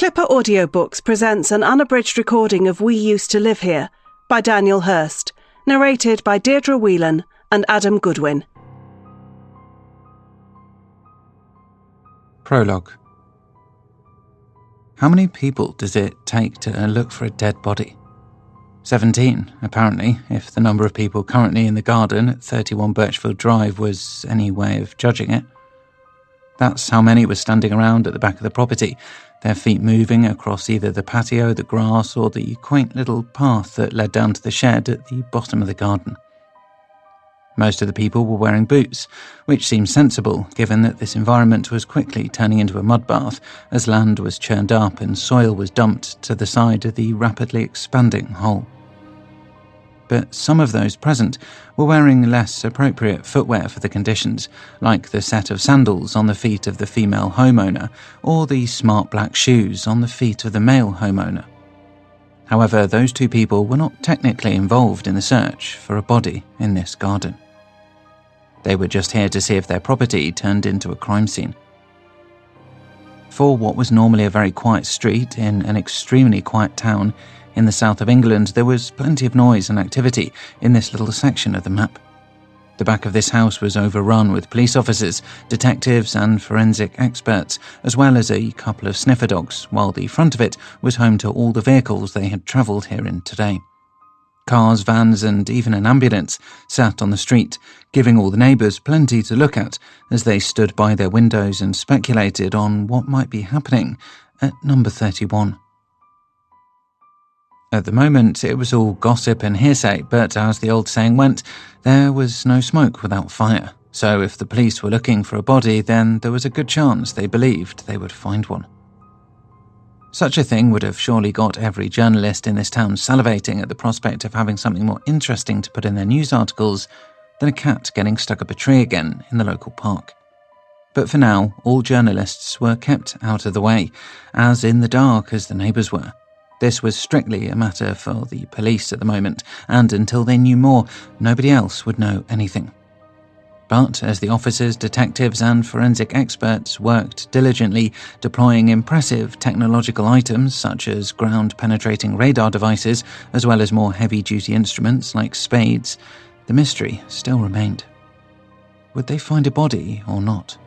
Clipper Audiobooks presents an unabridged recording of We Used to Live Here by Daniel Hurst, narrated by Deirdre Whelan and Adam Goodwin. Prologue. How many people does it take to look for a dead body? 17, apparently, if the number of people currently in the garden at 31 Birchfield Drive was any way of judging it. That's how many were standing around at the back of the property, their feet moving across either the patio, the grass, or the quaint little path that led down to the shed at the bottom of the garden. Most of the people were wearing boots, which seemed sensible given that this environment was quickly turning into a mud bath as land was churned up and soil was dumped to the side of the rapidly expanding hole. But some of those present were wearing less appropriate footwear for the conditions, like the set of sandals on the feet of the female homeowner or the smart black shoes on the feet of the male homeowner. However, those two people were not technically involved in the search for a body in this garden. They were just here to see if their property turned into a crime scene. For what was normally a very quiet street in an extremely quiet town in the south of England, there was plenty of noise and activity in this little section of the map. The back of this house was overrun with police officers, detectives and forensic experts, as well as a couple of sniffer dogs, while the front of it was home to all the vehicles they had travelled here in today. Cars, vans and even an ambulance sat on the street, giving all the neighbours plenty to look at as they stood by their windows and speculated on what might be happening at number 31. At the moment, it was all gossip and hearsay, but as the old saying went, there was no smoke without fire. So if the police were looking for a body, then there was a good chance they believed they would find one. Such a thing would have surely got every journalist in this town salivating at the prospect of having something more interesting to put in their news articles than a cat getting stuck up a tree again in the local park. But for now, all journalists were kept out of the way, as in the dark as the neighbours were. This was strictly a matter for the police at the moment, and until they knew more, nobody else would know anything. But as the officers, detectives and forensic experts worked diligently, deploying impressive technological items such as ground-penetrating radar devices, as well as more heavy-duty instruments like spades, the mystery still remained. Would they find a body or not?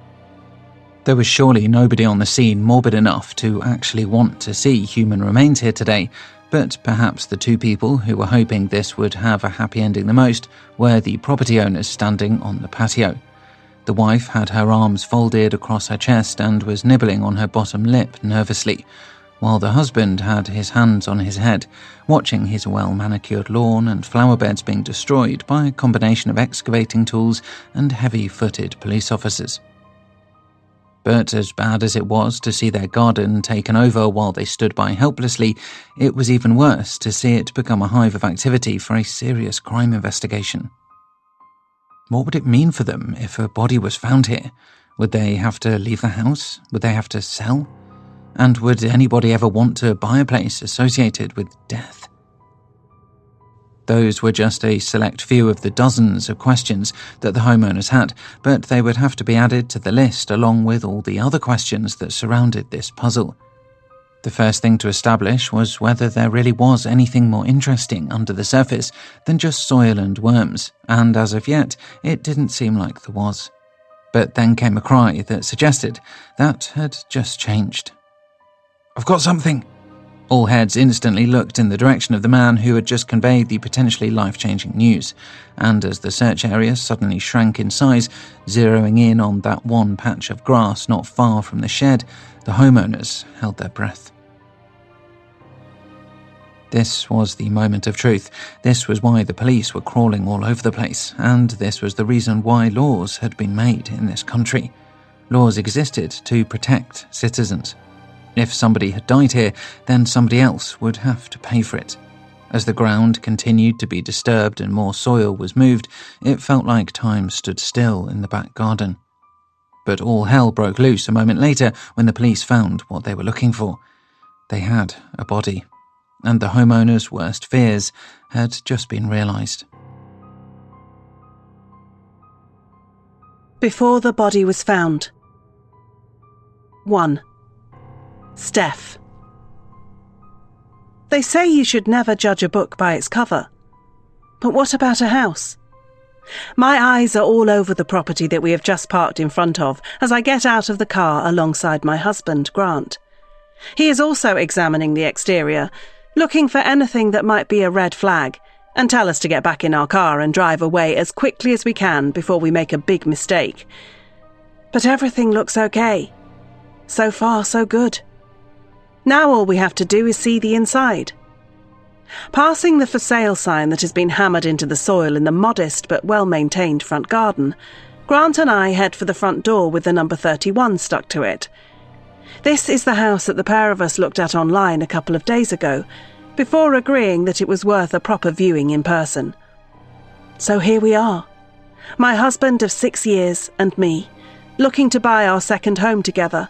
There was surely nobody on the scene morbid enough to actually want to see human remains here today, but perhaps the two people who were hoping this would have a happy ending the most were the property owners standing on the patio. The wife had her arms folded across her chest and was nibbling on her bottom lip nervously, while the husband had his hands on his head, watching his well-manicured lawn and flower beds being destroyed by a combination of excavating tools and heavy-footed police officers. But as bad as it was to see their garden taken over while they stood by helplessly, it was even worse to see it become a hive of activity for a serious crime investigation. What would it mean for them if a body was found here? Would they have to leave the house? Would they have to sell? And would anybody ever want to buy a place associated with death? Those were just a select few of the dozens of questions that the homeowners had, but they would have to be added to the list along with all the other questions that surrounded this puzzle. The first thing to establish was whether there really was anything more interesting under the surface than just soil and worms, and as of yet, it didn't seem like there was. But then came a cry that suggested that had just changed. "I've got something!" All heads instantly looked in the direction of the man who had just conveyed the potentially life-changing news, and as the search area suddenly shrank in size, zeroing in on that one patch of grass not far from the shed, the homeowners held their breath. This was the moment of truth. This was why the police were crawling all over the place, and this was the reason why laws had been made in this country. Laws existed to protect citizens. If somebody had died here, then somebody else would have to pay for it. As the ground continued to be disturbed and more soil was moved, it felt like time stood still in the back garden. But all hell broke loose a moment later when the police found what they were looking for. They had a body, and the homeowners' worst fears had just been realised. Before the body was found. 1. Steph. They say you should never judge a book by its cover. But what about a house? My eyes are all over the property that we have just parked in front of as I get out of the car alongside my husband, Grant. He is also examining the exterior, looking for anything that might be a red flag, and tell us to get back in our car and drive away as quickly as we can before we make a big mistake. But everything looks okay. So far, so good. Now all we have to do is see the inside. Passing the for sale sign that has been hammered into the soil in the modest but well-maintained front garden, Grant and I head for the front door with the number 31 stuck to it. This is the house that the pair of us looked at online a couple of days ago, before agreeing that it was worth a proper viewing in person. So here we are, my husband of 6 years and me, looking to buy our second home together,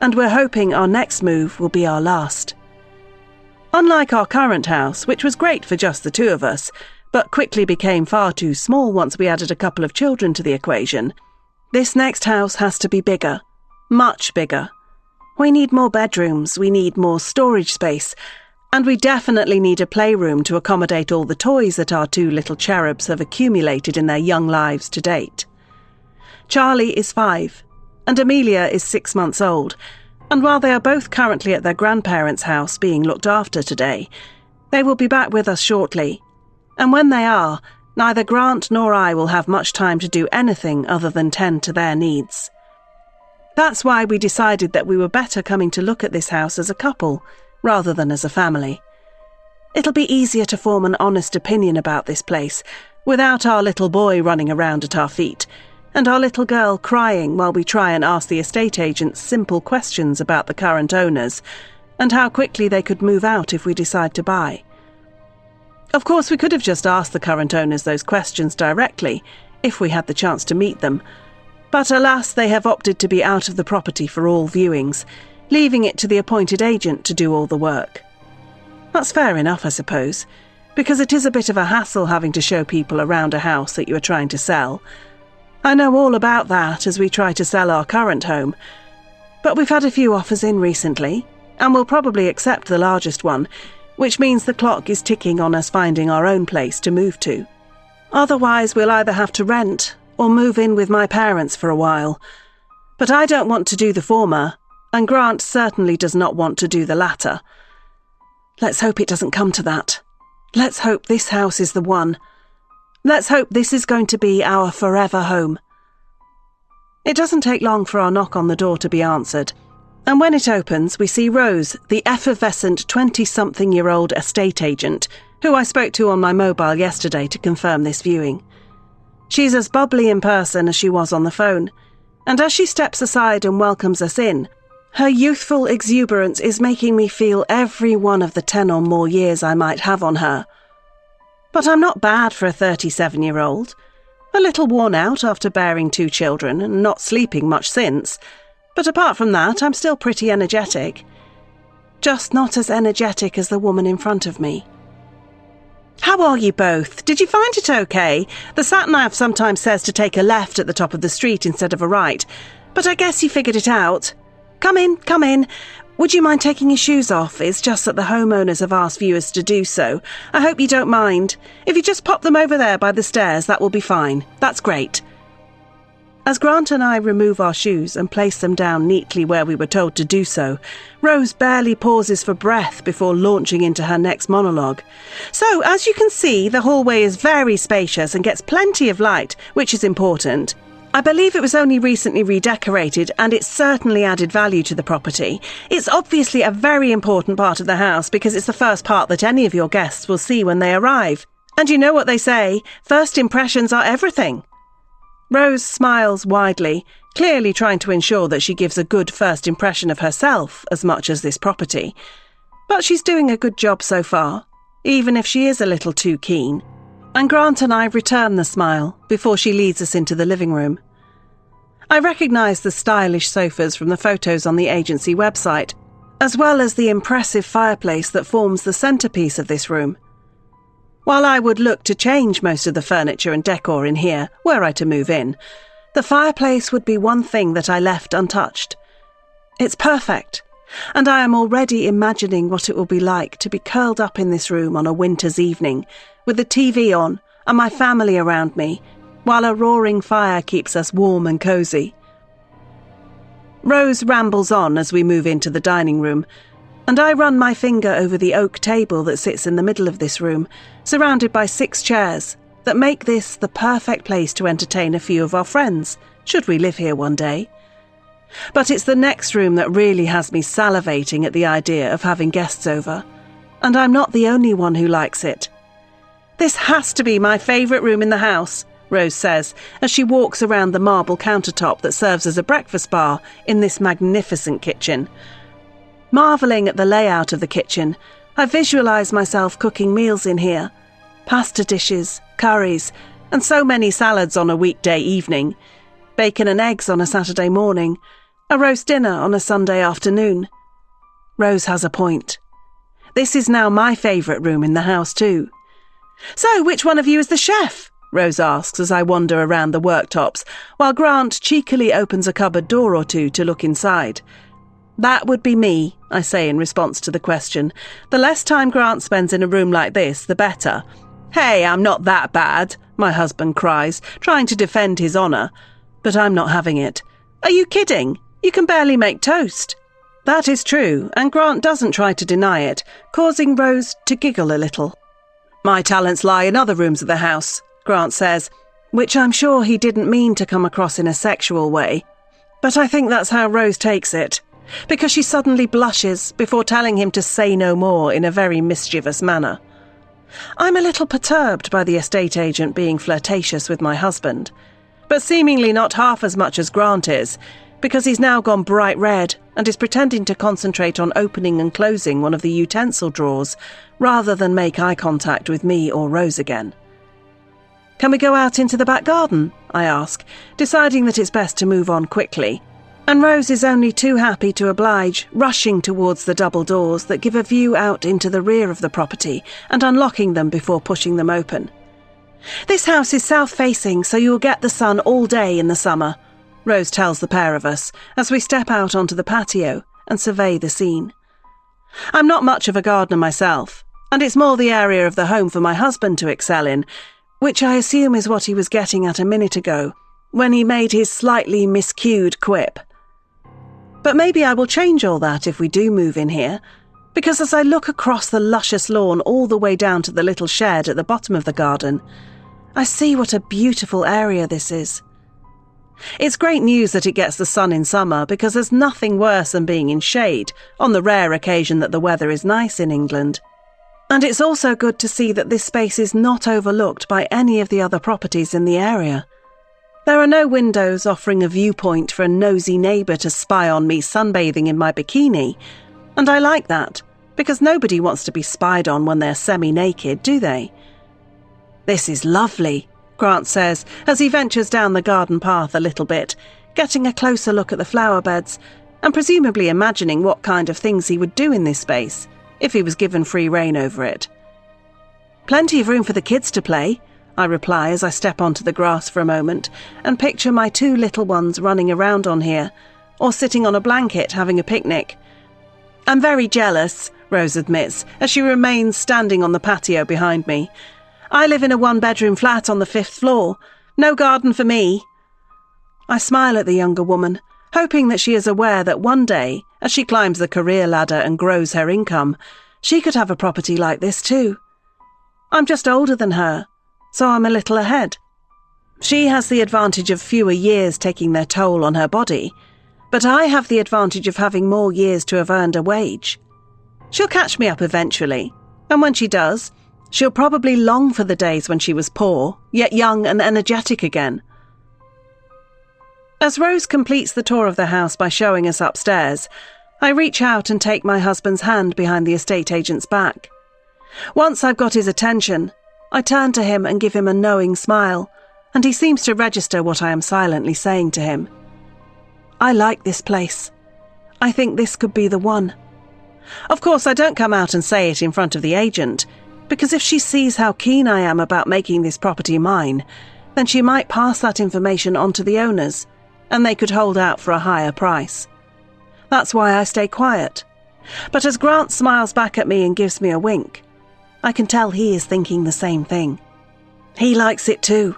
and we're hoping our next move will be our last. Unlike our current house, which was great for just the two of us, but quickly became far too small once we added a couple of children to the equation, this next house has to be bigger, much bigger. We need more bedrooms, we need more storage space, and we definitely need a playroom to accommodate all the toys that our two little cherubs have accumulated in their young lives to date. Charlie is 5, and Amelia is 6 months old, and while they are both currently at their grandparents' house being looked after today, they will be back with us shortly, and when they are, neither Grant nor I will have much time to do anything other than tend to their needs. That's why we decided that we were better coming to look at this house as a couple, rather than as a family. It'll be easier to form an honest opinion about this place, without our little boy running around at our feet, and our little girl crying while we try and ask the estate agents simple questions about the current owners, and how quickly they could move out if we decide to buy. Of course, we could have just asked the current owners those questions directly, if we had the chance to meet them, but alas, they have opted to be out of the property for all viewings, leaving it to the appointed agent to do all the work. That's fair enough, I suppose, because it is a bit of a hassle having to show people around a house that you are trying to sell. I know all about that as we try to sell our current home, but we've had a few offers in recently, and we'll probably accept the largest one, which means the clock is ticking on us finding our own place to move to. Otherwise, we'll either have to rent or move in with my parents for a while. But I don't want to do the former, and Grant certainly does not want to do the latter. Let's hope it doesn't come to that. Let's hope this house is the one. Let's hope this is going to be our forever home. It doesn't take long for our knock on the door to be answered, and when it opens, we see Rose, the effervescent 20-something-year-old estate agent, who I spoke to on my mobile yesterday to confirm this viewing. She's as bubbly in person as she was on the phone, and as she steps aside and welcomes us in, her youthful exuberance is making me feel every one of the 10 or more years I might have on her. But I'm not bad for a 37-year-old. A little worn out after bearing 2 children and not sleeping much since, but apart from that, I'm still pretty energetic. Just not as energetic as the woman in front of me. How are you both? Did you find it okay? The sat-nav sometimes says to take a left at the top of the street instead of a right, but I guess you figured it out. Come in, come in. Would you mind taking your shoes off? It's just that the homeowners have asked viewers to do so. I hope you don't mind. If you just pop them over there by the stairs, that will be fine. That's great. As Grant and I remove our shoes and place them down neatly where we were told to do so, Rose barely pauses for breath before launching into her next monologue. So, as you can see, the hallway is very spacious and gets plenty of light, which is important. I believe it was only recently redecorated, and it's certainly added value to the property. It's obviously a very important part of the house because it's the first part that any of your guests will see when they arrive. And you know what they say, first impressions are everything. Rose smiles widely, clearly trying to ensure that she gives a good first impression of herself as much as this property. But she's doing a good job so far, even if she is a little too keen. And Grant and I return the smile before she leads us into the living room. I recognise the stylish sofas from the photos on the agency website, as well as the impressive fireplace that forms the centrepiece of this room. While I would look to change most of the furniture and decor in here, were I to move in, the fireplace would be one thing that I left untouched. It's perfect, And I am already imagining what it will be like to be curled up in this room on a winter's evening, with the TV on and my family around me, while a roaring fire keeps us warm and cosy. Rose rambles on as we move into the dining room, and I run my finger over the oak table that sits in the middle of this room, surrounded by 6 chairs that make this the perfect place to entertain a few of our friends, should we live here one day. But it's the next room that really has me salivating at the idea of having guests over, and I'm not the only one who likes it. "This has to be my favourite room in the house," Rose says as she walks around the marble countertop that serves as a breakfast bar in this magnificent kitchen. Marvelling at the layout of the kitchen, I visualise myself cooking meals in here. Pasta dishes, curries, and so many salads on a weekday evening. Bacon and eggs on a Saturday morning. A roast dinner on a Sunday afternoon. Rose has a point. This is now my favourite room in the house too. "So, which one of you is the chef?" Rose asks as I wander around the worktops, while Grant cheekily opens a cupboard door or two to look inside. "That would be me," I say in response to the question. The less time Grant spends in a room like this, the better. "Hey, I'm not that bad," my husband cries, trying to defend his honour. But I'm not having it. "Are you kidding? You can barely make toast." That is true, and Grant doesn't try to deny it, causing Rose to giggle a little. "My talents lie in other rooms of the house," Grant says, which I'm sure he didn't mean to come across in a sexual way. But I think that's how Rose takes it, because she suddenly blushes before telling him to say no more in a very mischievous manner. I'm a little perturbed by the estate agent being flirtatious with my husband, but seemingly not half as much as Grant is, because he's now gone bright red and is pretending to concentrate on opening and closing one of the utensil drawers, rather than make eye contact with me or Rose again. "Can we go out into the back garden?" I ask, deciding that it's best to move on quickly. And Rose is only too happy to oblige, rushing towards the double doors that give a view out into the rear of the property and unlocking them before pushing them open. "This house is south-facing, so you'll get the sun all day in the summer," Rose tells the pair of us as we step out onto the patio and survey the scene. I'm not much of a gardener myself, and it's more the area of the home for my husband to excel in, which I assume is what he was getting at a minute ago, when he made his slightly miscued quip. But maybe I will change all that if we do move in here, because as I look across the luscious lawn all the way down to the little shed at the bottom of the garden, I see what a beautiful area this is. It's great news that it gets the sun in summer, because there's nothing worse than being in shade, on the rare occasion that the weather is nice in England. And it's also good to see that this space is not overlooked by any of the other properties in the area. There are no windows offering a viewpoint for a nosy neighbour to spy on me sunbathing in my bikini, and I like that, because nobody wants to be spied on when they're semi-naked, do they? "This is lovely," Grant says as he ventures down the garden path a little bit, getting a closer look at the flower beds, and presumably imagining what kind of things he would do in this space, if he was given free rein over it. "Plenty of room for the kids to play," I reply as I step onto the grass for a moment and picture my 2 little ones running around on here, or sitting on a blanket having a picnic. "I'm very jealous," Rose admits as she remains standing on the patio behind me. "I live in a 1-bedroom flat on the 5th floor. No garden for me." I smile at the younger woman, hoping that she is aware that one day, as she climbs the career ladder and grows her income, she could have a property like this too. I'm just older than her, so I'm a little ahead. She has the advantage of fewer years taking their toll on her body, but I have the advantage of having more years to have earned a wage. She'll catch me up eventually, and when she does, she'll probably long for the days when she was poor, yet young and energetic again. As Rose completes the tour of the house by showing us upstairs, I reach out and take my husband's hand behind the estate agent's back. Once I've got his attention, I turn to him and give him a knowing smile, and he seems to register what I am silently saying to him. I like this place. I think this could be the one. Of course, I don't come out and say it in front of the agent, because if she sees how keen I am about making this property mine, then she might pass that information on to the owners, and they could hold out for a higher price. That's why I stay quiet. But as Grant smiles back at me and gives me a wink, I can tell he is thinking the same thing. He likes it too.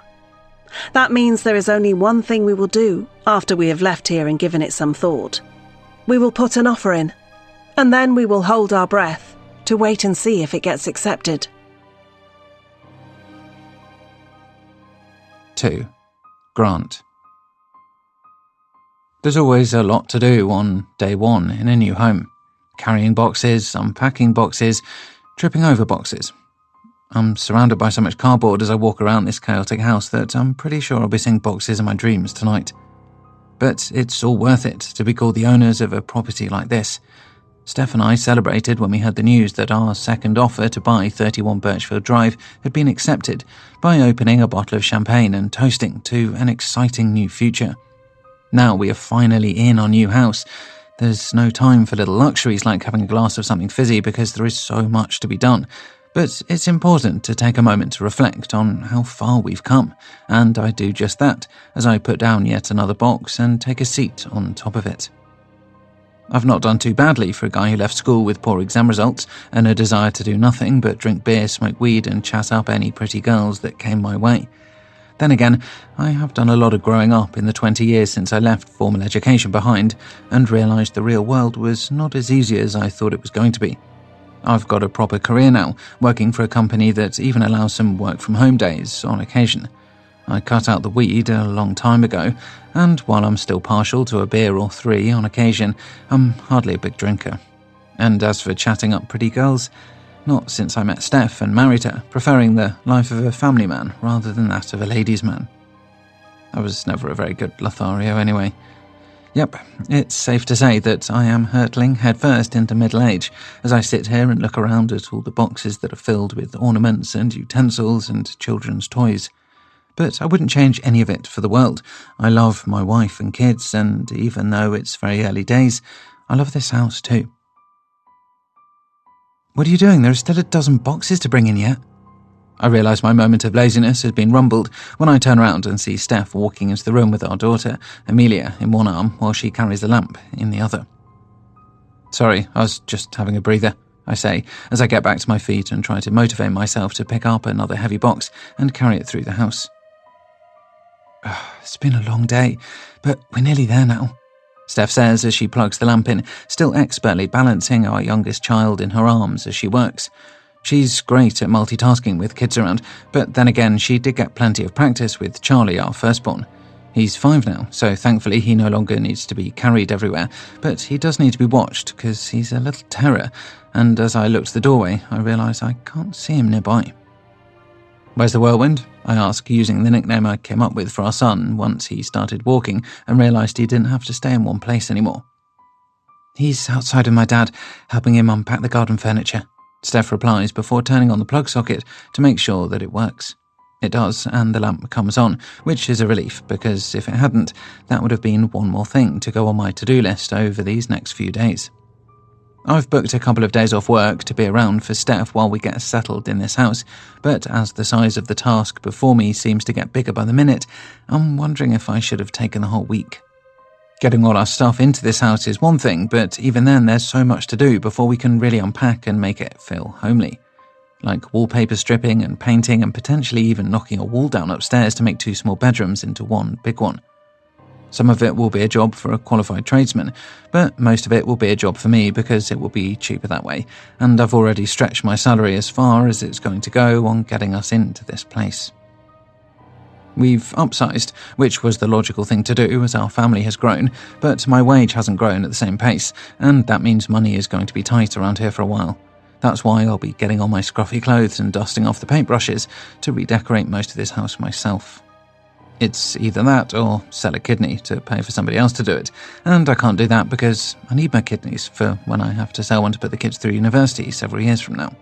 That means there is only one thing we will do after we have left here and given it some thought. We will put an offer in, and then we will hold our breath to wait and see if it gets accepted. 2. Grant. There's always a lot to do on day one in a new home. Carrying boxes, unpacking boxes, tripping over boxes. I'm surrounded by so much cardboard as I walk around this chaotic house that I'm pretty sure I'll be seeing boxes in my dreams tonight. But it's all worth it to be called the owners of a property like this. Steph and I celebrated when we heard the news that our second offer to buy 31 Birchfield Drive had been accepted by opening a bottle of champagne and toasting to an exciting new future. Now we are finally in our new house. There's no time for little luxuries like having a glass of something fizzy because there is so much to be done. But it's important to take a moment to reflect on how far we've come, and I do just that as I put down yet another box and take a seat on top of it. I've not done too badly for a guy who left school with poor exam results and a desire to do nothing but drink beer, smoke weed and chat up any pretty girls that came my way. Then again, I have done a lot of growing up in the 20 years since I left formal education behind and realised the real world was not as easy as I thought it was going to be. I've got a proper career now, working for a company that even allows some work-from-home days on occasion. I cut out the weed a long time ago, and while I'm still partial to a beer or three on occasion, I'm hardly a big drinker. And as for chatting up pretty girls, not since I met Steph and married her, preferring the life of a family man rather than that of a ladies' man. I was never a very good Lothario anyway. Yep, it's safe to say that I am hurtling headfirst into middle age as I sit here and look around at all the boxes that are filled with ornaments and utensils and children's toys. But I wouldn't change any of it for the world. I love my wife and kids, and even though it's very early days, I love this house too. What are you doing? There are still a dozen boxes to bring in yet. I realise my moment of laziness has been rumbled when I turn around and see Steph walking into the room with our daughter, Amelia, in one arm while she carries the lamp in the other. Sorry, I was just having a breather, I say, as I get back to my feet and try to motivate myself to pick up another heavy box and carry it through the house. It's been a long day, but we're nearly there now, Steph says as she plugs the lamp in, still expertly balancing our youngest child in her arms as she works. She's great at multitasking with kids around, but then again she did get plenty of practice with Charlie, our firstborn. He's 5 now, so thankfully he no longer needs to be carried everywhere, but he does need to be watched because he's a little terror, and as I look to the doorway, I realise I can't see him nearby. Where's the whirlwind? I ask, using the nickname I came up with for our son once he started walking and realised he didn't have to stay in one place anymore. He's outside with my dad, helping him unpack the garden furniture, Steph replies before turning on the plug socket to make sure that it works. It does, and the lamp comes on, which is a relief because if it hadn't, that would have been one more thing to go on my to-do list over these next few days. I've booked a couple of days off work to be around for Steph while we get settled in this house, but as the size of the task before me seems to get bigger by the minute, I'm wondering if I should have taken the whole week. Getting all our stuff into this house is one thing, but even then there's so much to do before we can really unpack and make it feel homely. Like wallpaper stripping and painting and potentially even knocking a wall down upstairs to make 2 small bedrooms into one big one. Some of it will be a job for a qualified tradesman, but most of it will be a job for me because it will be cheaper that way, and I've already stretched my salary as far as it's going to go on getting us into this place. We've upsized, which was the logical thing to do as our family has grown, but my wage hasn't grown at the same pace, and that means money is going to be tight around here for a while. That's why I'll be getting on my scruffy clothes and dusting off the paintbrushes to redecorate most of this house myself. It's either that or sell a kidney to pay for somebody else to do it, and I can't do that because I need my kidneys for when I have to sell one to put the kids through university several years from now.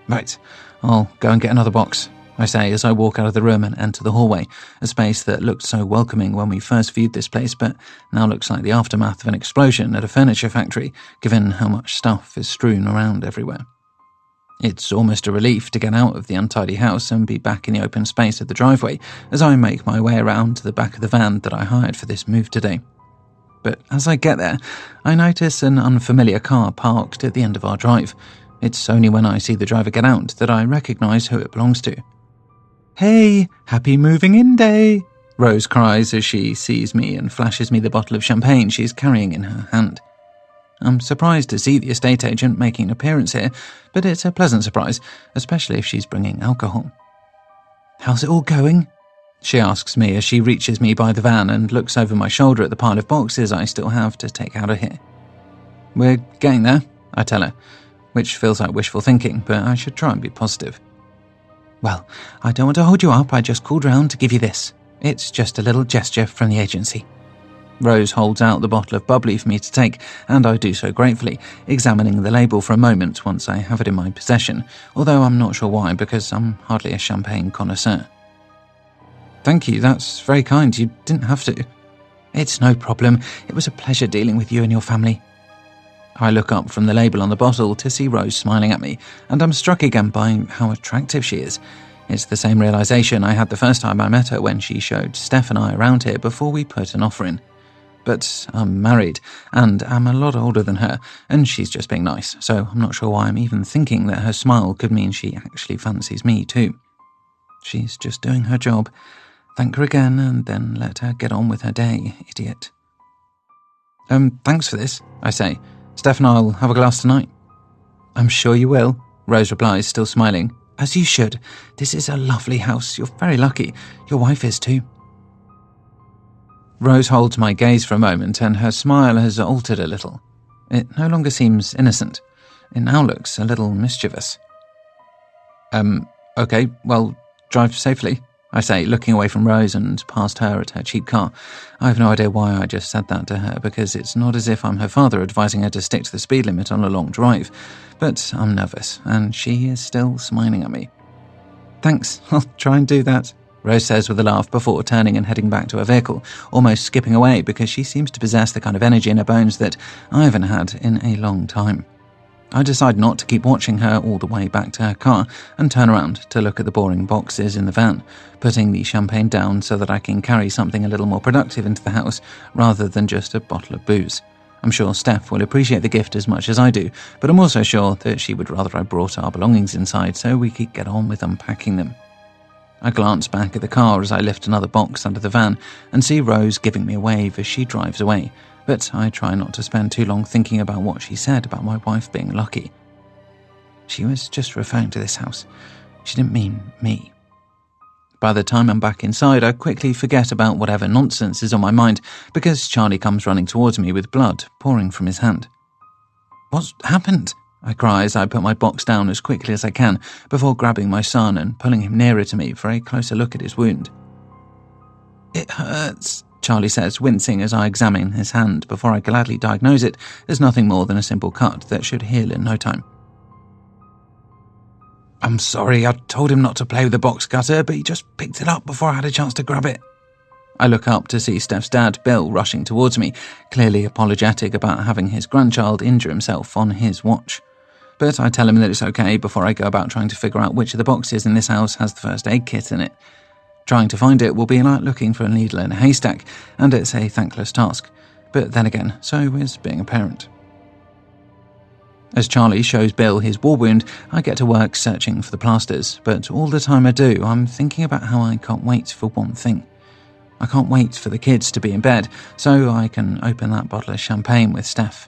Right, I'll go and get another box, I say as I walk out of the room and enter the hallway, a space that looked so welcoming when we first viewed this place but now looks like the aftermath of an explosion at a furniture factory, given how much stuff is strewn around everywhere. It's almost a relief to get out of the untidy house and be back in the open space of the driveway as I make my way around to the back of the van that I hired for this move today. But as I get there, I notice an unfamiliar car parked at the end of our drive. It's only when I see the driver get out that I recognise who it belongs to. "Hey, happy moving in day," Rose cries as she sees me and flashes me the bottle of champagne she's carrying in her hand. I'm surprised to see the estate agent making an appearance here, but it's a pleasant surprise, especially if she's bringing alcohol. "How's it all going?" she asks me as she reaches me by the van and looks over my shoulder at the pile of boxes I still have to take out of here. "We're getting there," I tell her, which feels like wishful thinking, but I should try and be positive. "Well, I don't want to hold you up, I just called round to give you this. It's just a little gesture from the agency." Rose holds out the bottle of bubbly for me to take, and I do so gratefully, examining the label for a moment once I have it in my possession, although I'm not sure why, because I'm hardly a champagne connoisseur. "Thank you, that's very kind, you didn't have to." "It's no problem, it was a pleasure dealing with you and your family." I look up from the label on the bottle to see Rose smiling at me, and I'm struck again by how attractive she is. It's the same realisation I had the first time I met her when she showed Steph and I around here before we put an offer in. But I'm married, and am a lot older than her, and she's just being nice, so I'm not sure why I'm even thinking that her smile could mean she actually fancies me too. She's just doing her job. Thank her again, and then let her get on with her day, idiot. Thanks for this," I say. "Steph and I'll have a glass tonight." "I'm sure you will," Rose replies, still smiling. "As you should. This is a lovely house. You're very lucky. Your wife is too." Rose holds my gaze for a moment, and her smile has altered a little. It no longer seems innocent. It now looks a little mischievous. Okay, well, drive safely," I say, looking away from Rose and past her at her cheap car. I have no idea why I just said that to her, because it's not as if I'm her father advising her to stick to the speed limit on a long drive. But I'm nervous, and she is still smiling at me. "Thanks, I'll try and do that," Rose says with a laugh before turning and heading back to her vehicle, almost skipping away because she seems to possess the kind of energy in her bones that I haven't had in a long time. I decide not to keep watching her all the way back to her car and turn around to look at the boring boxes in the van, putting the champagne down so that I can carry something a little more productive into the house rather than just a bottle of booze. I'm sure Steph will appreciate the gift as much as I do, but I'm also sure that she would rather I brought our belongings inside so we could get on with unpacking them. I glance back at the car as I lift another box under the van and see Rose giving me a wave as she drives away, but I try not to spend too long thinking about what she said about my wife being lucky. She was just referring to this house. She didn't mean me. By the time I'm back inside, I quickly forget about whatever nonsense is on my mind because Charlie comes running towards me with blood pouring from his hand. "What's happened?" I cry as I put my box down as quickly as I can before grabbing my son and pulling him nearer to me for a closer look at his wound. "It hurts," Charlie says, wincing as I examine his hand before I gladly diagnose it as nothing more than a simple cut that should heal in no time. "I'm sorry, I told him not to play with the box cutter, but he just picked it up before I had a chance to grab it." I look up to see Steph's dad, Bill, rushing towards me, clearly apologetic about having his grandchild injure himself on his watch. But I tell him that it's okay before I go about trying to figure out which of the boxes in this house has the first aid kit in it. Trying to find it will be like looking for a needle in a haystack, and it's a thankless task. But then again, so is being a parent. As Charlie shows Bill his war wound, I get to work searching for the plasters, but all the time I do, I'm thinking about how I can't wait for one thing. I can't wait for the kids to be in bed, so I can open that bottle of champagne with Steph.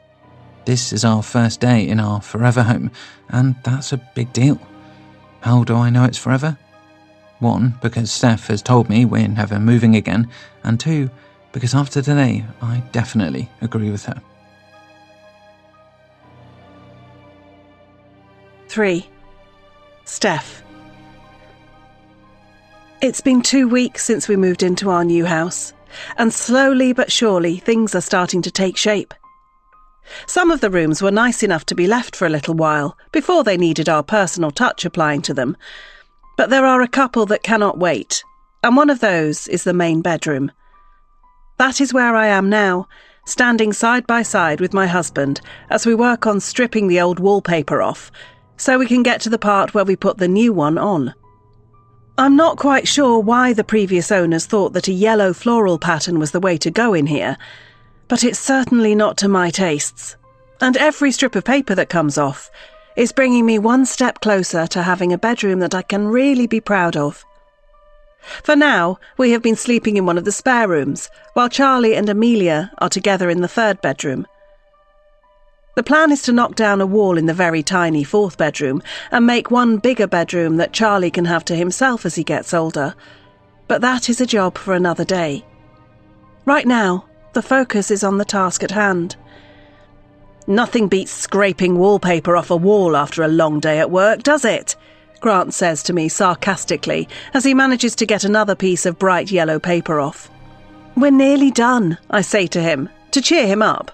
This is our first day in our forever home, and that's a big deal. How do I know it's forever? 1, because Steph has told me we're never moving again, and 2, because after today, I definitely agree with her. 3. Steph. It's been 2 weeks since we moved into our new house, and slowly but surely things are starting to take shape. Some of the rooms were nice enough to be left for a little while before they needed our personal touch applying to them, but there are a couple that cannot wait, and one of those is the main bedroom. That is where I am now, standing side by side with my husband as we work on stripping the old wallpaper off, so we can get to the part where we put the new one on. I'm not quite sure why the previous owners thought that a yellow floral pattern was the way to go in here, But it's certainly not to my tastes, and every strip of paper that comes off is bringing me one step closer to having a bedroom that I can really be proud of. For now, we have been sleeping in one of the spare rooms, while Charlie and Amelia are together in the third bedroom. The plan is to knock down a wall in the very tiny fourth bedroom and make one bigger bedroom that Charlie can have to himself as he gets older. But that is a job for another day. Right now, the focus is on the task at hand. Nothing beats scraping wallpaper off a wall after a long day at work, does it? Grant says to me sarcastically as he manages to get another piece of bright yellow paper off. We're nearly done, I say to him, to cheer him up.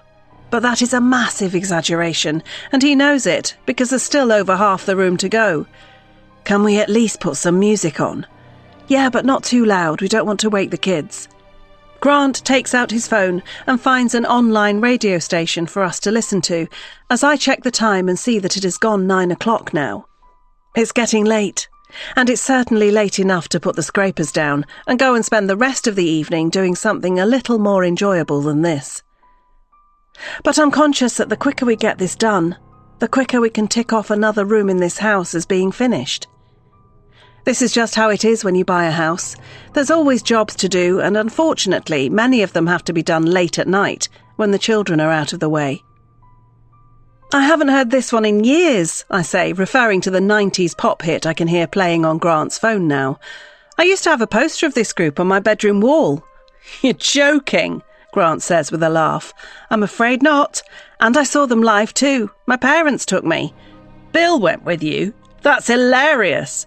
But that is a massive exaggeration, and he knows it because there's still over half the room to go. Can we at least put some music on? Yeah, but not too loud, we don't want to wake the kids. Grant takes out his phone and finds an online radio station for us to listen to, as I check the time and see that it has gone 9 o'clock now. It's getting late, and it's certainly late enough to put the scrapers down and go and spend the rest of the evening doing something a little more enjoyable than this. But I'm conscious that the quicker we get this done, the quicker we can tick off another room in this house as being finished. This is just how it is when you buy a house. There's always jobs to do, and unfortunately, many of them have to be done late at night, when the children are out of the way. I haven't heard this one in years, I say, referring to the 90s pop hit I can hear playing on Grant's phone now. I used to have a poster of this group on my bedroom wall. You're joking, Grant says with a laugh. I'm afraid not. And I saw them live too. My parents took me. Bill went with you? That's hilarious.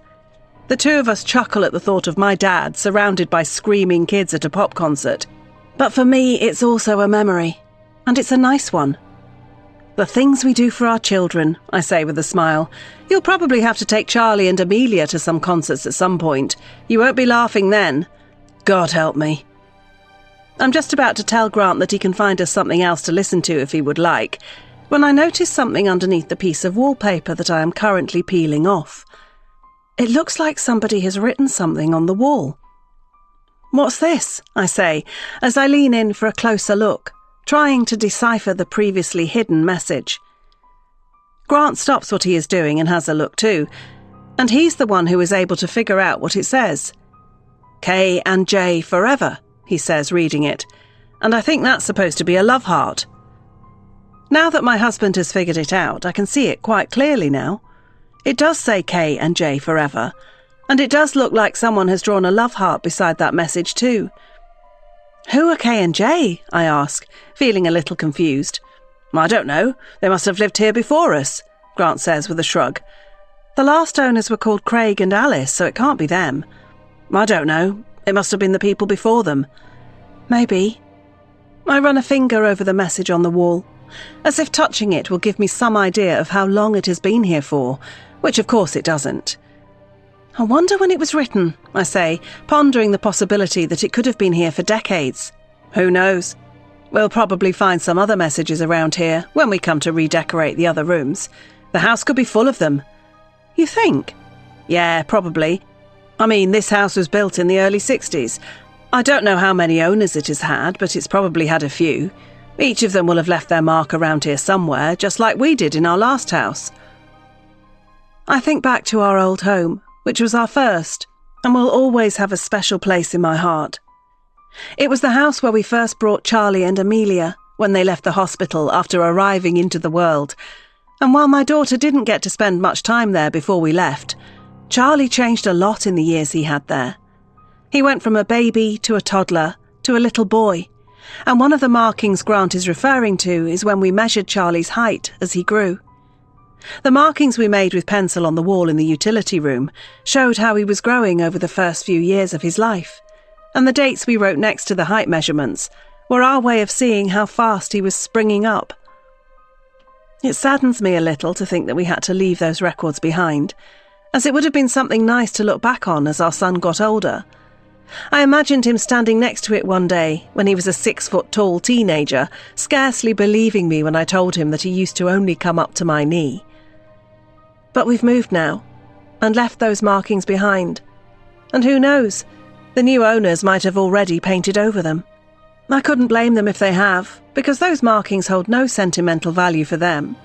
The two of us chuckle at the thought of my dad surrounded by screaming kids at a pop concert. But for me, it's also a memory. And it's a nice one. The things we do for our children, I say with a smile. You'll probably have to take Charlie and Amelia to some concerts at some point. You won't be laughing then. God help me. I'm just about to tell Grant that he can find us something else to listen to if he would like, when I notice something underneath the piece of wallpaper that I am currently peeling off. It looks like somebody has written something on the wall. What's this? I say, as I lean in for a closer look, trying to decipher the previously hidden message. Grant stops what he is doing and has a look too, and he's the one who is able to figure out what it says. K and J forever, he says, reading it, and I think that's supposed to be a love heart. Now that my husband has figured it out, I can see it quite clearly now. It does say K and J forever, and it does look like someone has drawn a love heart beside that message too. Who are K and J? I ask, feeling a little confused. I don't know. They must have lived here before us, Grant says with a shrug. The last owners were called Craig and Alice, so it can't be them. I don't know. It must have been the people before them. Maybe. I run a finger over the message on the wall, as if touching it will give me some idea of how long it has been here for, which of course it doesn't. I wonder when it was written, I say, pondering the possibility that it could have been here for decades. Who knows? We'll probably find some other messages around here when we come to redecorate the other rooms. The house could be full of them. You think? Yeah, probably. I mean, this house was built in the early 60s. I don't know how many owners it has had, but it's probably had a few. Each of them will have left their mark around here somewhere, just like we did in our last house. I think back to our old home, which was our first, and will always have a special place in my heart. It was the house where we first brought Charlie and Amelia when they left the hospital after arriving into the world, and while my daughter didn't get to spend much time there before we left, Charlie changed a lot in the years he had there. He went from a baby to a toddler to a little boy, and one of the markings Grant is referring to is when we measured Charlie's height as he grew. The markings we made with pencil on the wall in the utility room showed how he was growing over the first few years of his life, and the dates we wrote next to the height measurements were our way of seeing how fast he was springing up. It saddens me a little to think that we had to leave those records behind, as it would have been something nice to look back on as our son got older. I imagined him standing next to it one day when he was a 6-foot-tall teenager, scarcely believing me when I told him that he used to only come up to my knee. But we've moved now, and left those markings behind. And who knows, the new owners might have already painted over them. I couldn't blame them if they have, because those markings hold no sentimental value for them.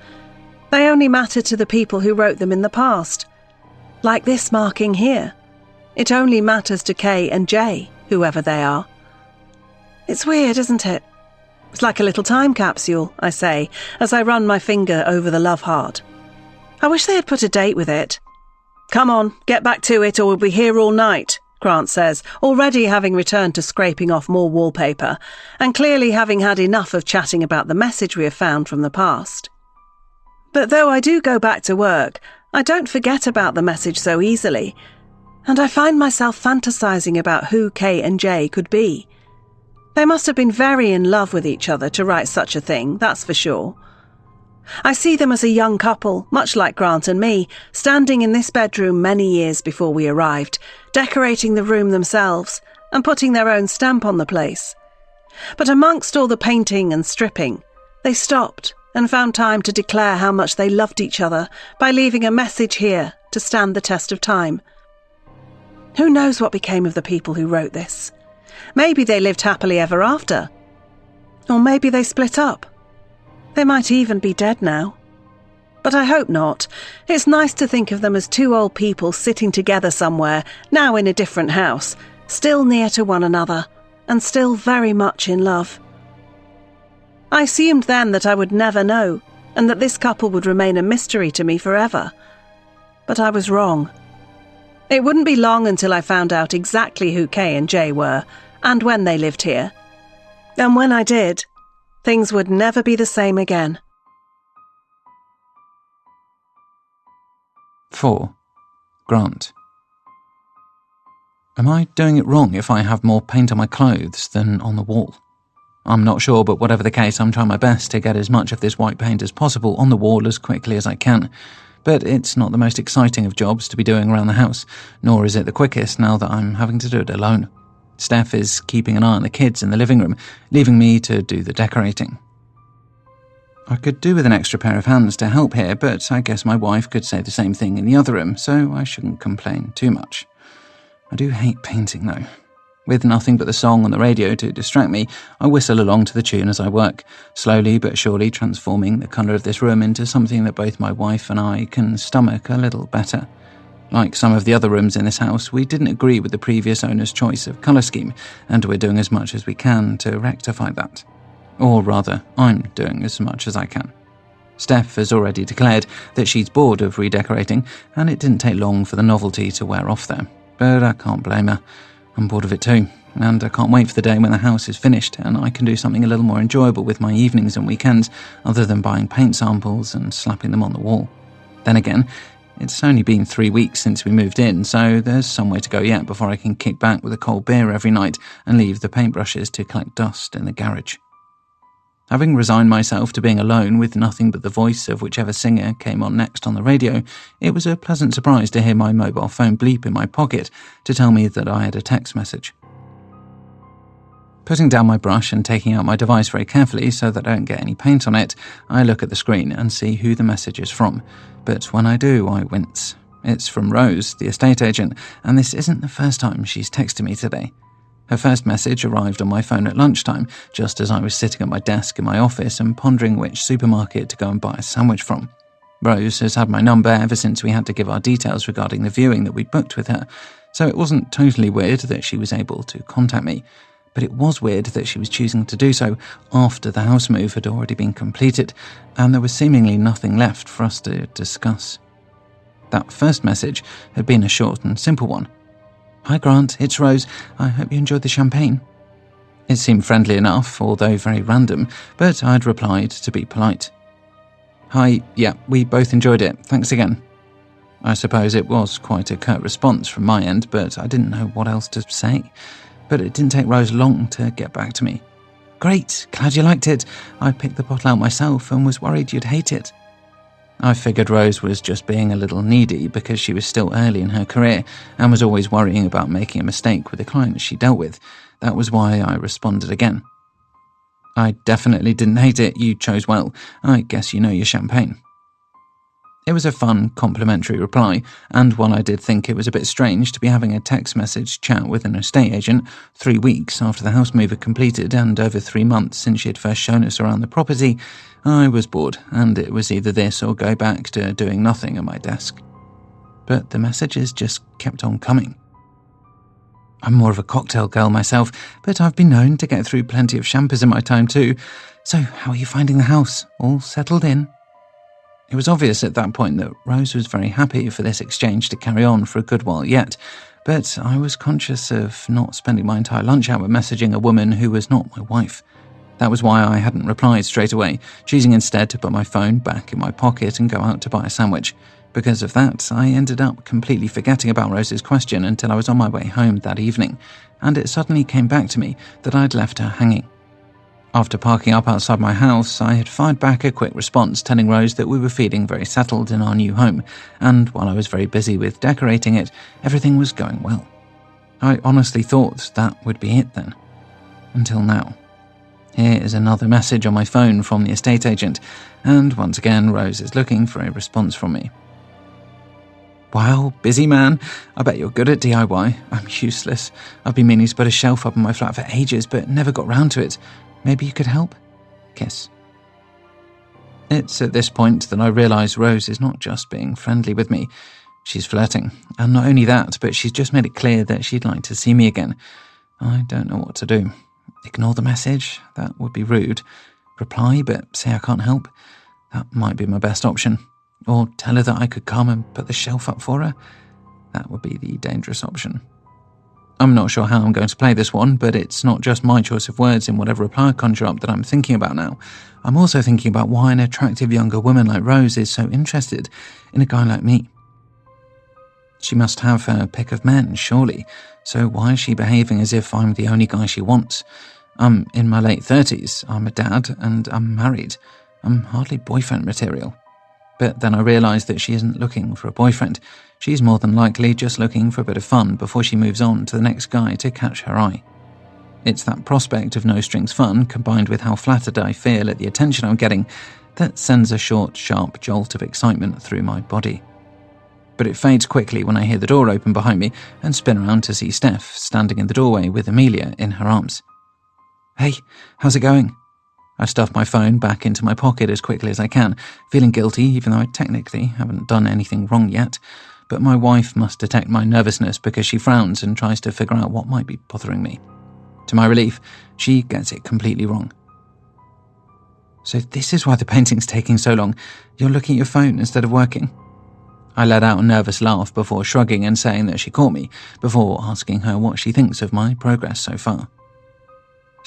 They only matter to the people who wrote them in the past. Like this marking here. It only matters to K and J, whoever they are. It's weird, isn't it? It's like a little time capsule, I say, as I run my finger over the love heart. I wish they had put a date with it. Come on, get back to it or we'll be here all night, Grant says, already having returned to scraping off more wallpaper, and clearly having had enough of chatting about the message we have found from the past. But though I do go back to work, I don't forget about the message so easily, and I find myself fantasizing about who K and J could be. They must have been very in love with each other to write such a thing, that's for sure. I see them as a young couple, much like Grant and me, standing in this bedroom many years before we arrived, decorating the room themselves and putting their own stamp on the place. But amongst all the painting and stripping, they stopped and found time to declare how much they loved each other by leaving a message here to stand the test of time. Who knows what became of the people who wrote this? Maybe they lived happily ever after. Or maybe they split up. They might even be dead now. But I hope not. It's nice to think of them as two old people sitting together somewhere, now in a different house, still near to one another, and still very much in love. I assumed then that I would never know, and that this couple would remain a mystery to me forever. But I was wrong. It wouldn't be long until I found out exactly who K and J were, and when they lived here. And when I did, things would never be the same again. 4. Grant. Am I doing it wrong if I have more paint on my clothes than on the wall? I'm not sure, but whatever the case, I'm trying my best to get as much of this white paint as possible on the wall as quickly as I can. But it's not the most exciting of jobs to be doing around the house, nor is it the quickest now that I'm having to do it alone. Steph is keeping an eye on the kids in the living room, leaving me to do the decorating. I could do with an extra pair of hands to help here, but I guess my wife could say the same thing in the other room, so I shouldn't complain too much. I do hate painting, though. With nothing but the song on the radio to distract me, I whistle along to the tune as I work, slowly but surely transforming the colour of this room into something that both my wife and I can stomach a little better. Like some of the other rooms in this house, we didn't agree with the previous owner's choice of colour scheme, and we're doing as much as we can to rectify that. Or rather, I'm doing as much as I can. Steph has already declared that she's bored of redecorating, and it didn't take long for the novelty to wear off there. But I can't blame her. I'm bored of it too, and I can't wait for the day when the house is finished and I can do something a little more enjoyable with my evenings and weekends other than buying paint samples and slapping them on the wall. Then again, it's only been 3 weeks since we moved in, so there's some way to go yet before I can kick back with a cold beer every night and leave the paintbrushes to collect dust in the garage. Having resigned myself to being alone with nothing but the voice of whichever singer came on next on the radio, it was a pleasant surprise to hear my mobile phone bleep in my pocket to tell me that I had a text message. Putting down my brush and taking out my device very carefully so that I don't get any paint on it, I look at the screen and see who the message is from. But when I do, I wince. It's from Rose, the estate agent, and this isn't the first time she's texted me today. Her first message arrived on my phone at lunchtime, just as I was sitting at my desk in my office and pondering which supermarket to go and buy a sandwich from. Rose has had my number ever since we had to give our details regarding the viewing that we'd booked with her, so it wasn't totally weird that she was able to contact me. But it was weird that she was choosing to do so after the house move had already been completed, and there was seemingly nothing left for us to discuss. That first message had been a short and simple one. "Hi Grant, it's Rose. I hope you enjoyed the champagne." It seemed friendly enough, although very random, but I'd replied to be polite. "Hi, yeah, we both enjoyed it. Thanks again." I suppose it was quite a curt response from my end, but I didn't know what else to say. But it didn't take Rose long to get back to me. "Great, glad you liked it. I picked the bottle out myself and was worried you'd hate it." I figured Rose was just being a little needy because she was still early in her career and was always worrying about making a mistake with the clients she dealt with. That was why I responded again. "I definitely didn't hate it. You chose well. I guess you know your champagne." It was a fun, complimentary reply, and while I did think it was a bit strange to be having a text message chat with an estate agent 3 weeks after the house move had completed and over 3 months since she had first shown us around the property, I was bored, and it was either this or go back to doing nothing at my desk. But the messages just kept on coming. I'm more of a cocktail girl myself, but I've been known to get through plenty of champers in my time too. So how are you finding the house? All settled in? It was obvious at that point that Rose was very happy for this exchange to carry on for a good while yet, but I was conscious of not spending my entire lunch hour messaging a woman who was not my wife. That was why I hadn't replied straight away, choosing instead to put my phone back in my pocket and go out to buy a sandwich. Because of that, I ended up completely forgetting about Rose's question until I was on my way home that evening, and it suddenly came back to me that I'd left her hanging. After parking up outside my house, I had fired back a quick response telling Rose that we were feeling very settled in our new home, and while I was very busy with decorating it, everything was going well. I honestly thought that would be it then. Until now. Here is another message on my phone from the estate agent, and once again Rose is looking for a response from me. Wow, busy man. I bet you're good at DIY. I'm useless. I've been meaning to put a shelf up in my flat for ages, but never got round to it. Maybe you could help? Kiss. It's at this point that I realise Rose is not just being friendly with me. She's flirting. And not only that, but she's just made it clear that she'd like to see me again. I don't know what to do. Ignore the message? That would be rude. Reply, but say I can't help? That might be my best option. Or tell her that I could come and put the shelf up for her? That would be the dangerous option. I'm not sure how I'm going to play this one, but it's not just my choice of words in whatever reply I conjure up that I'm thinking about now. I'm also thinking about why an attractive younger woman like Rose is so interested in a guy like me. She must have her pick of men, surely, so why is she behaving as if I'm the only guy she wants? I'm in my late 30s, I'm a dad, and I'm married. I'm hardly boyfriend material. But then I realise that she isn't looking for a boyfriend. She's more than likely just looking for a bit of fun before she moves on to the next guy to catch her eye. It's that prospect of no strings fun, combined with how flattered I feel at the attention I'm getting, that sends a short, sharp jolt of excitement through my body. But it fades quickly when I hear the door open behind me and spin around to see Steph standing in the doorway with Amelia in her arms. Hey, how's it going? I stuff my phone back into my pocket as quickly as I can, feeling guilty even though I technically haven't done anything wrong yet. But my wife must detect my nervousness because she frowns and tries to figure out what might be bothering me. To my relief, she gets it completely wrong. So this is why the painting's taking so long. You're looking at your phone instead of working. I let out a nervous laugh before shrugging and saying that she caught me, before asking her what she thinks of my progress so far.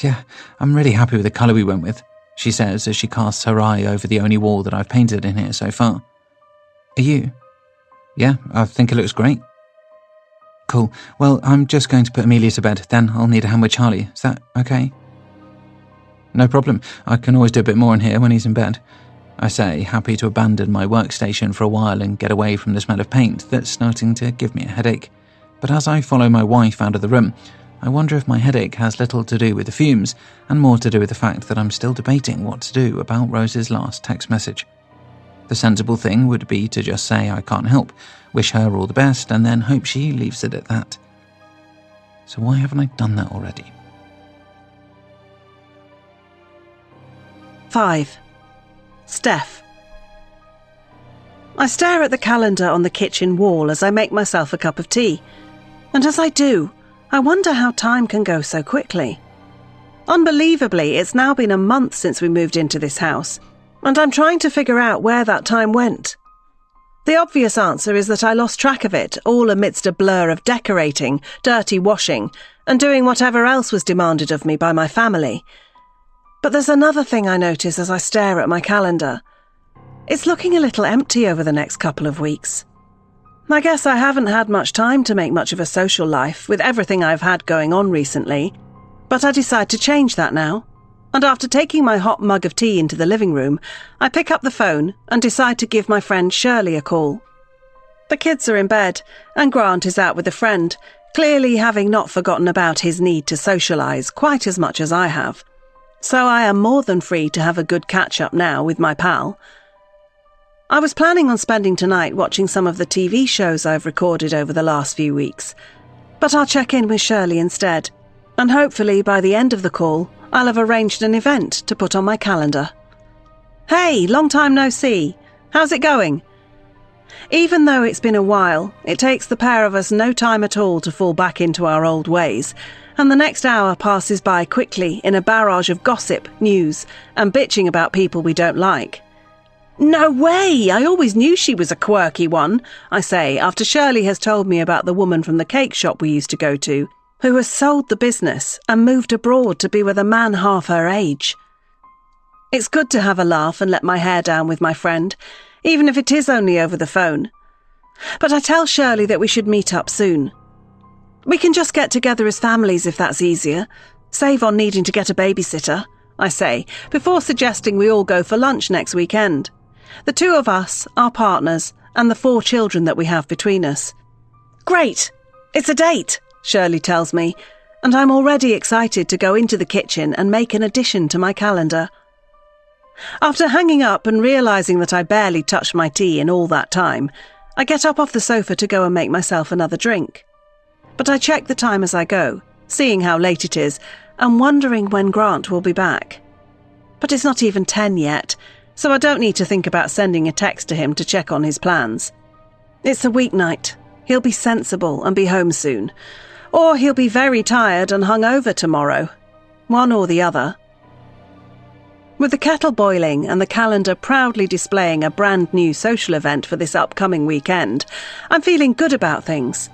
Yeah, I'm really happy with the colour we went with, she says as she casts her eye over the only wall that I've painted in here so far. Are you? Yeah, I think it looks great. Cool. Well, I'm just going to put Amelia to bed, then I'll need a hand with Charlie. Is that okay? No problem. I can always do a bit more in here when he's in bed. I say, happy to abandon my workstation for a while and get away from the smell of paint that's starting to give me a headache. But as I follow my wife out of the room, I wonder if my headache has little to do with the fumes and more to do with the fact that I'm still debating what to do about Rose's last text message. The sensible thing would be to just say I can't help, wish her all the best, and then hope she leaves it at that. So why haven't I done that already? 5. Steph. I stare at the calendar on the kitchen wall as I make myself a cup of tea, and as I do, I wonder how time can go so quickly. Unbelievably, it's now been a month since we moved into this house, and I'm trying to figure out where that time went. The obvious answer is that I lost track of it, all amidst a blur of decorating, dirty washing, and doing whatever else was demanded of me by my family. But there's another thing I notice as I stare at my calendar. It's looking a little empty over the next couple of weeks. I guess I haven't had much time to make much of a social life with everything I've had going on recently, but I decide to change that now. And after taking my hot mug of tea into the living room, I pick up the phone and decide to give my friend Shirley a call. The kids are in bed, and Grant is out with a friend, clearly having not forgotten about his need to socialise quite as much as I have. So I am more than free to have a good catch-up now with my pal. I was planning on spending tonight watching some of the TV shows I've recorded over the last few weeks, but I'll check in with Shirley instead, and hopefully by the end of the call, I'll have arranged an event to put on my calendar. Hey, long time no see. How's it going? Even though it's been a while, it takes the pair of us no time at all to fall back into our old ways, and the next hour passes by quickly in a barrage of gossip, news, and bitching about people we don't like. No way! I always knew she was a quirky one, I say, after Shirley has told me about the woman from the cake shop we used to go to, who has sold the business and moved abroad to be with a man half her age. It's good to have a laugh and let my hair down with my friend, even if it is only over the phone. But I tell Shirley that we should meet up soon. We can just get together as families if that's easier. Save on needing to get a babysitter, I say, before suggesting we all go for lunch next weekend. The two of us, our partners, and the 4 children that we have between us. Great! It's a date, Shirley tells me, and I'm already excited to go into the kitchen and make an addition to my calendar. After hanging up and realising that I barely touched my tea in all that time, I get up off the sofa to go and make myself another drink. But I check the time as I go, seeing how late it is, and wondering when Grant will be back. But it's not even 10 yet, so I don't need to think about sending a text to him to check on his plans. It's a weeknight. He'll be sensible and be home soon. Or he'll be very tired and hungover tomorrow. One or the other. With the kettle boiling and the calendar proudly displaying a brand new social event for this upcoming weekend, I'm feeling good about things.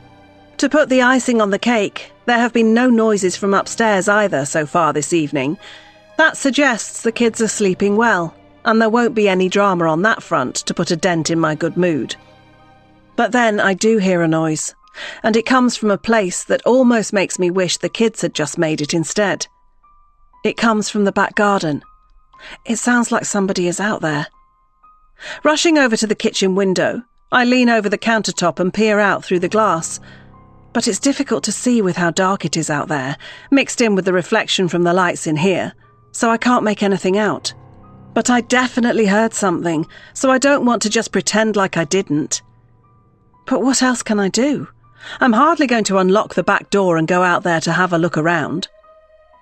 To put the icing on the cake, there have been no noises from upstairs either so far this evening. That suggests the kids are sleeping well, and there won't be any drama on that front to put a dent in my good mood. But then I do hear a noise, and it comes from a place that almost makes me wish the kids had just made it instead. It comes from the back garden. It sounds like somebody is out there. Rushing over to the kitchen window, I lean over the countertop and peer out through the glass. But it's difficult to see with how dark it is out there, mixed in with the reflection from the lights in here, so I can't make anything out. But I definitely heard something, so I don't want to just pretend like I didn't. But what else can I do? I'm hardly going to unlock the back door and go out there to have a look around.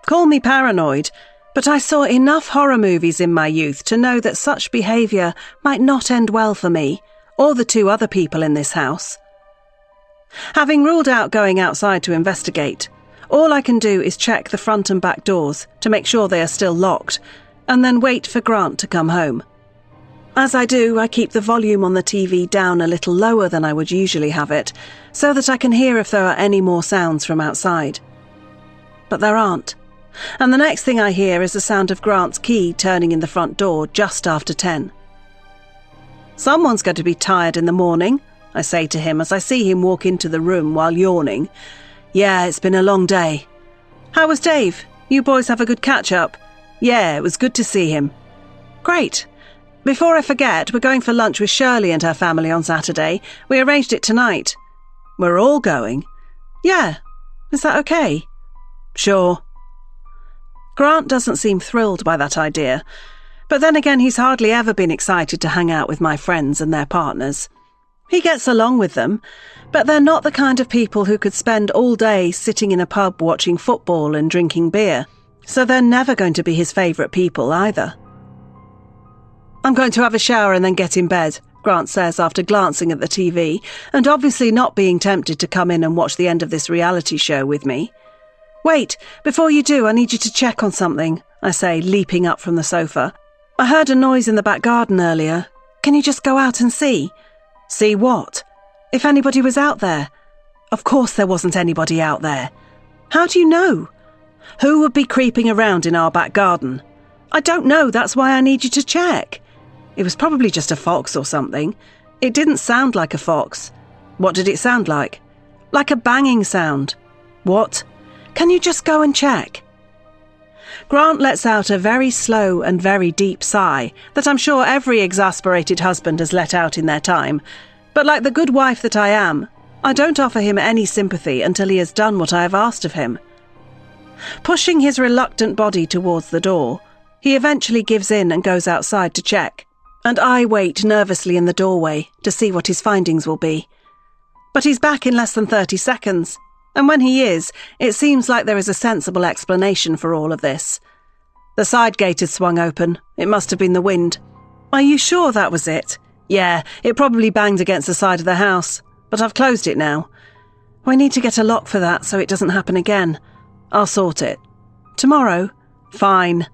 Call me paranoid, but I saw enough horror movies in my youth to know that such behaviour might not end well for me, or the 2 other people in this house. Having ruled out going outside to investigate, all I can do is check the front and back doors to make sure they are still locked, and then wait for Grant to come home. As I do, I keep the volume on the TV down a little lower than I would usually have it, so that I can hear if there are any more sounds from outside. But there aren't, and the next thing I hear is the sound of Grant's key turning in the front door just after 10. Someone's going to be tired in the morning, I say to him as I see him walk into the room while yawning. Yeah, it's been a long day. How was Dave? You boys have a good catch-up? Yeah, it was good to see him. Great. Before I forget, we're going for lunch with Shirley and her family on Saturday. We arranged it tonight. We're all going? Yeah. Is that okay? Sure. Grant doesn't seem thrilled by that idea, but then again he's hardly ever been excited to hang out with my friends and their partners. He gets along with them, but they're not the kind of people who could spend all day sitting in a pub watching football and drinking beer, so they're never going to be his favourite people either. I'm going to have a shower and then get in bed, Grant says after glancing at the TV, and obviously not being tempted to come in and watch the end of this reality show with me. Wait, before you do, I need you to check on something, I say, leaping up from the sofa. I heard a noise in the back garden earlier. Can you just go out and see? See what? If anybody was out there. Of course there wasn't anybody out there. How do you know? Who would be creeping around in our back garden? I don't know, that's why I need you to check. It was probably just a fox or something. It didn't sound like a fox. What did it sound like? Like a banging sound. What? Can you just go and check? Grant lets out a very slow and very deep sigh that I'm sure every exasperated husband has let out in their time, but like the good wife that I am, I don't offer him any sympathy until he has done what I have asked of him. Pushing his reluctant body towards the door, he eventually gives in and goes outside to check, and I wait nervously in the doorway to see what his findings will be. But he's back in less than 30 seconds, and when he is, it seems like there is a sensible explanation for all of this. The side gate had swung open. It must have been the wind. Are you sure that was it? Yeah, it probably banged against the side of the house, but I've closed it now. I need to get a lock for that so it doesn't happen again. I'll sort it. Tomorrow? Fine.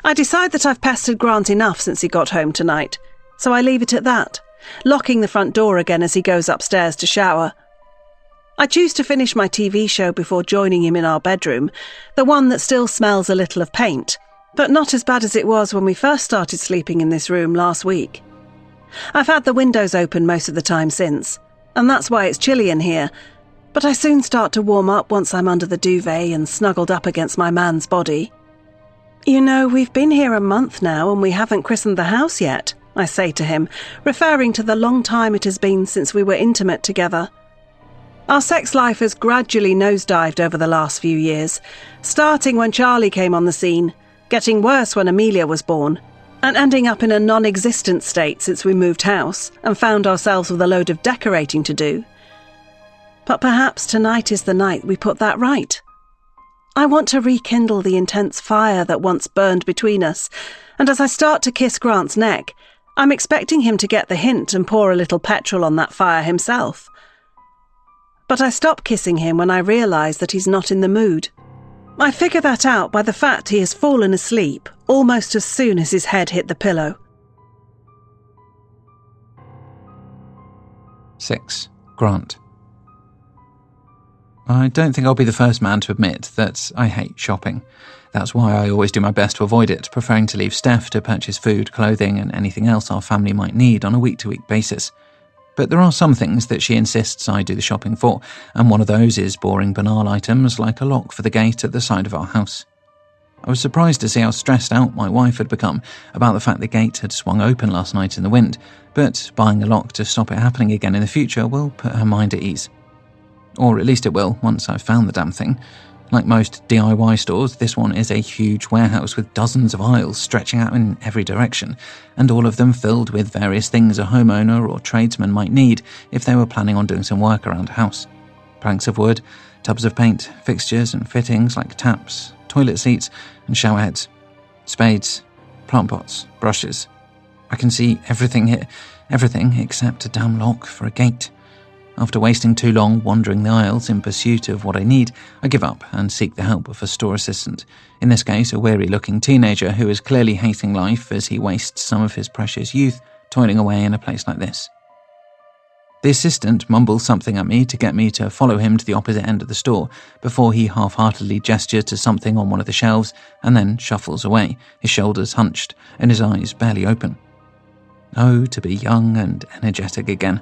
I decide that I've pestered Grant enough since he got home tonight, so I leave it at that, locking the front door again as he goes upstairs to shower. I choose to finish my TV show before joining him in our bedroom, the one that still smells a little of paint, but not as bad as it was when we first started sleeping in this room last week. I've had the windows open most of the time since, and that's why it's chilly in here, but I soon start to warm up once I'm under the duvet and snuggled up against my man's body. You know, we've been here a month now and we haven't christened the house yet, I say to him, referring to the long time it has been since we were intimate together. Our sex life has gradually nosedived over the last few years, starting when Charlie came on the scene, getting worse when Amelia was born, and ending up in a non-existent state since we moved house and found ourselves with a load of decorating to do. But perhaps tonight is the night we put that right. I want to rekindle the intense fire that once burned between us, and as I start to kiss Grant's neck, I'm expecting him to get the hint and pour a little petrol on that fire himself. But I stop kissing him when I realise that he's not in the mood. I figure that out by the fact he has fallen asleep almost as soon as his head hit the pillow. 6. Grant. I don't think I'll be the first man to admit that I hate shopping. That's why I always do my best to avoid it, preferring to leave Steph to purchase food, clothing and anything else our family might need on a week-to-week basis. But there are some things that she insists I do the shopping for, and one of those is boring banal items like a lock for the gate at the side of our house. I was surprised to see how stressed out my wife had become about the fact the gate had swung open last night in the wind, but buying a lock to stop it happening again in the future will put her mind at ease. Or at least it will, once I've found the damn thing. Like most DIY stores, this one is a huge warehouse with dozens of aisles stretching out in every direction, and all of them filled with various things a homeowner or tradesman might need if they were planning on doing some work around a house. Planks of wood, tubs of paint, fixtures and fittings like taps, toilet seats and shower heads, spades, plant pots, brushes. I can see everything here, everything except a damn lock for a gate. After wasting too long wandering the aisles in pursuit of what I need, I give up and seek the help of a store assistant, in this case a weary-looking teenager who is clearly hating life as he wastes some of his precious youth toiling away in a place like this. The assistant mumbles something at me to get me to follow him to the opposite end of the store before he half-heartedly gestures to something on one of the shelves and then shuffles away, his shoulders hunched and his eyes barely open. Oh, to be young and energetic again.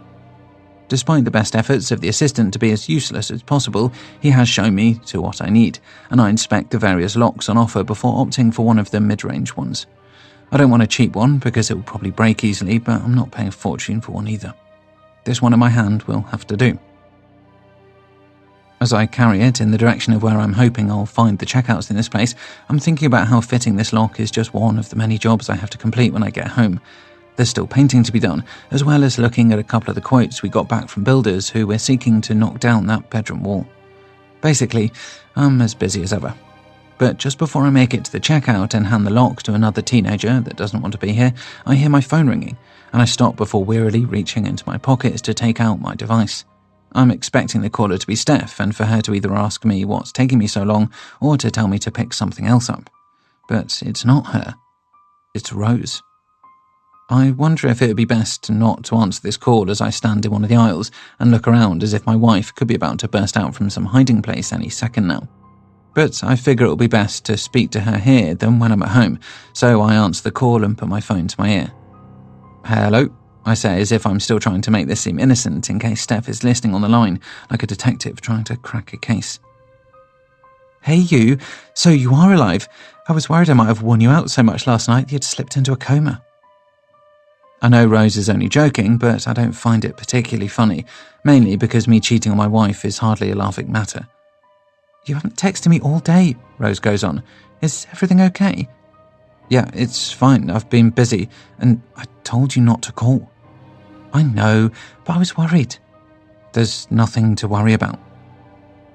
Despite the best efforts of the assistant to be as useless as possible, he has shown me to what I need, and I inspect the various locks on offer before opting for one of the mid-range ones. I don't want a cheap one because it will probably break easily, but I'm not paying a fortune for one either. This one in my hand will have to do. As I carry it in the direction of where I'm hoping I'll find the checkouts in this place, I'm thinking about how fitting this lock is just one of the many jobs I have to complete when I get home. There's still painting to be done, as well as looking at a couple of the quotes we got back from builders who were seeking to knock down that bedroom wall. Basically, I'm as busy as ever. But just before I make it to the checkout and hand the lock to another teenager that doesn't want to be here, I hear my phone ringing, and I stop before wearily reaching into my pockets to take out my device. I'm expecting the caller to be Steph and for her to either ask me what's taking me so long or to tell me to pick something else up. But it's not her. It's Rose. I wonder if it would be best not to answer this call as I stand in one of the aisles and look around as if my wife could be about to burst out from some hiding place any second now. But I figure it will be best to speak to her here than when I'm at home, so I answer the call and put my phone to my ear. Hello, I say as if I'm still trying to make this seem innocent in case Steph is listening on the line, like a detective trying to crack a case. Hey you, so you are alive. I was worried I might have worn you out so much last night you'd slipped into a coma. I know Rose is only joking, but I don't find it particularly funny, mainly because me cheating on my wife is hardly a laughing matter. You haven't texted me all day, Rose goes on. Is everything okay? Yeah, it's fine. I've been busy, and I told you not to call. I know, but I was worried. There's nothing to worry about.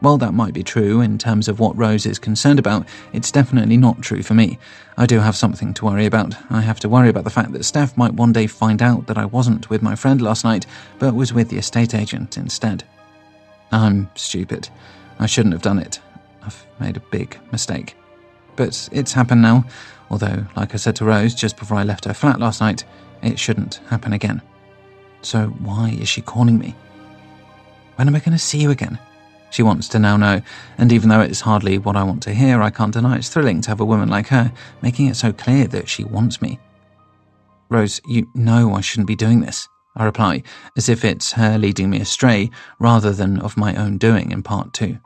While that might be true in terms of what Rose is concerned about, it's definitely not true for me. I do have something to worry about. I have to worry about the fact that Steph might one day find out that I wasn't with my friend last night, but was with the estate agent instead. I'm stupid. I shouldn't have done it. I've made a big mistake. But it's happened now, although, like I said to Rose just before I left her flat last night, it shouldn't happen again. So why is she calling me? When am I going to see you again? She wants to now know, and even though it's hardly what I want to hear, I can't deny it's thrilling to have a woman like her making it so clear that she wants me. Rose, you know I shouldn't be doing this, I reply, as if it's her leading me astray rather than of my own doing in part 2.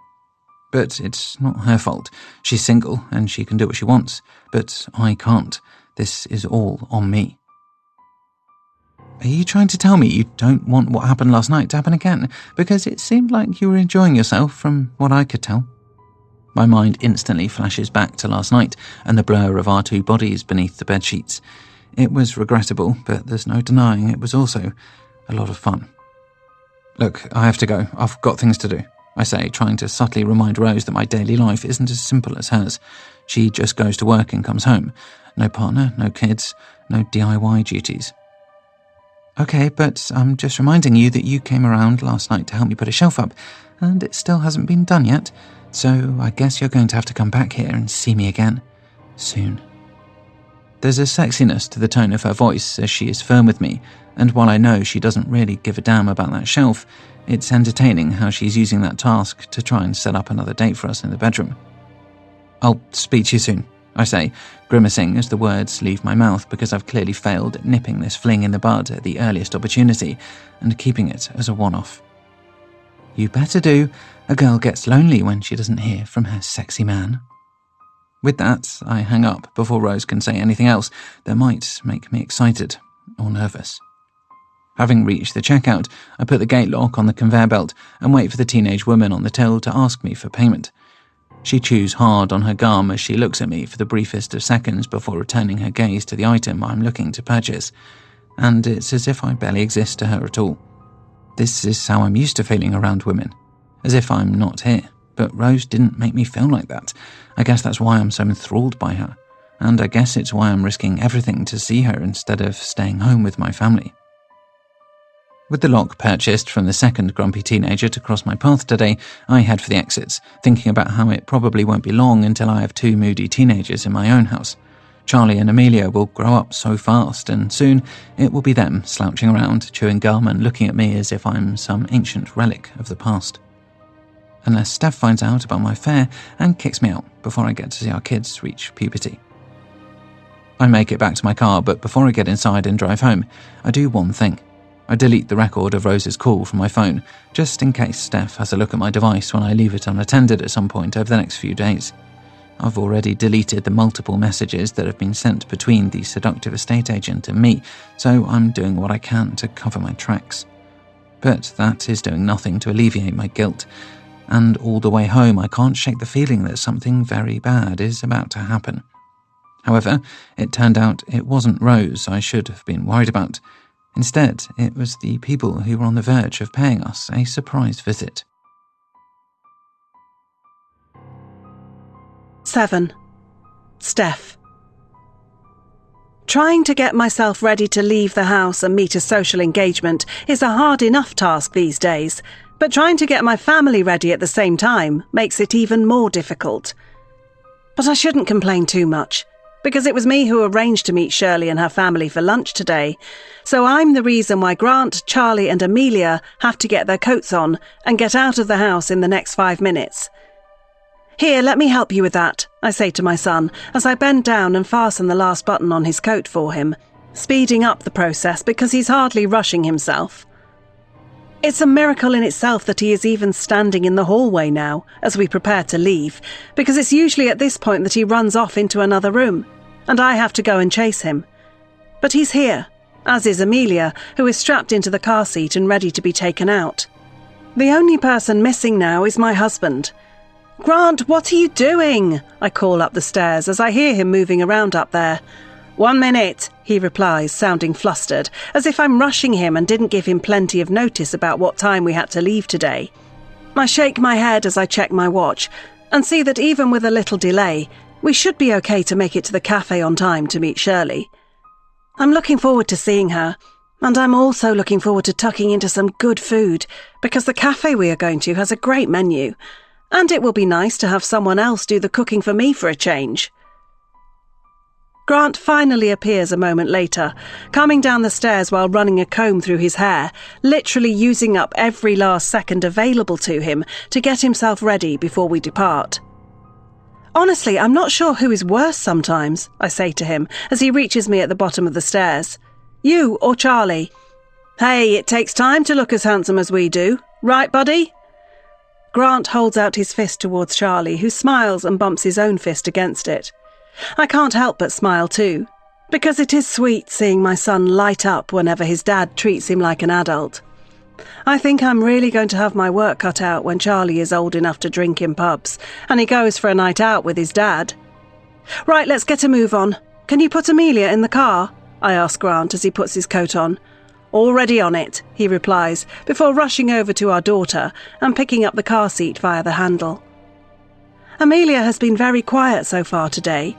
But it's not her fault. She's single and she can do what she wants, but I can't. This is all on me. Are you trying to tell me you don't want what happened last night to happen again? Because it seemed like you were enjoying yourself from what I could tell. My mind instantly flashes back to last night and the blur of our 2 bodies beneath the bedsheets. It was regrettable, but there's no denying it was also a lot of fun. Look, I have to go. I've got things to do, I say, trying to subtly remind Rose that my daily life isn't as simple as hers. She just goes to work and comes home. No partner, no kids, no DIY duties. Okay, but I'm just reminding you that you came around last night to help me put a shelf up, and it still hasn't been done yet, so I guess you're going to have to come back here and see me again. Soon. There's a sexiness to the tone of her voice as she is firm with me, and while I know she doesn't really give a damn about that shelf, it's entertaining how she's using that task to try and set up another date for us in the bedroom. I'll speak to you soon, I say, grimacing as the words leave my mouth because I've clearly failed at nipping this fling in the bud at the earliest opportunity and keeping it as a one-off. You better do. A girl gets lonely when she doesn't hear from her sexy man. With that, I hang up before Rose can say anything else that might make me excited or nervous. Having reached the checkout, I put the gate lock on the conveyor belt and wait for the teenage woman on the till to ask me for payment. She chews hard on her gum as she looks at me for the briefest of seconds before returning her gaze to the item I'm looking to purchase, and it's as if I barely exist to her at all. This is how I'm used to feeling around women, as if I'm not here, but Rose didn't make me feel like that. I guess that's why I'm so enthralled by her, and I guess it's why I'm risking everything to see her instead of staying home with my family. With the lock purchased from the second grumpy teenager to cross my path today, I head for the exits, thinking about how it probably won't be long until I have 2 moody teenagers in my own house. Charlie and Amelia will grow up so fast, and soon it will be them slouching around, chewing gum and looking at me as if I'm some ancient relic of the past. Unless Steph finds out about my affair and kicks me out before I get to see our kids reach puberty. I make it back to my car, but before I get inside and drive home, I do one thing. I delete the record of Rose's call from my phone, just in case Steph has a look at my device when I leave it unattended at some point over the next few days. I've already deleted the multiple messages that have been sent between the seductive estate agent and me, so I'm doing what I can to cover my tracks. But that is doing nothing to alleviate my guilt, and all the way home I can't shake the feeling that something very bad is about to happen. However, it turned out it wasn't Rose I should have been worried about. Instead, it was the people who were on the verge of paying us a surprise visit. 7. Steph. Trying to get myself ready to leave the house and meet a social engagement is a hard enough task these days, but trying to get my family ready at the same time makes it even more difficult. But I shouldn't complain too much, because it was me who arranged to meet Shirley and her family for lunch today, so I'm the reason why Grant, Charlie and Amelia have to get their coats on and get out of the house in the next 5 minutes. Here, let me help you with that, I say to my son, as I bend down and fasten the last button on his coat for him, speeding up the process because he's hardly rushing himself. It's a miracle in itself that he is even standing in the hallway now, as we prepare to leave, because it's usually at this point that he runs off into another room, and I have to go and chase him. But he's here, as is Amelia, who is strapped into the car seat and ready to be taken out. The only person missing now is my husband. "Grant, what are you doing?" I call up the stairs as I hear him moving around up there. "1 minute," he replies, sounding flustered, as if I'm rushing him and didn't give him plenty of notice about what time we had to leave today. I shake my head as I check my watch and see that even with a little delay, we should be okay to make it to the cafe on time to meet Shirley. I'm looking forward to seeing her, and I'm also looking forward to tucking into some good food, because the cafe we are going to has a great menu, and it will be nice to have someone else do the cooking for me for a change. Grant finally appears a moment later, coming down the stairs while running a comb through his hair, literally using up every last second available to him to get himself ready before we depart. "Honestly, I'm not sure who is worse sometimes," I say to him as he reaches me at the bottom of the stairs. "You or Charlie?" "Hey, it takes time to look as handsome as we do. Right, buddy?" Grant holds out his fist towards Charlie, who smiles and bumps his own fist against it. I can't help but smile too, because it is sweet seeing my son light up whenever his dad treats him like an adult. I think I'm really going to have my work cut out when Charlie is old enough to drink in pubs, and he goes for a night out with his dad. "Right, let's get a move on. Can you put Amelia in the car?" I ask Grant as he puts his coat on. "Already on it," he replies, before rushing over to our daughter and picking up the car seat via the handle. Amelia has been very quiet so far today,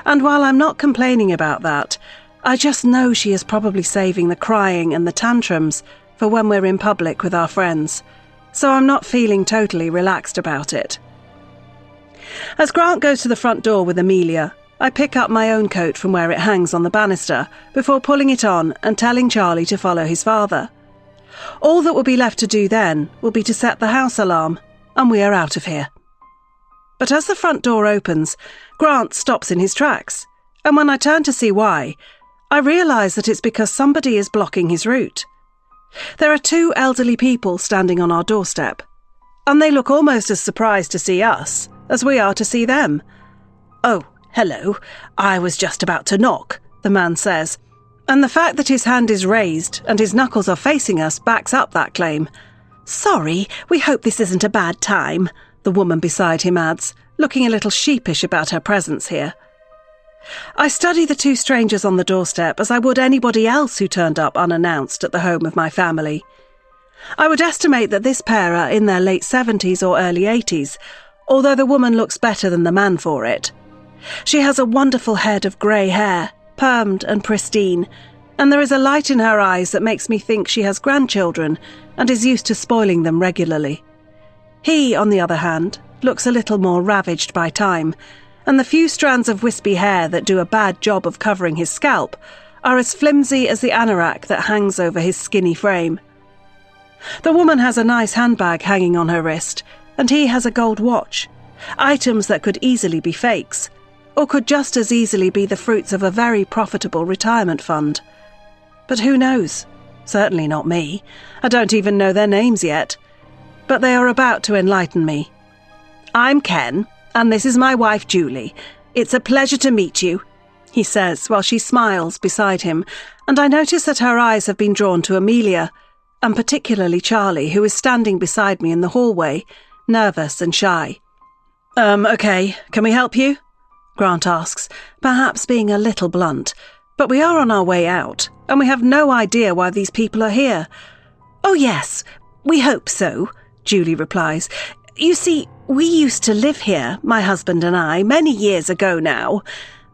and while I'm not complaining about that, I just know she is probably saving the crying and the tantrums for when we're in public with our friends, so I'm not feeling totally relaxed about it. As Grant goes to the front door with Amelia, I pick up my own coat from where it hangs on the banister before pulling it on and telling Charlie to follow his father. All that will be left to do then will be to set the house alarm, and we are out of here. But as the front door opens, Grant stops in his tracks, and when I turn to see why, I realise that it's because somebody is blocking his route. There are 2 elderly people standing on our doorstep, and they look almost as surprised to see us as we are to see them. "Oh, hello, I was just about to knock," the man says, and the fact that his hand is raised and his knuckles are facing us backs up that claim. "Sorry, we hope this isn't a bad time," the woman beside him adds, looking a little sheepish about her presence here. I study the 2 strangers on the doorstep as I would anybody else who turned up unannounced at the home of my family. I would estimate that this pair are in their late 70s or early 80s, although the woman looks better than the man for it. She has a wonderful head of grey hair, permed and pristine, and there is a light in her eyes that makes me think she has grandchildren and is used to spoiling them regularly. He, on the other hand, looks a little more ravaged by time, and the few strands of wispy hair that do a bad job of covering his scalp are as flimsy as the anorak that hangs over his skinny frame. The woman has a nice handbag hanging on her wrist, and he has a gold watch, items that could easily be fakes, or could just as easily be the fruits of a very profitable retirement fund. But who knows? Certainly not me. I don't even know their names yet. But they are about to enlighten me. "I'm Ken, and this is my wife Julie. It's a pleasure to meet you," he says while she smiles beside him, and I notice that her eyes have been drawn to Amelia, and particularly Charlie, who is standing beside me in the hallway, nervous and shy. Okay, can we help you?" Grant asks, perhaps being a little blunt, but we are on our way out, and we have no idea why these people are here. "Oh yes, we hope so," Julie replies. "You see, we used to live here, my husband and I, many years ago now.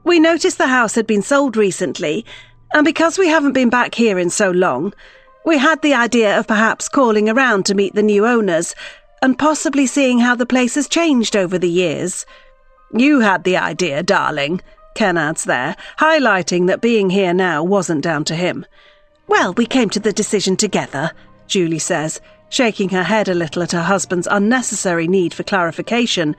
We noticed the house had been sold recently, and because we haven't been back here in so long, we had the idea of perhaps calling around to meet the new owners, and possibly seeing how the place has changed over the years." "You had the idea, darling," Ken adds there, highlighting that being here now wasn't down to him. "Well, we came to the decision together," Julie says, shaking her head a little at her husband's unnecessary need for clarification,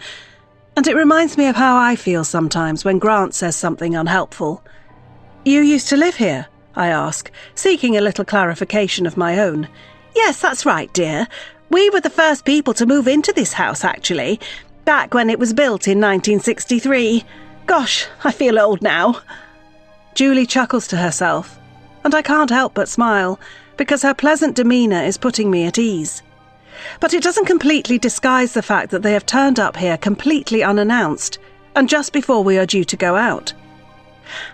and it reminds me of how I feel sometimes when Grant says something unhelpful. "You used to live here?" I ask, seeking a little clarification of my own. "Yes, that's right, dear. We were the first people to move into this house, actually, back when it was built in 1963. Gosh, I feel old now." Julie chuckles to herself, and I can't help but smile, because her pleasant demeanour is putting me at ease. But it doesn't completely disguise the fact that they have turned up here completely unannounced, and just before we are due to go out.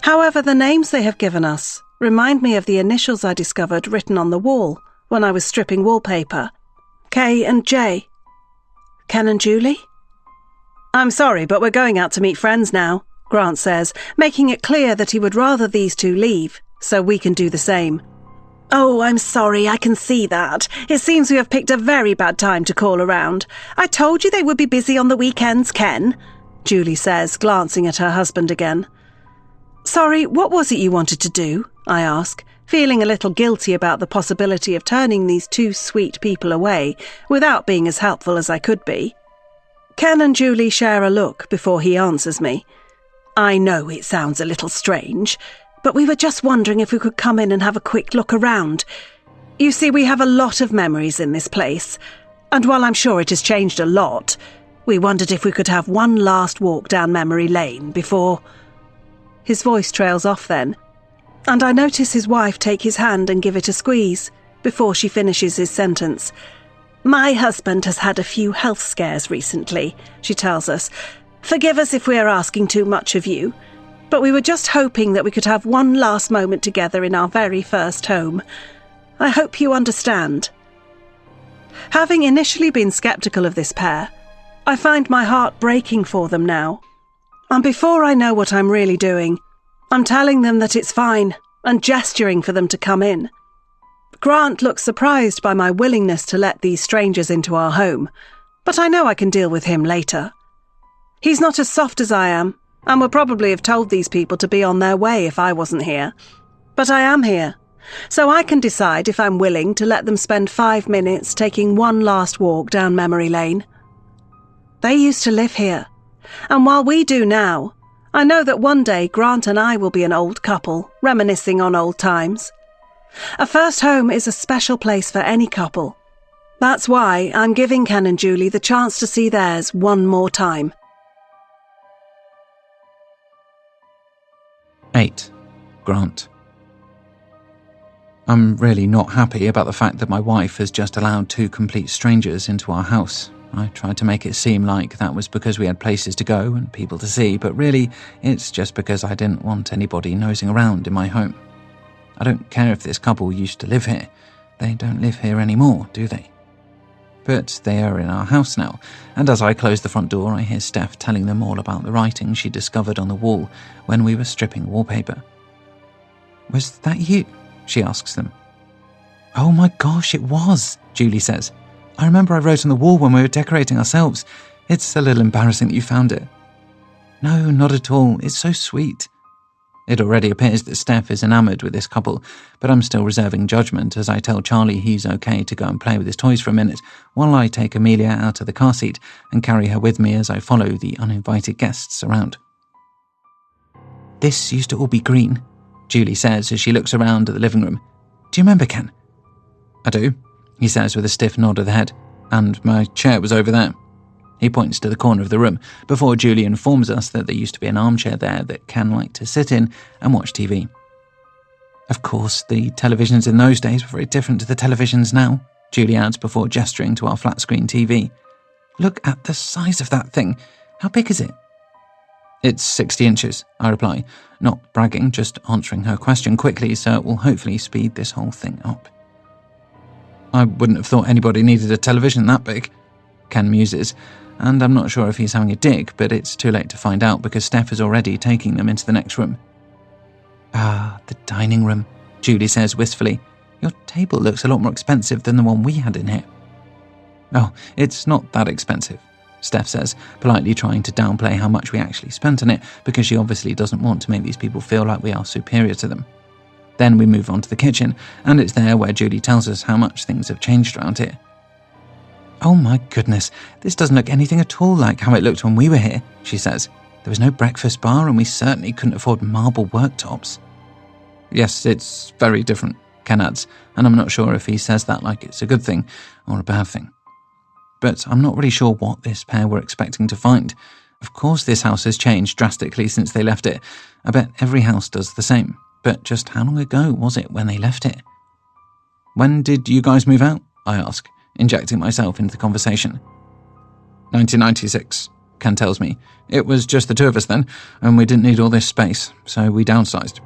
However, the names they have given us remind me of the initials I discovered written on the wall when I was stripping wallpaper. K and J. Ken and Julie? I'm sorry, but we're going out to meet friends now, Grant says, making it clear that he would rather these two leave, so we can do the same. Oh, I'm sorry, I can see that. It seems we have picked a very bad time to call around. I told you they would be busy on the weekends, Ken, Julie says, glancing at her husband again. Sorry, what was it you wanted to do? I ask, feeling a little guilty about the possibility of turning these two sweet people away without being as helpful as I could be. Ken and Julie share a look before he answers me. I know it sounds a little strange, but we were just wondering if we could come in and have a quick look around. You see, we have a lot of memories in this place, and while I'm sure it has changed a lot, we wondered if we could have one last walk down memory lane before... His voice trails off then, and I notice his wife take his hand and give it a squeeze before she finishes his sentence. My husband has had a few health scares recently, she tells us. Forgive us if we are asking too much of you, but we were just hoping that we could have one last moment together in our very first home. I hope you understand. Having initially been sceptical of this pair, I find my heart breaking for them now. And before I know what I'm really doing, I'm telling them that it's fine and gesturing for them to come in. Grant looks surprised by my willingness to let these strangers into our home, but I know I can deal with him later. He's not as soft as I am, and would probably have told these people to be on their way if I wasn't here. But I am here, so I can decide if I'm willing to let them spend 5 minutes taking one last walk down memory lane. They used to live here, and while we do now, I know that one day Grant and I will be an old couple, reminiscing on old times. A first home is a special place for any couple. That's why I'm giving Ken and Julie the chance to see theirs one more time. 8. Grant. I'm really not happy about the fact that my wife has just allowed 2 complete strangers into our house. I tried to make it seem like that was because we had places to go and people to see, but really, it's just because I didn't want anybody nosing around in my home. I don't care if this couple used to live here. They don't live here anymore, do they? But they are in our house now, and as I close the front door, I hear Steph telling them all about the writing she discovered on the wall when we were stripping wallpaper. Was that you? She asks them. Oh my gosh, it was, Julie says. I remember I wrote on the wall when we were decorating ourselves. It's a little embarrassing that you found it. No, not at all. It's so sweet. It already appears that Steph is enamoured with this couple, but I'm still reserving judgment as I tell Charlie he's okay to go and play with his toys for a minute while I take Amelia out of the car seat and carry her with me as I follow the uninvited guests around. This used to all be green, Julie says as she looks around at the living room. Do you remember, Ken? I do, he says with a stiff nod of the head, and my chair was over there. He points to the corner of the room before Julie informs us that there used to be an armchair there that Ken liked to sit in and watch TV. Of course, the televisions in those days were very different to the televisions now, Julie adds before gesturing to our flat-screen TV. Look at the size of that thing. How big is it? It's 60 inches, I reply, not bragging, just answering her question quickly so it will hopefully speed this whole thing up. I wouldn't have thought anybody needed a television that big, Ken muses, and I'm not sure if he's having a dig, but it's too late to find out because Steph is already taking them into the next room. Ah, the dining room, Julie says wistfully. Your table looks a lot more expensive than the one we had in here. Oh, it's not that expensive, Steph says, politely trying to downplay how much we actually spent on it because she obviously doesn't want to make these people feel like we are superior to them. Then we move on to the kitchen, and it's there where Julie tells us how much things have changed around here. Oh my goodness, this doesn't look anything at all like how it looked when we were here, she says. There was no breakfast bar and we certainly couldn't afford marble worktops. Yes, it's very different, Ken adds, and I'm not sure if he says that like it's a good thing or a bad thing. But I'm not really sure what this pair were expecting to find. Of course this house has changed drastically since they left it. I bet every house does the same. But just how long ago was it when they left it? When did you guys move out? I ask, injecting myself into the conversation. 1996, Ken tells me. It was just the two of us then, and we didn't need all this space, so we downsized.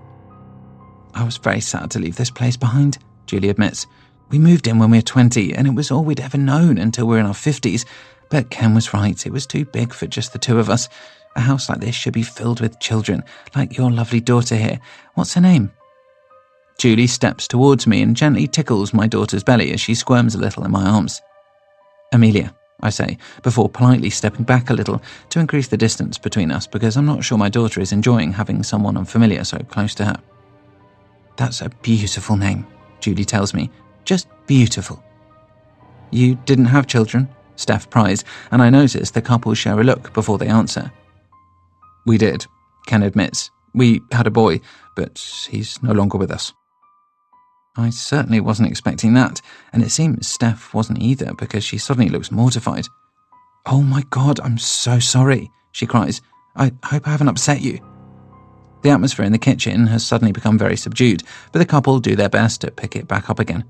I was very sad to leave this place behind, Julie admits. We moved in when we were 20, and it was all we'd ever known until we were in our 50s. But Ken was right, it was too big for just the two of us. A house like this should be filled with children, like your lovely daughter here. What's her name? Julie steps towards me and gently tickles my daughter's belly as she squirms a little in my arms. Amelia, I say, before politely stepping back a little to increase the distance between us because I'm not sure my daughter is enjoying having someone unfamiliar so close to her. That's a beautiful name, Julie tells me. Just beautiful. You didn't have children? Steph pries, and I notice the couple share a look before they answer. We did, Ken admits. We had a boy, but he's no longer with us. I certainly wasn't expecting that, and it seems Steph wasn't either because she suddenly looks mortified. Oh my God, I'm so sorry, she cries. I hope I haven't upset you. The atmosphere in the kitchen has suddenly become very subdued, but the couple do their best to pick it back up again.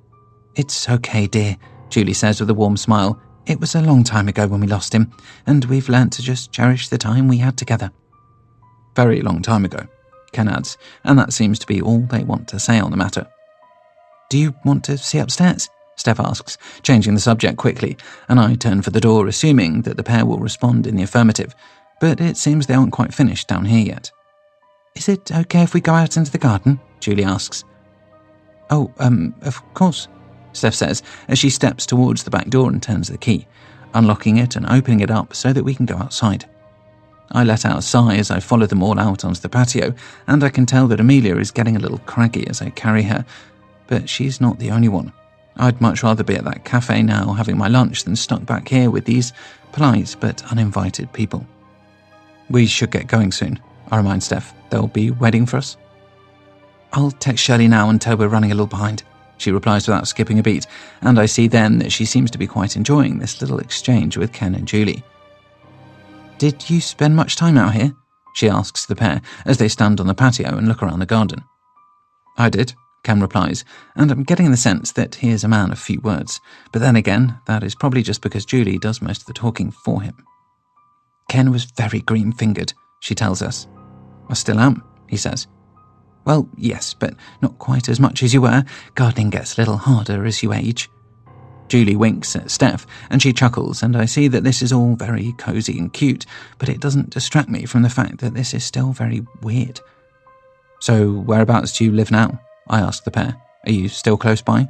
It's okay, dear, Julie says with a warm smile. It was a long time ago when we lost him, and we've learnt to just cherish the time we had together. Very long time ago, Ken adds, and that seems to be all they want to say on the matter. Do you want to see upstairs? Steph asks, changing the subject quickly, and I turn for the door, assuming that the pair will respond in the affirmative, but it seems they aren't quite finished down here yet. Is it okay if we go out into the garden? Julie asks. Oh, of course, Steph says as she steps towards the back door and turns the key, unlocking it and opening it up so that we can go outside. I let out a sigh as I follow them all out onto the patio, and I can tell that Amelia is getting a little craggy as I carry her, but she's not the only one. I'd much rather be at that cafe now having my lunch than stuck back here with these polite but uninvited people. We should get going soon, I remind Steph. They'll be waiting for us. I'll text Shirley now and tell her we're running a little behind, she replies without skipping a beat, and I see then that she seems to be quite enjoying this little exchange with Ken and Julie. Did you spend much time out here? She asks the pair as they stand on the patio and look around the garden. I did, Ken replies, and I'm getting the sense that he is a man of few words, but then again, that is probably just because Julie does most of the talking for him. Ken was very green-fingered, she tells us. I still am, he says. Well, yes, but not quite as much as you were. Gardening gets a little harder as you age. Julie winks at Steph, and she chuckles, and I see that this is all very cosy and cute, but it doesn't distract me from the fact that this is still very weird. So, whereabouts do you live now? I ask the pair. Are you still close by?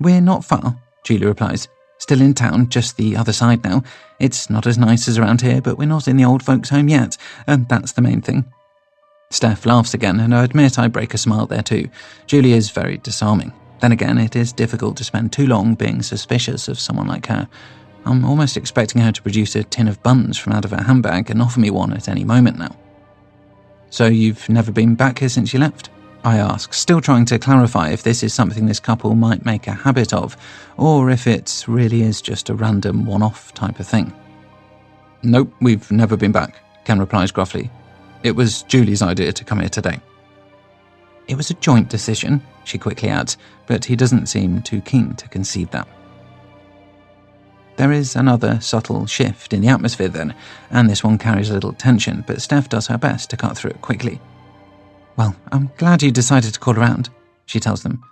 We're not far, Julie replies. Still in town, just the other side now. It's not as nice as around here, but we're not in the old folks' home yet, and that's the main thing. Steph laughs again, and I admit I break a smile there too. Julie is very disarming. Then again, it is difficult to spend too long being suspicious of someone like her. I'm almost expecting her to produce a tin of buns from out of her handbag and offer me one at any moment now. So you've never been back here since you left? I ask, still trying to clarify if this is something this couple might make a habit of, or if it really is just a random one-off type of thing. Nope, we've never been back, Ken replies gruffly. It was Julie's idea to come here today. It was a joint decision, she quickly adds, but he doesn't seem too keen to concede that. There is another subtle shift in the atmosphere then, and this one carries a little tension, but Steph does her best to cut through it quickly. Well, I'm glad you decided to call around, she tells them.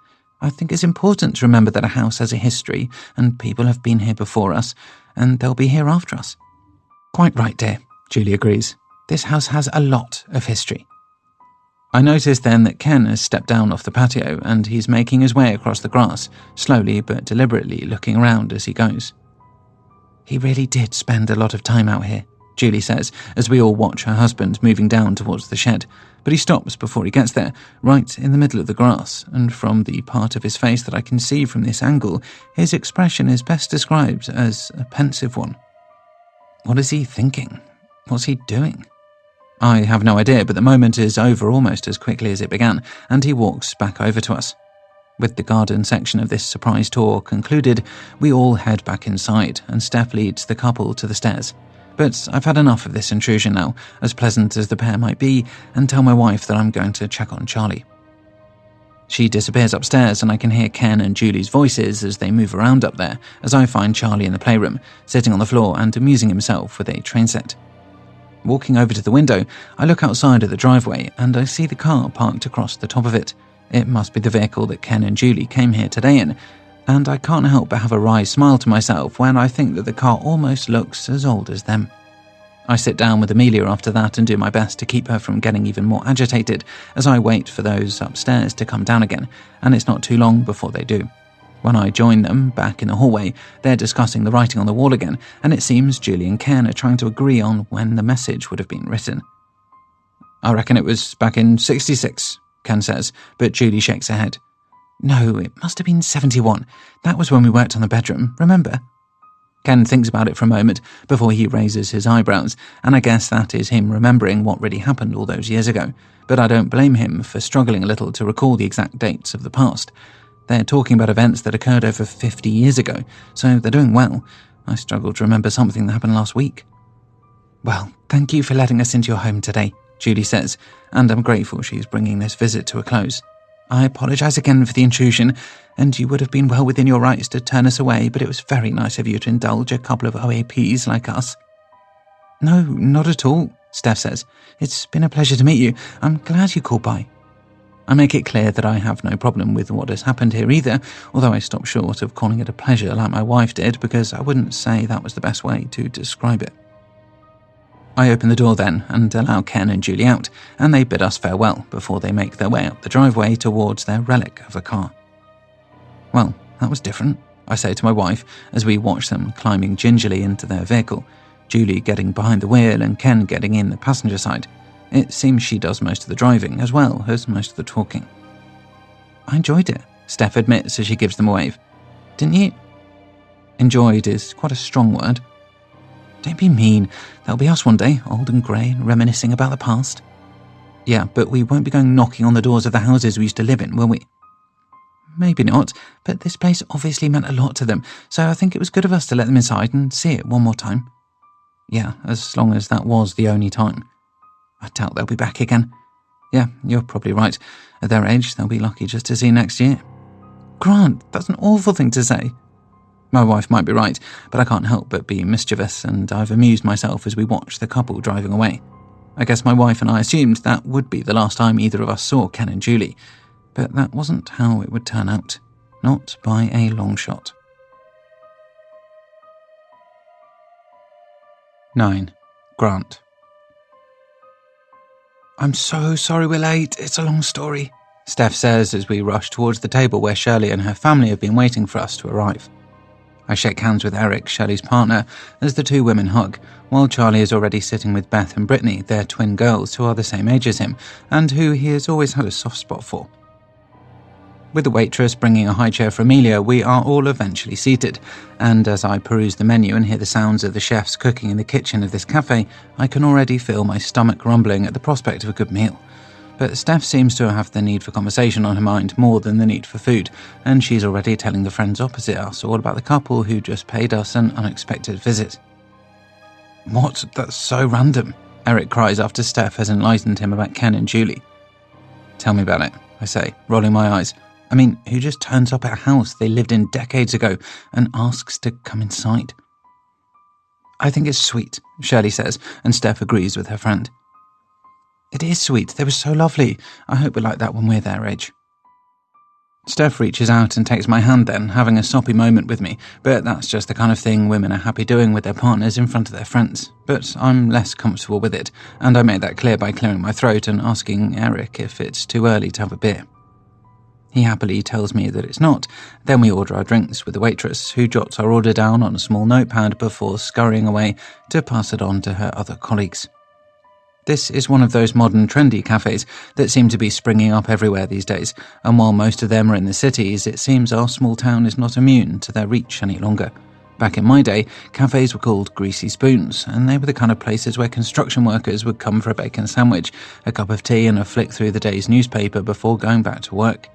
I think it's important to remember that a house has a history, and people have been here before us, and they'll be here after us. Quite right, dear, Julie agrees. This house has a lot of history. I notice then that Ken has stepped down off the patio, and he's making his way across the grass, slowly but deliberately looking around as he goes. He really did spend a lot of time out here, Julie says, as we all watch her husband moving down towards the shed, but he stops before he gets there, right in the middle of the grass, and from the part of his face that I can see from this angle, his expression is best described as a pensive one. What is he thinking? What's he doing? I have no idea, but the moment is over almost as quickly as it began, and he walks back over to us. With the garden section of this surprise tour concluded, we all head back inside, and Steph leads the couple to the stairs. But I've had enough of this intrusion now, as pleasant as the pair might be, and tell my wife that I'm going to check on Charlie. She disappears upstairs and I can hear Ken and Julie's voices as they move around up there as I find Charlie in the playroom, sitting on the floor and amusing himself with a train set. Walking over to the window, I look outside of the driveway and I see the car parked across the top of it. It must be the vehicle that Ken and Julie came here today in, and I can't help but have a wry smile to myself when I think that the car almost looks as old as them. I sit down with Amelia after that and do my best to keep her from getting even more agitated as I wait for those upstairs to come down again, and it's not too long before they do. When I join them back in the hallway, they're discussing the writing on the wall again, and it seems Julie and Ken are trying to agree on when the message would have been written. "I reckon it was back in 66, Ken says, but Julie shakes her head. "No, it must have been 71. That was when we worked on the bedroom, remember?" Ken thinks about it for a moment before he raises his eyebrows, and I guess that is him remembering what really happened all those years ago, but I don't blame him for struggling a little to recall the exact dates of the past. They're talking about events that occurred over 50 years ago, so they're doing well. I struggle to remember something that happened last week. "Well, thank you for letting us into your home today," Julie says, and I'm grateful she's bringing this visit to a close. "I apologise again for the intrusion, and you would have been well within your rights to turn us away, but it was very nice of you to indulge a couple of OAPs like us." "No, not at all," Steph says. "It's been a pleasure to meet you. I'm glad you called by." I make it clear that I have no problem with what has happened here either, although I stop short of calling it a pleasure like my wife did because I wouldn't say that was the best way to describe it. I open the door then and allow Ken and Julie out, and they bid us farewell before they make their way up the driveway towards their relic of a car. "Well, that was different," I say to my wife as we watch them climbing gingerly into their vehicle, Julie getting behind the wheel and Ken getting in the passenger side. It seems she does most of the driving as well as most of the talking. "I enjoyed it," Steph admits as she gives them a wave. "Didn't you?" Enjoyed is quite a strong word. "Don't be mean. That'll be us one day, old and grey and reminiscing about the past." "Yeah, but we won't be going knocking on the doors of the houses we used to live in, will we?" "Maybe not, but this place obviously meant a lot to them, so I think it was good of us to let them inside and see it one more time." "Yeah, as long as that was the only time." "I doubt they'll be back again." "Yeah, you're probably right. At their age, they'll be lucky just to see next year." "Grant, that's an awful thing to say." My wife might be right, but I can't help but be mischievous, and I've amused myself as we watch the couple driving away. I guess my wife and I assumed that would be the last time either of us saw Ken and Julie, but that wasn't how it would turn out. Not by a long shot. 9. Grant. "I'm so sorry we're late. It's a long story," Steph says as we rush towards the table where Shirley and her family have been waiting for us to arrive. I shake hands with Eric, Shirley's partner, as the two women hug, while Charlie is already sitting with Beth and Brittany, their twin girls who are the same age as him, and who he has always had a soft spot for. With the waitress bringing a high chair for Amelia, we are all eventually seated, and as I peruse the menu and hear the sounds of the chefs cooking in the kitchen of this cafe, I can already feel my stomach rumbling at the prospect of a good meal. But Steph seems to have the need for conversation on her mind more than the need for food, and she's already telling the friends opposite us all about the couple who just paid us an unexpected visit. "What? That's so random," Eric cries after Steph has enlightened him about Ken and Julie. "Tell me about it," I say, rolling my eyes. "I mean, who just turns up at a house they lived in decades ago and asks to come inside?" "I think it's sweet," Shirley says, and Steph agrees with her friend. "It is sweet. They were so lovely. I hope we're like that when we're their age." Steph reaches out and takes my hand then, having a soppy moment with me, but that's just the kind of thing women are happy doing with their partners in front of their friends. But I'm less comfortable with it, and I made that clear by clearing my throat and asking Eric if it's too early to have a beer. He happily tells me that it's not. Then we order our drinks with the waitress, who jots our order down on a small notepad before scurrying away to pass it on to her other colleagues. This is one of those modern trendy cafes that seem to be springing up everywhere these days, and while most of them are in the cities, it seems our small town is not immune to their reach any longer. Back in my day, cafes were called greasy spoons, and they were the kind of places where construction workers would come for a bacon sandwich, a cup of tea and a flick through the day's newspaper before going back to work.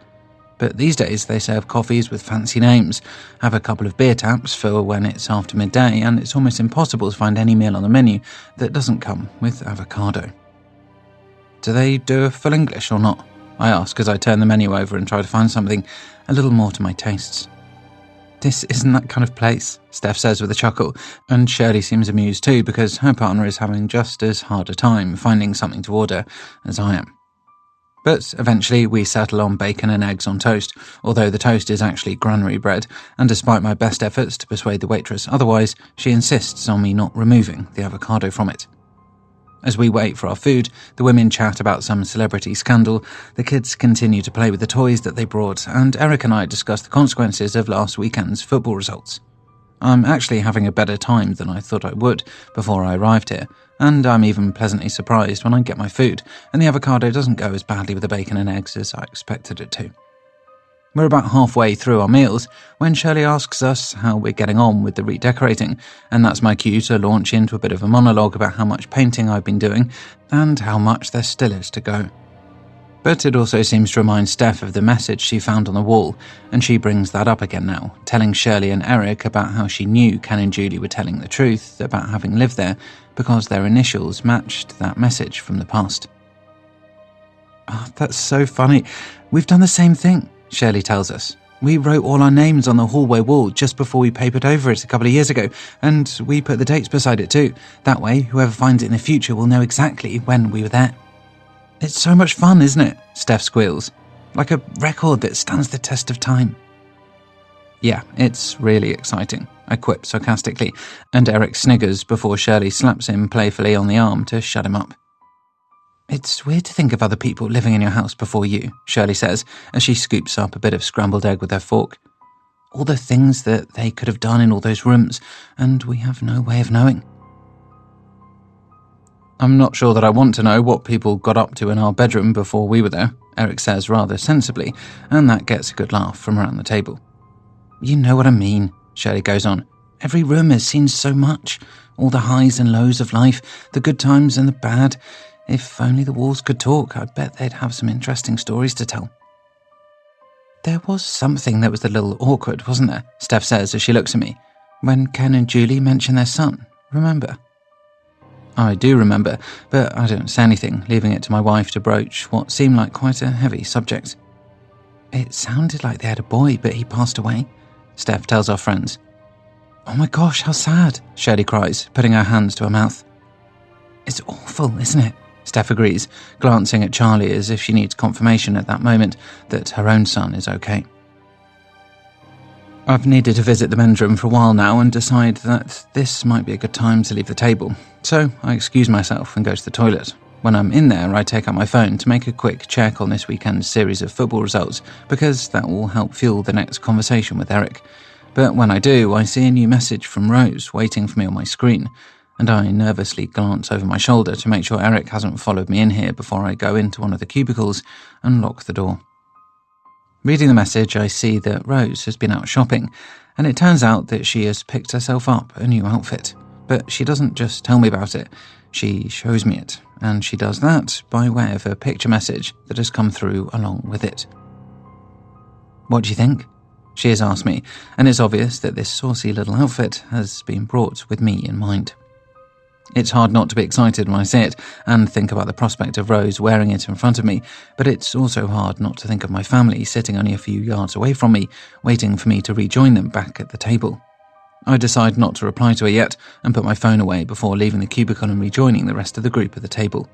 But these days they serve coffees with fancy names, have a couple of beer taps for when it's after midday, and it's almost impossible to find any meal on the menu that doesn't come with avocado. Do they do a full English or not? I ask as I turn the menu over and try to find something a little more to my tastes. This isn't that kind of place, Steph says with a chuckle, and Shirley seems amused too because her partner is having just as hard a time finding something to order as I am. But eventually we settle on bacon and eggs on toast, although the toast is actually granary bread, and despite my best efforts to persuade the waitress otherwise, she insists on me not removing the avocado from it. As we wait for our food, the women chat about some celebrity scandal, the kids continue to play with the toys that they brought, and Eric and I discuss the consequences of last weekend's football results. I'm actually having a better time than I thought I would before I arrived here, and I'm even pleasantly surprised when I get my food, and the avocado doesn't go as badly with the bacon and eggs as I expected it to. We're about halfway through our meals when Shirley asks us how we're getting on with the redecorating, and that's my cue to launch into a bit of a monologue about how much painting I've been doing and how much there still is to go. But it also seems to remind Steph of the message she found on the wall, and she brings that up again now, telling Shirley and Eric about how she knew Ken and Julie were telling the truth about having lived there because their initials matched that message from the past. Oh, that's so funny. We've done the same thing, Shirley tells us. We wrote all our names on the hallway wall just before we papered over it a couple of years ago, and we put the dates beside it too. That way, whoever finds it in the future will know exactly when we were there. It's so much fun, isn't it? Steph squeals. Like a record that stands the test of time. Yeah, it's really exciting, I quip sarcastically, and Eric sniggers before Shirley slaps him playfully on the arm to shut him up. It's weird to think of other people living in your house before you, Shirley says, as she scoops up a bit of scrambled egg with her fork. All the things that they could have done in all those rooms, and we have no way of knowing. I'm not sure that I want to know what people got up to in our bedroom before we were there, Eric says rather sensibly, and that gets a good laugh from around the table. You know what I mean, Shirley goes on. Every room has seen so much. All the highs and lows of life, the good times and the bad. If only the walls could talk, I bet they'd have some interesting stories to tell. There was something that was a little awkward, wasn't there? Steph says as she looks at me. When Ken and Julie mentioned their son, remember? I do remember, but I don't say anything, leaving it to my wife to broach what seemed like quite a heavy subject. It sounded like they had a boy, but he passed away, Steph tells our friends. Oh my gosh, how sad, Shirley cries, putting her hands to her mouth. It's awful, isn't it? Steph agrees, glancing at Charlie as if she needs confirmation at that moment that her own son is okay. I've needed to visit the men's room for a while now and decide that this might be a good time to leave the table, so I excuse myself and go to the toilet. When I'm in there, I take out my phone to make a quick check on this weekend's series of football results, because that will help fuel the next conversation with Eric. But when I do, I see a new message from Rose waiting for me on my screen, and I nervously glance over my shoulder to make sure Eric hasn't followed me in here before I go into one of the cubicles and lock the door. Reading the message, I see that Rose has been out shopping, and it turns out that she has picked herself up a new outfit. But she doesn't just tell me about it, she shows me it, and she does that by way of a picture message that has come through along with it. What do you think? She has asked me, and it's obvious that this saucy little outfit has been brought with me in mind. It's hard not to be excited when I see it and think about the prospect of Rose wearing it in front of me, but it's also hard not to think of my family sitting only a few yards away from me, waiting for me to rejoin them back at the table. I decide not to reply to her yet and put my phone away before leaving the cubicle and rejoining the rest of the group at the table.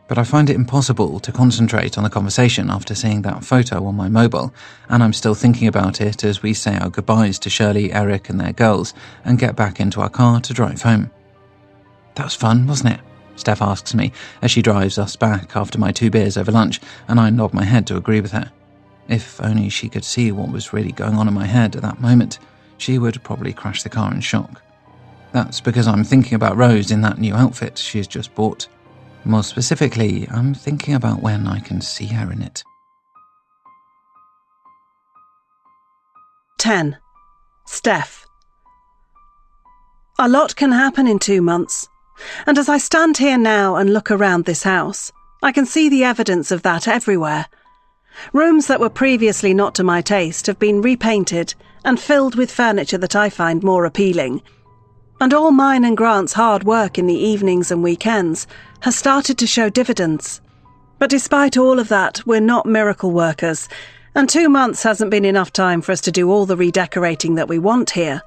But I find it impossible to concentrate on the conversation after seeing that photo on my mobile, and I'm still thinking about it as we say our goodbyes to Shirley, Eric and their girls and get back into our car to drive home. That was fun, wasn't it? Steph asks me as she drives us back after my 2 beers over lunch, and I nod my head to agree with her. If only she could see what was really going on in my head at that moment, she would probably crash the car in shock. That's because I'm thinking about Rose in that new outfit she's just bought. More specifically, I'm thinking about when I can see her in it. 10. Steph. A lot can happen in 2 months. And as I stand here now and look around this house, I can see the evidence of that everywhere. Rooms that were previously not to my taste have been repainted and filled with furniture that I find more appealing. And all mine and Grant's hard work in the evenings and weekends has started to show dividends. But despite all of that, we're not miracle workers, and 2 months hasn't been enough time for us to do all the redecorating that we want here.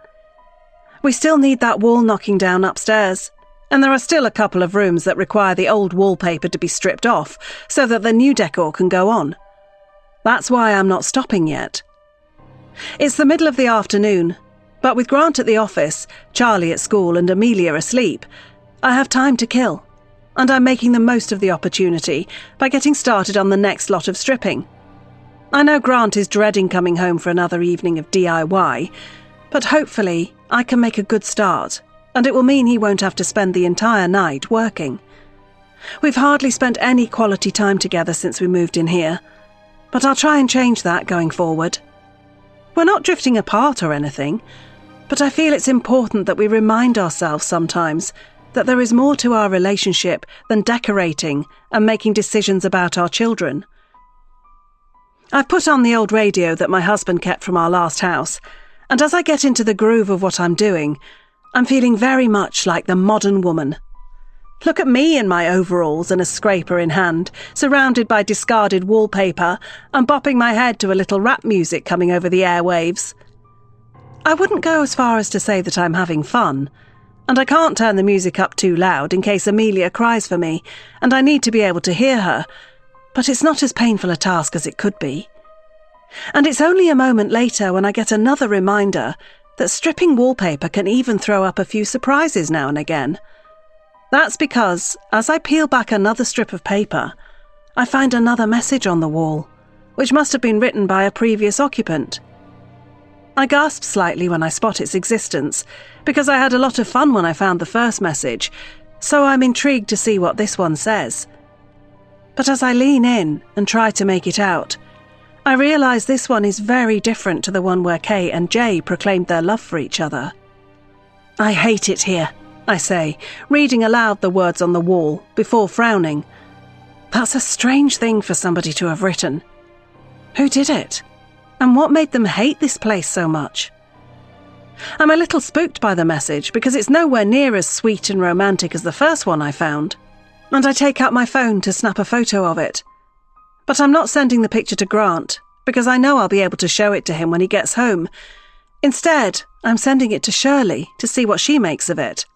We still need that wall knocking down upstairs, and there are still a couple of rooms that require the old wallpaper to be stripped off so that the new decor can go on. That's why I'm not stopping yet. It's the middle of the afternoon, but with Grant at the office, Charlie at school and Amelia asleep, I have time to kill, and I'm making the most of the opportunity by getting started on the next lot of stripping. I know Grant is dreading coming home for another evening of DIY, but hopefully I can make a good start, and it will mean he won't have to spend the entire night working. We've hardly spent any quality time together since we moved in here, but I'll try and change that going forward. We're not drifting apart or anything, but I feel it's important that we remind ourselves sometimes that there is more to our relationship than decorating and making decisions about our children. I've put on the old radio that my husband kept from our last house, and as I get into the groove of what I'm doing, I'm feeling very much like the modern woman. Look at me in my overalls and a scraper in hand, surrounded by discarded wallpaper, and bopping my head to a little rap music coming over the airwaves. I wouldn't go as far as to say that I'm having fun, and I can't turn the music up too loud in case Amelia cries for me, and I need to be able to hear her, but it's not as painful a task as it could be. And it's only a moment later when I get another reminder that stripping wallpaper can even throw up a few surprises now and again. That's because, as I peel back another strip of paper, I find another message on the wall, which must have been written by a previous occupant. I gasp slightly when I spot its existence, because I had a lot of fun when I found the first message, so I'm intrigued to see what this one says. But as I lean in and try to make it out, I realise this one is very different to the one where Kay and Jay proclaimed their love for each other. "I hate it here," I say, reading aloud the words on the wall, before frowning. That's a strange thing for somebody to have written. Who did it? And what made them hate this place so much? I'm a little spooked by the message because it's nowhere near as sweet and romantic as the first one I found, and I take out my phone to snap a photo of it. But I'm not sending the picture to Grant, because I know I'll be able to show it to him when he gets home. Instead, I'm sending it to Shirley to see what she makes of it.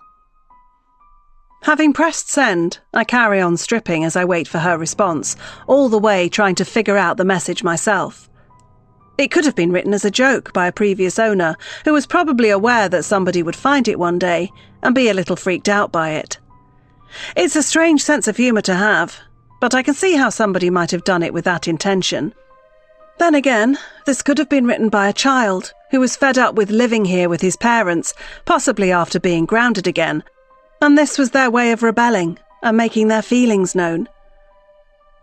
Having pressed send, I carry on stripping as I wait for her response, all the way trying to figure out the message myself. It could have been written as a joke by a previous owner, who was probably aware that somebody would find it one day and be a little freaked out by it. It's a strange sense of humour to have, but I can see how somebody might have done it with that intention. Then again, this could have been written by a child who was fed up with living here with his parents, possibly after being grounded again, and this was their way of rebelling and making their feelings known.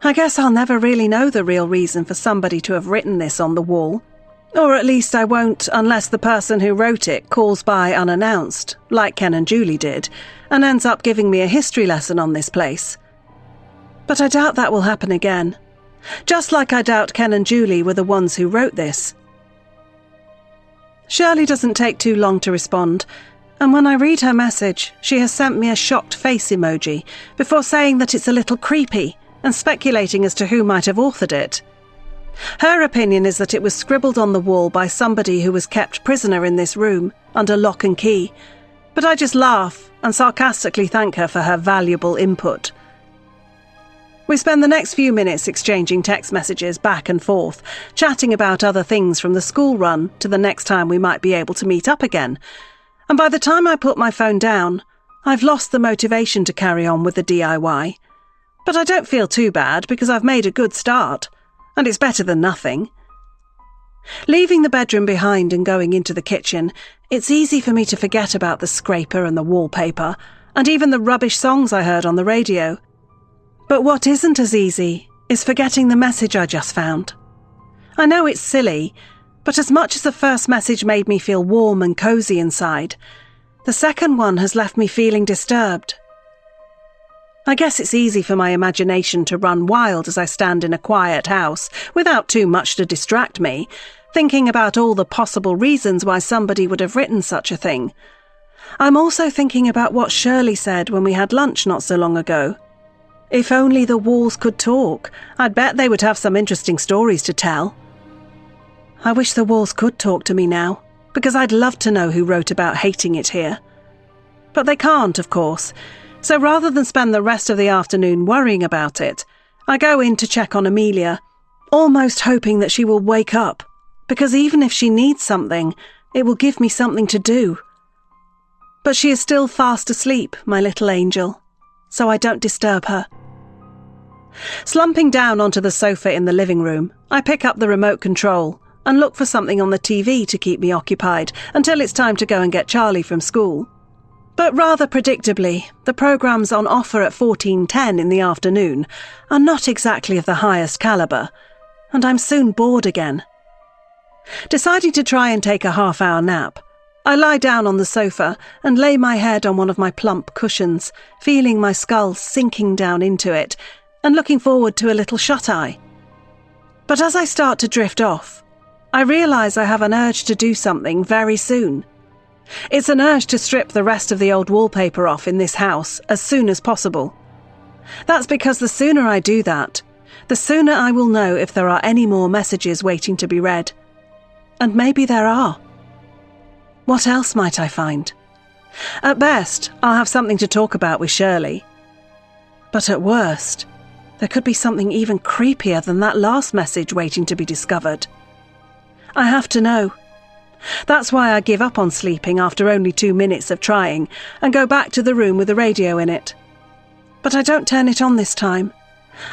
I guess I'll never really know the real reason for somebody to have written this on the wall, or at least I won't unless the person who wrote it calls by unannounced, like Ken and Julie did, and ends up giving me a history lesson on this place. But I doubt that will happen again, just like I doubt Ken and Julie were the ones who wrote this. Shirley doesn't take too long to respond, and when I read her message, she has sent me a shocked face emoji before saying that it's a little creepy and speculating as to who might have authored it. Her opinion is that it was scribbled on the wall by somebody who was kept prisoner in this room under lock and key, but I just laugh and sarcastically thank her for her valuable input. We spend the next few minutes exchanging text messages back and forth, chatting about other things from the school run to the next time we might be able to meet up again, and by the time I put my phone down, I've lost the motivation to carry on with the DIY. But I don't feel too bad because I've made a good start, and it's better than nothing. Leaving the bedroom behind and going into the kitchen, it's easy for me to forget about the scraper and the wallpaper, and even the rubbish songs I heard on the radio. But what isn't as easy is forgetting the message I just found. I know it's silly, but as much as the first message made me feel warm and cosy inside, the second one has left me feeling disturbed. I guess it's easy for my imagination to run wild as I stand in a quiet house, without too much to distract me, thinking about all the possible reasons why somebody would have written such a thing. I'm also thinking about what Shirley said when we had lunch not so long ago. If only the walls could talk. I'd bet they would have some interesting stories to tell. I wish the walls could talk to me now, because I'd love to know who wrote about hating it here. But they can't, of course, so rather than spend the rest of the afternoon worrying about it, I go in to check on Amelia, almost hoping that she will wake up, because even if she needs something, it will give me something to do. But she is still fast asleep, my little angel, so I don't disturb her. Slumping down onto the sofa in the living room, I pick up the remote control and look for something on the TV to keep me occupied until it's time to go and get Charlie from school. But rather predictably, the programmes on offer at 14:10 in the afternoon are not exactly of the highest calibre, and I'm soon bored again. Deciding to try and take a half-hour nap, I lie down on the sofa and lay my head on one of my plump cushions, feeling my skull sinking down into it and looking forward to a little shut-eye. But as I start to drift off, I realise I have an urge to do something very soon. It's an urge to strip the rest of the old wallpaper off in this house as soon as possible. That's because the sooner I do that, the sooner I will know if there are any more messages waiting to be read. And maybe there are. What else might I find? At best, I'll have something to talk about with Shirley. But at worst, there could be something even creepier than that last message waiting to be discovered. I have to know. That's why I give up on sleeping after only 2 minutes of trying and go back to the room with the radio in it. But I don't turn it on this time.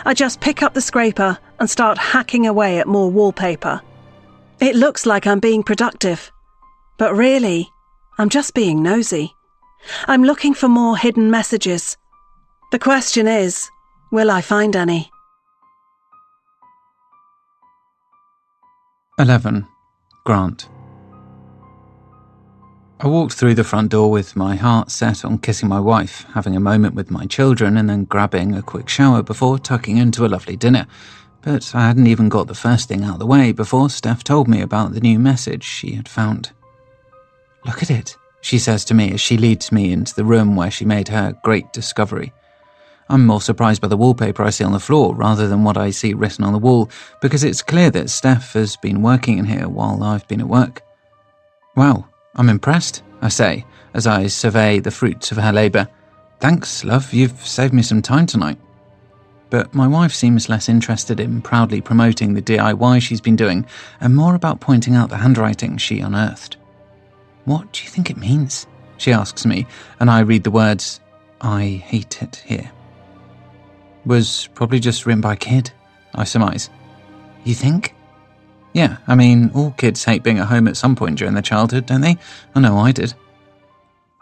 I just pick up the scraper and start hacking away at more wallpaper. It looks like I'm being productive, but really, I'm just being nosy. I'm looking for more hidden messages. The question is, will I find any? 11. Grant. I walked through the front door with my heart set on kissing my wife, having a moment with my children, and then grabbing a quick shower before tucking into a lovely dinner. But I hadn't even got the first thing out of the way before Steph told me about the new message she had found. "Look at it," she says to me as she leads me into the room where she made her great discovery. I'm more surprised by the wallpaper I see on the floor rather than what I see written on the wall, because it's clear that Steph has been working in here while I've been at work. "Wow, I'm impressed," I say, as I survey the fruits of her labour. "Thanks, love, you've saved me some time tonight." But my wife seems less interested in proudly promoting the DIY she's been doing and more about pointing out the handwriting she unearthed. "What do you think it means?" she asks me, and I read the words, "I hate it here." "Was probably just written by a kid," I surmise. "You think?" "Yeah, I mean, all kids hate being at home at some point during their childhood, don't they? I know I did."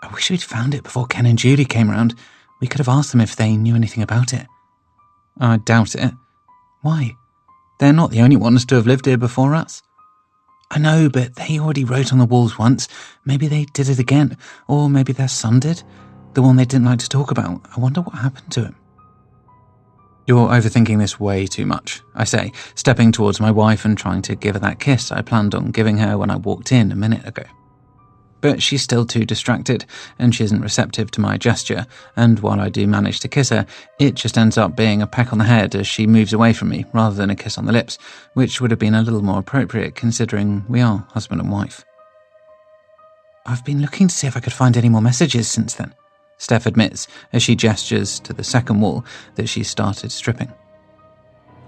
"I wish we'd found it before Ken and Julie came round. We could have asked them if they knew anything about it." "I doubt it." "Why? They're not the only ones to have lived here before us." "I know, but they already wrote on the walls once. Maybe they did it again, or maybe their son did. The one they didn't like to talk about. I wonder what happened to him." "You're overthinking this way too much," I say, stepping towards my wife and trying to give her that kiss I planned on giving her when I walked in a minute ago. But she's still too distracted, and she isn't receptive to my gesture, and while I do manage to kiss her, it just ends up being a peck on the head as she moves away from me rather than a kiss on the lips, which would have been a little more appropriate considering we are husband and wife. "I've been looking to see if I could find any more messages since then," Steph admits as she gestures to the second wall that she started stripping.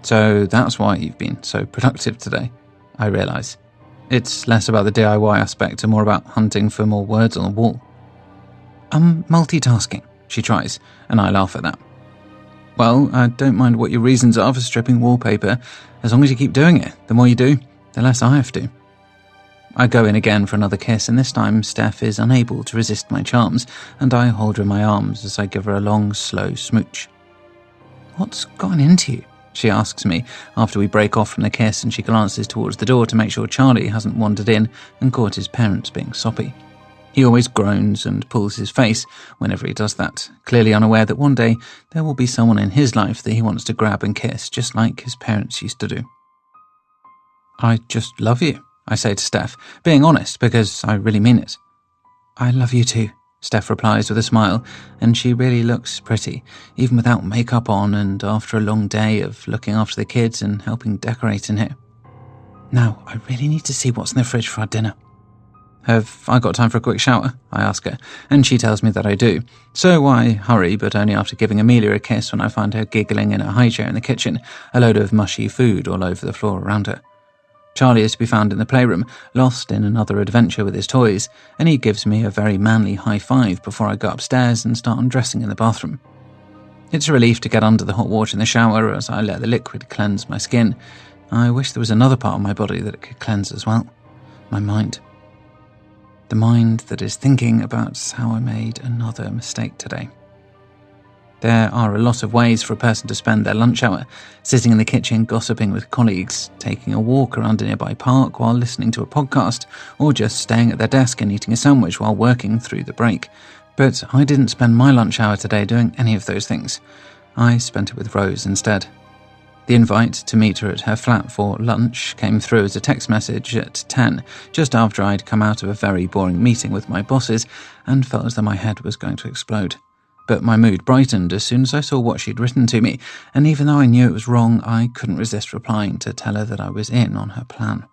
"So that's why you've been so productive today," I realise. It's less about the DIY aspect and more about hunting for more words on the wall. "I'm multitasking," she tries, and I laugh at that. "Well, I don't mind what your reasons are for stripping wallpaper, as long as you keep doing it. The more you do, the less I have to." I go in again for another kiss, and this time Steph is unable to resist my charms, and I hold her in my arms as I give her a long, slow smooch. "What's gotten into you?" she asks me after we break off from the kiss, and she glances towards the door to make sure Charlie hasn't wandered in and caught his parents being soppy. He always groans and pulls his face whenever he does that, clearly unaware that one day there will be someone in his life that he wants to grab and kiss, just like his parents used to do. "I just love you," I say to Steph, being honest because I really mean it. "I love you too," Steph replies with a smile, and she really looks pretty, even without makeup on and after a long day of looking after the kids and helping decorate in here. Now, I really need to see what's in the fridge for our dinner. Have I got time for a quick shower? I ask her, and she tells me that I do. So I hurry, but only after giving Amelia a kiss when I find her giggling in a high chair in the kitchen, a load of mushy food all over the floor around her. Charlie is to be found in the playroom, lost in another adventure with his toys, and he gives me a very manly high five before I go upstairs and start undressing in the bathroom. It's a relief to get under the hot water in the shower as I let the liquid cleanse my skin. I wish there was another part of my body that it could cleanse as well. My mind. The mind that is thinking about how I made another mistake today. There are a lot of ways for a person to spend their lunch hour, sitting in the kitchen gossiping with colleagues, taking a walk around a nearby park while listening to a podcast, or just staying at their desk and eating a sandwich while working through the break. But I didn't spend my lunch hour today doing any of those things. I spent it with Rose instead. The invite to meet her at her flat for lunch came through as a text message at 10, just after I'd come out of a very boring meeting with my bosses and felt as though my head was going to explode. But my mood brightened as soon as I saw what she'd written to me, and even though I knew it was wrong, I couldn't resist replying to tell her that I was in on her plan.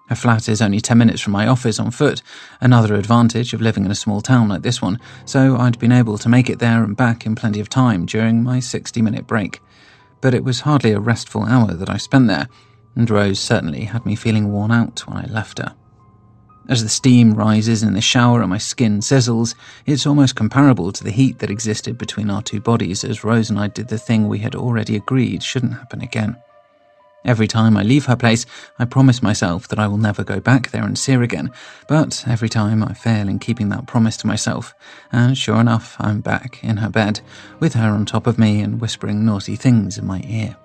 Her flat is only 10 minutes from my office on foot, another advantage of living in a small town like this one, so I'd been able to make it there and back in plenty of time during my 60-minute break. But it was hardly a restful hour that I spent there, and Rose certainly had me feeling worn out when I left her. As the steam rises in the shower and my skin sizzles, it's almost comparable to the heat that existed between our two bodies as Rose and I did the thing we had already agreed shouldn't happen again. Every time I leave her place, I promise myself that I will never go back there and see her again, but every time I fail in keeping that promise to myself, and sure enough, I'm back in her bed, with her on top of me and whispering naughty things in my ear.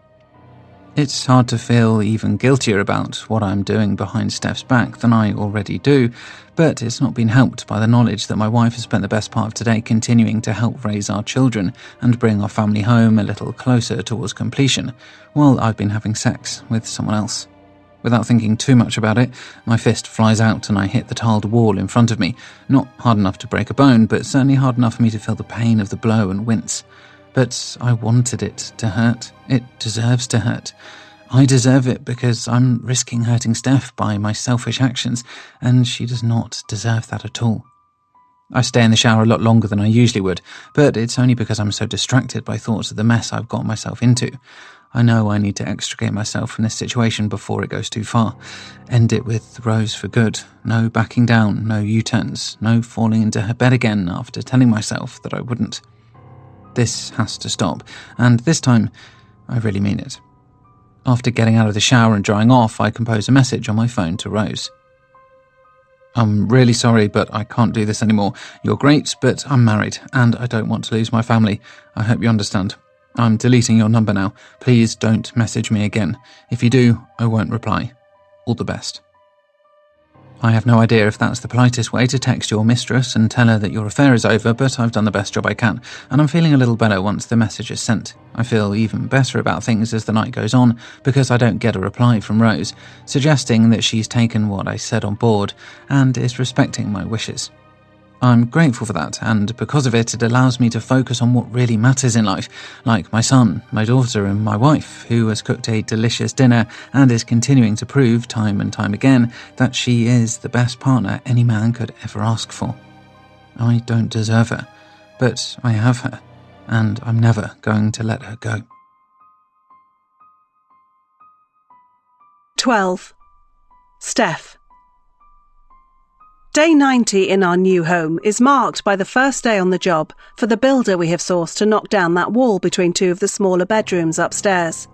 It's hard to feel even guiltier about what I'm doing behind Steph's back than I already do, but it's not been helped by the knowledge that my wife has spent the best part of today continuing to help raise our children and bring our family home a little closer towards completion, while I've been having sex with someone else. Without thinking too much about it, my fist flies out and I hit the tiled wall in front of me, not hard enough to break a bone, but certainly hard enough for me to feel the pain of the blow and wince. But I wanted it to hurt. It deserves to hurt. I deserve it because I'm risking hurting Steph by my selfish actions, and she does not deserve that at all. I stay in the shower a lot longer than I usually would, but it's only because I'm so distracted by thoughts of the mess I've got myself into. I know I need to extricate myself from this situation before it goes too far. End it with Rose for good. No backing down, no U-turns, no falling into her bed again after telling myself that I wouldn't. This has to stop, and this time, I really mean it. After getting out of the shower and drying off, I compose a message on my phone to Rose. I'm really sorry, but I can't do this anymore. You're great, but I'm married, and I don't want to lose my family. I hope you understand. I'm deleting your number now. Please don't message me again. If you do, I won't reply. All the best. I have no idea if that's the politest way to text your mistress and tell her that your affair is over, but I've done the best job I can, and I'm feeling a little better once the message is sent. I feel even better about things as the night goes on, because I don't get a reply from Rose, suggesting that she's taken what I said on board and is respecting my wishes. I'm grateful for that, and because of it, it allows me to focus on what really matters in life, like my son, my daughter, and my wife, who has cooked a delicious dinner and is continuing to prove time and time again that she is the best partner any man could ever ask for. I don't deserve her, but I have her, and I'm never going to let her go. 12. Steph. Day 90 in our new home is marked by the first day on the job for the builder we have sourced to knock down that wall between two of the smaller bedrooms upstairs.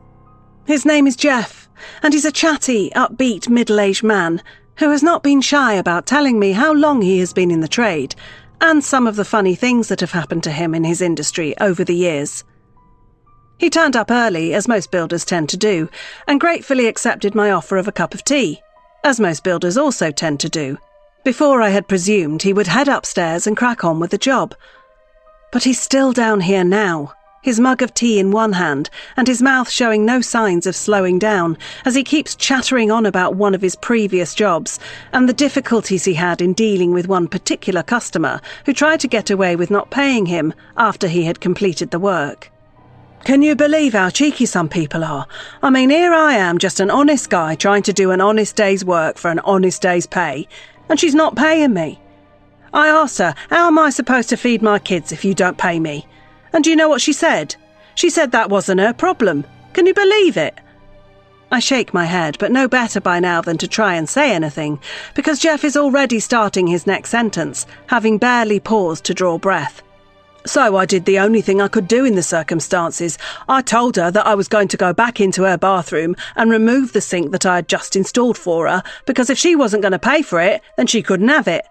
His name is Jeff, and he's a chatty, upbeat, middle-aged man who has not been shy about telling me how long he has been in the trade and some of the funny things that have happened to him in his industry over the years. He turned up early, as most builders tend to do, and gratefully accepted my offer of a cup of tea, as most builders also tend to do, before I had presumed he would head upstairs and crack on with the job. But he's still down here now, his mug of tea in one hand and his mouth showing no signs of slowing down as he keeps chattering on about one of his previous jobs and the difficulties he had in dealing with one particular customer who tried to get away with not paying him after he had completed the work. Can you believe how cheeky some people are? I mean, here I am, just an honest guy trying to do an honest day's work for an honest day's pay, and she's not paying me. I asked her, how am I supposed to feed my kids if you don't pay me? And do you know what she said? She said that wasn't her problem. Can you believe it? I shake my head, but no better by now than to try and say anything, because Jeff is already starting his next sentence, having barely paused to draw breath. So I did the only thing I could do in the circumstances. I told her that I was going to go back into her bathroom and remove the sink that I had just installed for her, because if she wasn't going to pay for it, then she couldn't have it.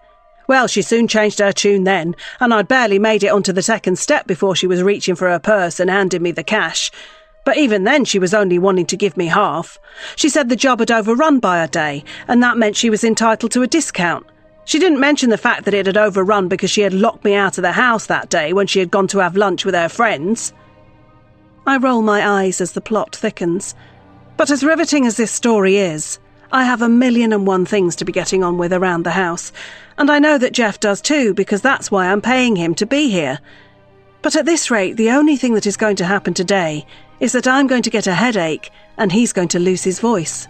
Well, she soon changed her tune then, and I'd barely made it onto the second step before she was reaching for her purse and handing me the cash. But even then she was only wanting to give me half. She said the job had overrun by a day, and that meant she was entitled to a discount. She didn't mention the fact that it had overrun because she had locked me out of the house that day when she had gone to have lunch with her friends. I roll my eyes as the plot thickens. But as riveting as this story is, I have 1,000,001 things to be getting on with around the house, and I know that Jeff does too, because that's why I'm paying him to be here. But at this rate, the only thing that is going to happen today is that I'm going to get a headache and he's going to lose his voice.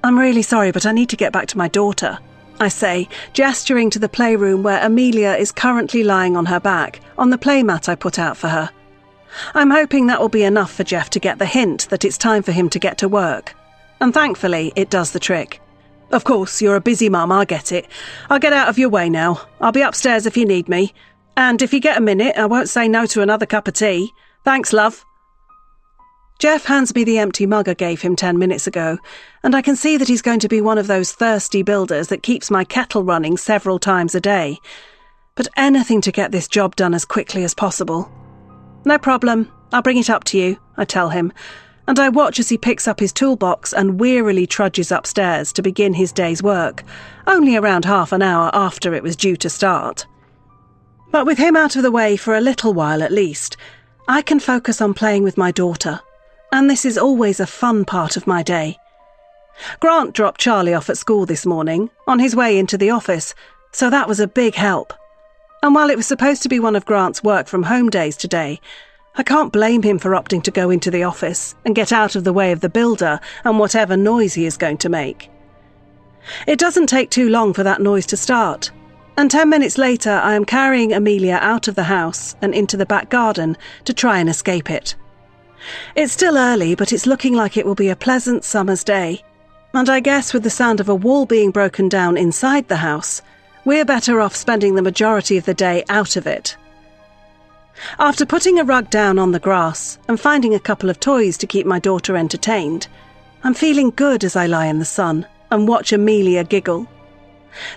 I'm really sorry, but I need to get back to my daughter, I say, gesturing to the playroom where Amelia is currently lying on her back, on the playmat I put out for her. I'm hoping that will be enough for Jeff to get the hint that it's time for him to get to work. And thankfully, it does the trick. Of course, you're a busy mum, I get it. I'll get out of your way now. I'll be upstairs if you need me. And if you get a minute, I won't say no to another cup of tea. Thanks, love. Jeff hands me the empty mug I gave him 10 minutes ago, and I can see that he's going to be one of those thirsty builders that keeps my kettle running several times a day. But anything to get this job done as quickly as possible. No problem. I'll bring it up to you, I tell him, and I watch as he picks up his toolbox and wearily trudges upstairs to begin his day's work, only around half an hour after it was due to start. But with him out of the way for a little while at least, I can focus on playing with my daughter, and this is always a fun part of my day. Grant dropped Charlie off at school this morning, on his way into the office, so that was a big help. And while it was supposed to be one of Grant's work-from-home days today, I can't blame him for opting to go into the office and get out of the way of the builder and whatever noise he is going to make. It doesn't take too long for that noise to start, and 10 minutes later I am carrying Amelia out of the house and into the back garden to try and escape it. It's still early, but it's looking like it will be a pleasant summer's day, and I guess with the sound of a wall being broken down inside the house, we're better off spending the majority of the day out of it. After putting a rug down on the grass and finding a couple of toys to keep my daughter entertained, I'm feeling good as I lie in the sun and watch Amelia giggle.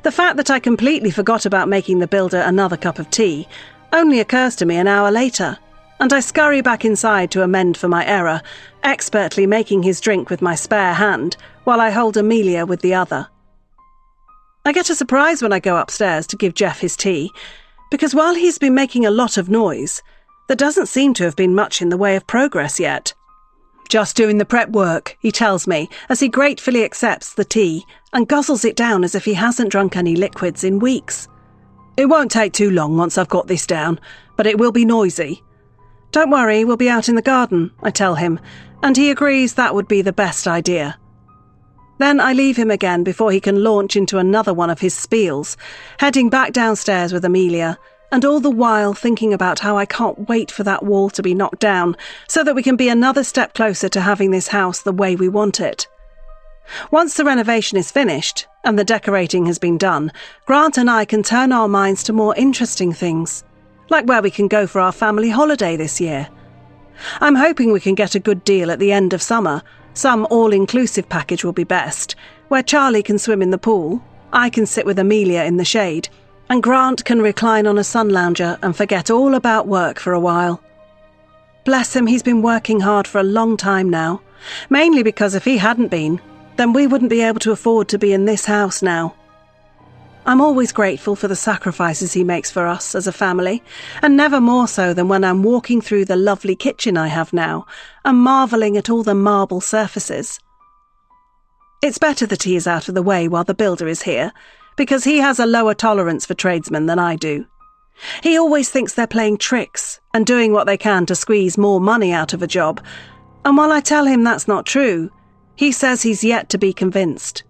The fact that I completely forgot about making the builder another cup of tea only occurs to me an hour later, and I scurry back inside to amend for my error, expertly making his drink with my spare hand while I hold Amelia with the other. I get a surprise when I go upstairs to give Jeff his tea, because while he's been making a lot of noise, there doesn't seem to have been much in the way of progress yet. Just doing the prep work, he tells me, as he gratefully accepts the tea and guzzles it down as if he hasn't drunk any liquids in weeks. It won't take too long once I've got this down, but it will be noisy. Don't worry, we'll be out in the garden, I tell him, and he agrees that would be the best idea. Then I leave him again before he can launch into another one of his spiels, heading back downstairs with Amelia, and all the while thinking about how I can't wait for that wall to be knocked down so that we can be another step closer to having this house the way we want it. Once the renovation is finished and the decorating has been done, Grant and I can turn our minds to more interesting things, like where we can go for our family holiday this year. I'm hoping we can get a good deal at the end of summer. Some all-inclusive package will be best, where Charlie can swim in the pool, I can sit with Amelia in the shade, and Grant can recline on a sun lounger and forget all about work for a while. Bless him, he's been working hard for a long time now, mainly because if he hadn't been, then we wouldn't be able to afford to be in this house now. I'm always grateful for the sacrifices he makes for us as a family, and never more so than when I'm walking through the lovely kitchen I have now and marvelling at all the marble surfaces. It's better that he is out of the way while the builder is here, because he has a lower tolerance for tradesmen than I do. He always thinks they're playing tricks and doing what they can to squeeze more money out of a job, and while I tell him that's not true, he says he's yet to be convinced.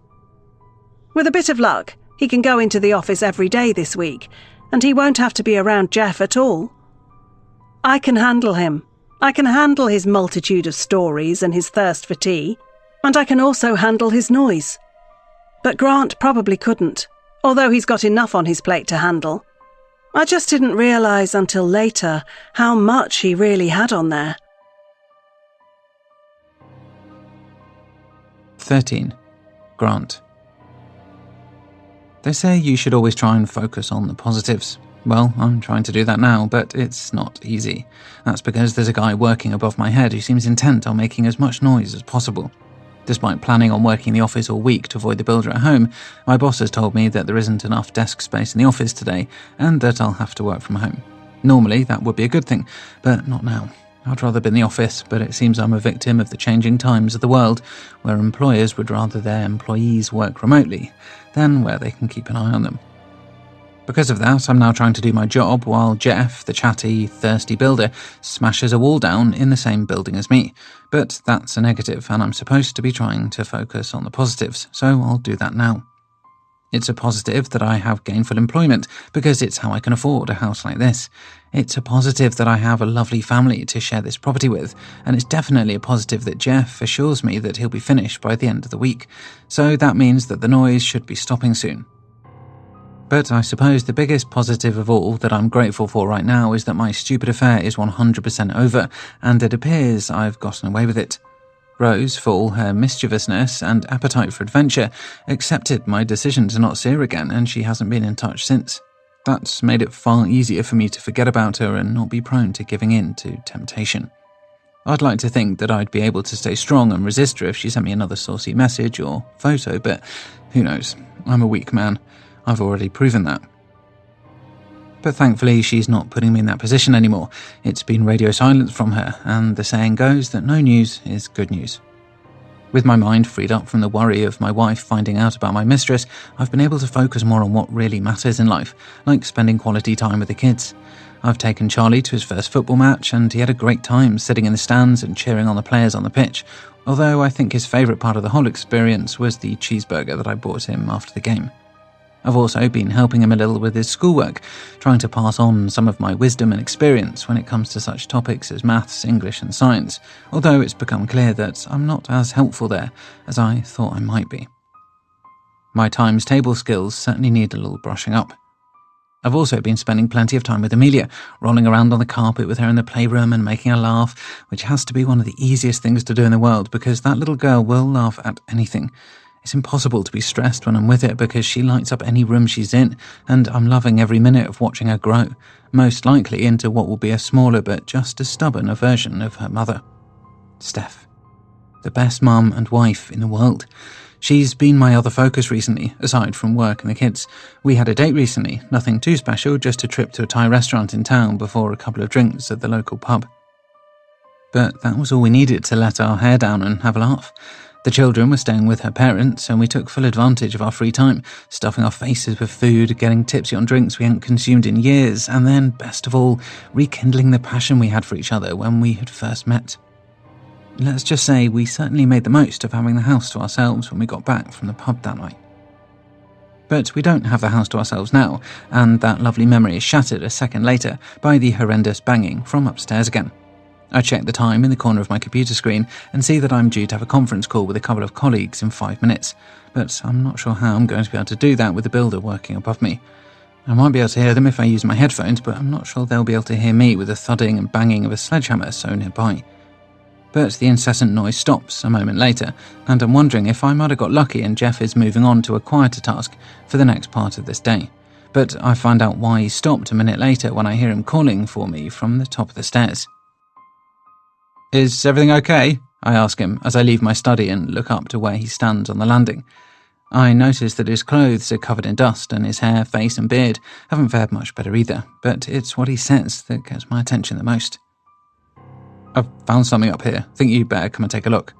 With a bit of luck, he can go into the office every day this week, and he won't have to be around Jeff at all. I can handle him. I can handle his multitude of stories and his thirst for tea, and I can also handle his noise. But Grant probably couldn't, although he's got enough on his plate to handle. I just didn't realise until later how much he really had on there. 13. Grant. They say you should always try and focus on the positives. Well, I'm trying to do that now, but it's not easy. That's because there's a guy working above my head who seems intent on making as much noise as possible. Despite planning on working in the office all week to avoid the builder at home, my boss has told me that there isn't enough desk space in the office today and that I'll have to work from home. Normally, that would be a good thing, but not now. I'd rather be in the office, but it seems I'm a victim of the changing times of the world, where employers would rather their employees work remotely than where they can keep an eye on them. Because of that, I'm now trying to do my job while Jeff, the chatty, thirsty builder, smashes a wall down in the same building as me. But that's a negative, and I'm supposed to be trying to focus on the positives, so I'll do that now. It's a positive that I have gainful employment, because it's how I can afford a house like this. It's a positive that I have a lovely family to share this property with, and it's definitely a positive that Jeff assures me that he'll be finished by the end of the week, so that means that the noise should be stopping soon. But I suppose the biggest positive of all that I'm grateful for right now is that my stupid affair is 100% over, and it appears I've gotten away with it. Rose, for all her mischievousness and appetite for adventure, accepted my decision to not see her again, and she hasn't been in touch since. That's made it far easier for me to forget about her and not be prone to giving in to temptation. I'd like to think that I'd be able to stay strong and resist her if she sent me another saucy message or photo, but who knows? I'm a weak man. I've already proven that. But thankfully, she's not putting me in that position anymore. It's been radio silence from her, and the saying goes that no news is good news. With my mind freed up from the worry of my wife finding out about my mistress, I've been able to focus more on what really matters in life, like spending quality time with the kids. I've taken Charlie to his first football match, and he had a great time sitting in the stands and cheering on the players on the pitch, although I think his favourite part of the whole experience was the cheeseburger that I bought him after the game. I've also been helping him a little with his schoolwork, trying to pass on some of my wisdom and experience when it comes to such topics as maths, English and science, although it's become clear that I'm not as helpful there as I thought I might be. My times table skills certainly need a little brushing up. I've also been spending plenty of time with Amelia, rolling around on the carpet with her in the playroom and making her laugh, which has to be one of the easiest things to do in the world because that little girl will laugh at anything. It's impossible to be stressed when I'm with her because she lights up any room she's in, and I'm loving every minute of watching her grow, most likely into what will be a smaller but just as stubborn a version of her mother. Steph. The best mum and wife in the world. She's been my other focus recently, aside from work and the kids. We had a date recently, nothing too special, just a trip to a Thai restaurant in town before a couple of drinks at the local pub. But that was all we needed to let our hair down and have a laugh. The children were staying with her parents, and we took full advantage of our free time, stuffing our faces with food, getting tipsy on drinks we hadn't consumed in years, and then, best of all, rekindling the passion we had for each other when we had first met. Let's just say we certainly made the most of having the house to ourselves when we got back from the pub that night. But we don't have the house to ourselves now, and that lovely memory is shattered a second later by the horrendous banging from upstairs again. I check the time in the corner of my computer screen and see that I'm due to have a conference call with a couple of colleagues in 5 minutes, but I'm not sure how I'm going to be able to do that with the builder working above me. I might be able to hear them if I use my headphones, but I'm not sure they'll be able to hear me with the thudding and banging of a sledgehammer so nearby. But the incessant noise stops a moment later, and I'm wondering if I might have got lucky and Jeff is moving on to a quieter task for the next part of this day. But I find out why he stopped a minute later when I hear him calling for me from the top of the stairs. "Is everything okay?" I ask him as I leave my study and look up to where he stands on the landing. I notice that his clothes are covered in dust and his hair, face and beard haven't fared much better either, but it's what he says that gets my attention the most. "I've found something up here. Think you better come and take a look."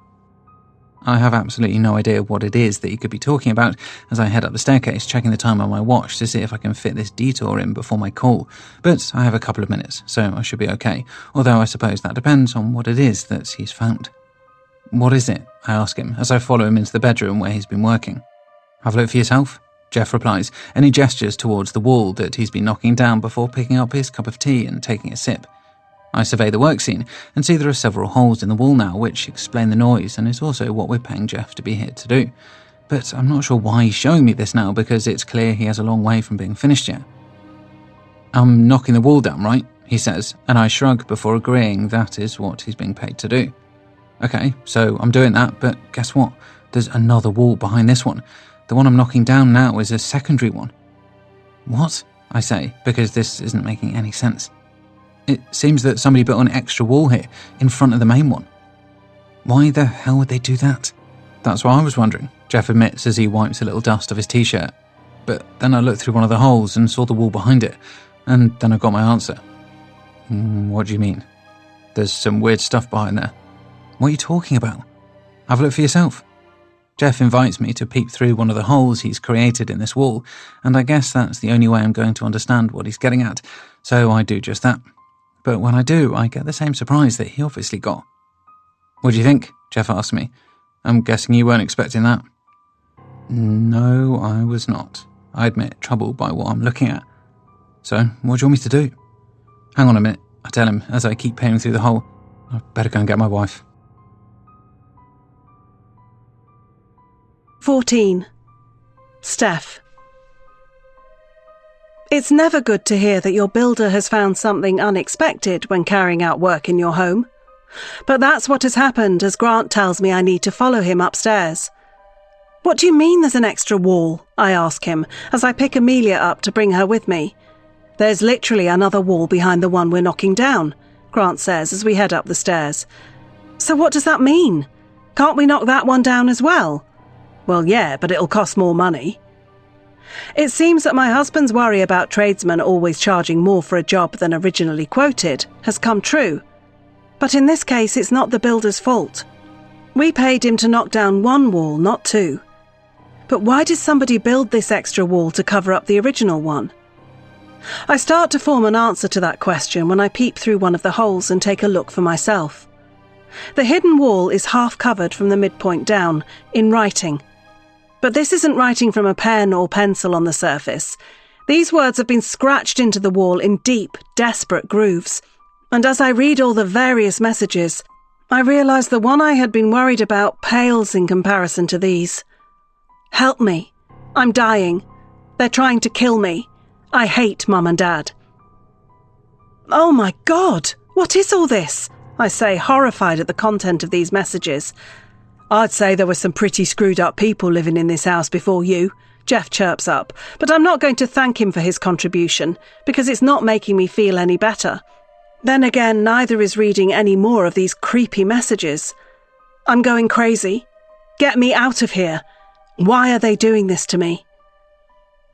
I have absolutely no idea what it is that he could be talking about as I head up the staircase, checking the time on my watch to see if I can fit this detour in before my call, but I have a couple of minutes, so I should be okay, although I suppose that depends on what it is that he's found. "What is it?" I ask him as I follow him into the bedroom where he's been working. "Have a look for yourself," Jeff replies, and he gestures towards the wall that he's been knocking down before picking up his cup of tea and taking a sip. I survey the work scene and see there are several holes in the wall now, which explain the noise and is also what we're paying Jeff to be here to do. But I'm not sure why he's showing me this now, because it's clear he has a long way from being finished yet. "I'm knocking the wall down, right?" he says, and I shrug before agreeing that is what he's being paid to do. "Okay, so I'm doing that, but guess what? There's another wall behind this one. The one I'm knocking down now is a secondary one." "What?" I say, because this isn't making any sense. "It seems that somebody built an extra wall here, in front of the main one." "Why the hell would they do that?" "That's what I was wondering," Jeff admits as he wipes a little dust off his t-shirt. "But then I looked through one of the holes and saw the wall behind it, and then I got my answer." "What do you mean?" "There's some weird stuff behind there." "What are you talking about?" "Have a look for yourself." Jeff invites me to peep through one of the holes he's created in this wall, and I guess that's the only way I'm going to understand what he's getting at, so I do just that. But when I do, I get the same surprise that he obviously got. "What do you think?" Jeff asks me. "I'm guessing you weren't expecting that." "No, I was not," I admit, troubled by what I'm looking at. "So, what do you want me to do?" "Hang on a minute," I tell him as I keep peering through the hole. "I better go and get my wife." 14. Steph. It's never good to hear that your builder has found something unexpected when carrying out work in your home. But that's what has happened as Grant tells me I need to follow him upstairs. "What do you mean there's an extra wall?" I ask him as I pick Amelia up to bring her with me. "There's literally another wall behind the one we're knocking down," Grant says as we head up the stairs. "So what does that mean? Can't we knock that one down as well?" "Well, yeah, but it'll cost more money." It seems that my husband's worry about tradesmen always charging more for a job than originally quoted has come true. But in this case, it's not the builder's fault. We paid him to knock down one wall, not two. But why did somebody build this extra wall to cover up the original one? I start to form an answer to that question when I peep through one of the holes and take a look for myself. The hidden wall is half covered from the midpoint down, in writing. But this isn't writing from a pen or pencil on the surface. These words have been scratched into the wall in deep, desperate grooves. And as I read all the various messages, I realise the one I had been worried about pales in comparison to these. "Help me. I'm dying. They're trying to kill me. I hate Mum and Dad." "Oh my God! What is all this?" I say, horrified at the content of these messages. "I'd say there were some pretty screwed up people living in this house before you," Jeff chirps up, but I'm not going to thank him for his contribution, because it's not making me feel any better. Then again, neither is reading any more of these creepy messages. I'm going crazy. Get me out of here. Why are they doing this to me?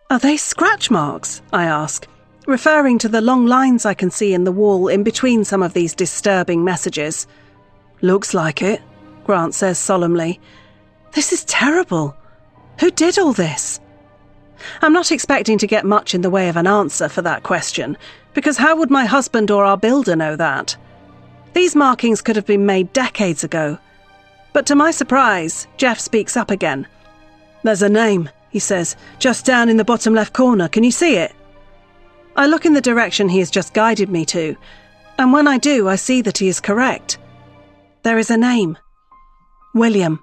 "Are they scratch marks?" I ask, referring to the long lines I can see in the wall in between some of these disturbing messages. "Looks like it," Grant says solemnly. "This is terrible. Who did all this?" I'm not expecting to get much in the way of an answer for that question, because how would my husband or our builder know that? These markings could have been made decades ago. But to my surprise, Jeff speaks up again. "There's a name," he says, "just down in the bottom left corner. Can you see it?" I look in the direction he has just guided me to, and when I do, I see that he is correct. There is a name. William.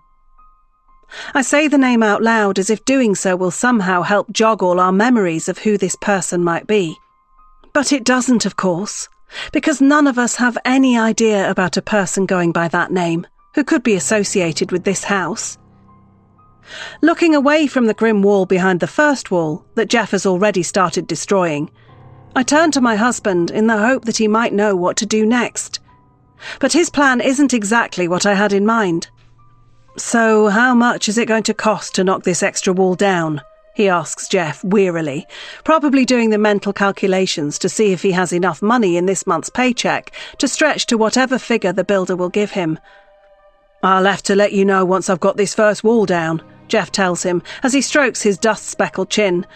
I say the name out loud as if doing so will somehow help jog all our memories of who this person might be. But it doesn't, of course, because none of us have any idea about a person going by that name who could be associated with this house. Looking away from the grim wall behind the first wall that Jeff has already started destroying, I turn to my husband in the hope that he might know what to do next. But his plan isn't exactly what I had in mind. So how much is it going to cost to knock this extra wall down? He asks Jeff wearily, probably doing the mental calculations to see if he has enough money in this month's paycheck to stretch to whatever figure the builder will give him. I'll have to let you know once I've got this first wall down, Jeff tells him as he strokes his dust-speckled chin.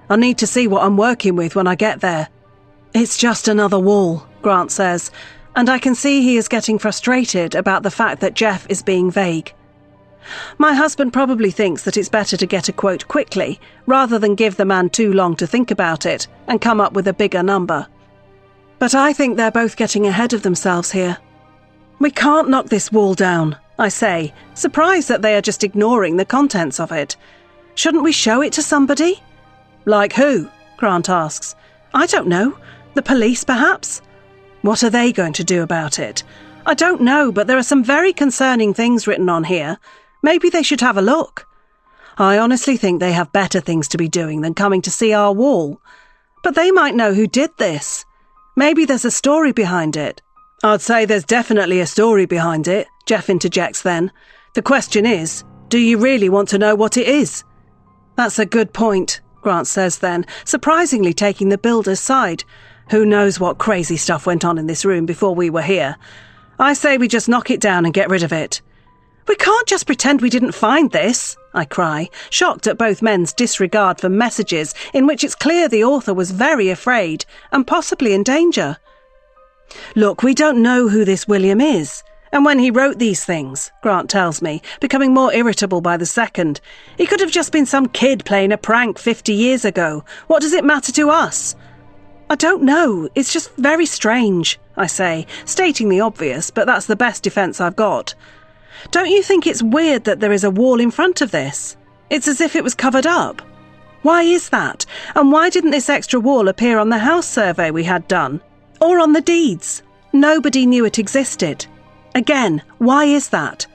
I need to see what I'm working with when I get there. It's just another wall, Grant says, and I can see he is getting frustrated about the fact that Jeff is being vague. My husband probably thinks that it's better to get a quote quickly, rather than give the man too long to think about it and come up with a bigger number. But I think they're both getting ahead of themselves here. We can't knock this wall down, I say, surprised that they are just ignoring the contents of it. Shouldn't we show it to somebody? Like who? Grant asks. I don't know. The police, perhaps? What are they going to do about it? I don't know, but there are some very concerning things written on here. Maybe they should have a look. I honestly think they have better things to be doing than coming to see our wall. But they might know who did this. Maybe there's a story behind it. I'd say there's definitely a story behind it, Jeff interjects then. The question is, do you really want to know what it is? That's a good point, Grant says then, surprisingly taking the builder's side. Who knows what crazy stuff went on in this room before we were here. I say we just knock it down and get rid of it. We can't just pretend we didn't find this, I cry, shocked at both men's disregard for messages in which it's clear the author was very afraid and possibly in danger. Look, we don't know who this William is, and when he wrote these things, Grant tells me, becoming more irritable by the second, he could have just been some kid playing a prank 50 years ago. What does it matter to us? I don't know, it's just very strange, I say, stating the obvious, but that's the best defence I've got. Don't you think it's weird that there is a wall in front of this? It's as if it was covered up. Why is that? And why didn't this extra wall appear on the house survey we had done? Or on the deeds? Nobody knew it existed. Again, why is that?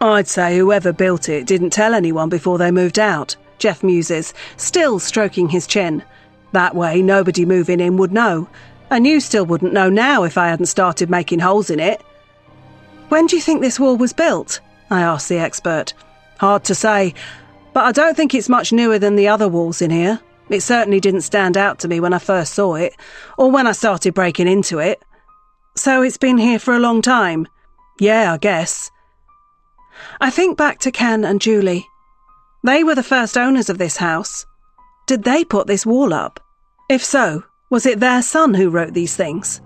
I'd say whoever built it didn't tell anyone before they moved out, Jeff muses, still stroking his chin. That way nobody moving in would know. And you still wouldn't know now if I hadn't started making holes in it. When do you think this wall was built? I asked the expert. Hard to say, but I don't think it's much newer than the other walls in here. It certainly didn't stand out to me when I first saw it, or when I started breaking into it. So it's been here for a long time? Yeah, I guess. I think back to Ken and Julie. They were the first owners of this house. Did they put this wall up? If so, was it their son who wrote these things?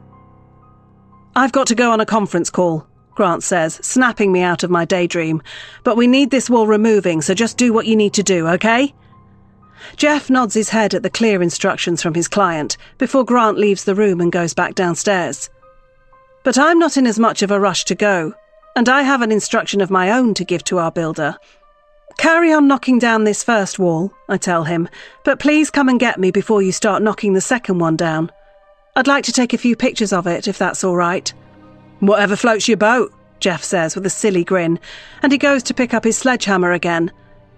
I've got to go on a conference call, Grant says, snapping me out of my daydream. But we need this wall removing, so just do what you need to do, okay? Jeff nods his head at the clear instructions from his client before Grant leaves the room and goes back downstairs. But I'm not in as much of a rush to go, and I have an instruction of my own to give to our builder. Carry on knocking down this first wall, I tell him, but please come and get me before you start knocking the second one down. I'd like to take a few pictures of it, if that's all right. Whatever floats your boat, Jeff says with a silly grin, and he goes to pick up his sledgehammer again,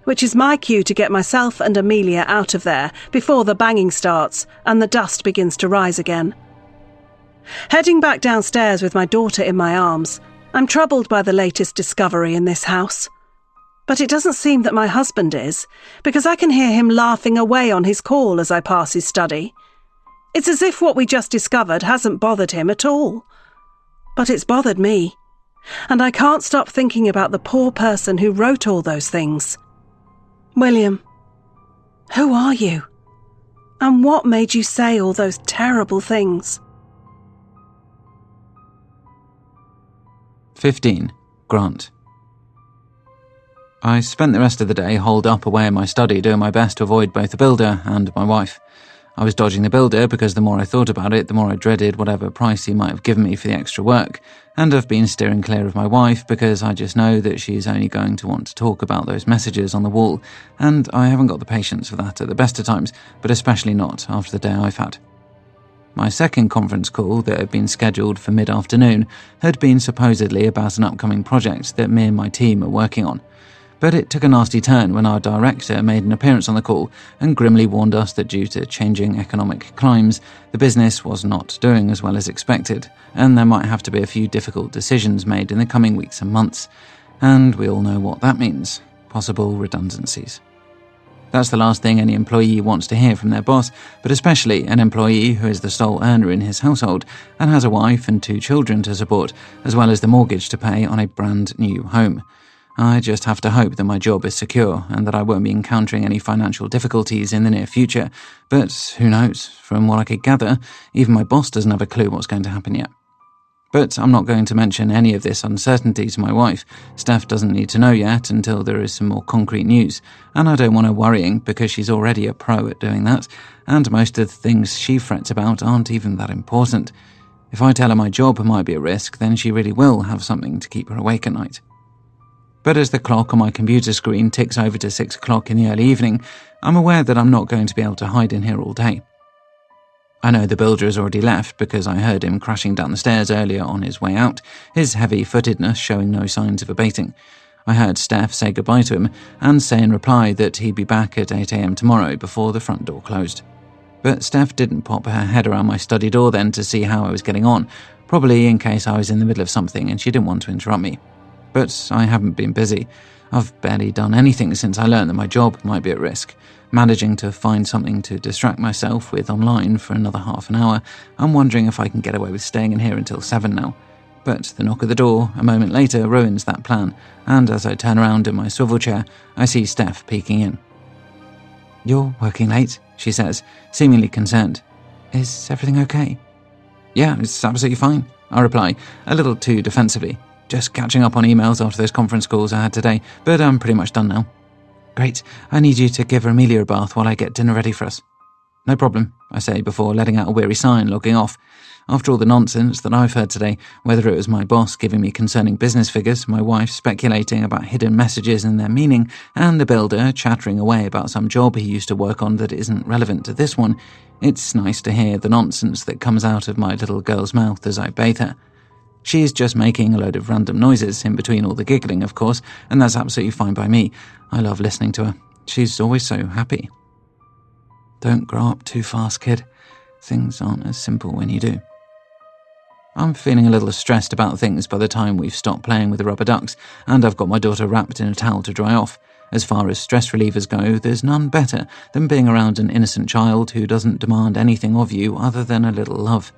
which is my cue to get myself and Amelia out of there before the banging starts and the dust begins to rise again. Heading back downstairs with my daughter in my arms, I'm troubled by the latest discovery in this house. But it doesn't seem that my husband is, because I can hear him laughing away on his call as I pass his study. It's as if what we just discovered hasn't bothered him at all. But it's bothered me, and I can't stop thinking about the poor person who wrote all those things. William, who are you? And what made you say all those terrible things? 15. Grant. I spent the rest of the day holed up away in my study doing my best to avoid both the builder and my wife. I was dodging the builder because the more I thought about it, the more I dreaded whatever price he might have given me for the extra work, and I've been steering clear of my wife because I just know that she's only going to want to talk about those messages on the wall, and I haven't got the patience for that at the best of times, but especially not after the day I've had. My second conference call that had been scheduled for mid-afternoon had been supposedly about an upcoming project that me and my team are working on. But it took a nasty turn when our director made an appearance on the call and grimly warned us that due to changing economic climes, the business was not doing as well as expected, and there might have to be a few difficult decisions made in the coming weeks and months. And we all know what that means: possible redundancies. That's the last thing any employee wants to hear from their boss, but especially an employee who is the sole earner in his household and has a wife and 2 children to support, as well as the mortgage to pay on a brand new home. I just have to hope that my job is secure and that I won't be encountering any financial difficulties in the near future, but who knows? From what I could gather, even my boss doesn't have a clue what's going to happen yet. But I'm not going to mention any of this uncertainty to my wife. Steph doesn't need to know yet until there is some more concrete news, and I don't want her worrying because she's already a pro at doing that, and most of the things she frets about aren't even that important. If I tell her my job might be at risk, then she really will have something to keep her awake at night. But as the clock on my computer screen ticks over to 6 o'clock in the early evening, I'm aware that I'm not going to be able to hide in here all day. I know the builder has already left because I heard him crashing down the stairs earlier on his way out, his heavy-footedness showing no signs of abating. I heard Steph say goodbye to him and say in reply that he'd be back at 8 a.m. tomorrow before the front door closed. But Steph didn't pop her head around my study door then to see how I was getting on, probably in case I was in the middle of something and she didn't want to interrupt me. But I haven't been busy. I've barely done anything since I learned that my job might be at risk. Managing to find something to distract myself with online for another half an hour, I'm wondering if I can get away with staying in here until 7 now. But the knock at the door a moment later ruins that plan, and as I turn around in my swivel chair, I see Steph peeking in. "You're working late," she says, seemingly concerned. "Is everything okay?" "Yeah, it's absolutely fine," I reply, a little too defensively. "Just catching up on emails after those conference calls I had today, but I'm pretty much done now." "Great, I need you to give Amelia a bath while I get dinner ready for us." "No problem," I say before letting out a weary sigh and logging off. After all the nonsense that I've heard today, whether it was my boss giving me concerning business figures, my wife speculating about hidden messages and their meaning, and the builder chattering away about some job he used to work on that isn't relevant to this one, it's nice to hear the nonsense that comes out of my little girl's mouth as I bathe her. She's just making a load of random noises in between all the giggling, of course, and that's absolutely fine by me. I love listening to her. She's always so happy. Don't grow up too fast, kid. Things aren't as simple when you do. I'm feeling a little stressed about things by the time we've stopped playing with the rubber ducks, and I've got my daughter wrapped in a towel to dry off. As far as stress relievers go, there's none better than being around an innocent child who doesn't demand anything of you other than a little love.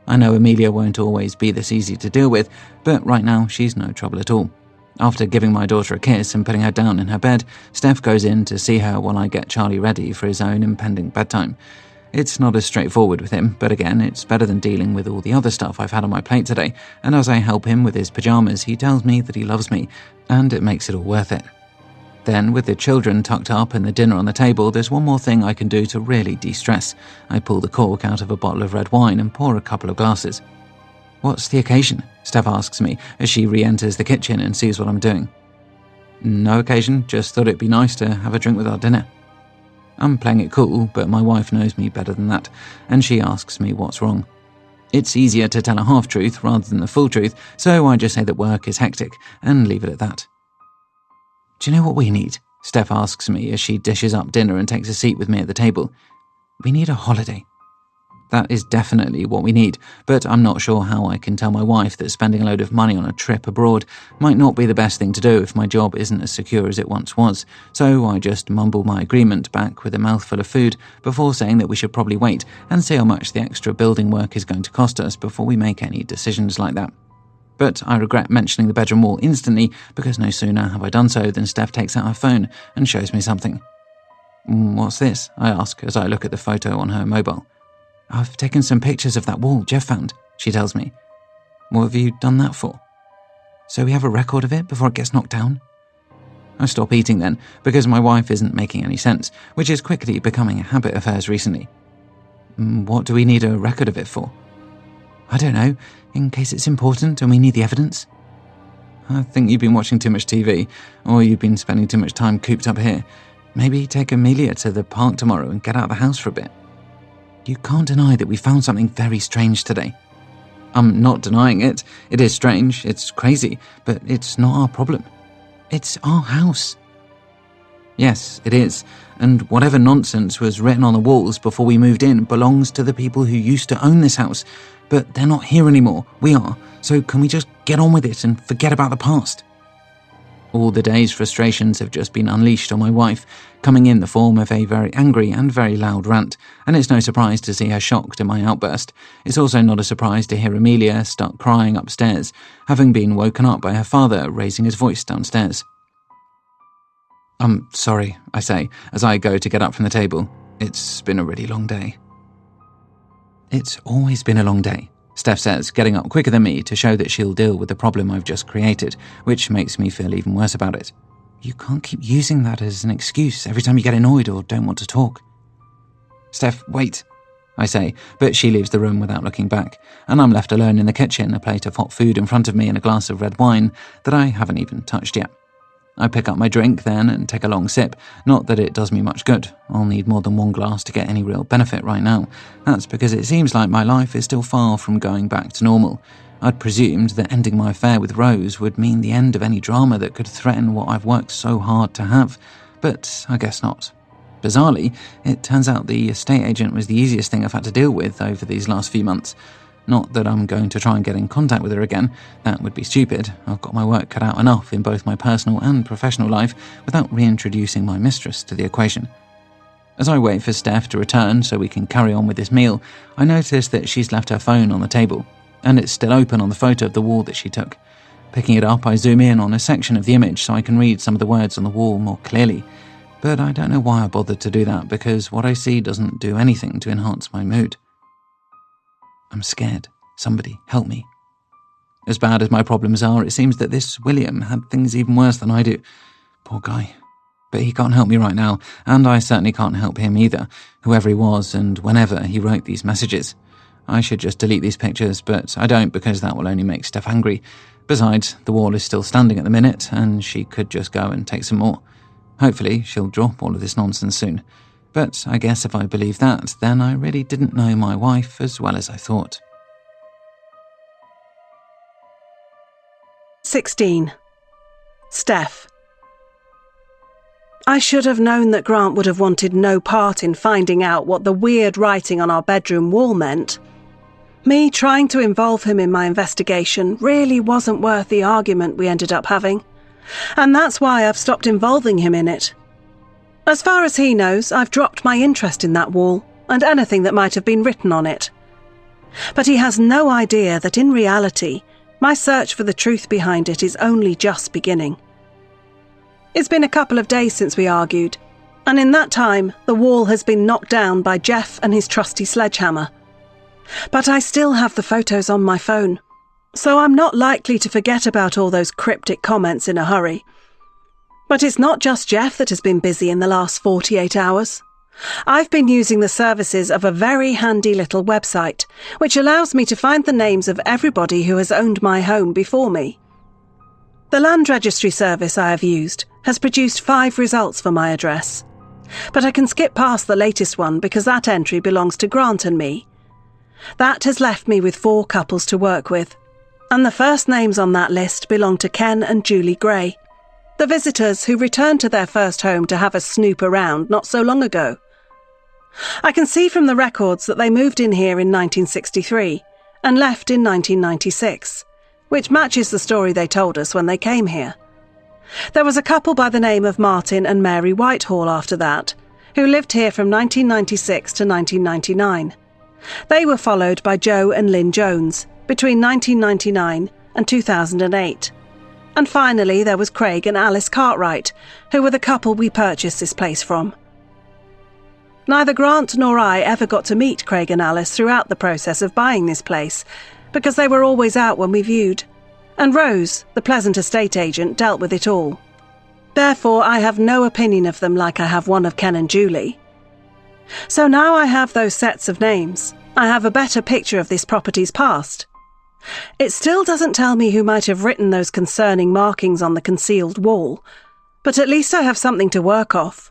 I know Amelia won't always be this easy to deal with, but right now she's no trouble at all. After giving my daughter a kiss and putting her down in her bed, Steph goes in to see her while I get Charlie ready for his own impending bedtime. It's not as straightforward with him, but again, it's better than dealing with all the other stuff I've had on my plate today, and as I help him with his pajamas, he tells me that he loves me, and it makes it all worth it. Then, with the children tucked up and the dinner on the table, there's one more thing I can do to really de-stress. I pull the cork out of a bottle of red wine and pour a couple of glasses. "What's the occasion?" Steph asks me as she re-enters the kitchen and sees what I'm doing. "No occasion, just thought it'd be nice to have a drink with our dinner." I'm playing it cool, but my wife knows me better than that, and she asks me what's wrong. It's easier to tell a half-truth rather than the full truth, so I just say that work is hectic and leave it at that. "Do you know what we need?" Steph asks me as she dishes up dinner and takes a seat with me at the table. "We need a holiday." That is definitely what we need, but I'm not sure how I can tell my wife that spending a load of money on a trip abroad might not be the best thing to do if my job isn't as secure as it once was, so I just mumble my agreement back with a mouthful of food before saying that we should probably wait and see how much the extra building work is going to cost us before we make any decisions like that. But I regret mentioning the bedroom wall instantly because no sooner have I done so than Steph takes out her phone and shows me something. "What's this?" I ask as I look at the photo on her mobile. "I've taken some pictures of that wall Jeff found," she tells me. "What have you done that for?" "So we have a record of it before it gets knocked down." I stop eating then because my wife isn't making any sense, which is quickly becoming a habit of hers recently. "What do we need a record of it for?" "I don't know, in case it's important and we need the evidence." "I think you've been watching too much TV, or you've been spending too much time cooped up here. Maybe take Amelia to the park tomorrow and get out of the house for a bit." "You can't deny that we found something very strange today." "I'm not denying it. It is strange, it's crazy, but it's not our problem." "It's our house." "Yes, it is, and whatever nonsense was written on the walls before we moved in belongs to the people who used to own this house, but they're not here anymore. We are, so can we just get on with it and forget about the past?" All the day's frustrations have just been unleashed on my wife, coming in the form of a very angry and very loud rant, and it's no surprise to see her shocked at my outburst. It's also not a surprise to hear Amelia start crying upstairs, having been woken up by her father raising his voice downstairs. "I'm sorry," I say, as I go to get up from the table. "It's been a really long day." "It's always been a long day," Steph says, getting up quicker than me to show that she'll deal with the problem I've just created, which makes me feel even worse about it. "You can't keep using that as an excuse every time you get annoyed or don't want to talk." "Steph, wait," I say, but she leaves the room without looking back, and I'm left alone in the kitchen, a plate of hot food in front of me and a glass of red wine that I haven't even touched yet. I pick up my drink then and take a long sip. Not that it does me much good. I'll need more than one glass to get any real benefit right now. That's because it seems like my life is still far from going back to normal. I'd presumed that ending my affair with Rose would mean the end of any drama that could threaten what I've worked so hard to have, but I guess not. Bizarrely, it turns out the estate agent was the easiest thing I've had to deal with over these last few months. Not that I'm going to try and get in contact with her again. That would be stupid. I've got my work cut out enough in both my personal and professional life without reintroducing my mistress to the equation. As I wait for Steph to return so we can carry on with this meal, I notice that she's left her phone on the table, and it's still open on the photo of the wall that she took. Picking it up, I zoom in on a section of the image so I can read some of the words on the wall more clearly. But I don't know why I bothered to do that, because what I see doesn't do anything to enhance my mood. "I'm scared. Somebody help me." As bad as my problems are, it seems that this William had things even worse than I do. Poor guy. But he can't help me right now, and I certainly can't help him either, whoever he was and whenever he wrote these messages. I should just delete these pictures, but I don't because that will only make Steph angry. Besides, the wall is still standing at the minute, and she could just go and take some more. Hopefully, she'll drop all of this nonsense soon. But I guess if I believe that, then I really didn't know my wife as well as I thought. 16. Steph. I should have known that Grant would have wanted no part in finding out what the weird writing on our bedroom wall meant. Me trying to involve him in my investigation really wasn't worth the argument we ended up having, and that's why I've stopped involving him in it. As far as he knows, I've dropped my interest in that wall and anything that might have been written on it. But he has no idea that in reality, my search for the truth behind it is only just beginning. It's been a couple of days since we argued, and in that time, the wall has been knocked down by Jeff and his trusty sledgehammer. But I still have the photos on my phone, so I'm not likely to forget about all those cryptic comments in a hurry. But it's not just Jeff that has been busy in the last 48 hours. I've been using the services of a very handy little website, which allows me to find the names of everybody who has owned my home before me. The land registry service I have used has produced 5 results for my address, but I can skip past the latest one because that entry belongs to Grant and me. That has left me with 4 couples to work with, and the first names on that list belong to Ken and Julie Gray, the visitors who returned to their first home to have a snoop around not so long ago. I can see from the records that they moved in here in 1963 and left in 1996, which matches the story they told us when they came here. There was a couple by the name of Martin and Mary Whitehall after that, who lived here from 1996 to 1999. They were followed by Joe and Lynn Jones between 1999 and 2008. And finally there was Craig and Alice Cartwright, who were the couple we purchased this place from. Neither Grant nor I ever got to meet Craig and Alice throughout the process of buying this place, because they were always out when we viewed, and Rose, the pleasant estate agent, dealt with it all. Therefore, I have no opinion of them like I have one of Ken and Julie. So now I have those sets of names, I have a better picture of this property's past. It still doesn't tell me who might have written those concerning markings on the concealed wall, but at least I have something to work off.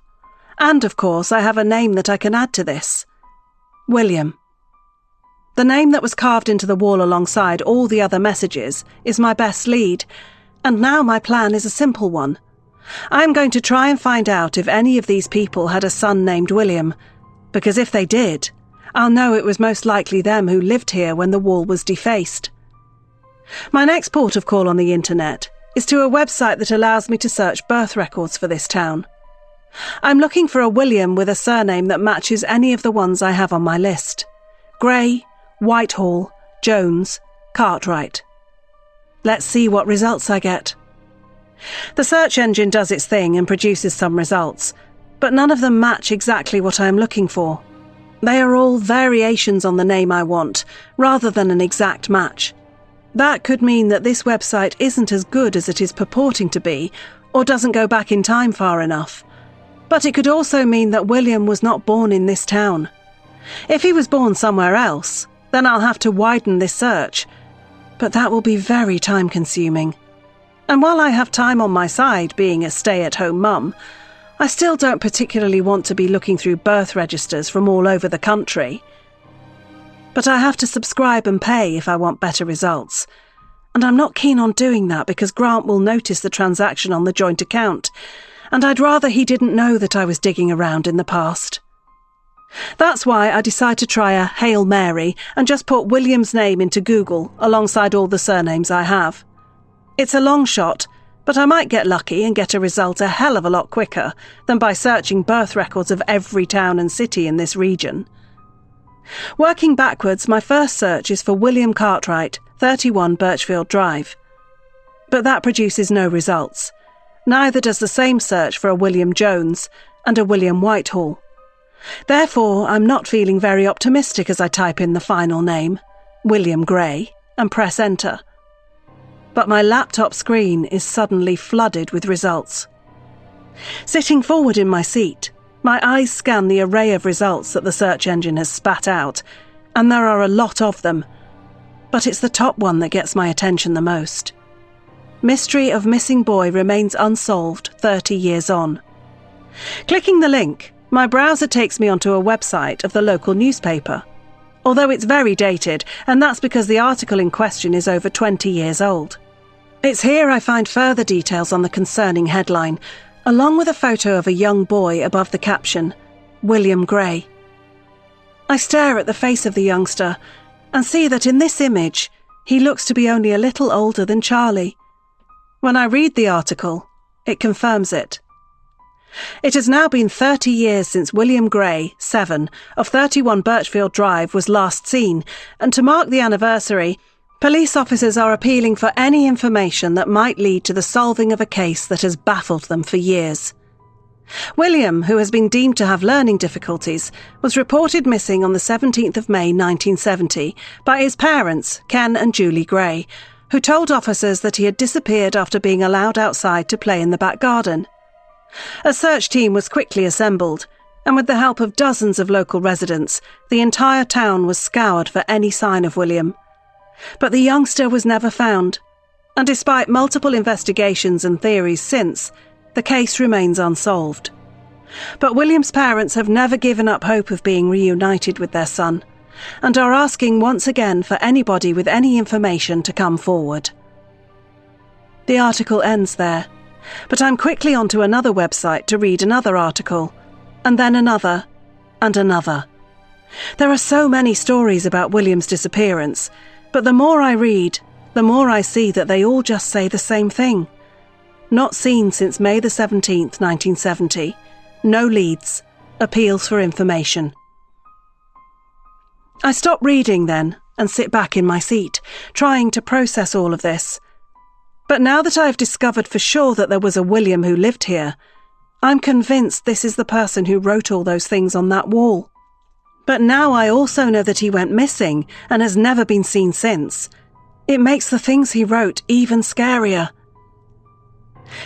And, of course, I have a name that I can add to this. William. The name that was carved into the wall alongside all the other messages is my best lead, and now my plan is a simple one. I am going to try and find out if any of these people had a son named William, because if they did, I'll know it was most likely them who lived here when the wall was defaced. My next port of call on the internet is to a website that allows me to search birth records for this town. I'm looking for a William with a surname that matches any of the ones I have on my list. Gray, Whitehall, Jones, Cartwright. Let's see what results I get. The search engine does its thing and produces some results, but none of them match exactly what I am looking for. They are all variations on the name I want, rather than an exact match. That could mean that this website isn't as good as it is purporting to be, or doesn't go back in time far enough. But it could also mean that William was not born in this town. If he was born somewhere else, then I'll have to widen this search. But that will be very time-consuming. And while I have time on my side being a stay-at-home mum, I still don't particularly want to be looking through birth registers from all over the country. But I have to subscribe and pay if I want better results. And I'm not keen on doing that because Grant will notice the transaction on the joint account, and I'd rather he didn't know that I was digging around in the past. That's why I decide to try a Hail Mary and just put William's name into Google alongside all the surnames I have. It's a long shot, but I might get lucky and get a result a hell of a lot quicker than by searching birth records of every town and city in this region. Working backwards, my first search is for William Cartwright, 31 Birchfield Drive. But that produces no results. Neither does the same search for a William Jones and a William Whitehall. Therefore, I'm not feeling very optimistic as I type in the final name, William Gray, and press enter. But my laptop screen is suddenly flooded with results. Sitting forward in my seat, my eyes scan the array of results that the search engine has spat out, and there are a lot of them. But it's the top one that gets my attention the most. Mystery of missing boy remains unsolved 30 years on. Clicking the link, my browser takes me onto a website of the local newspaper. Although it's very dated, and that's because the article in question is over 20 years old. It's here I find further details on the concerning headline, along with a photo of a young boy above the caption, William Gray. I stare at the face of the youngster and see that in this image, he looks to be only a little older than Charlie. When I read the article, it confirms it. It has now been 30 years since William Gray, 7, of 31 Birchfield Drive was last seen, and to mark the anniversary, police officers are appealing for any information that might lead to the solving of a case that has baffled them for years. William, who has been deemed to have learning difficulties, was reported missing on the 17th of May 1970 by his parents, Ken and Julie Gray, who told officers that he had disappeared after being allowed outside to play in the back garden. A search team was quickly assembled, and with the help of dozens of local residents, the entire town was scoured for any sign of William. But the youngster was never found, and despite multiple investigations and theories since, the case remains unsolved. But William's parents have never given up hope of being reunited with their son, and are asking once again for anybody with any information to come forward. The article ends there, but I'm quickly onto another website to read another article, and then another, and another. There are so many stories about William's disappearance, but the more I read, the more I see that they all just say the same thing. Not seen since May the 17th, 1970. No leads. Appeals for information. I stop reading then and sit back in my seat, trying to process all of this. But now that I have discovered for sure that there was a William who lived here, I'm convinced this is the person who wrote all those things on that wall. But now I also know that he went missing and has never been seen since. It makes the things he wrote even scarier.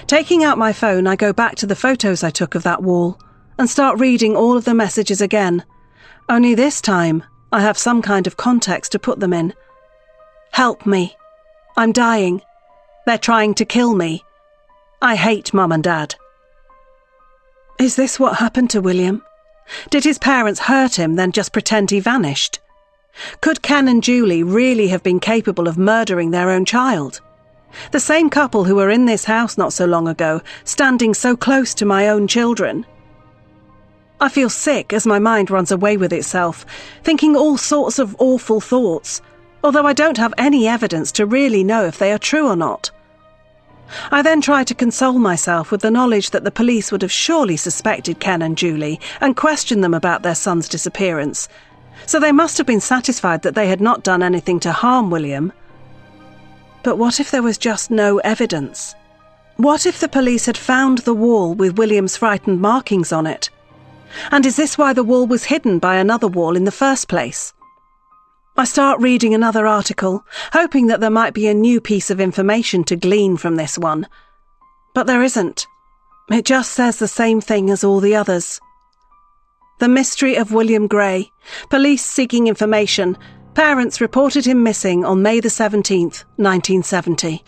Taking out my phone, I go back to the photos I took of that wall and start reading all of the messages again. Only this time, I have some kind of context to put them in. Help me. I'm dying. They're trying to kill me. I hate Mum and Dad. Is this what happened to William? Did his parents hurt him, then just pretend he vanished? Could Ken and Julie really have been capable of murdering their own child? The same couple who were in this house not so long ago, standing so close to my own children. I feel sick as my mind runs away with itself, thinking all sorts of awful thoughts, although I don't have any evidence to really know if they are true or not. I then tried to console myself with the knowledge that the police would have surely suspected Ken and Julie and questioned them about their son's disappearance, so they must have been satisfied that they had not done anything to harm William. But what if there was just no evidence? What if the police had found the wall with William's frightened markings on it? And is this why the wall was hidden by another wall in the first place? I start reading another article, hoping that there might be a new piece of information to glean from this one. But there isn't. It just says the same thing as all the others. The mystery of William Gray. Police seeking information. Parents reported him missing on May the 17th, 1970.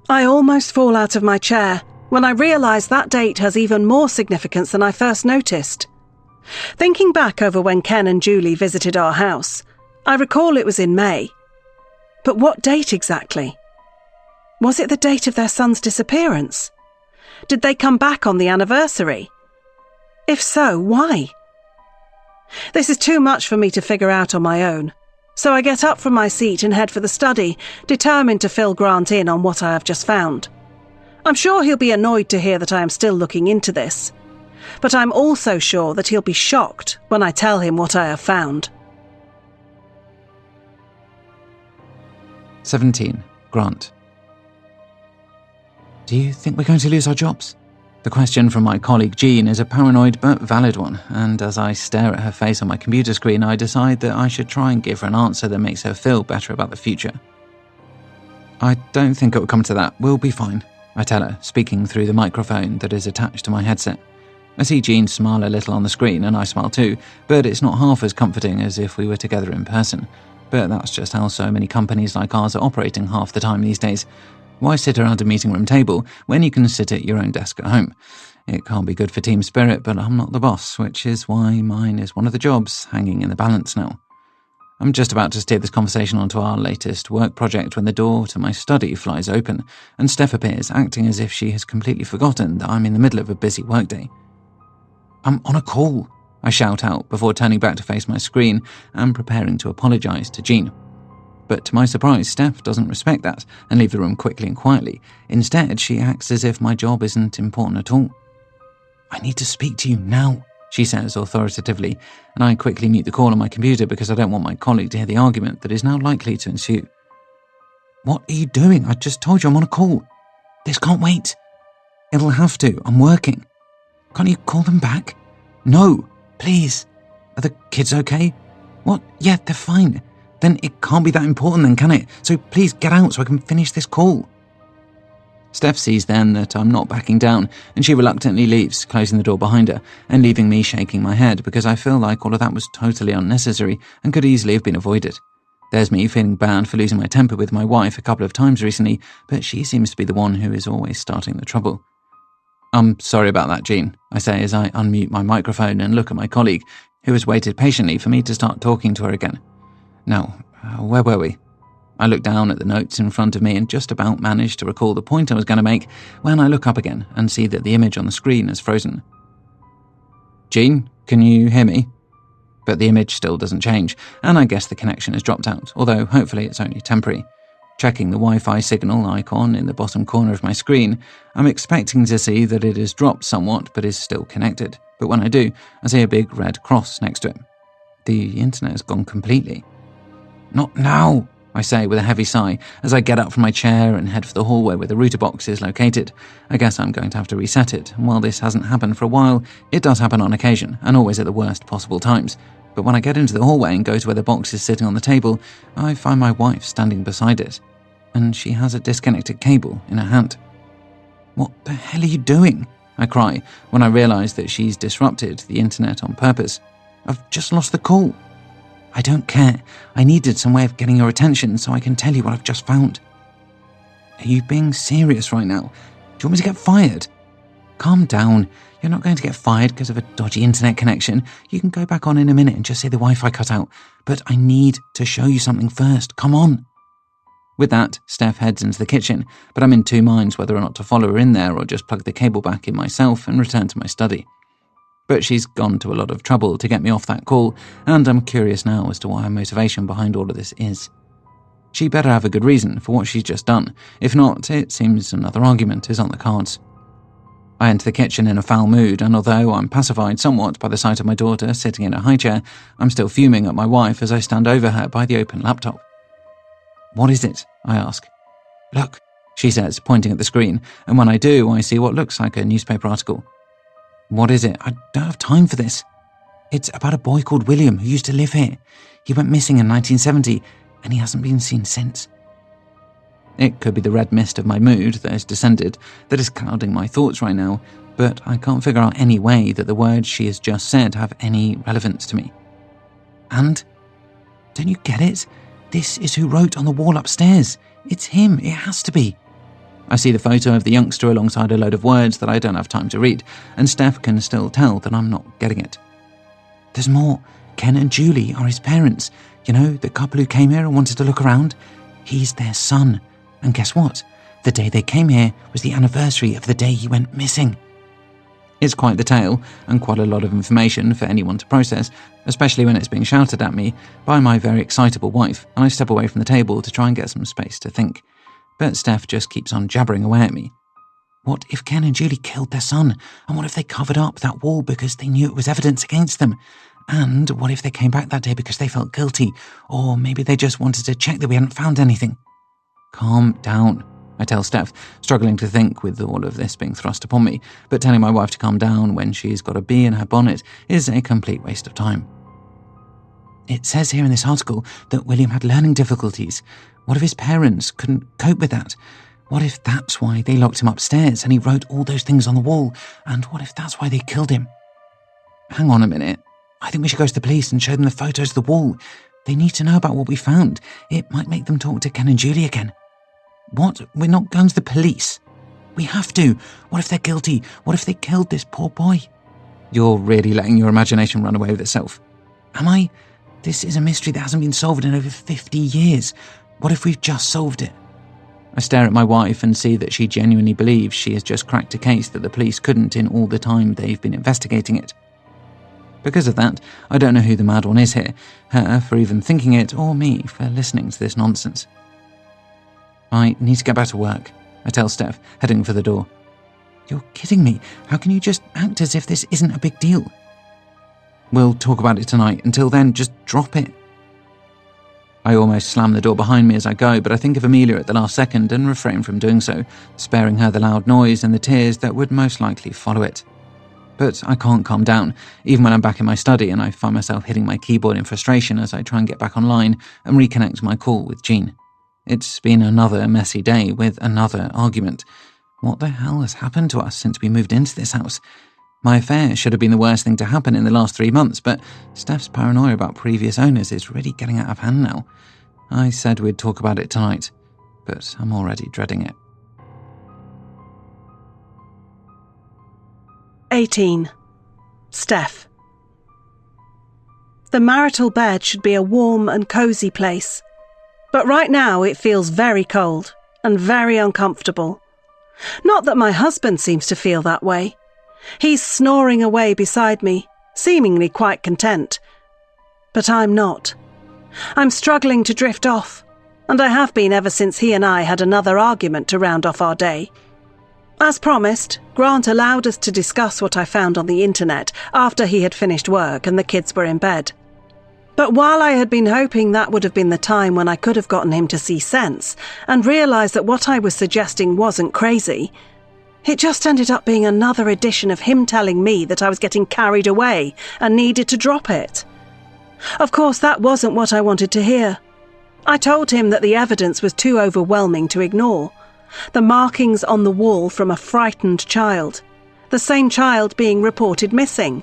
I almost fall out of my chair when I realise that date has even more significance than I first noticed. Thinking back over when Ken and Julie visited our house, I recall it was in May. But what date exactly? Was it the date of their son's disappearance? Did they come back on the anniversary? If so, why? This is too much for me to figure out on my own, so I get up from my seat and head for the study, determined to fill Grant in on what I have just found. I'm sure he'll be annoyed to hear that I am still looking into this, but I'm also sure that he'll be shocked when I tell him what I have found. 17. Grant. Do you think we're going to lose our jobs? The question from my colleague Jean is a paranoid but valid one, and as I stare at her face on my computer screen, I decide that I should try and give her an answer that makes her feel better about the future. I don't think it will come to that. We'll be fine, I tell her, speaking through the microphone that is attached to my headset. I see Jean smile a little on the screen, and I smile too, but it's not half as comforting as if we were together in person. But that's just how so many companies like ours are operating half the time these days. Why sit around a meeting room table when you can sit at your own desk at home? It can't be good for team spirit, but I'm not the boss, which is why mine is one of the jobs hanging in the balance now. I'm just about to steer this conversation onto our latest work project when the door to my study flies open, and Steph appears, acting as if she has completely forgotten that I'm in the middle of a busy workday. "I'm on a call," I shout out before turning back to face my screen and preparing to apologise to Jean. But to my surprise, Steph doesn't respect that and leave the room quickly and quietly. Instead, she acts as if my job isn't important at all. "I need to speak to you now," she says authoritatively, and I quickly mute the call on my computer because I don't want my colleague to hear the argument that is now likely to ensue. "What are you doing? I just told you I'm on a call." "This can't wait." "It'll have to. I'm working." "Can't you call them back?" "No, please." "Are the kids okay?" "What? Yeah, they're fine." "Then it can't be that important then, can it? So please get out so I can finish this call." Steph sees then that I'm not backing down, and she reluctantly leaves, closing the door behind her, and leaving me shaking my head because I feel like all of that was totally unnecessary and could easily have been avoided. There's me feeling bad for losing my temper with my wife a couple of times recently, but she seems to be the one who is always starting the trouble. "I'm sorry about that, Jean," I say as I unmute my microphone and look at my colleague, who has waited patiently for me to start talking to her again. Now, where were we? I look down at the notes in front of me and just about manage to recall the point I was going to make when I look up again and see that the image on the screen is frozen. "Jean, can you hear me?" But the image still doesn't change, and I guess the connection has dropped out, although hopefully it's only temporary. Checking the Wi-Fi signal icon in the bottom corner of my screen, I'm expecting to see that it has dropped somewhat but is still connected, but when I do, I see a big red cross next to it. The internet has gone completely. "Not now," I say with a heavy sigh as I get up from my chair and head for the hallway where the router box is located. I guess I'm going to have to reset it, and while this hasn't happened for a while, it does happen on occasion, and always at the worst possible times. But when I get into the hallway and go to where the box is sitting on the table, I find my wife standing beside it, and she has a disconnected cable in her hand. "What the hell are you doing?" I cry when I realise that she's disrupted the internet on purpose. "I've just lost the call." "I don't care. I needed some way of getting your attention so I can tell you what I've just found." "Are you being serious right now? Do you want me to get fired?" "Calm down. You're not going to get fired because of a dodgy internet connection. You can go back on in a minute and just say the Wi-Fi cut out. But I need to show you something first. Come on." With that, Steph heads into the kitchen, but I'm in two minds whether or not to follow her in there or just plug the cable back in myself and return to my study. But she's gone to a lot of trouble to get me off that call, and I'm curious now as to what her motivation behind all of this is. She better have a good reason for what she's just done. If not, it seems another argument is on the cards. I enter the kitchen in a foul mood, and although I'm pacified somewhat by the sight of my daughter sitting in a high chair, I'm still fuming at my wife as I stand over her by the open laptop. "What is it?" I ask. "Look," she says, pointing at the screen, and when I do, I see what looks like a newspaper article. "What is it? I don't have time for this." "It's about a boy called William who used to live here. He went missing in 1970, and he hasn't been seen since." It could be the red mist of my mood that has descended that is clouding my thoughts right now, but I can't figure out any way that the words she has just said have any relevance to me. "And? Don't you get it? This is who wrote on the wall upstairs. It's him, it has to be." I see the photo of the youngster alongside a load of words that I don't have time to read, and Steph can still tell that I'm not getting it. "There's more. Ken and Julie are his parents. You know, the couple who came here and wanted to look around? He's their son. And guess what? The day they came here was the anniversary of the day he went missing." It's quite the tale, and quite a lot of information for anyone to process, especially when it's being shouted at me by my very excitable wife, and I step away from the table to try and get some space to think. But Steph just keeps on jabbering away at me. "What if Ken and Julie killed their son? And what if they covered up that wall because they knew it was evidence against them? And what if they came back that day because they felt guilty? Or maybe they just wanted to check that we hadn't found anything?" "Calm down," I tell Steph, struggling to think with all of this being thrust upon me, but telling my wife to calm down when she's got a bee in her bonnet is a complete waste of time. "It says here in this article that William had learning difficulties. What if his parents couldn't cope with that? What if that's why they locked him upstairs and he wrote all those things on the wall? And what if that's why they killed him?" "Hang on a minute. I think we should go to the police and show them the photos of the wall. They need to know about what we found. It might make them talk to Ken and Julie again." "What? We're not going to the police." "We have to. What if they're guilty? What if they killed this poor boy?" "You're really letting your imagination run away with itself." "Am I? This is a mystery that hasn't been solved in over 50 years. What if we've just solved it?" I stare at my wife and see that she genuinely believes she has just cracked a case that the police couldn't in all the time they've been investigating it. Because of that, I don't know who the mad one is here, her for even thinking it, or me for listening to this nonsense. "I need to get back to work," I tell Steph, heading for the door. "You're kidding me. How can you just act as if this isn't a big deal?" "We'll talk about it tonight. Until then, just drop it." I almost slam the door behind me as I go, but I think of Amelia at the last second and refrain from doing so, sparing her the loud noise and the tears that would most likely follow it. But I can't calm down, even when I'm back in my study and I find myself hitting my keyboard in frustration as I try and get back online and reconnect my call with Jean. It's been another messy day with another argument. What the hell has happened to us since we moved into this house? My affair should have been the worst thing to happen in the last 3 months, but Steph's paranoia about previous owners is really getting out of hand now. I said we'd talk about it tonight, but I'm already dreading it. 18. Steph. The marital bed should be a warm and cosy place, but right now it feels very cold and very uncomfortable. Not that my husband seems to feel that way. He's snoring away beside me, seemingly quite content. But I'm not. I'm struggling to drift off, and I have been ever since he and I had another argument to round off our day. As promised, Grant allowed us to discuss what I found on the internet after he had finished work and the kids were in bed. But while I had been hoping that would have been the time when I could have gotten him to see sense and realise that what I was suggesting wasn't crazy, it just ended up being another edition of him telling me that I was getting carried away and needed to drop it. Of course, that wasn't what I wanted to hear. I told him that the evidence was too overwhelming to ignore. The markings on the wall from a frightened child, the same child being reported missing,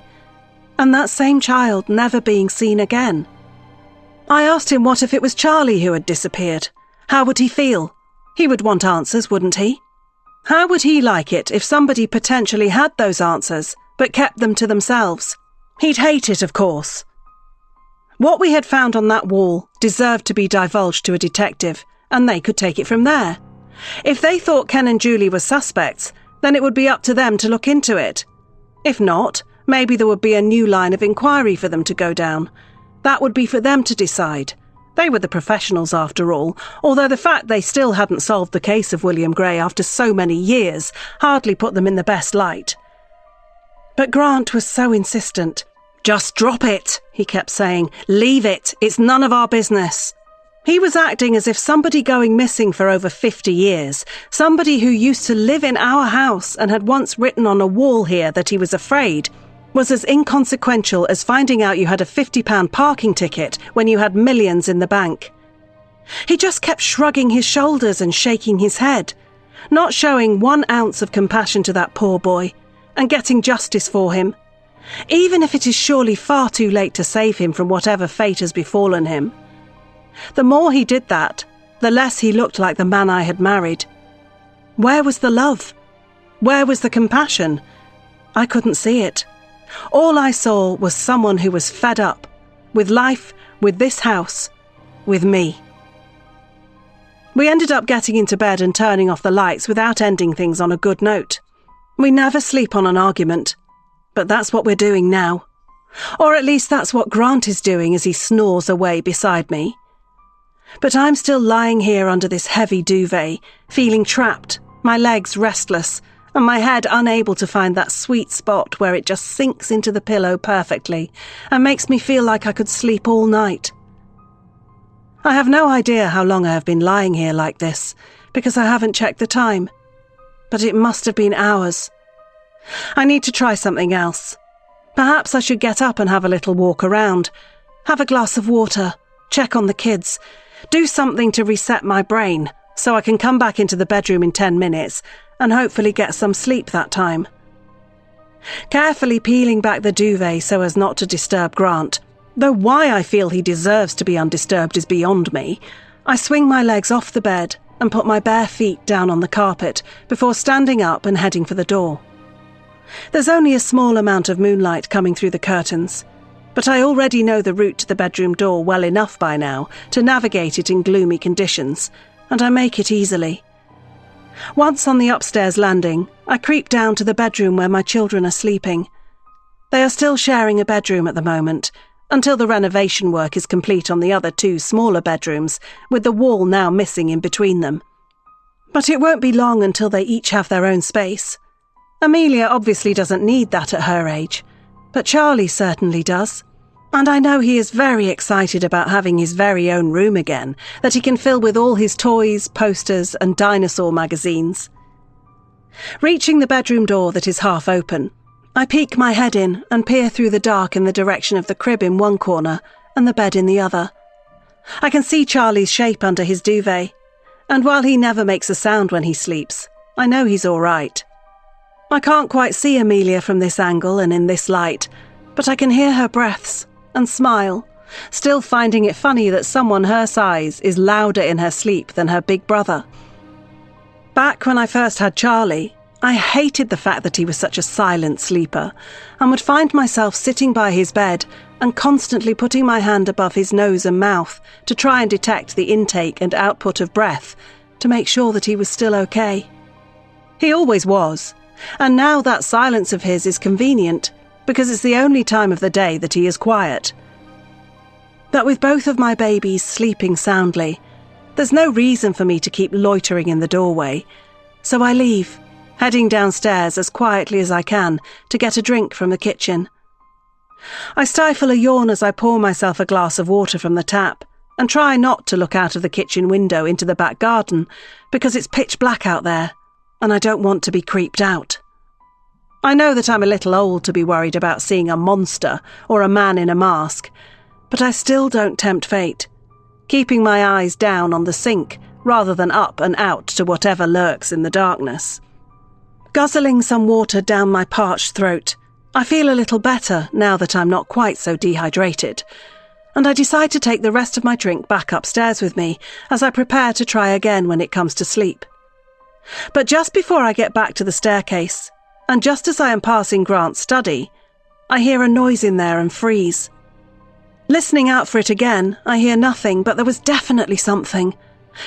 and that same child never being seen again. I asked him what if it was Charlie who had disappeared. How would he feel? He would want answers, wouldn't he? How would he like it if somebody potentially had those answers, but kept them to themselves? He'd hate it, of course. What we had found on that wall deserved to be divulged to a detective, and they could take it from there. If they thought Ken and Julie were suspects, then it would be up to them to look into it. If not, maybe there would be a new line of inquiry for them to go down. That would be for them to decide, They were the professionals after all, although the fact they still hadn't solved the case of William Gray after so many years hardly put them in the best light. But Grant was so insistent. "Just drop it," he kept saying. "Leave it. It's none of our business." He was acting as if somebody going missing for over 50 years, somebody who used to live in our house and had once written on a wall here that he was afraid, was as inconsequential as finding out you had a £50 parking ticket when you had millions in the bank. He just kept shrugging his shoulders and shaking his head, not showing 1 ounce of compassion to that poor boy, and getting justice for him, even if it is surely far too late to save him from whatever fate has befallen him. The more he did that, the less he looked like the man I had married. Where was the love? Where was the compassion? I couldn't see it. All I saw was someone who was fed up, with life, with this house, with me. We ended up getting into bed and turning off the lights without ending things on a good note. We never sleep on an argument, but that's what we're doing now. Or at least that's what Grant is doing as he snores away beside me. But I'm still lying here under this heavy duvet, feeling trapped, my legs restless, and my head unable to find that sweet spot where it just sinks into the pillow perfectly and makes me feel like I could sleep all night. I have no idea how long I have been lying here like this, because I haven't checked the time. But it must have been hours. I need to try something else. Perhaps I should get up and have a little walk around, have a glass of water, check on the kids, do something to reset my brain so I can come back into the bedroom in 10 minutes and hopefully get some sleep that time. Carefully peeling back the duvet so as not to disturb Grant, though why I feel he deserves to be undisturbed is beyond me, I swing my legs off the bed and put my bare feet down on the carpet before standing up and heading for the door. There's only a small amount of moonlight coming through the curtains, but I already know the route to the bedroom door well enough by now to navigate it in gloomy conditions, and I make it easily. Once on the upstairs landing, I creep down to the bedroom where my children are sleeping. They are still sharing a bedroom at the moment, until the renovation work is complete on the other 2 smaller bedrooms, with the wall now missing in between them. But it won't be long until they each have their own space. Amelia obviously doesn't need that at her age, but Charlie certainly does. And I know he is very excited about having his very own room again, that he can fill with all his toys, posters, and dinosaur magazines. Reaching the bedroom door that is half open, I peek my head in and peer through the dark in the direction of the crib in one corner and the bed in the other. I can see Charlie's shape under his duvet, and while he never makes a sound when he sleeps, I know he's all right. I can't quite see Amelia from this angle and in this light, but I can hear her breaths and smile, still finding it funny that someone her size is louder in her sleep than her big brother. Back when I first had Charlie, I hated the fact that he was such a silent sleeper, and would find myself sitting by his bed and constantly putting my hand above his nose and mouth to try and detect the intake and output of breath to make sure that he was still okay. He always was, and now that silence of his is convenient, because it's the only time of the day that he is quiet. But with both of my babies sleeping soundly, there's no reason for me to keep loitering in the doorway, so I leave, heading downstairs as quietly as I can to get a drink from the kitchen. I stifle a yawn as I pour myself a glass of water from the tap, and try not to look out of the kitchen window into the back garden, because it's pitch black out there, and I don't want to be creeped out. I know that I'm a little old to be worried about seeing a monster or a man in a mask, but I still don't tempt fate, keeping my eyes down on the sink rather than up and out to whatever lurks in the darkness. Guzzling some water down my parched throat, I feel a little better now that I'm not quite so dehydrated, and I decide to take the rest of my drink back upstairs with me as I prepare to try again when it comes to sleep. But just before I get back to the staircase, and just as I am passing Grant's study, I hear a noise in there and freeze. Listening out for it again, I hear nothing, but there was definitely something.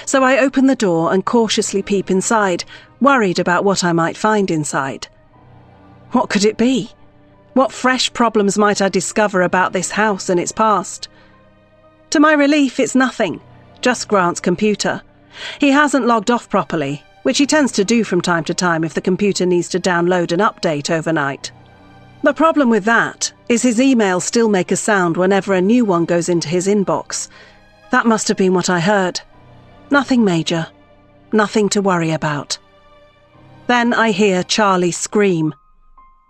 So I open the door and cautiously peep inside, worried about what I might find inside. What could it be? What fresh problems might I discover about this house and its past? To my relief, it's nothing, just Grant's computer. He hasn't logged off properly, which he tends to do from time to time if the computer needs to download an update overnight. The problem with that is his emails still make a sound whenever a new one goes into his inbox. That must have been what I heard. Nothing major. Nothing to worry about. Then I hear Charlie scream.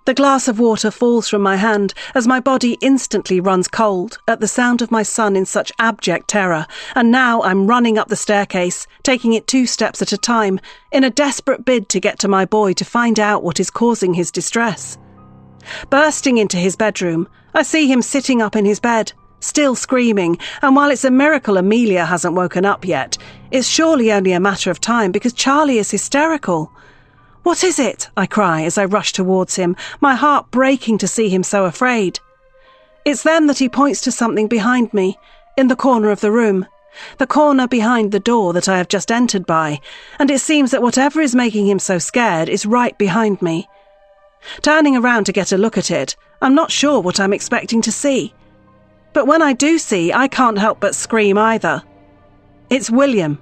The glass of water falls from my hand as my body instantly runs cold at the sound of my son in such abject terror, and now I'm running up the staircase, taking it 2 steps at a time, in a desperate bid to get to my boy to find out what is causing his distress. Bursting into his bedroom, I see him sitting up in his bed, still screaming, and while it's a miracle Amelia hasn't woken up yet, it's surely only a matter of time because Charlie is hysterical. "What is it?" I cry as I rush towards him, my heart breaking to see him so afraid. It's then that he points to something behind me, in the corner of the room, the corner behind the door that I have just entered by, and it seems that whatever is making him so scared is right behind me. Turning around to get a look at it, I'm not sure what I'm expecting to see. But when I do see, I can't help but scream either. It's William.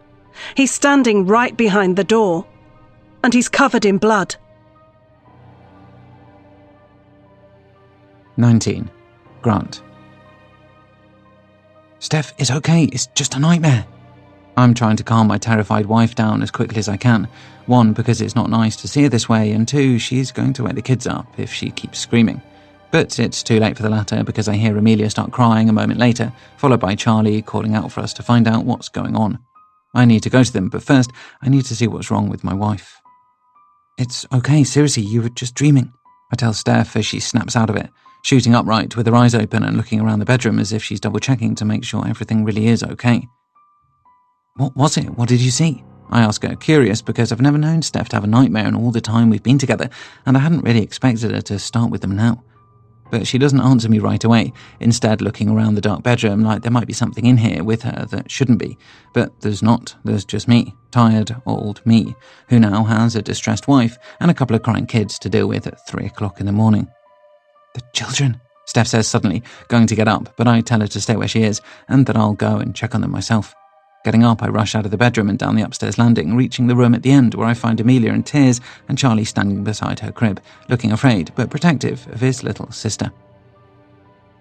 He's standing right behind the door. And he's covered in blood. 19. Grant. Steph, it's okay, it's just a nightmare. I'm trying to calm my terrified wife down as quickly as I can. 1, because it's not nice to see her this way, and 2, she's going to wake the kids up if she keeps screaming. But it's too late for the latter because I hear Amelia start crying a moment later, followed by Charlie calling out for us to find out what's going on. I need to go to them, but first I need to see what's wrong with my wife. It's okay, seriously, you were just dreaming, I tell Steph as she snaps out of it, shooting upright with her eyes open and looking around the bedroom as if she's double-checking to make sure everything really is okay. What was it? What did you see? I ask her, curious because I've never known Steph to have a nightmare in all the time we've been together, and I hadn't really expected her to start with them now. But she doesn't answer me right away, instead looking around the dark bedroom like there might be something in here with her that shouldn't be. But there's not, there's just me, tired, old me, who now has a distressed wife and a couple of crying kids to deal with at 3 o'clock in the morning. The children, Steph says suddenly, going to get up, but I tell her to stay where she is, and that I'll go and check on them myself. Getting up, I rush out of the bedroom and down the upstairs landing, reaching the room at the end where I find Amelia in tears and Charlie standing beside her crib, looking afraid but protective of his little sister.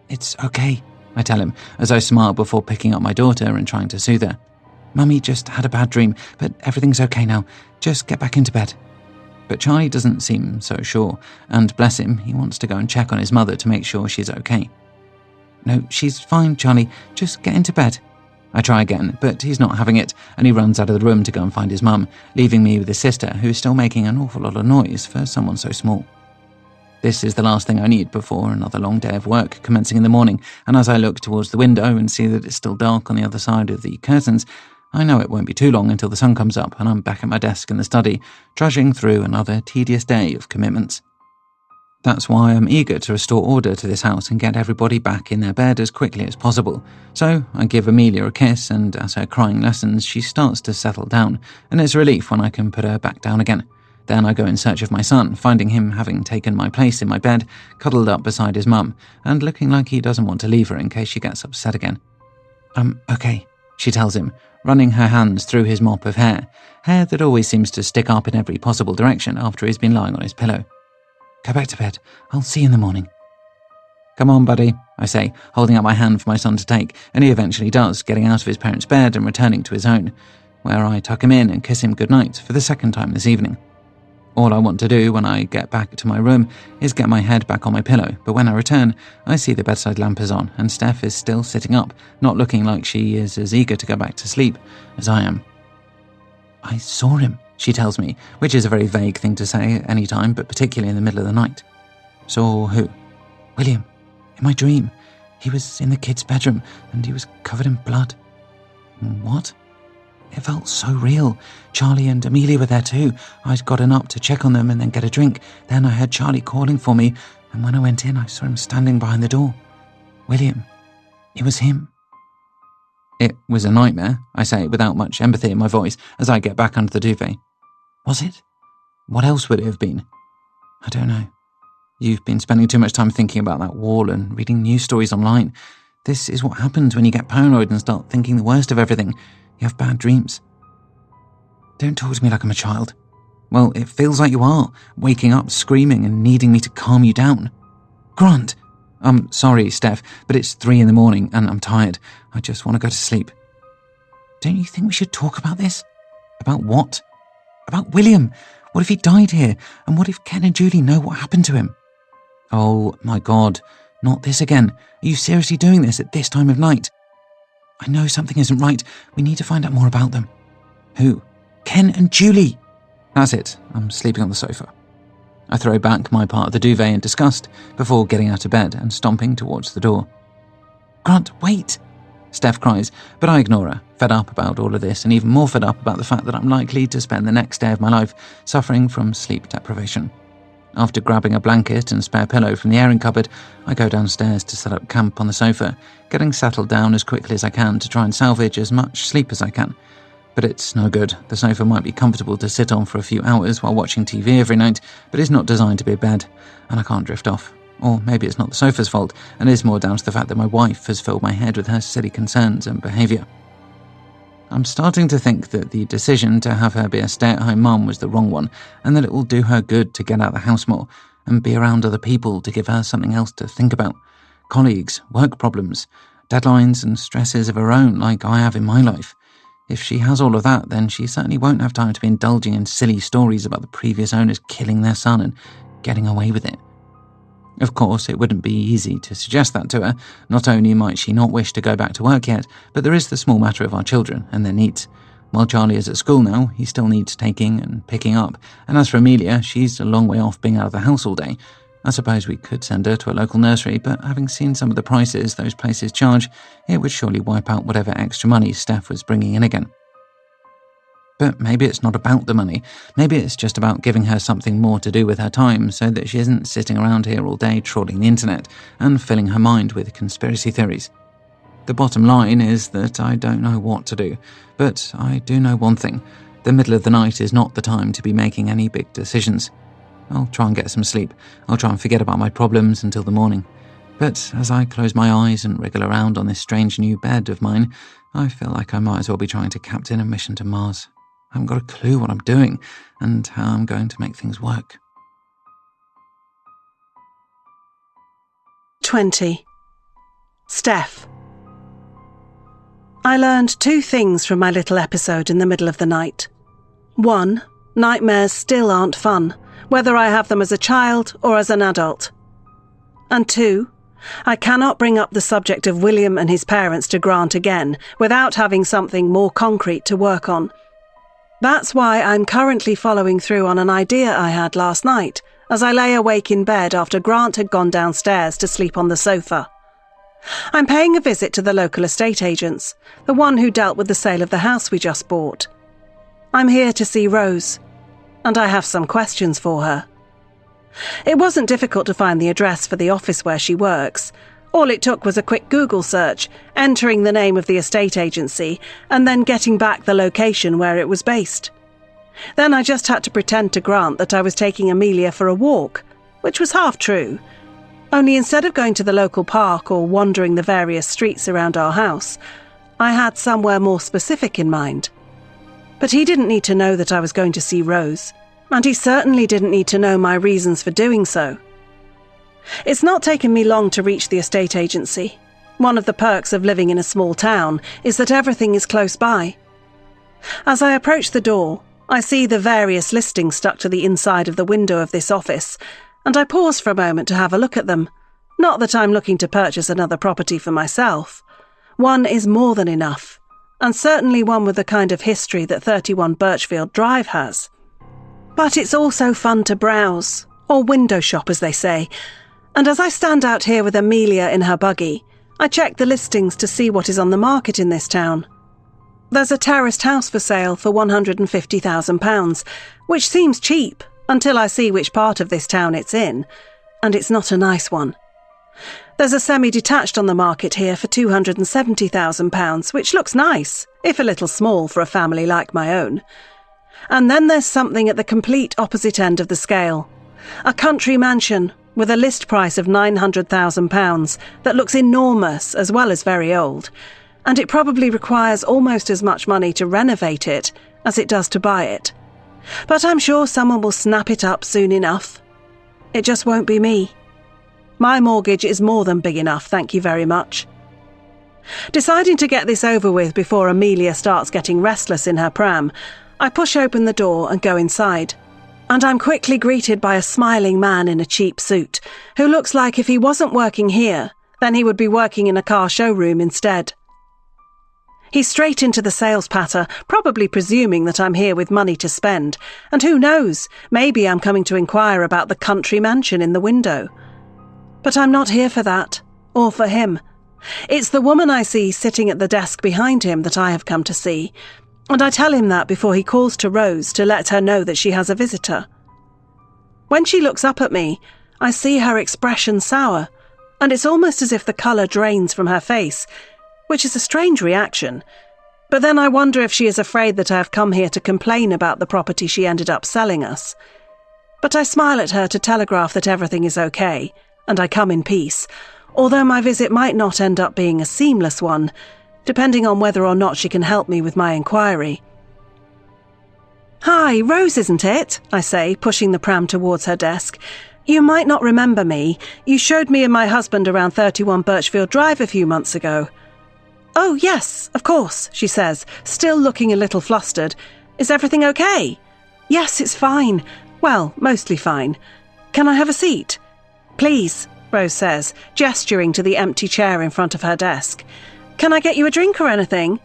It's okay, I tell him, as I smile before picking up my daughter and trying to soothe her. Mummy just had a bad dream, but everything's okay now. Just get back into bed. But Charlie doesn't seem so sure, and bless him, he wants to go and check on his mother to make sure she's okay. No, she's fine, Charlie. Just get into bed. I try again, but he's not having it, and he runs out of the room to go and find his mum, leaving me with his sister, who is still making an awful lot of noise for someone so small. This is the last thing I need before another long day of work commencing in the morning, and as I look towards the window and see that it's still dark on the other side of the curtains, I know it won't be too long until the sun comes up and I'm back at my desk in the study, trudging through another tedious day of commitments. That's why I'm eager to restore order to this house and get everybody back in their bed as quickly as possible. So I give Amelia a kiss, and as her crying lessens, she starts to settle down, and it's a relief when I can put her back down again. Then I go in search of my son, finding him having taken my place in my bed, cuddled up beside his mum, and looking like he doesn't want to leave her in case she gets upset again. I'm okay, she tells him, running her hands through his mop of hair that always seems to stick up in every possible direction after he's been lying on his pillow. Go back to bed. I'll see you in the morning. Come on, buddy, I say, holding out my hand for my son to take, and he eventually does, getting out of his parents' bed and returning to his own, where I tuck him in and kiss him goodnight for the second time this evening. All I want to do when I get back to my room is get my head back on my pillow, but when I return, I see the bedside lamp is on, and Steph is still sitting up, not looking like she is as eager to go back to sleep as I am. I saw him, she tells me, which is a very vague thing to say at any time, but particularly in the middle of the night. Saw who? William. In my dream. He was in the kids' bedroom, and he was covered in blood. What? It felt so real. Charlie and Amelia were there too. I'd gotten up to check on them and then get a drink. Then I heard Charlie calling for me, and when I went in, I saw him standing behind the door. William. It was him. It was a nightmare, I say, without much empathy in my voice, as I get back under the duvet. Was it? What else would it have been? I don't know. You've been spending too much time thinking about that wall and reading news stories online. This is what happens when you get paranoid and start thinking the worst of everything. You have bad dreams. Don't talk to me like I'm a child. Well, it feels like you are, waking up, screaming and needing me to calm you down. Grant! I'm sorry, Steph, but it's 3 a.m. and I'm tired. I just want to go to sleep. Don't you think we should talk about this? About what? About William. What if he died here? And what if Ken and Julie know what happened to him? Oh, my God. Not this again. Are you seriously doing this at this time of night? I know something isn't right. We need to find out more about them. Who? Ken and Julie. That's it. I'm sleeping on the sofa. I throw back my part of the duvet in disgust before getting out of bed and stomping towards the door. Grant, wait! Steph cries, but I ignore her, fed up about all of this and even more fed up about the fact that I'm likely to spend the next day of my life suffering from sleep deprivation. After grabbing a blanket and spare pillow from the airing cupboard, I go downstairs to set up camp on the sofa, getting settled down as quickly as I can to try and salvage as much sleep as I can. But it's no good. The sofa might be comfortable to sit on for a few hours while watching TV every night, but it's not designed to be a bed, and I can't drift off. Or maybe it's not the sofa's fault, and is more down to the fact that my wife has filled my head with her silly concerns and behaviour. I'm starting to think that the decision to have her be a stay-at-home mum was the wrong one, and that it will do her good to get out of the house more, and be around other people to give her something else to think about. Colleagues, work problems, deadlines and stresses of her own like I have in my life. If she has all of that, then she certainly won't have time to be indulging in silly stories about the previous owners killing their son and getting away with it. Of course, it wouldn't be easy to suggest that to her. Not only might she not wish to go back to work yet, but there is the small matter of our children and their needs. While Charlie is at school now, he still needs taking and picking up, and as for Amelia, she's a long way off being out of the house all day. I suppose we could send her to a local nursery, but having seen some of the prices those places charge, it would surely wipe out whatever extra money Steph was bringing in again. But maybe it's not about the money. Maybe it's just about giving her something more to do with her time so that she isn't sitting around here all day trawling the internet and filling her mind with conspiracy theories. The bottom line is that I don't know what to do, but I do know one thing. The middle of the night is not the time to be making any big decisions. I'll try and get some sleep. I'll try and forget about my problems until the morning. But as I close my eyes and wriggle around on this strange new bed of mine, I feel like I might as well be trying to captain a mission to Mars. I haven't got a clue what I'm doing and how I'm going to make things work. 20. Steph. I learned 2 things from my little episode in the middle of the night. 1. Nightmares still aren't fun, whether I have them as a child or as an adult. And 2. I cannot bring up the subject of William and his parents to Grant again without having something more concrete to work on. That's why I'm currently following through on an idea I had last night as I lay awake in bed after Grant had gone downstairs to sleep on the sofa. I'm paying a visit to the local estate agents, the one who dealt with the sale of the house we just bought. I'm here to see Rose, and I have some questions for her. It wasn't difficult to find the address for the office where she works. All it took was a quick Google search, entering the name of the estate agency, and then getting back the location where it was based. Then I just had to pretend to Grant that I was taking Amelia for a walk, which was half true. Only instead of going to the local park or wandering the various streets around our house, I had somewhere more specific in mind. But he didn't need to know that I was going to see Rose, and he certainly didn't need to know my reasons for doing so. It's not taken me long to reach the estate agency. One of the perks of living in a small town is that everything is close by. As I approach the door, I see the various listings stuck to the inside of the window of this office, and I pause for a moment to have a look at them. Not that I'm looking to purchase another property for myself. One is more than enough, and certainly one with the kind of history that 31 Birchfield Drive has. But it's also fun to browse, or window shop as they say, and as I stand out here with Amelia in her buggy, I check the listings to see what is on the market in this town. There's a terraced house for sale for £150,000, which seems cheap until I see which part of this town it's in, and it's not a nice one. There's a semi-detached on the market here for £270,000, which looks nice, if a little small for a family like my own. And then there's something at the complete opposite end of the scale, A country mansion with a list price of £900,000 that looks enormous as well as very old, and it probably requires almost as much money to renovate it as it does to buy it. But I'm sure someone will snap it up soon enough. It just won't be me. My mortgage is more than big enough, thank you very much. Deciding to get this over with before Amelia starts getting restless in her pram, I push open the door and go inside. And I'm quickly greeted by a smiling man in a cheap suit, who looks like if he wasn't working here, then he would be working in a car showroom instead. He's straight into the sales patter, probably presuming that I'm here with money to spend, and who knows, maybe I'm coming to inquire about the country mansion in the window. But I'm not here for that, or for him. It's the woman I see sitting at the desk behind him that I have come to see, and I tell him that before he calls to Rose to let her know that she has a visitor. When she looks up at me, I see her expression sour, and it's almost as if the colour drains from her face, which is a strange reaction. But then I wonder if she is afraid that I have come here to complain about the property she ended up selling us. But I smile at her to telegraph that everything is okay, and I come in peace, although my visit might not end up being a seamless one, depending on whether or not she can help me with my inquiry. "Hi, Rose, isn't it?" I say, pushing the pram towards her desk. "You might not remember me. You showed me and my husband around 31 Birchfield Drive a few months ago." "Oh, yes, of course," she says, still looking a little flustered. "Is everything okay?" "Yes, it's fine. Well, mostly fine. Can I have a seat?" "Please," Rose says, gesturing to the empty chair in front of her desk. "Can I get you a drink or anything?"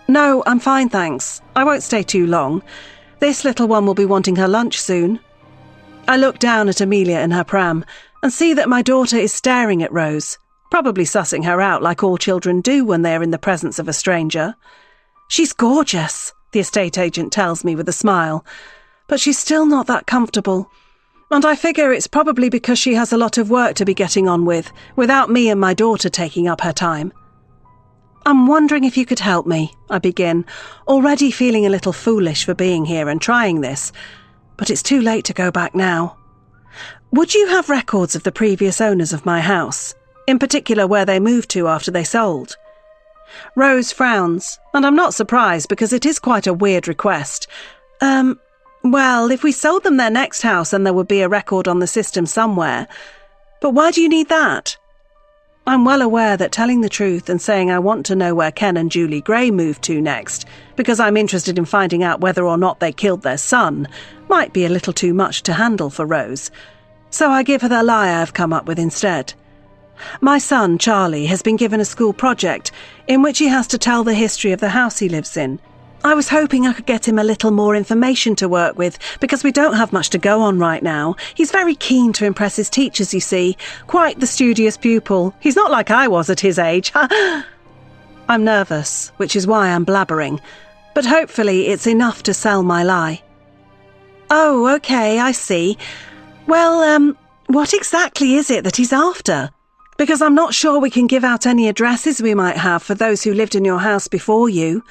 "No, I'm fine, thanks. I won't stay too long. This little one will be wanting her lunch soon." I look down at Amelia in her pram and see that my daughter is staring at Rose, probably sussing her out like all children do when they are in the presence of a stranger. "She's gorgeous," the estate agent tells me with a smile, "but she's still not that comfortable. And I figure it's probably because she has a lot of work to be getting on with, without me and my daughter taking up her time." "I'm wondering if you could help me," I begin, already feeling a little foolish for being here and trying this, but it's too late to go back now. "Would you have records of the previous owners of my house, in particular where they moved to after they sold?" Rose frowns, and I'm not surprised because it is quite a weird request. Well, if we sold them their next house, then there would be a record on the system somewhere. But why do you need that? I'm well aware that telling the truth and saying I want to know where Ken and Julie Gray moved to next, because I'm interested in finding out whether or not they killed their son, might be a little too much to handle for Rose. So I give her the lie I've come up with instead. My son, Charlie, has been given a school project in which he has to tell the history of the house he lives in. I was hoping I could get him a little more information to work with, because we don't have much to go on right now. He's very keen to impress his teachers, you see. Quite the studious pupil. He's not like I was at his age. I'm nervous, which is why I'm blabbering, but hopefully it's enough to sell my lie. "Oh, okay, I see. Well, what exactly is it that he's after? Because I'm not sure we can give out any addresses we might have for those who lived in your house before you."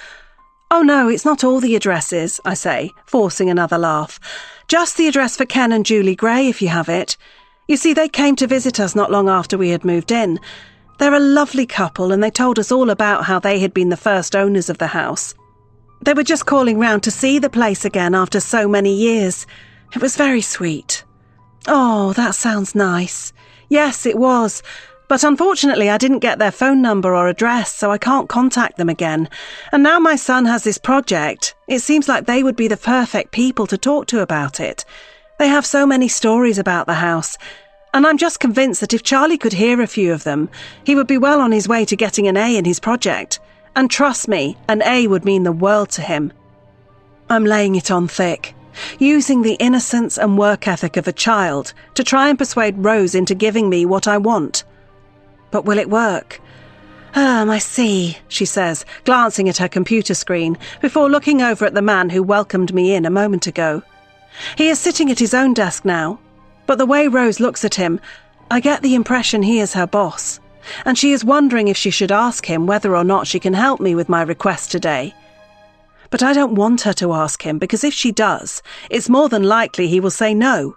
"Oh no, it's not all the addresses," I say, forcing another laugh. "Just the address for Ken and Julie Gray, if you have it. You see, they came to visit us not long after we had moved in. They're a lovely couple, and they told us all about how they had been the first owners of the house. They were just calling round to see the place again after so many years. It was very sweet." "Oh, that sounds nice." "Yes, it was. But unfortunately I didn't get their phone number or address, so I can't contact them again. And now my son has this project. It seems like they would be the perfect people to talk to about it. They have so many stories about the house. And I'm just convinced that if Charlie could hear a few of them, he would be well on his way to getting an A in his project. And trust me, an A would mean the world to him." I'm laying it on thick, using the innocence and work ethic of a child to try and persuade Rose into giving me what I want. But will it work? "I see," she says, glancing at her computer screen before looking over at the man who welcomed me in a moment ago. He is sitting at his own desk now, but the way Rose looks at him, I get the impression he is her boss, and she is wondering if she should ask him whether or not she can help me with my request today. But I don't want her to ask him, because if she does, it's more than likely he will say no,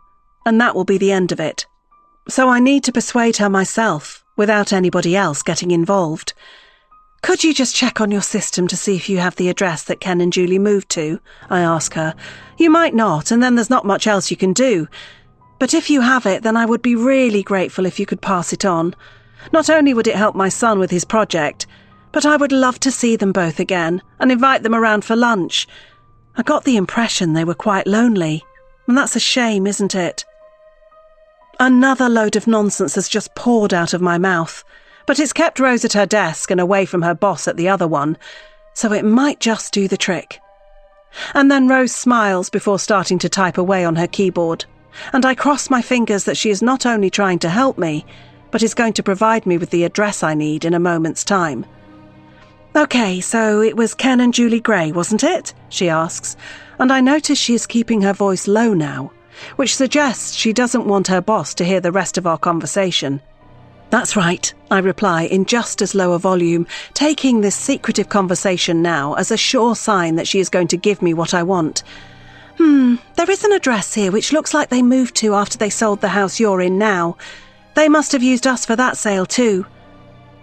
and that will be the end of it. So I need to persuade her myself, without anybody else getting involved. Could you just check on your system to see if you have the address that Ken and Julie moved to? I ask her. You might not, and then there's not much else you can do. But if you have it, then I would be really grateful if you could pass it on. Not only would it help my son with his project, but I would love to see them both again and invite them around for lunch. I got the impression they were quite lonely, and that's a shame, isn't it? Another load of nonsense has just poured out of my mouth, but it's kept Rose at her desk and away from her boss at the other one, so it might just do the trick. And then Rose smiles before starting to type away on her keyboard, and I cross my fingers that she is not only trying to help me, but is going to provide me with the address I need in a moment's time. Okay, so it was Ken and Julie Gray, wasn't it? She asks, and I notice she is keeping her voice low now, which suggests she doesn't want her boss to hear the rest of our conversation. That's right, I reply in just as low a volume, taking this secretive conversation now as a sure sign that she is going to give me what I want. There is an address here which looks like they moved to after they sold the house you're in now. They must have used us for that sale too.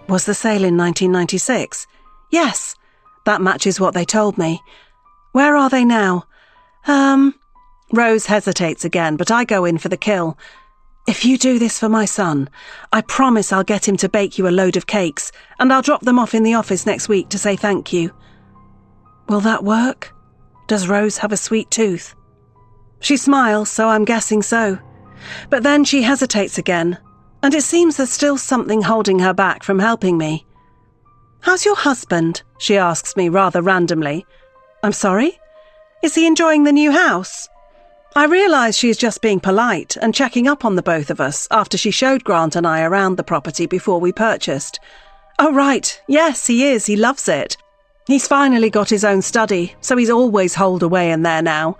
Was the sale in 1996? Yes, that matches what they told me. Where are they now? Rose hesitates again, but I go in for the kill. If you do this for my son, I promise I'll get him to bake you a load of cakes, and I'll drop them off in the office next week to say thank you. Will that work? Does Rose have a sweet tooth? She smiles, so I'm guessing so. But then she hesitates again, and it seems there's still something holding her back from helping me. How's your husband? She asks me rather randomly. I'm sorry? Is he enjoying the new house? I realise she is just being polite and checking up on the both of us after she showed Grant and I around the property before we purchased. Oh right, yes, he is, he loves it. He's finally got his own study, so he's always holed away in there now.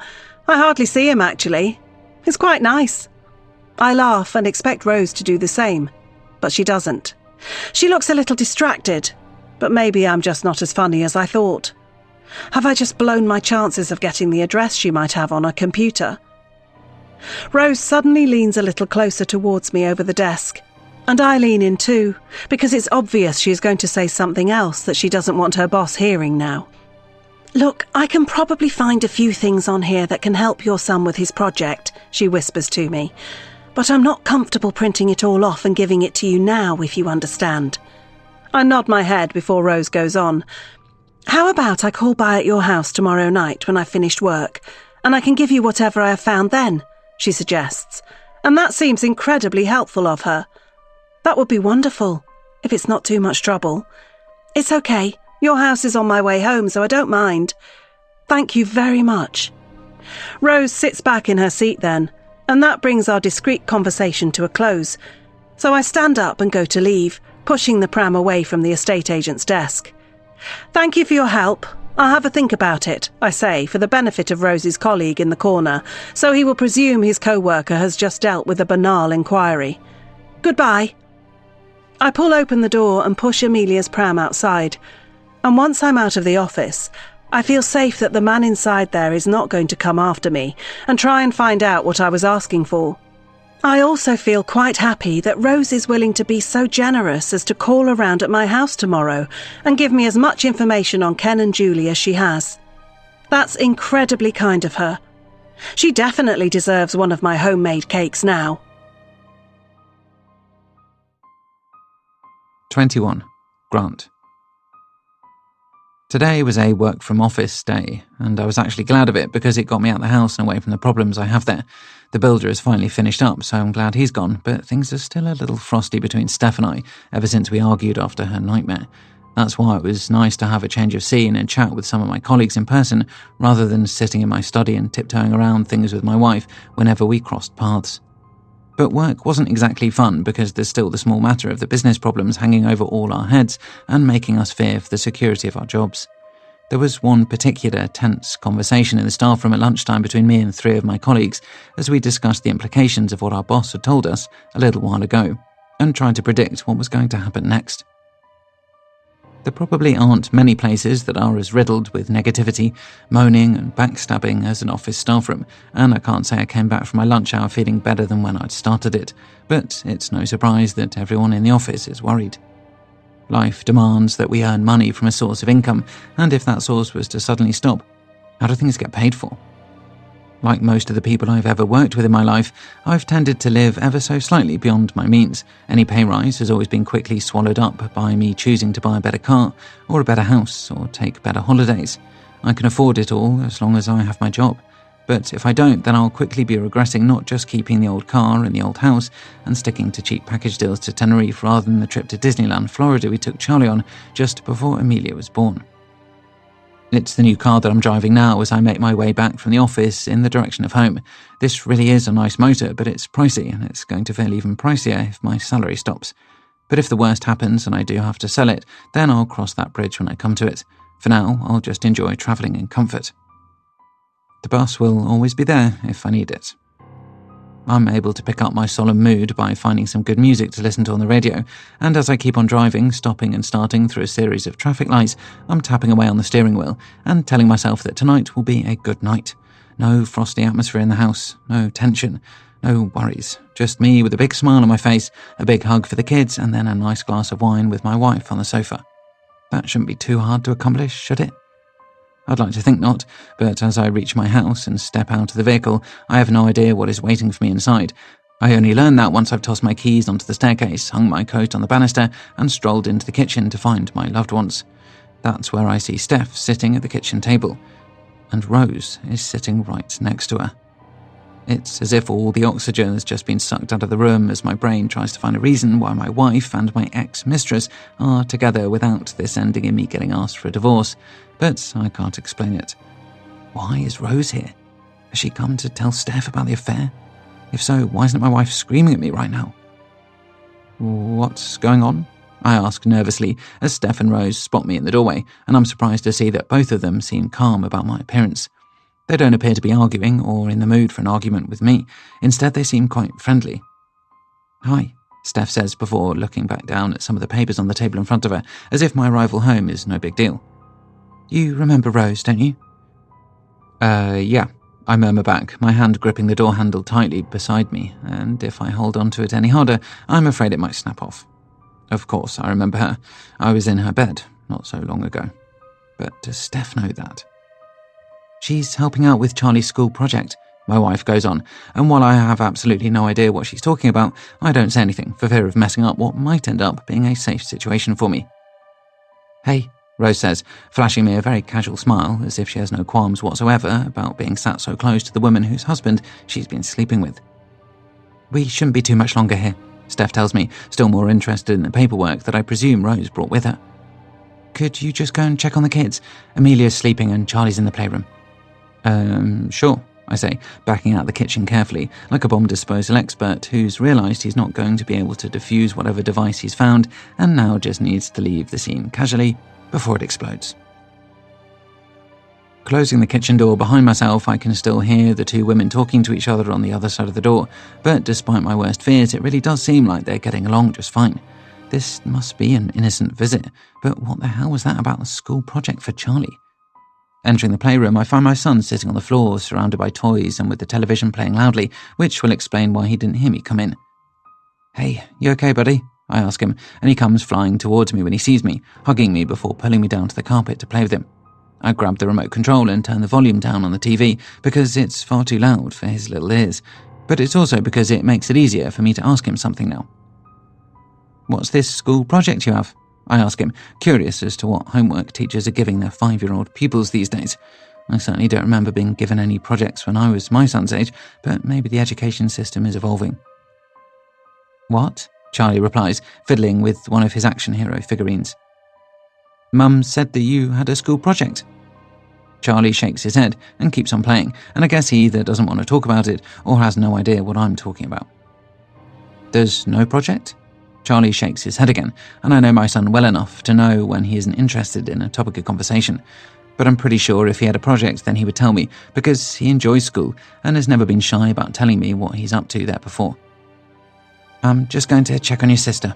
I hardly see him actually. It's quite nice. I laugh and expect Rose to do the same, but she doesn't. She looks a little distracted, but maybe I'm just not as funny as I thought. Have I just blown my chances of getting the address she might have on her computer? Rose suddenly leans a little closer towards me over the desk, and I lean in too, because it's obvious she is going to say something else that she doesn't want her boss hearing now. Look, I can probably find a few things on here that can help your son with his project, she whispers to me, but I'm not comfortable printing it all off and giving it to you now, if you understand. I nod my head before Rose goes on. How about I call by at your house tomorrow night when I've finished work, and I can give you whatever I have found then, she suggests, and that seems incredibly helpful of her. That would be wonderful, if it's not too much trouble. It's okay, your house is on my way home, so I don't mind. Thank you very much. Rose sits back in her seat then, and that brings our discreet conversation to a close, so I stand up and go to leave, pushing the pram away from the estate agent's desk. Thank you for your help. I'll have a think about it, I say, for the benefit of Rose's colleague in the corner, so he will presume his co-worker has just dealt with a banal inquiry. Goodbye. I pull open the door and push Amelia's pram outside, and once I'm out of the office, I feel safe that the man inside there is not going to come after me and try and find out what I was asking for. I also feel quite happy that Rose is willing to be so generous as to call around at my house tomorrow and give me as much information on Ken and Julie as she has. That's incredibly kind of her. She definitely deserves one of my homemade cakes now. 21. Grant. Today was a work-from-office day, and I was actually glad of it because it got me out of the house and away from the problems I have there. The builder has finally finished up, so I'm glad he's gone, but things are still a little frosty between Steph and I ever since we argued after her nightmare. That's why it was nice to have a change of scene and chat with some of my colleagues in person, rather than sitting in my study and tiptoeing around things with my wife whenever we crossed paths. But work wasn't exactly fun because there's still the small matter of the business problems hanging over all our heads and making us fear for the security of our jobs. There was one particular tense conversation in the staff room at lunchtime between me and 3 of my colleagues as we discussed the implications of what our boss had told us a little while ago and tried to predict what was going to happen next. There probably aren't many places that are as riddled with negativity, moaning and backstabbing as an office staff room, and I can't say I came back from my lunch hour feeling better than when I'd started it, but it's no surprise that everyone in the office is worried. Life demands that we earn money from a source of income, and if that source was to suddenly stop, how do things get paid for? Like most of the people I've ever worked with in my life, I've tended to live ever so slightly beyond my means. Any pay rise has always been quickly swallowed up by me choosing to buy a better car, or a better house, or take better holidays. I can afford it all as long as I have my job. But if I don't, then I'll quickly be regretting not just keeping the old car and the old house and sticking to cheap package deals to Tenerife rather than the trip to Disneyland, Florida we took Charlie on just before Amelia was born. It's the new car that I'm driving now as I make my way back from the office in the direction of home. This really is a nice motor, but it's pricey, and it's going to feel even pricier if my salary stops. But if the worst happens and I do have to sell it, then I'll cross that bridge when I come to it. For now, I'll just enjoy travelling in comfort. The bus will always be there if I need it. I'm able to pick up my solemn mood by finding some good music to listen to on the radio, and as I keep on driving, stopping and starting through a series of traffic lights, I'm tapping away on the steering wheel and telling myself that tonight will be a good night. No frosty atmosphere in the house, no tension, no worries. Just me with a big smile on my face, a big hug for the kids, and then a nice glass of wine with my wife on the sofa. That shouldn't be too hard to accomplish, should it? I'd like to think not, but as I reach my house and step out of the vehicle, I have no idea what is waiting for me inside. I only learn that once I've tossed my keys onto the staircase, hung my coat on the banister, and strolled into the kitchen to find my loved ones. That's where I see Steph sitting at the kitchen table, and Rose is sitting right next to her. It's as if all the oxygen has just been sucked out of the room as my brain tries to find a reason why my wife and my ex-mistress are together without this ending in me getting asked for a divorce, but I can't explain it. Why is Rose here? Has she come to tell Steph about the affair? If so, why isn't my wife screaming at me right now? What's going on? I ask nervously as Steph and Rose spot me in the doorway, and I'm surprised to see that both of them seem calm about my appearance. They don't appear to be arguing or in the mood for an argument with me. Instead, they seem quite friendly. Hi, Steph says before looking back down at some of the papers on the table in front of her, as if my arrival home is no big deal. You remember Rose, don't you? Yeah, I murmur back, my hand gripping the door handle tightly beside me, and if I hold on to it any harder, I'm afraid it might snap off. Of course, I remember her. I was in her bed not so long ago. But does Steph know that? She's helping out with Charlie's school project, my wife goes on, and while I have absolutely no idea what she's talking about, I don't say anything for fear of messing up what might end up being a safe situation for me. Hey, Rose says, flashing me a very casual smile as if she has no qualms whatsoever about being sat so close to the woman whose husband she's been sleeping with. We shouldn't be too much longer here, Steph tells me, still more interested in the paperwork that I presume Rose brought with her. Could you just go and check on the kids? Amelia's sleeping and Charlie's in the playroom. Sure, I say, backing out the kitchen carefully, like a bomb disposal expert who's realised he's not going to be able to defuse whatever device he's found and now just needs to leave the scene casually before it explodes. Closing the kitchen door behind myself, I can still hear the two women talking to each other on the other side of the door, but despite my worst fears, it really does seem like they're getting along just fine. This must be an innocent visit, but what the hell was that about the school project for Charlie? Entering the playroom, I find my son sitting on the floor, surrounded by toys and with the television playing loudly, which will explain why he didn't hear me come in. Hey, you okay, buddy? I ask him, and he comes flying towards me when he sees me, hugging me before pulling me down to the carpet to play with him. I grab the remote control and turn the volume down on the TV because it's far too loud for his little ears, but it's also because it makes it easier for me to ask him something now. What's this school project you have? I ask him, curious as to what homework teachers are giving their 5-year-old pupils these days. I certainly don't remember being given any projects when I was my son's age, but maybe the education system is evolving. What? Charlie replies, fiddling with one of his action hero figurines. Mum said that you had a school project. Charlie shakes his head and keeps on playing, and I guess he either doesn't want to talk about it or has no idea what I'm talking about. There's no project? Charlie shakes his head again, and I know my son well enough to know when he isn't interested in a topic of conversation. But I'm pretty sure if he had a project, then he would tell me, because he enjoys school and has never been shy about telling me what he's up to there before. I'm just going to check on your sister,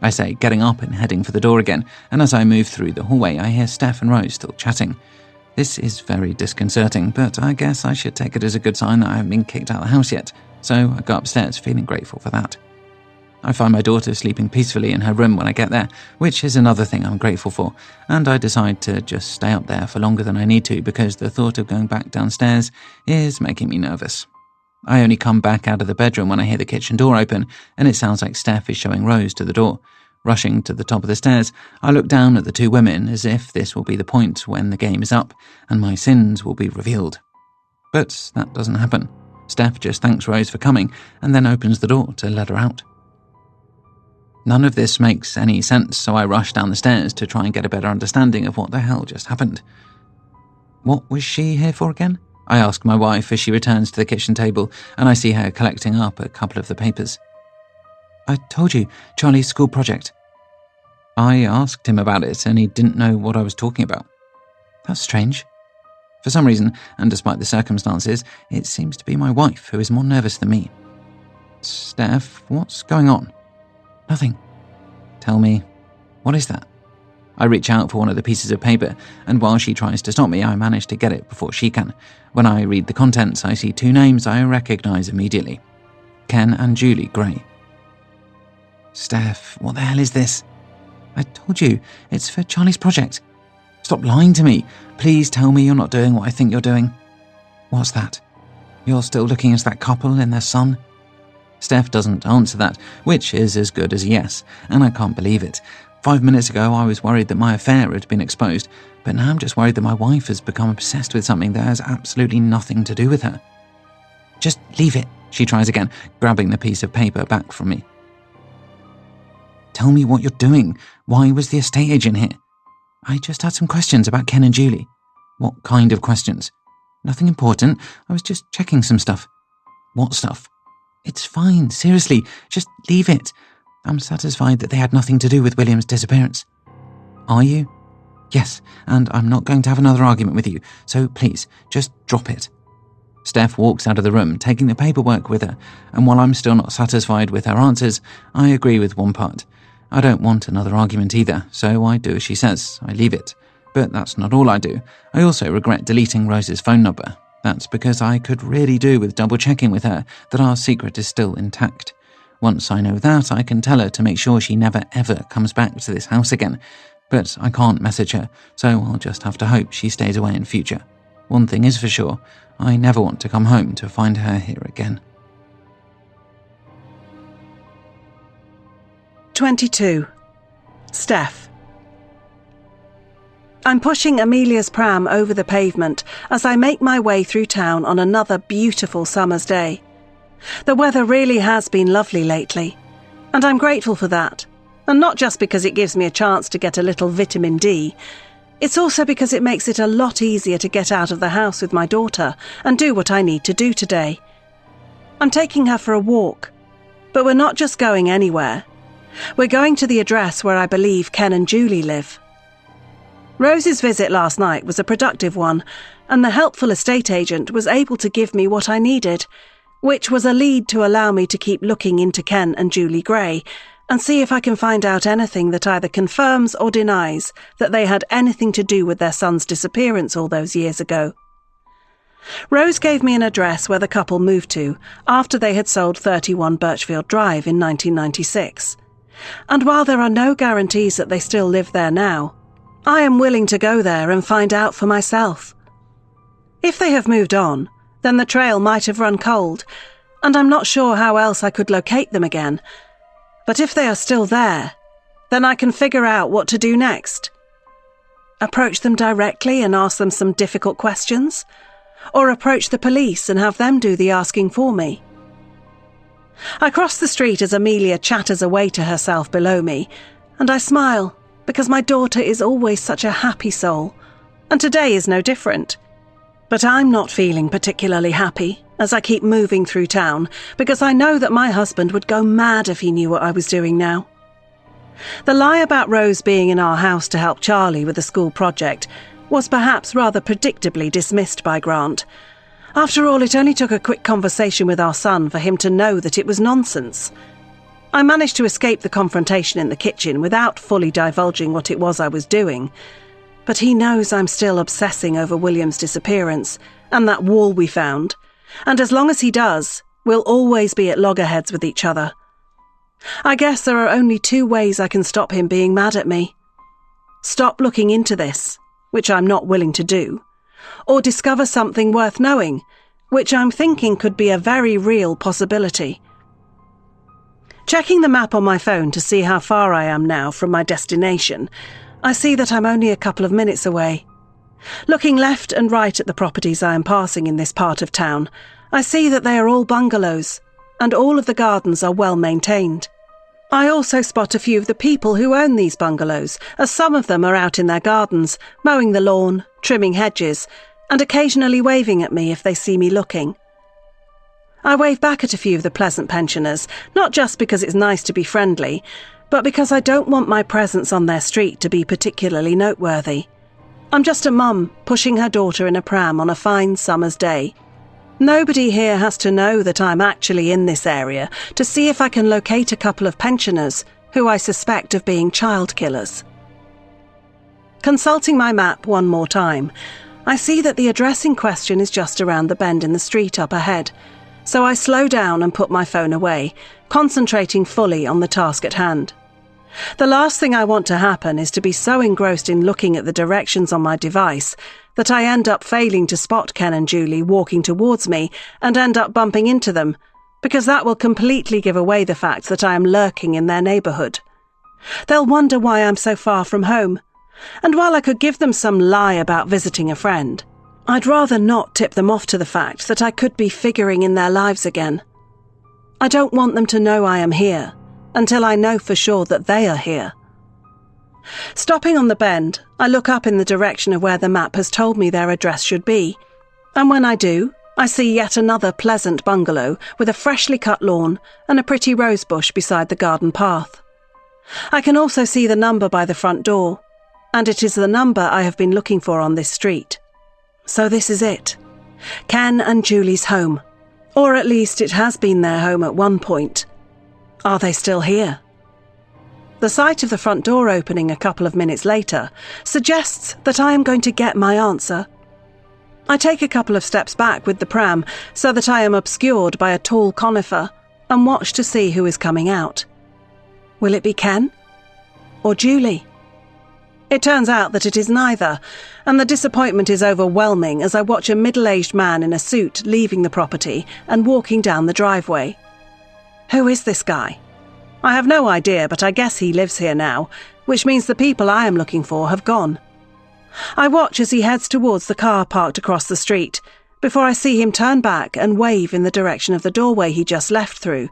I say, getting up and heading for the door again, and as I move through the hallway, I hear Steph and Rose still chatting. This is very disconcerting, but I guess I should take it as a good sign that I haven't been kicked out of the house yet, so I go upstairs feeling grateful for that. I find my daughter sleeping peacefully in her room when I get there, which is another thing I'm grateful for, and I decide to just stay up there for longer than I need to because the thought of going back downstairs is making me nervous. I only come back out of the bedroom when I hear the kitchen door open, and it sounds like Steph is showing Rose to the door. Rushing to the top of the stairs, I look down at the two women as if this will be the point when the game is up and my sins will be revealed. But that doesn't happen. Steph just thanks Rose for coming and then opens the door to let her out. None of this makes any sense, so I rush down the stairs to try and get a better understanding of what the hell just happened. What was she here for again? I ask my wife as she returns to the kitchen table and I see her collecting up a couple of the papers. I told you, Charlie's school project. I asked him about it and he didn't know what I was talking about. That's strange. For some reason, and despite the circumstances, it seems to be my wife who is more nervous than me. Steph, what's going on? Nothing. Tell me, what is that? I reach out for one of the pieces of paper, and while she tries to stop me, I manage to get it before she can. When I read the contents, I see two names I recognize immediately. Ken and Julie Gray. Steph, what the hell is this? I told you, it's for Charlie's project. Stop lying to me. Please tell me you're not doing what I think you're doing. What's that? You're still looking at that couple and their son? Steph doesn't answer that, which is as good as a yes, and I can't believe it. 5 minutes ago, I was worried that my affair had been exposed, but now I'm just worried that my wife has become obsessed with something that has absolutely nothing to do with her. Just leave it, she tries again, grabbing the piece of paper back from me. Tell me what you're doing. Why was the estate agent here? I just had some questions about Ken and Julie. What kind of questions? Nothing important. I was just checking some stuff. What stuff? It's fine, seriously. Just leave it. I'm satisfied that they had nothing to do with William's disappearance. Are you? Yes, and I'm not going to have another argument with you, so please, just drop it. Steph walks out of the room, taking the paperwork with her, and while I'm still not satisfied with her answers, I agree with one part. I don't want another argument either, so I do as she says. I leave it. But that's not all I do. I also regret deleting Rose's phone number. That's because I could really do with double-checking with her that our secret is still intact. Once I know that, I can tell her to make sure she never ever comes back to this house again. But I can't message her, so I'll just have to hope she stays away in future. One thing is for sure, I never want to come home to find her here again. 22. Steph. I'm pushing Amelia's pram over the pavement as I make my way through town on another beautiful summer's day. The weather really has been lovely lately, and I'm grateful for that. And not just because it gives me a chance to get a little vitamin D, it's also because it makes it a lot easier to get out of the house with my daughter and do what I need to do today. I'm taking her for a walk, but we're not just going anywhere. We're going to the address where I believe Ken and Julie live. Rose's visit last night was a productive one, and the helpful estate agent was able to give me what I needed, which was a lead to allow me to keep looking into Ken and Julie Gray and see if I can find out anything that either confirms or denies that they had anything to do with their son's disappearance all those years ago. Rose gave me an address where the couple moved to after they had sold 31 Birchfield Drive in 1996. And while there are no guarantees that they still live there now, I am willing to go there and find out for myself. If they have moved on, then the trail might have run cold, and I'm not sure how else I could locate them again. But if they are still there, then I can figure out what to do next. Approach them directly and ask them some difficult questions, or approach the police and have them do the asking for me. I cross the street as Amelia chatters away to herself below me, and I smile because my daughter is always such a happy soul, and today is no different. But I'm not feeling particularly happy as I keep moving through town because I know that my husband would go mad if he knew what I was doing now. The lie about Rose being in our house to help Charlie with the school project was perhaps rather predictably dismissed by Grant. After all, it only took a quick conversation with our son for him to know that it was nonsense. I managed to escape the confrontation in the kitchen without fully divulging what it was I was doing, but he knows I'm still obsessing over William's disappearance and that wall we found, and as long as he does, we'll always be at loggerheads with each other. I guess there are only two ways I can stop him being mad at me. Stop looking into this, which I'm not willing to do, or discover something worth knowing, which I'm thinking could be a very real possibility. Checking the map on my phone to see how far I am now from my destination, I see that I'm only a couple of minutes away. Looking left and right at the properties I am passing in this part of town, I see that they are all bungalows, and all of the gardens are well maintained. I also spot a few of the people who own these bungalows, as some of them are out in their gardens, mowing the lawn, trimming hedges, and occasionally waving at me if they see me looking. I wave back at a few of the pleasant pensioners, not just because it's nice to be friendly, but because I don't want my presence on their street to be particularly noteworthy. I'm just a mum pushing her daughter in a pram on a fine summer's day. Nobody here has to know that I'm actually in this area to see if I can locate a couple of pensioners who I suspect of being child killers. Consulting my map one more time, I see that the address in question is just around the bend in the street up ahead, so I slow down and put my phone away, concentrating fully on the task at hand. The last thing I want to happen is to be so engrossed in looking at the directions on my device that I end up failing to spot Ken and Julie walking towards me and end up bumping into them, because that will completely give away the fact that I am lurking in their neighbourhood. They'll wonder why I'm so far from home, and while I could give them some lie about visiting a friend, I'd rather not tip them off to the fact that I could be figuring in their lives again. I don't want them to know I am here until I know for sure that they are here. Stopping on the bend, I look up in the direction of where the map has told me their address should be, and when I do, I see yet another pleasant bungalow with a freshly cut lawn and a pretty rose bush beside the garden path. I can also see the number by the front door, and it is the number I have been looking for on this street. So this is it. Ken and Julie's home. Or at least it has been their home at one point. Are they still here? The sight of the front door opening a couple of minutes later suggests that I am going to get my answer. I take a couple of steps back with the pram so that I am obscured by a tall conifer and watch to see who is coming out. Will it be Ken? Or Julie? It turns out that it is neither, and the disappointment is overwhelming as I watch a middle-aged man in a suit leaving the property and walking down the driveway. Who is this guy? I have no idea, but I guess he lives here now, which means the people I am looking for have gone. I watch as he heads towards the car parked across the street, before I see him turn back and wave in the direction of the doorway he just left through,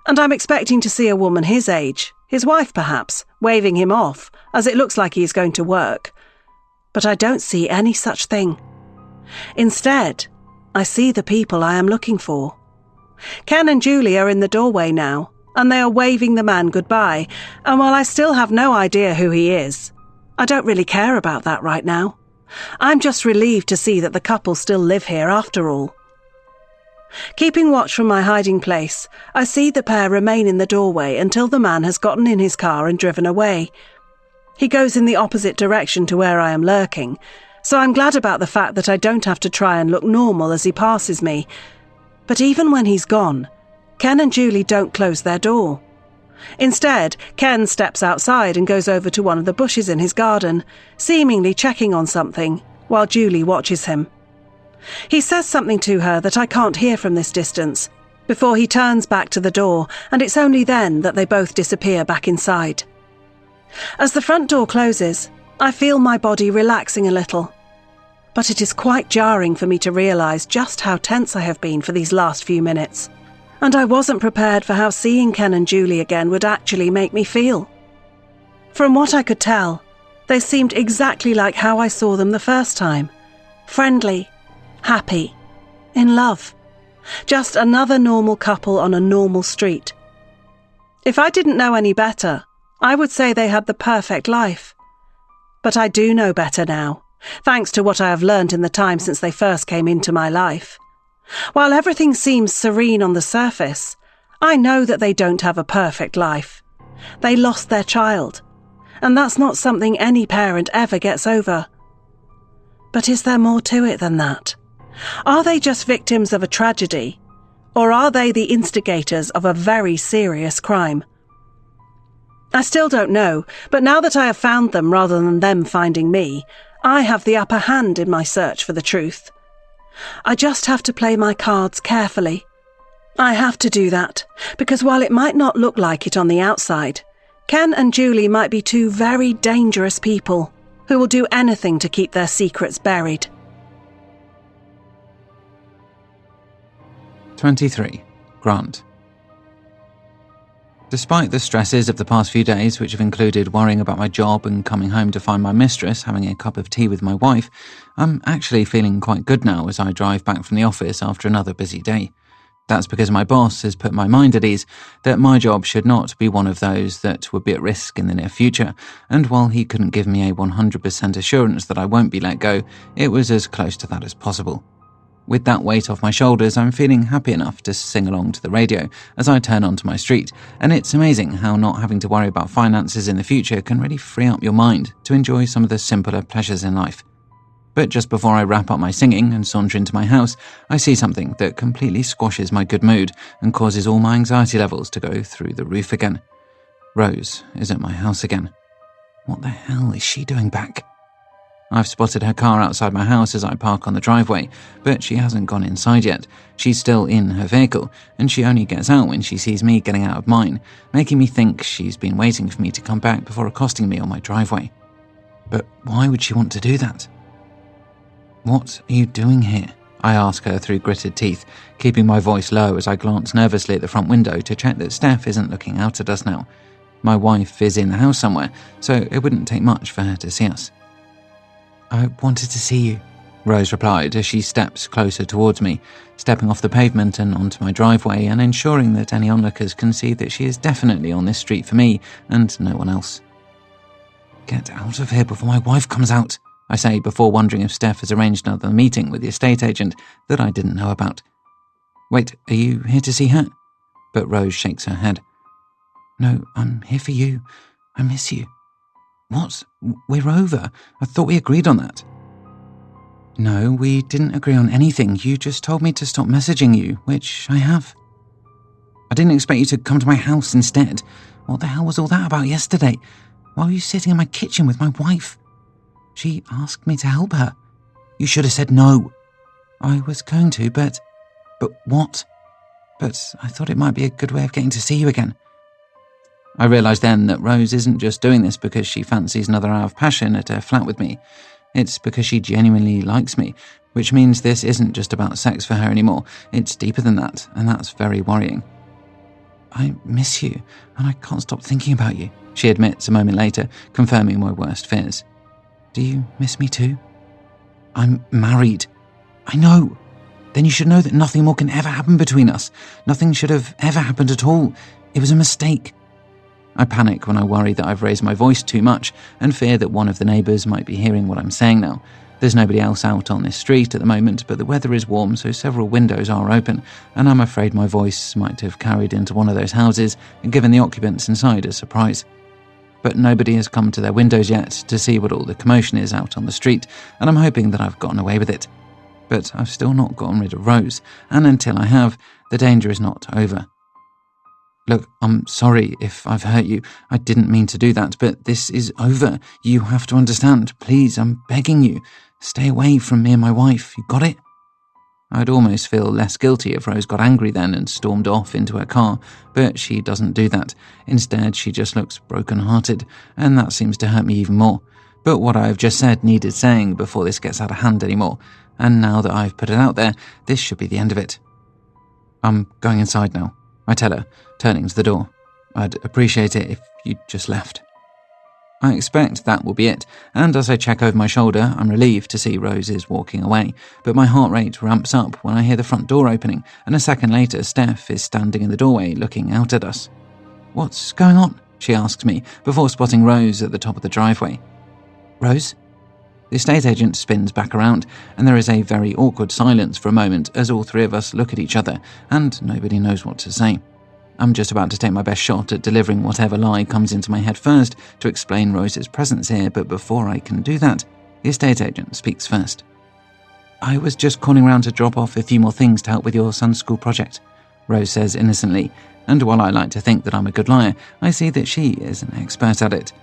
and I'm expecting to see a woman his age, his wife perhaps, waving him off, as it looks like he is going to work. But I don't see any such thing. Instead, I see the people I am looking for. Ken and Julie are in the doorway now, and they are waving the man goodbye, and while I still have no idea who he is, I don't really care about that right now. I'm just relieved to see that the couple still live here after all. Keeping watch from my hiding place, I see the pair remain in the doorway until the man has gotten in his car and driven away. He goes in the opposite direction to where I am lurking, so I'm glad about the fact that I don't have to try and look normal as he passes me. But even when he's gone, Ken and Julie don't close their door. Instead, Ken steps outside and goes over to one of the bushes in his garden, seemingly checking on something, while Julie watches him. He says something to her that I can't hear from this distance, before he turns back to the door, and it's only then that they both disappear back inside. As the front door closes, I feel my body relaxing a little. But it is quite jarring for me to realise just how tense I have been for these last few minutes, and I wasn't prepared for how seeing Ken and Julie again would actually make me feel. From what I could tell, they seemed exactly like how I saw them the first time. Friendly, happy, in love. Just another normal couple on a normal street. If I didn't know any better, I would say they had the perfect life. But I do know better now, thanks to what I have learned in the time since they first came into my life. While everything seems serene on the surface, I know that they don't have a perfect life. They lost their child, and that's not something any parent ever gets over. But is there more to it than that? Are they just victims of a tragedy, or are they the instigators of a very serious crime? I still don't know, but now that I have found them rather than them finding me, I have the upper hand in my search for the truth. I just have to play my cards carefully. I have to do that, because while it might not look like it on the outside, Ken and Julie might be two very dangerous people who will do anything to keep their secrets buried. 23. Grant. Despite the stresses of the past few days, which have included worrying about my job and coming home to find my mistress having a cup of tea with my wife, I'm actually feeling quite good now as I drive back from the office after another busy day. That's because my boss has put my mind at ease that my job should not be one of those that would be at risk in the near future, and while he couldn't give me a 100% assurance that I won't be let go, it was as close to that as possible. With that weight off my shoulders, I'm feeling happy enough to sing along to the radio as I turn onto my street, and it's amazing how not having to worry about finances in the future can really free up your mind to enjoy some of the simpler pleasures in life. But just before I wrap up my singing and saunter into my house, I see something that completely squashes my good mood and causes all my anxiety levels to go through the roof again. Rose is at my house again. What the hell is she doing back? I've spotted her car outside my house as I park on the driveway, but she hasn't gone inside yet. She's still in her vehicle, and she only gets out when she sees me getting out of mine, making me think she's been waiting for me to come back before accosting me on my driveway. But why would she want to do that? What are you doing here? I ask her through gritted teeth, keeping my voice low as I glance nervously at the front window to check that Steph isn't looking out at us now. My wife is in the house somewhere, so it wouldn't take much for her to see us. I wanted to see you, Rose replied as she steps closer towards me, stepping off the pavement and onto my driveway and ensuring that any onlookers can see that she is definitely on this street for me and no one else. Get out of here before my wife comes out, I say before wondering if Steph has arranged another meeting with the estate agent that I didn't know about. Wait, are you here to see her? But Rose shakes her head. No, I'm here for you. I miss you. What? We're over. I thought we agreed on that. No, we didn't agree on anything. You just told me to stop messaging you, which I have. I didn't expect you to come to my house instead. What the hell was all that about yesterday? Why were you sitting in my kitchen with my wife? She asked me to help her. You should have said no. I was going to, but what? But I thought it might be a good way of getting to see you again. I realised then that Rose isn't just doing this because she fancies another hour of passion at her flat with me. It's because she genuinely likes me, which means this isn't just about sex for her anymore. It's deeper than that, and that's very worrying. I miss you, and I can't stop thinking about you, she admits a moment later, confirming my worst fears. Do you miss me too? I'm married. I know. Then you should know that nothing more can ever happen between us. Nothing should have ever happened at all. It was a mistake. I panic when I worry that I've raised my voice too much and fear that one of the neighbours might be hearing what I'm saying now. There's nobody else out on this street at the moment, but the weather is warm, so several windows are open, and I'm afraid my voice might have carried into one of those houses and given the occupants inside a surprise. But nobody has come to their windows yet to see what all the commotion is out on the street, and I'm hoping that I've gotten away with it. But I've still not gotten rid of Rose, and until I have, the danger is not over. Look, I'm sorry if I've hurt you. I didn't mean to do that, but this is over. You have to understand. Please, I'm begging you. Stay away from me and my wife. You got it? I'd almost feel less guilty if Rose got angry then and stormed off into her car, but she doesn't do that. Instead, she just looks broken-hearted, and that seems to hurt me even more. But what I've just said needed saying before this gets out of hand anymore, and now that I've put it out there, this should be the end of it. I'm going inside now, I tell her, turning to the door. I'd appreciate it if you'd just left. I expect that will be it, and as I check over my shoulder, I'm relieved to see Rose is walking away, but my heart rate ramps up when I hear the front door opening, and a second later Steph is standing in the doorway looking out at us. What's going on? She asks me, before spotting Rose at the top of the driveway. Rose? The estate agent spins back around, and there is a very awkward silence for a moment as all three of us look at each other, and nobody knows what to say. I'm just about to take my best shot at delivering whatever lie comes into my head first to explain Rose's presence here, but before I can do that, the estate agent speaks first. I was just calling round to drop off a few more things to help with your son's school project, Rose says innocently, and while I like to think that I'm a good liar, I see that she is an expert at it.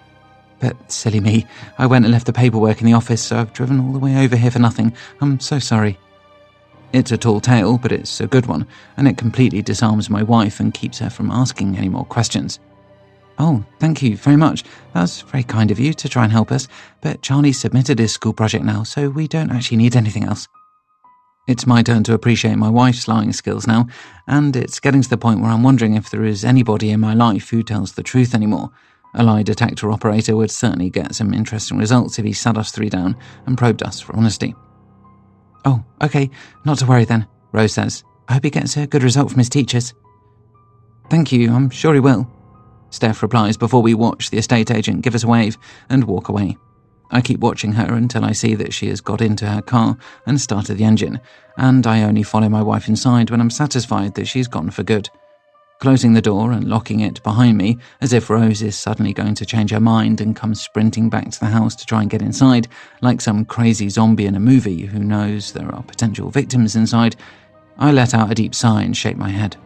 But silly me, I went and left the paperwork in the office, so I've driven all the way over here for nothing. I'm so sorry. It's a tall tale, but it's a good one, and it completely disarms my wife and keeps her from asking any more questions. Oh, thank you very much. That's very kind of you to try and help us, but Charlie submitted his school project now, so we don't actually need anything else. It's my turn to appreciate my wife's lying skills now, and it's getting to the point where I'm wondering if there is anybody in my life who tells the truth anymore. A lie detector operator would certainly get some interesting results if he sat us three down and probed us for honesty. Oh, okay, not to worry then, Rose says. I hope he gets a good result from his teachers. Thank you, I'm sure he will. Steph replies before we watch the estate agent give us a wave and walk away. I keep watching her until I see that she has got into her car and started the engine, and I only follow my wife inside when I'm satisfied that she's gone for good. Closing the door and locking it behind me, as if Rose is suddenly going to change her mind and come sprinting back to the house to try and get inside, like some crazy zombie in a movie who knows there are potential victims inside, I let out a deep sigh and shake my head.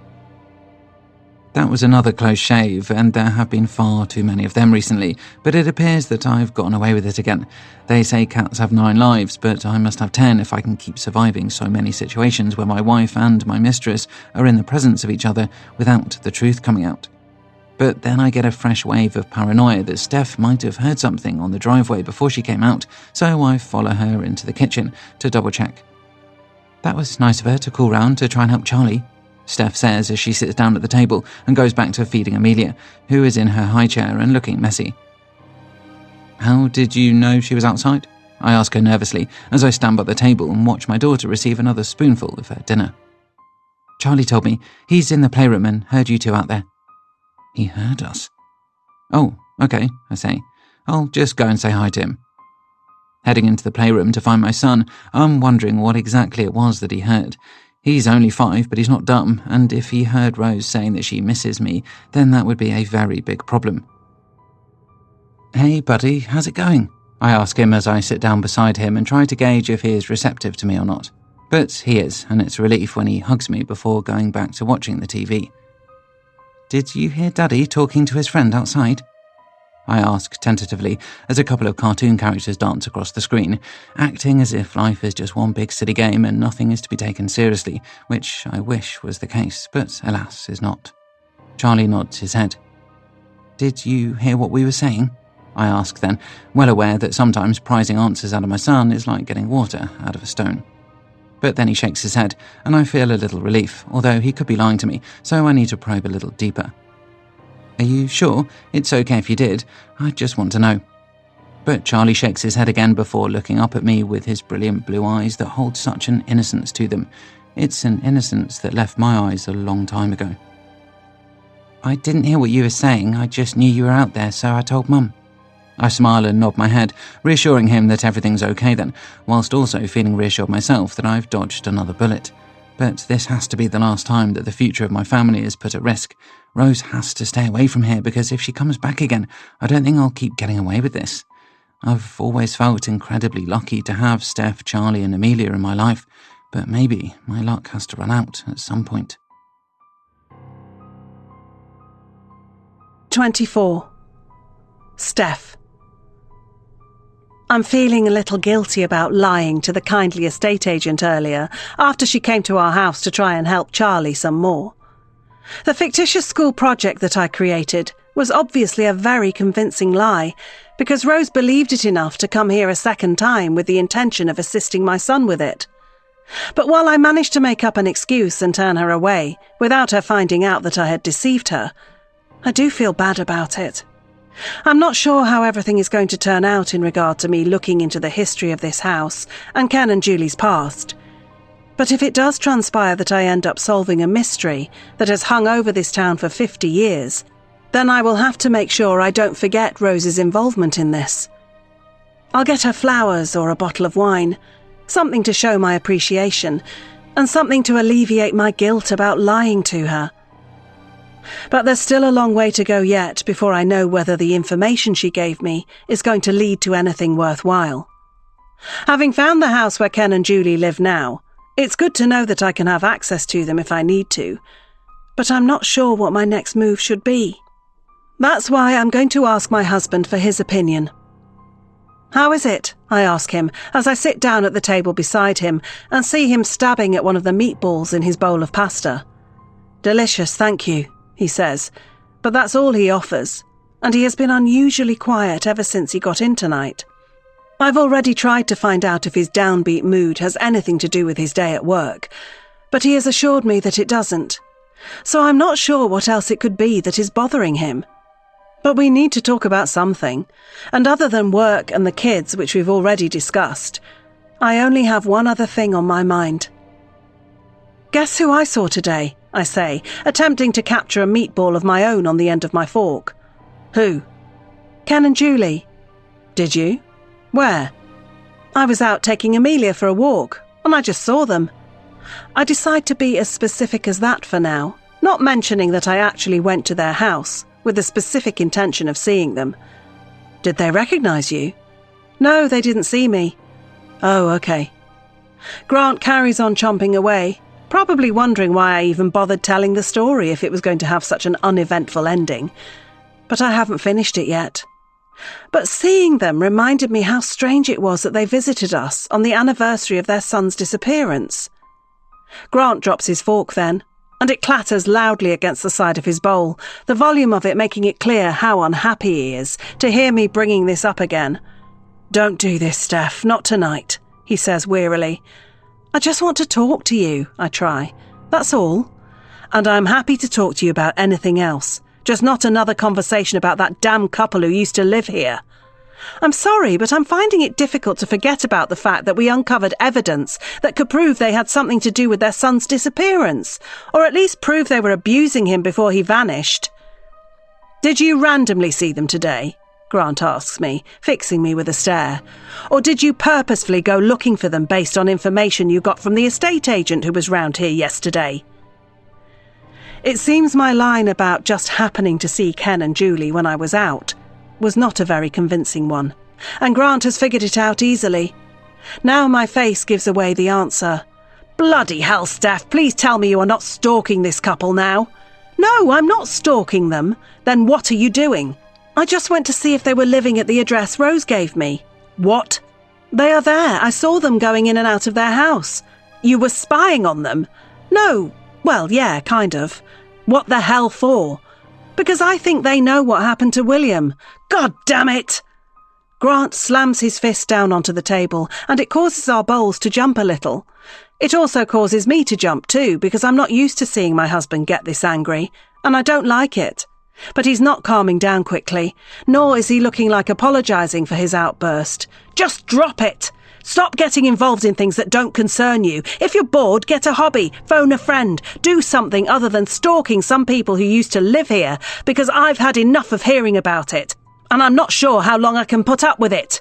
That was another close shave, and there have been far too many of them recently, but it appears that I've gotten away with it again. They say cats have 9 lives, but I must have 10 if I can keep surviving so many situations where my wife and my mistress are in the presence of each other without the truth coming out. But then I get a fresh wave of paranoia that Steph might have heard something on the driveway before she came out, so I follow her into the kitchen to double-check. That was nice of her to call round to try and help Charlie, Steph says as she sits down at the table and goes back to feeding Amelia, who is in her high chair and looking messy. How did you know she was outside? I ask her nervously as I stand by the table and watch my daughter receive another spoonful of her dinner. Charlie told me. He's in the playroom and heard you two out there. He heard us. Oh, okay, I say. I'll just go and say hi to him. Heading into the playroom to find my son, I'm wondering what exactly it was that he heard. He's only 5, but he's not dumb, and if he heard Rose saying that she misses me, then that would be a very big problem. Hey, buddy, how's it going? I ask him as I sit down beside him and try to gauge if he is receptive to me or not. But he is, and it's a relief when he hugs me before going back to watching the TV. Did you hear Daddy talking to his friend outside? I ask tentatively as a couple of cartoon characters dance across the screen, acting as if life is just one big silly game and nothing is to be taken seriously, which I wish was the case, but alas is not. Charlie nods his head. Did you hear what we were saying? I ask then, well aware that sometimes prizing answers out of my son is like getting water out of a stone. But then he shakes his head, and I feel a little relief, although he could be lying to me, so I need to probe a little deeper. Are you sure? It's okay if you did. I just want to know. But Charlie shakes his head again before looking up at me with his brilliant blue eyes that hold such an innocence to them. It's an innocence that left my eyes a long time ago. I didn't hear what you were saying. I just knew you were out there, so I told Mum. I smile and nod my head, reassuring him that everything's okay then, whilst also feeling reassured myself that I've dodged another bullet. But this has to be the last time that the future of my family is put at risk. Rose has to stay away from here because if she comes back again, I don't think I'll keep getting away with this. I've always felt incredibly lucky to have Steph, Charlie and Amelia in my life, but maybe my luck has to run out at some point. 24. Steph. I'm feeling a little guilty about lying to the kindly estate agent earlier after she came to our house to try and help Charlie some more. The fictitious school project that I created was obviously a very convincing lie because Rose believed it enough to come here a second time with the intention of assisting my son with it. But while I managed to make up an excuse and turn her away without her finding out that I had deceived her, I do feel bad about it. I'm not sure how everything is going to turn out in regard to me looking into the history of this house and Ken and Julie's past. But if it does transpire that I end up solving a mystery that has hung over this town for 50 years, then I will have to make sure I don't forget Rose's involvement in this. I'll get her flowers or a bottle of wine, something to show my appreciation, and something to alleviate my guilt about lying to her. But there's still a long way to go yet before I know whether the information she gave me is going to lead to anything worthwhile. Having found the house where Ken and Julie live now, it's good to know that I can have access to them if I need to, but I'm not sure what my next move should be. That's why I'm going to ask my husband for his opinion. "How is it?" I ask him as I sit down at the table beside him and see him stabbing at one of the meatballs in his bowl of pasta. "Delicious, thank you," he says, but that's all he offers, and he has been unusually quiet ever since he got in tonight. I've already tried to find out if his downbeat mood has anything to do with his day at work, but he has assured me that it doesn't, so I'm not sure what else it could be that is bothering him. But we need to talk about something, and other than work and the kids, which we've already discussed, I only have one other thing on my mind. "Guess who I saw today?" I say, attempting to capture a meatball of my own on the end of my fork. "Who?" "Ken and Julie." "Did you? Where?" "I was out taking Amelia for a walk, and I just saw them." I decide to be as specific as that for now, not mentioning that I actually went to their house, with the specific intention of seeing them. "Did they recognize you?" "No, they didn't see me." "Oh, okay." Grant carries on chomping away, probably wondering why I even bothered telling the story if it was going to have such an uneventful ending. But I haven't finished it yet. But seeing them reminded me how strange it was that they visited us on the anniversary of their son's disappearance. Grant drops his fork then, and it clatters loudly against the side of his bowl, the volume of it making it clear how unhappy he is to hear me bringing this up again. "Don't do this, Steph, not tonight," he says wearily. "I just want to talk to you," I try. "That's all. And I'm happy to talk to you about anything else, just not another conversation about that damn couple who used to live here. I'm sorry, but I'm finding it difficult to forget about the fact that we uncovered evidence that could prove they had something to do with their son's disappearance, or at least prove they were abusing him before he vanished." "Did you randomly see them today?" Grant asks me, fixing me with a stare. "Or did you purposefully go looking for them based on information you got from the estate agent who was round here yesterday?" It seems my line about just happening to see Ken and Julie when I was out was not a very convincing one, and Grant has figured it out easily. Now my face gives away the answer. "Bloody hell, Steph, please tell me you are not stalking this couple now." "No, I'm not stalking them." "Then what are you doing?" "I just went to see if they were living at the address Rose gave me." "What?" "They are there. I saw them going in and out of their house." "You were spying on them?" "No. Well, yeah, kind of." "What the hell for?" "Because I think they know what happened to William." "God damn it!" Grant slams his fist down onto the table, and it causes our bowls to jump a little. It also causes me to jump too, because I'm not used to seeing my husband get this angry, and I don't like it. But he's not calming down quickly, nor is he looking like apologising for his outburst. "Just drop it! Stop getting involved in things that don't concern you. If you're bored, get a hobby, phone a friend, do something other than stalking some people who used to live here, because I've had enough of hearing about it, and I'm not sure how long I can put up with it."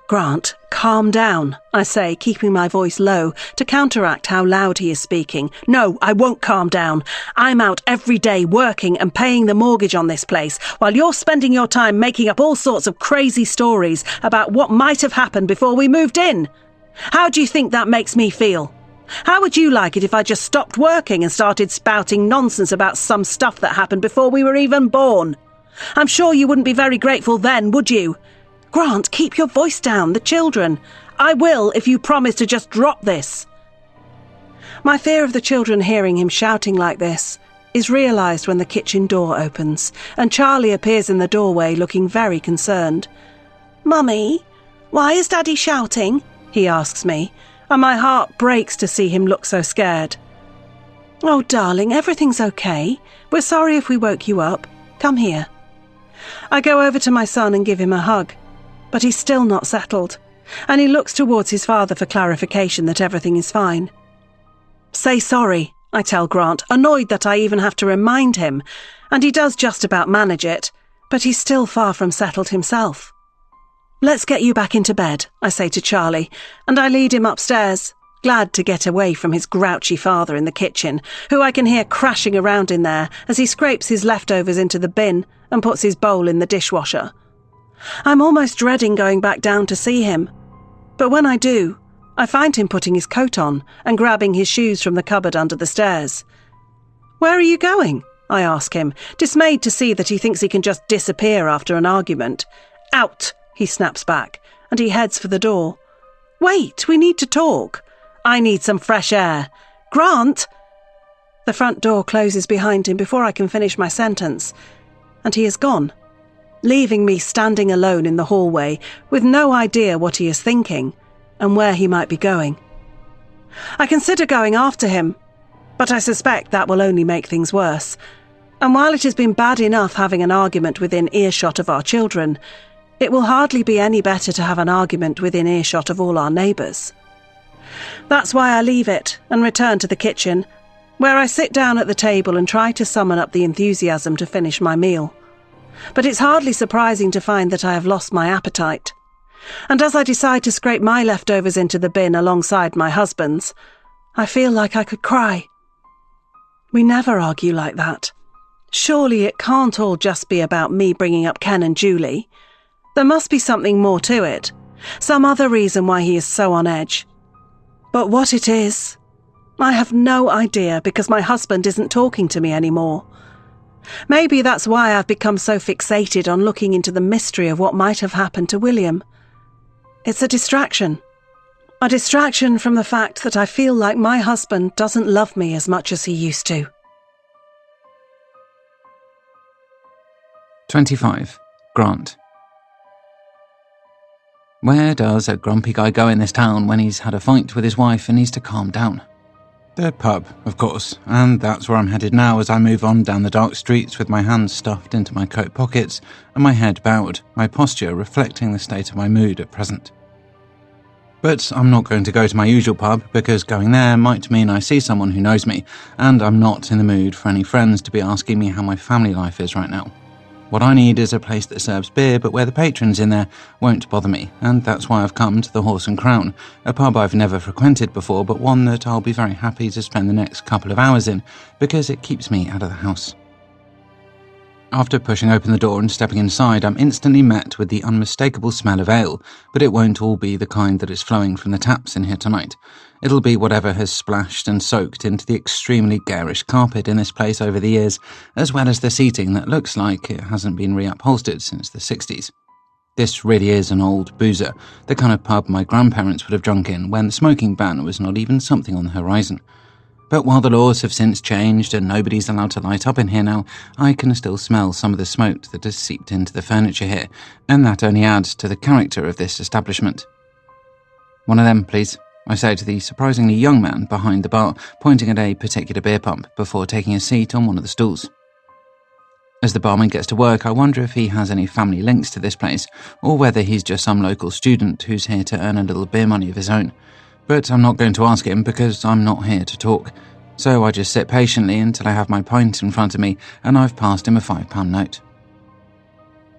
"Grant, calm down," I say, keeping my voice low to counteract how loud he is speaking. "No, I won't calm down. I'm out every day working and paying the mortgage on this place, while you're spending your time making up all sorts of crazy stories about what might have happened before we moved in. How do you think that makes me feel? How would you like it if I just stopped working and started spouting nonsense about some stuff that happened before we were even born? I'm sure you wouldn't be very grateful then, would you? Grant, keep your voice down, the children. I will if you promise to just drop this." My fear of the children hearing him shouting like this is realised when the kitchen door opens, and Charlie appears in the doorway looking very concerned. "Mummy, why is Daddy shouting?" he asks me, and my heart breaks to see him look so scared. "Oh, darling, everything's okay. We're sorry if we woke you up. Come here." I go over to my son and give him a hug, but he's still not settled, and he looks towards his father for clarification that everything is fine. "Say sorry," I tell Grant, annoyed that I even have to remind him, and he does just about manage it, but he's still far from settled himself. "Let's get you back into bed," I say to Charlie, and I lead him upstairs, glad to get away from his grouchy father in the kitchen, who I can hear crashing around in there as he scrapes his leftovers into the bin and puts his bowl in the dishwasher. I'm almost dreading going back down to see him, but when I do, I find him putting his coat on and grabbing his shoes from the cupboard under the stairs. "Where are you going?" I ask him, dismayed to see that he thinks he can just disappear after an argument. "Out," he snaps back, and he heads for the door. "Wait, we need to talk. I need some fresh air. Grant!" The front door closes behind him before I can finish my sentence, and he is gone, leaving me standing alone in the hallway with no idea what he is thinking and where he might be going. I consider going after him, but I suspect that will only make things worse. And while it has been bad enough having an argument within earshot of our children, it will hardly be any better to have an argument within earshot of all our neighbours. That's why I leave it and return to the kitchen, where I sit down at the table and try to summon up the enthusiasm to finish my meal. But it's hardly surprising to find that I have lost my appetite. And as I decide to scrape my leftovers into the bin alongside my husband's, I feel like I could cry. We never argue like that. Surely it can't all just be about me bringing up Ken and Julie. There must be something more to it, some other reason why he is so on edge. But what it is, I have no idea because my husband isn't talking to me anymore. Maybe that's why I've become so fixated on looking into the mystery of what might have happened to William. It's a distraction. A distraction from the fact that I feel like my husband doesn't love me as much as he used to. 25. Grant. Where does a grumpy guy go in this town when he's had a fight with his wife and needs to calm down? The pub, of course, and that's where I'm headed now as I move on down the dark streets with my hands stuffed into my coat pockets and my head bowed, my posture reflecting the state of my mood at present. But I'm not going to go to my usual pub because going there might mean I see someone who knows me, and I'm not in the mood for any friends to be asking me how my family life is right now. What I need is a place that serves beer but where the patrons in there won't bother me, and that's why I've come to the Horse and Crown, a pub I've never frequented before but one that I'll be very happy to spend the next couple of hours in because it keeps me out of the house. After pushing open the door and stepping inside, I'm instantly met with the unmistakable smell of ale, but it won't all be the kind that is flowing from the taps in here tonight. It'll be whatever has splashed and soaked into the extremely garish carpet in this place over the years, as well as the seating that looks like it hasn't been reupholstered since the 60s. This really is an old boozer, the kind of pub my grandparents would have drunk in when the smoking ban was not even something on the horizon. But while the laws have since changed and nobody's allowed to light up in here now, I can still smell some of the smoke that has seeped into the furniture here, and that only adds to the character of this establishment. "One of them, please," I say to the surprisingly young man behind the bar, pointing at a particular beer pump before taking a seat on one of the stools. As the barman gets to work, I wonder if he has any family links to this place, or whether he's just some local student who's here to earn a little beer money of his own. But I'm not going to ask him because I'm not here to talk. So I just sit patiently until I have my pint in front of me and I've passed him a £5 note.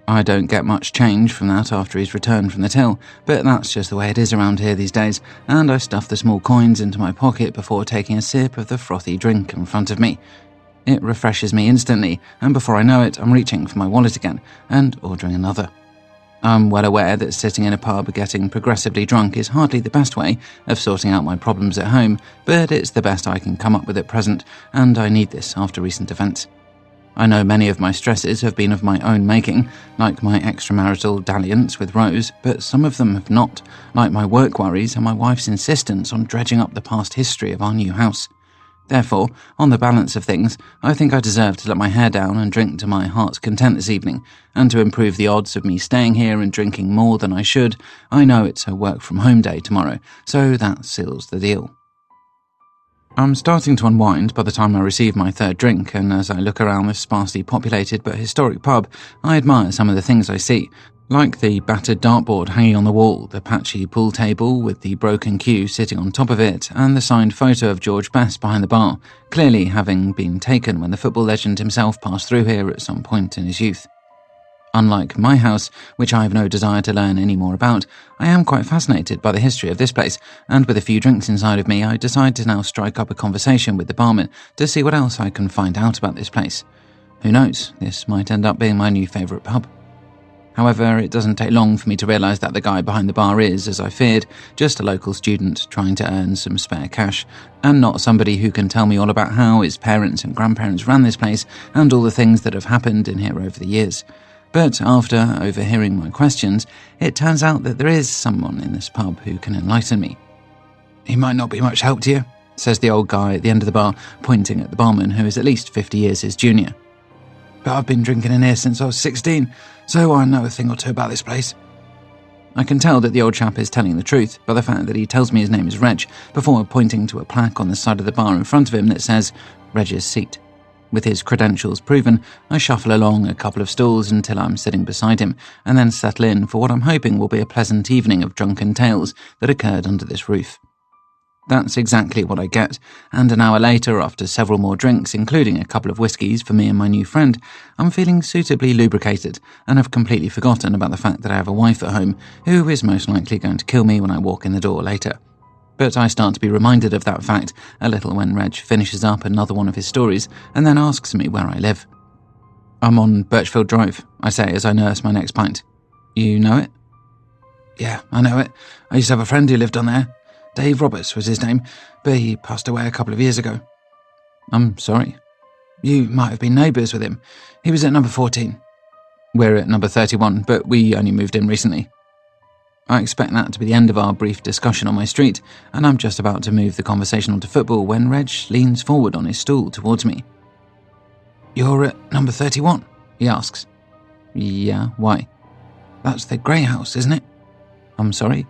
I don't get much change from that after he's returned from the till, but that's just the way it is around here these days, and I stuff the small coins into my pocket before taking a sip of the frothy drink in front of me. It refreshes me instantly, and before I know it, I'm reaching for my wallet again and ordering another. I'm well aware that sitting in a pub getting progressively drunk is hardly the best way of sorting out my problems at home, but it's the best I can come up with at present, and I need this after recent events. I know many of my stresses have been of my own making, like my extramarital dalliance with Rose, but some of them have not, like my work worries and my wife's insistence on dredging up the past history of our new house. Therefore, on the balance of things, I think I deserve to let my hair down and drink to my heart's content this evening, and to improve the odds of me staying here and drinking more than I should, I know it's a work-from-home day tomorrow, so that seals the deal. I'm starting to unwind by the time I receive my third drink, and as I look around this sparsely populated but historic pub, I admire some of the things I see, like the battered dartboard hanging on the wall, the patchy pool table with the broken cue sitting on top of it, and the signed photo of George Best behind the bar, clearly having been taken when the football legend himself passed through here at some point in his youth. Unlike my house, which I have no desire to learn any more about, I am quite fascinated by the history of this place, and with a few drinks inside of me, I decide to now strike up a conversation with the barman to see what else I can find out about this place. Who knows, this might end up being my new favourite pub. However, it doesn't take long for me to realise that the guy behind the bar is, as I feared, just a local student trying to earn some spare cash, and not somebody who can tell me all about how his parents and grandparents ran this place and all the things that have happened in here over the years. But after overhearing my questions, it turns out that there is someone in this pub who can enlighten me. "He might not be much help to you," says the old guy at the end of the bar, pointing at the barman, who is at least 50 years his junior. "But I've been drinking in here since I was 16, so I know a thing or two about this place." I can tell that the old chap is telling the truth by the fact that he tells me his name is Reg, before pointing to a plaque on the side of the bar in front of him that says, "Reg's seat." With his credentials proven, I shuffle along a couple of stools until I'm sitting beside him, and then settle in for what I'm hoping will be a pleasant evening of drunken tales that occurred under this roof. That's exactly what I get, and an hour later, after several more drinks, including a couple of whiskies for me and my new friend, I'm feeling suitably lubricated, and have completely forgotten about the fact that I have a wife at home, who is most likely going to kill me when I walk in the door later. But I start to be reminded of that fact a little when Reg finishes up another one of his stories and then asks me where I live. "I'm on Birchfield Drive," I say as I nurse my next pint. "You know it?" "Yeah, I know it. I used to have a friend who lived on there. Dave Roberts was his name, but he passed away a couple of years ago." "I'm sorry." "You might have been neighbours with him. He was at number 14. "We're at number 31, but we only moved in recently." I expect that to be the end of our brief discussion on my street, and I'm just about to move the conversation onto football when Reg leans forward on his stool towards me. "You're at number 31, he asks. "Yeah, why?" "That's the Grey house, isn't it?" "I'm sorry?"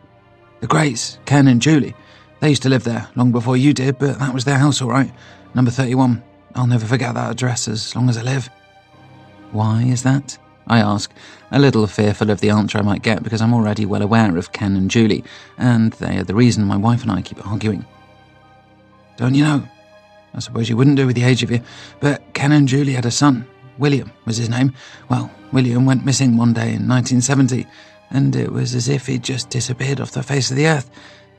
"The Greys, Ken and Julie. They used to live there long before you did, but that was their house all right. Number 31. I'll never forget that address as long as I live." "Why is that?" I ask, a little fearful of the answer I might get because I'm already well aware of Ken and Julie, and they are the reason my wife and I keep arguing. "Don't you know? I suppose you wouldn't do with the age of you, but Ken and Julie had a son. William was his name. Well, William went missing one day in 1970, and it was as if he'd just disappeared off the face of the earth.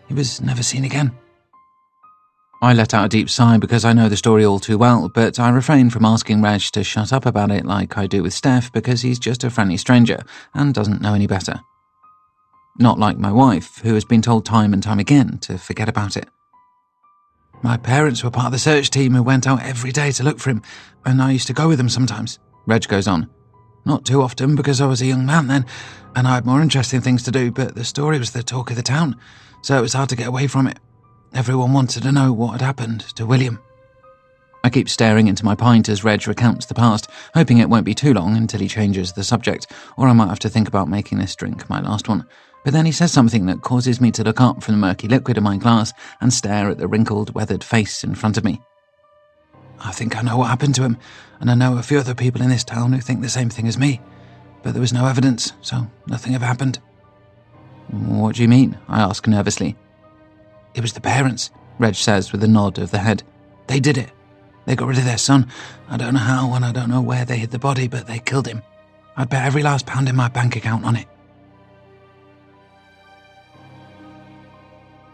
He was never seen again." I let out a deep sigh because I know the story all too well, but I refrain from asking Reg to shut up about it like I do with Steph because he's just a friendly stranger and doesn't know any better. Not like my wife, who has been told time and time again to forget about it. "My parents were part of the search team who went out every day to look for him, and I used to go with them sometimes," Reg goes on. "Not too often because I was a young man then, and I had more interesting things to do, but the story was the talk of the town, so it was hard to get away from it. Everyone wanted to know what had happened to William." I keep staring into my pint as Reg recounts the past, hoping it won't be too long until he changes the subject, or I might have to think about making this drink my last one. But then he says something that causes me to look up from the murky liquid in my glass and stare at the wrinkled, weathered face in front of me. "I think I know what happened to him, and I know a few other people in this town who think the same thing as me. But there was no evidence, so nothing ever happened." "What do you mean?" I ask nervously. "It was the parents," Reg says with a nod of the head. "They did it. They got rid of their son. I don't know how and I don't know where they hid the body, but they killed him. I'd bet every last pound in my bank account on it."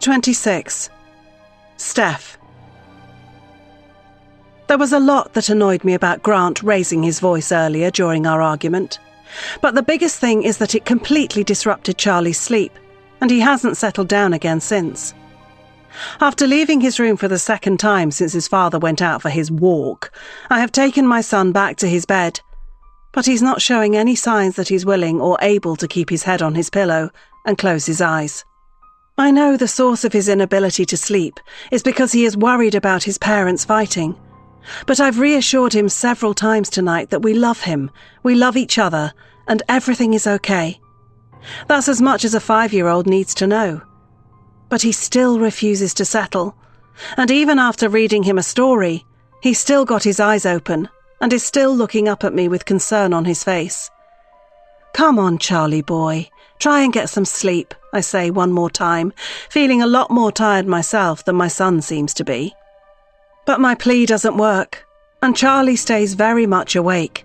26. Steph. There was a lot that annoyed me about Grant raising his voice earlier during our argument, but the biggest thing is that it completely disrupted Charlie's sleep, and he hasn't settled down again since. After leaving his room for the second time since his father went out for his walk, I have taken my son back to his bed, but he's not showing any signs that he's willing or able to keep his head on his pillow and close his eyes. I know the source of his inability to sleep is because he is worried about his parents fighting, but I've reassured him several times tonight that we love him, we love each other, and everything is okay. That's as much as a 5-year-old needs to know. But he still refuses to settle, and even after reading him a story, he's still got his eyes open and is still looking up at me with concern on his face. "Come on, Charlie boy, try and get some sleep," I say one more time, feeling a lot more tired myself than my son seems to be. But my plea doesn't work, and Charlie stays very much awake.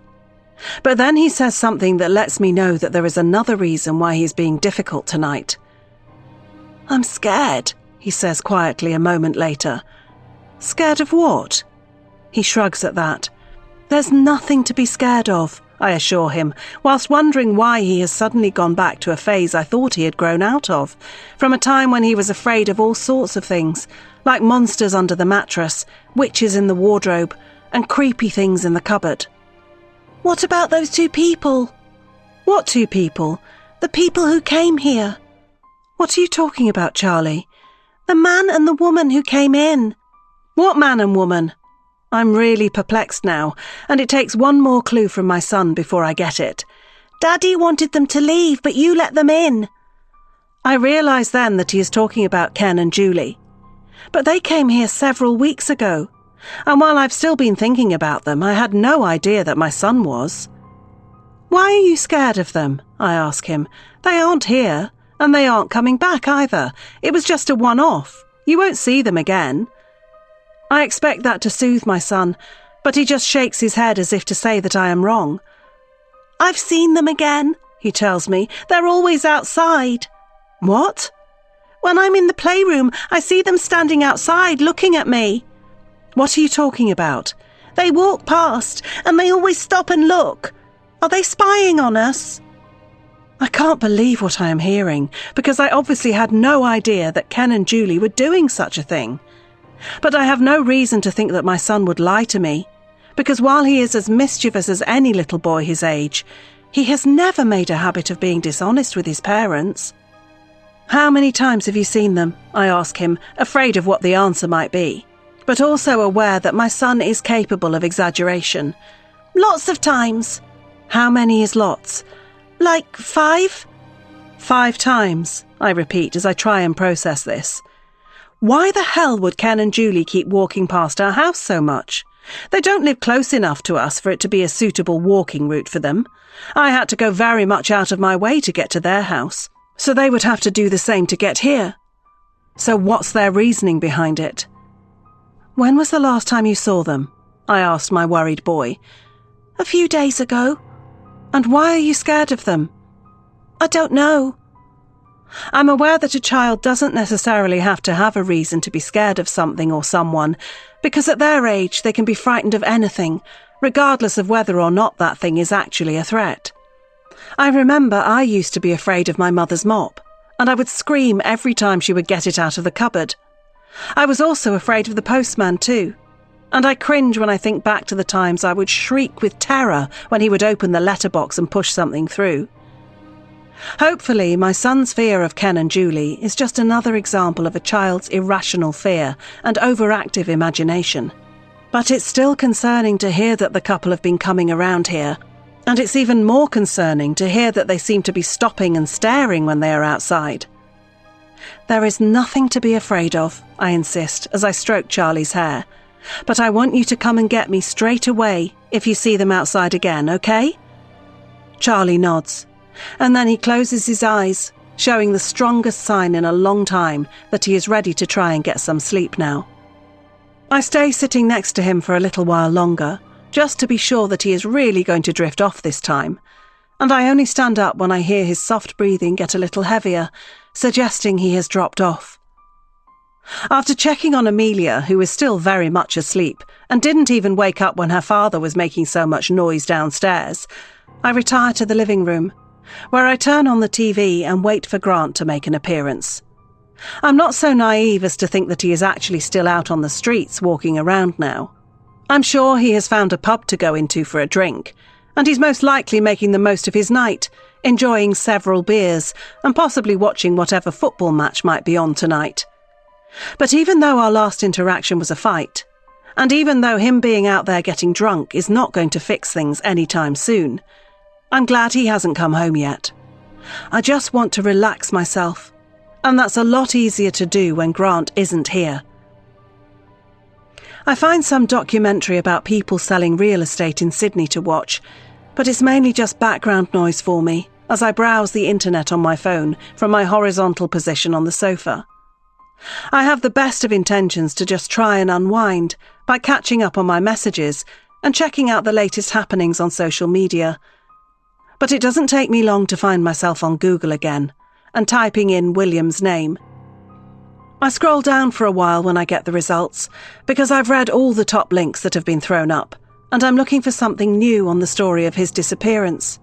But then he says something that lets me know that there is another reason why he's being difficult tonight. "I'm scared," he says quietly a moment later. "Scared of what?" He shrugs at that. "There's nothing to be scared of," I assure him, whilst wondering why he has suddenly gone back to a phase I thought he had grown out of, from a time when he was afraid of all sorts of things, like monsters under the mattress, witches in the wardrobe, and creepy things in the cupboard. "What about those 2 people?" "What 2 people?" "The people who came here." "What are you talking about, Charlie?" "The man and the woman who came in." "What man and woman?" I'm really perplexed now, and it takes one more clue from my son before I get it. "Daddy wanted them to leave, but you let them in." I realise then that he is talking about Ken and Julie. But they came here several weeks ago, and while I've still been thinking about them, I had no idea that my son was. "Why are you scared of them?" I ask him. "They aren't here, and they aren't coming back either. It was just a one-off. You won't see them again." I expect that to soothe my son, but he just shakes his head as if to say that I am wrong. "I've seen them again," he tells me. "They're always outside." "What?" "When I'm in the playroom, I see them standing outside looking at me." "What are you talking about?" "They walk past, and they always stop and look. Are they spying on us?" I can't believe what I am hearing, because I obviously had no idea that Ken and Julie were doing such a thing. But I have no reason to think that my son would lie to me, because while he is as mischievous as any little boy his age, he has never made a habit of being dishonest with his parents. "How many times have you seen them?" I ask him, afraid of what the answer might be, but also aware that my son is capable of exaggeration. "Lots of times." "How many is lots?" "Like 5. 5 times, I repeat as I try and process this. Why the hell would Ken and Julie keep walking past our house so much? They don't live close enough to us for it to be a suitable walking route for them. I had to go very much out of my way to get to their house, so they would have to do the same to get here. So what's their reasoning behind it? "When was the last time you saw them?" I asked my worried boy. "A few days ago." "And why are you scared of them?" "I don't know." I'm aware that a child doesn't necessarily have to have a reason to be scared of something or someone, because at their age they can be frightened of anything, regardless of whether or not that thing is actually a threat. I remember I used to be afraid of my mother's mop, and I would scream every time she would get it out of the cupboard. I was also afraid of the postman too, and I cringe when I think back to the times I would shriek with terror when he would open the letterbox and push something through. Hopefully, my son's fear of Ken and Julie is just another example of a child's irrational fear and overactive imagination. But it's still concerning to hear that the couple have been coming around here, and it's even more concerning to hear that they seem to be stopping and staring when they are outside. "There is nothing to be afraid of," I insist as I stroke Charlie's hair. "But I want you to come and get me straight away if you see them outside again, okay?" Charlie nods, and then he closes his eyes, showing the strongest sign in a long time that he is ready to try and get some sleep now. I stay sitting next to him for a little while longer, just to be sure that he is really going to drift off this time, and I only stand up when I hear his soft breathing get a little heavier, suggesting he has dropped off. After checking on Amelia, who is still very much asleep and didn't even wake up when her father was making so much noise downstairs, I retire to the living room, where I turn on the TV and wait for Grant to make an appearance. I'm not so naive as to think that he is actually still out on the streets walking around now. I'm sure he has found a pub to go into for a drink, and he's most likely making the most of his night, enjoying several beers and possibly watching whatever football match might be on tonight. But even though our last interaction was a fight, and even though him being out there getting drunk is not going to fix things anytime soon, I'm glad he hasn't come home yet. I just want to relax myself, and that's a lot easier to do when Grant isn't here. I find some documentary about people selling real estate in Sydney to watch, but it's mainly just background noise for me as I browse the internet on my phone from my horizontal position on the sofa. I have the best of intentions to just try and unwind by catching up on my messages and checking out the latest happenings on social media. But it doesn't take me long to find myself on Google again and typing in William's name. I scroll down for a while when I get the results, because I've read all the top links that have been thrown up, and I'm looking for something new on the story of his disappearance.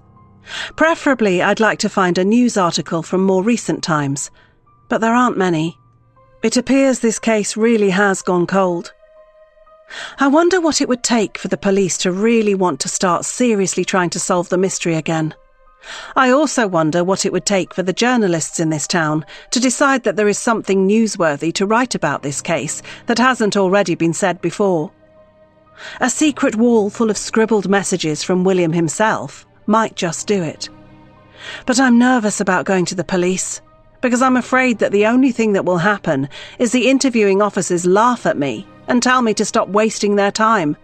Preferably, I'd like to find a news article from more recent times, but there aren't many. It appears this case really has gone cold. I wonder what it would take for the police to really want to start seriously trying to solve the mystery again. I also wonder what it would take for the journalists in this town to decide that there is something newsworthy to write about this case that hasn't already been said before. A secret wall full of scribbled messages from William himself might just do it. But I'm nervous about going to the police, because I'm afraid that the only thing that will happen is the interviewing officers laugh at me and tell me to stop wasting their time.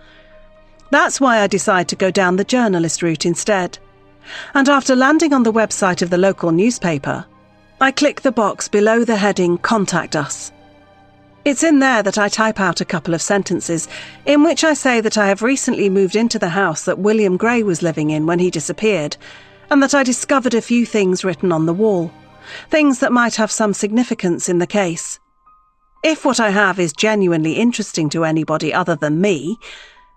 That's why I decide to go down the journalist route instead. And after landing on the website of the local newspaper, I click the box below the heading Contact Us. It's in there that I type out a couple of sentences in which I say that I have recently moved into the house that William Gray was living in when he disappeared, and that I discovered a few things written on the wall, things that might have some significance in the case. If what I have is genuinely interesting to anybody other than me,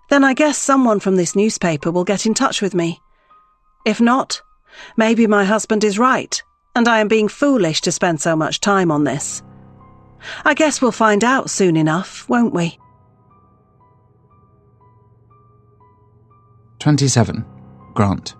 then I guess someone from this newspaper will get in touch with me. If not, maybe my husband is right, and I am being foolish to spend so much time on this. I guess we'll find out soon enough, won't we? 27. Grant.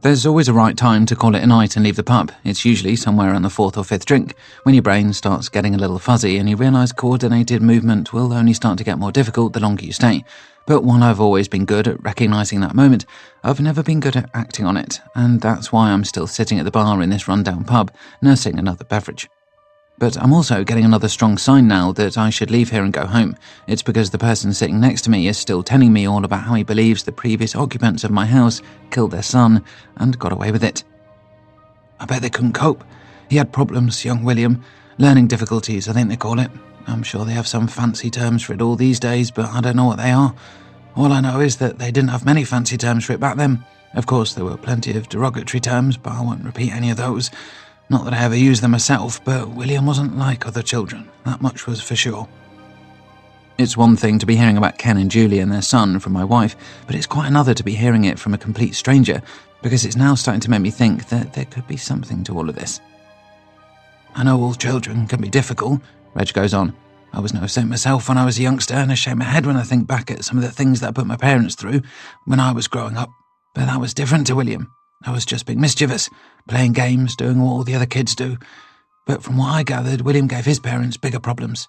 There's always a right time to call it a night and leave the pub. It's usually somewhere around the 4th or 5th drink, when your brain starts getting a little fuzzy and you realise coordinated movement will only start to get more difficult the longer you stay. But while I've always been good at recognising that moment, I've never been good at acting on it, and that's why I'm still sitting at the bar in this rundown pub, nursing another beverage. But I'm also getting another strong sign now that I should leave here and go home. It's because the person sitting next to me is still telling me all about how he believes the previous occupants of my house killed their son and got away with it. I bet they couldn't cope. He had problems, young William. Learning difficulties, I think they call it. I'm sure they have some fancy terms for it all these days, but I don't know what they are. All I know is that they didn't have many fancy terms for it back then. Of course, there were plenty of derogatory terms, but I won't repeat any of those. Not that I ever used them myself, but William wasn't like other children. That much was for sure. It's one thing to be hearing about Ken and Julie and their son from my wife, but it's quite another to be hearing it from a complete stranger, because it's now starting to make me think that there could be something to all of this. I know all children can be difficult, Reg goes on. I was no saint myself when I was a youngster, and I shake my head when I think back at some of the things that I put my parents through when I was growing up. But that was different to William. I was just being mischievous, playing games, doing what all the other kids do. But from what I gathered, William gave his parents bigger problems.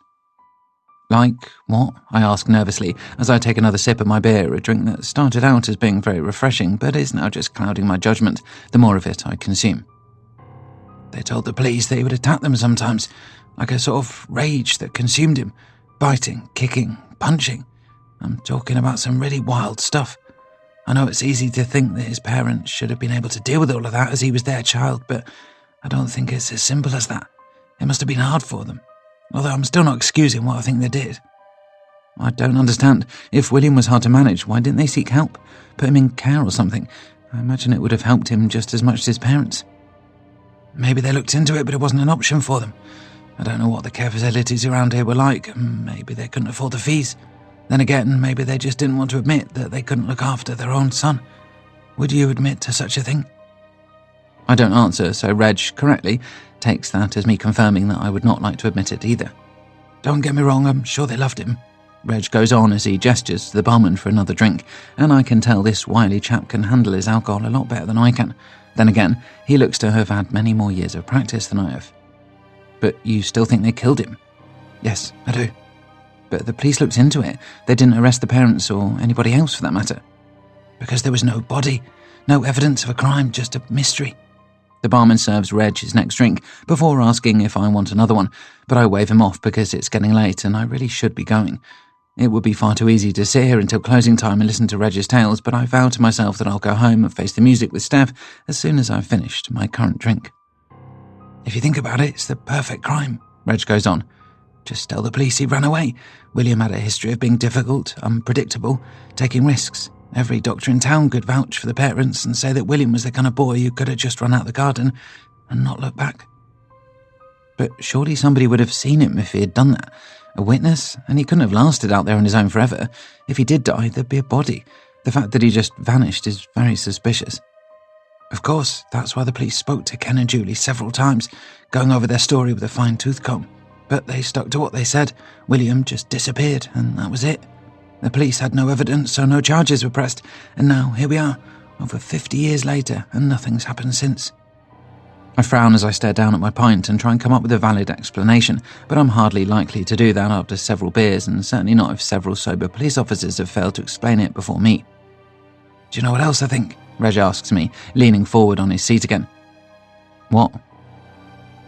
Like what? I ask nervously as I take another sip of my beer, a drink that started out as being very refreshing but is now just clouding my judgment the more of it I consume. They told the police that he would attack them sometimes, like a sort of rage that consumed him, biting, kicking, punching. I'm talking about some really wild stuff. I know it's easy to think that his parents should have been able to deal with all of that as he was their child, but I don't think it's as simple as that. It must have been hard for them, although I'm still not excusing what I think they did. I don't understand. If William was hard to manage, why didn't they seek help? Put him in care or something? I imagine it would have helped him just as much as his parents. Maybe they looked into it, but it wasn't an option for them. I don't know what the care facilities around here were like. Maybe they couldn't afford the fees. Then again, maybe they just didn't want to admit that they couldn't look after their own son. Would you admit to such a thing? I don't answer, so Reg, correctly, takes that as me confirming that I would not like to admit it either. Don't get me wrong, I'm sure they loved him. Reg goes on as he gestures to the barman for another drink, and I can tell this wily chap can handle his alcohol a lot better than I can. Then again, he looks to have had many more years of practice than I have. But you still think they killed him? Yes, I do. But the police looked into it. They didn't arrest the parents or anybody else for that matter. Because there was no body, no evidence of a crime, just a mystery. The barman serves Reg his next drink before asking if I want another one, but I wave him off because it's getting late and I really should be going. It would be far too easy to sit here until closing time and listen to Reg's tales, but I vow to myself that I'll go home and face the music with Steph as soon as I've finished my current drink. If you think about it, it's the perfect crime, Reg goes on. Just tell the police he ran away. William had a history of being difficult, unpredictable, taking risks. Every doctor in town could vouch for the parents and say that William was the kind of boy who could have just run out the garden and not looked back. But surely somebody would have seen him if he had done that. A witness, and he couldn't have lasted out there on his own forever. If he did die, there'd be a body. The fact that he just vanished is very suspicious. Of course, that's why the police spoke to Ken and Julie several times, going over their story with a fine-tooth comb. But they stuck to what they said. William just disappeared, and that was it. The police had no evidence, so no charges were pressed, and now here we are, over 50 years later, and nothing's happened since. I frown as I stare down at my pint and try and come up with a valid explanation, but I'm hardly likely to do that after several beers, and certainly not if several sober police officers have failed to explain it before me. Do you know what else I think? Reg asks me, leaning forward on his seat again. What?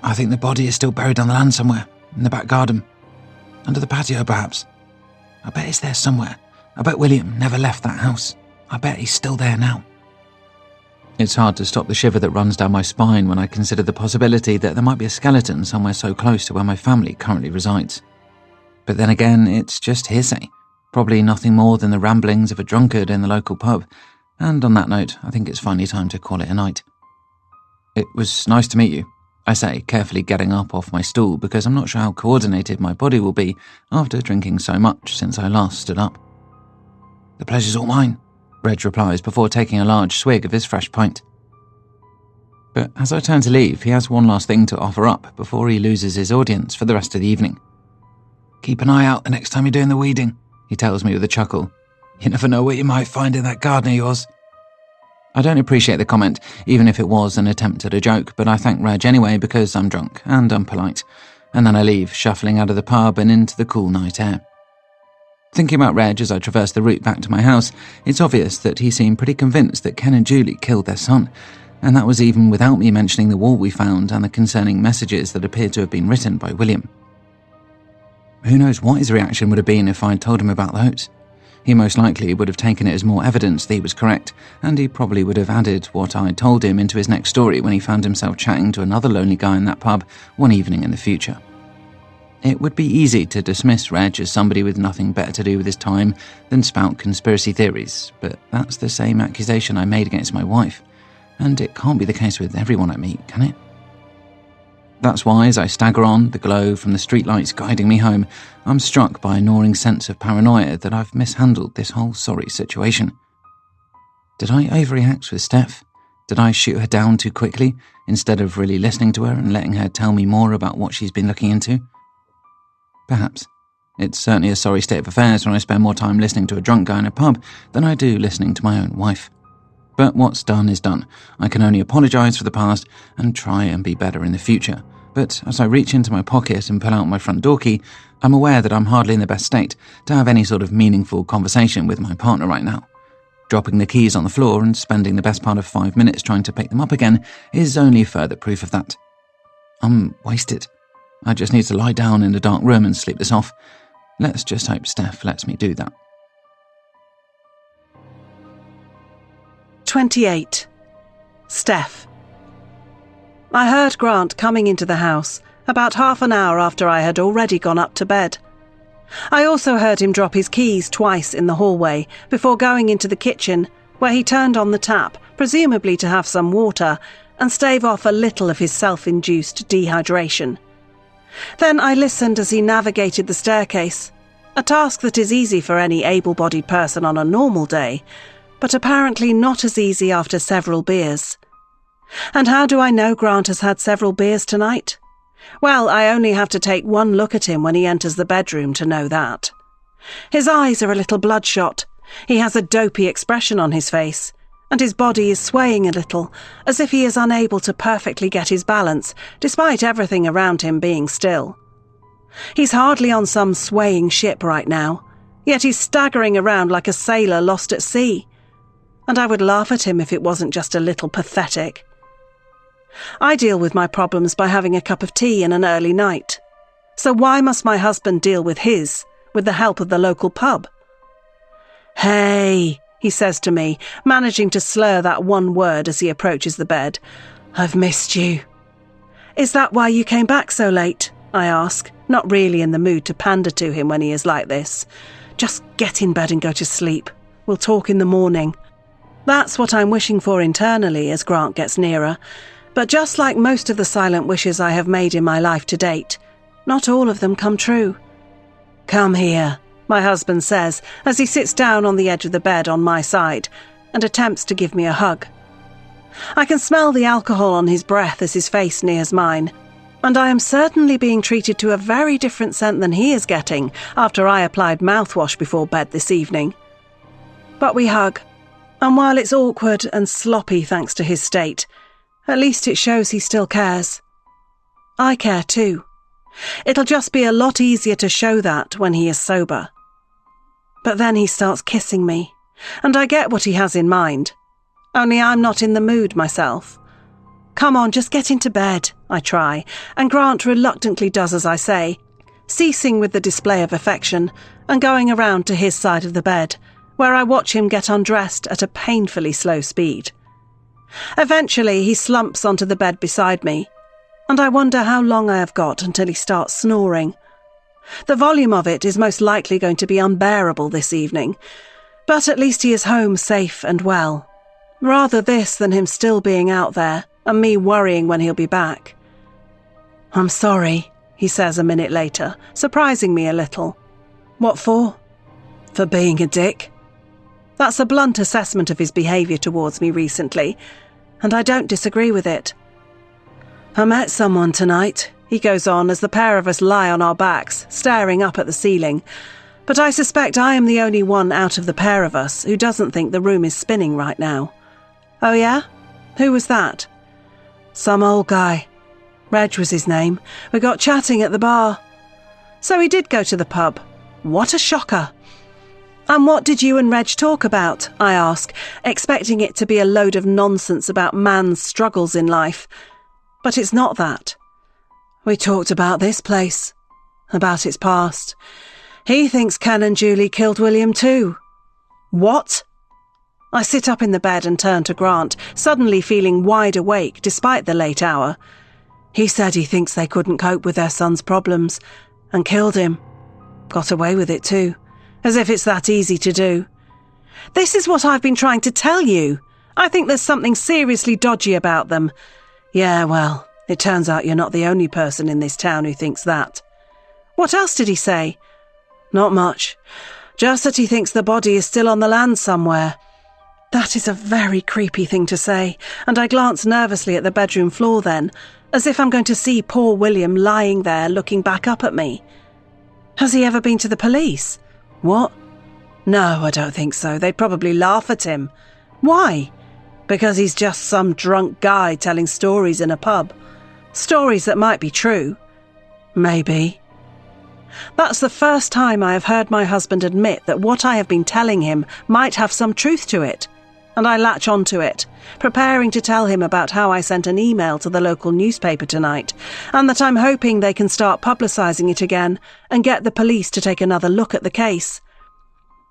I think the body is still buried on the land somewhere, in the back garden. Under the patio, perhaps. I bet it's there somewhere. I bet William never left that house. I bet he's still there now. It's hard to stop the shiver that runs down my spine when I consider the possibility that there might be a skeleton somewhere so close to where my family currently resides. But then again, it's just hearsay. Probably nothing more than the ramblings of a drunkard in the local pub. And on that note, I think it's finally time to call it a night. It was nice to meet you, I say, carefully getting up off my stool because I'm not sure how coordinated my body will be after drinking so much since I last stood up. The pleasure's all mine, Reg replies before taking a large swig of his fresh pint. But as I turn to leave, he has one last thing to offer up before he loses his audience for the rest of the evening. Keep an eye out the next time you're doing the weeding, he tells me with a chuckle. You never know what you might find in that garden of yours. I don't appreciate the comment, even if it was an attempt at a joke, but I thank Reg anyway because I'm drunk and unpolite, and then I leave, shuffling out of the pub and into the cool night air. Thinking about Reg as I traverse the route back to my house, it's obvious that he seemed pretty convinced that Ken and Julie killed their son, and that was even without me mentioning the wall we found and the concerning messages that appeared to have been written by William. Who knows what his reaction would have been if I'd told him about those? He most likely would have taken it as more evidence that he was correct, and he probably would have added what I'd told him into his next story when he found himself chatting to another lonely guy in that pub one evening in the future. It would be easy to dismiss Reg as somebody with nothing better to do with his time than spout conspiracy theories, but that's the same accusation I made against my wife, and it can't be the case with everyone I meet, can it? That's why, as I stagger on, the glow from the streetlights guiding me home, I'm struck by a gnawing sense of paranoia that I've mishandled this whole sorry situation. Did I overreact with Steph? Did I shoot her down too quickly, instead of really listening to her and letting her tell me more about what she's been looking into? Perhaps. It's certainly a sorry state of affairs when I spend more time listening to a drunk guy in a pub than I do listening to my own wife. But what's done is done. I can only apologise for the past and try and be better in the future. But as I reach into my pocket and pull out my front door key, I'm aware that I'm hardly in the best state to have any sort of meaningful conversation with my partner right now. Dropping the keys on the floor and spending the best part of 5 minutes trying to pick them up again is only further proof of that. I'm wasted. I just need to lie down in a dark room and sleep this off. Let's just hope Steph lets me do that. 28. Steph. I heard Grant coming into the house about half an hour after I had already gone up to bed. I also heard him drop his keys twice in the hallway before going into the kitchen, where he turned on the tap, presumably to have some water, and stave off a little of his self-induced dehydration. Then I listened as he navigated the staircase, a task that is easy for any able-bodied person on a normal day, but apparently not as easy after several beers. And how do I know Grant has had several beers tonight? Well, I only have to take one look at him when he enters the bedroom to know that. His eyes are a little bloodshot, he has a dopey expression on his face, and his body is swaying a little, as if he is unable to perfectly get his balance, despite everything around him being still. He's hardly on some swaying ship right now, yet he's staggering around like a sailor lost at sea. And I would laugh at him if it wasn't just a little pathetic. I deal with my problems by having a cup of tea in an early night. So why must my husband deal with his, with the help of the local pub? "Hey," he says to me, managing to slur that one word as he approaches the bed. "I've missed you." "Is that why you came back so late?" I ask, not really in the mood to pander to him when he is like this. Just get in bed and go to sleep. We'll talk in the morning. That's what I'm wishing for internally as Grant gets nearer. But just like most of the silent wishes I have made in my life to date, not all of them come true. "Come here," my husband says as he sits down on the edge of the bed on my side and attempts to give me a hug. I can smell the alcohol on his breath as his face nears mine, and I am certainly being treated to a very different scent than he is getting after I applied mouthwash before bed this evening. But we hug, and while it's awkward and sloppy thanks to his state, at least it shows he still cares. I care too. It'll just be a lot easier to show that when he is sober. But then he starts kissing me, and I get what he has in mind. Only I'm not in the mood myself. "Come on, just get into bed," I try, and Grant reluctantly does as I say, ceasing with the display of affection and going around to his side of the bed, where I watch him get undressed at a painfully slow speed. Eventually, he slumps onto the bed beside me, and I wonder how long I have got until he starts snoring. The volume of it is most likely going to be unbearable this evening, but at least he is home safe and well. Rather this than him still being out there and me worrying when he'll be back. "I'm sorry," he says a minute later, surprising me a little. "What for?" "For being a dick." That's a blunt assessment of his behaviour towards me recently, and I don't disagree with it. "I met someone tonight," he goes on as the pair of us lie on our backs, staring up at the ceiling, but I suspect I am the only one out of the pair of us who doesn't think the room is spinning right now. "Oh yeah? Who was that?" "Some old guy. Reg was his name. We got chatting at the bar." "So he did go to the pub. What a shocker." "And what did you and Reg talk about?" I ask, expecting it to be a load of nonsense about man's struggles in life. But it's not that. "We talked about this place, about its past. He thinks Ken and Julie killed William too." "What?" I sit up in the bed and turn to Grant, suddenly feeling wide awake despite the late hour. "He said he thinks they couldn't cope with their son's problems and killed him. Got away with it too, as if it's that easy to do." "This is what I've been trying to tell you. I think there's something seriously dodgy about them." "Yeah, well, it turns out you're not the only person in this town who thinks that." "What else did he say?" "Not much. Just that he thinks the body is still on the land somewhere." That is a very creepy thing to say, and I glance nervously at the bedroom floor then, as if I'm going to see poor William lying there looking back up at me. "Has he ever been to the police?" "What? No, I don't think so. They'd probably laugh at him." "Why?" "Because he's just some drunk guy telling stories in a pub. Stories that might be true." "Maybe." That's the first time I have heard my husband admit that what I have been telling him might have some truth to it, and I latch onto it, preparing to tell him about how I sent an email to the local newspaper tonight, and that I'm hoping they can start publicising it again and get the police to take another look at the case.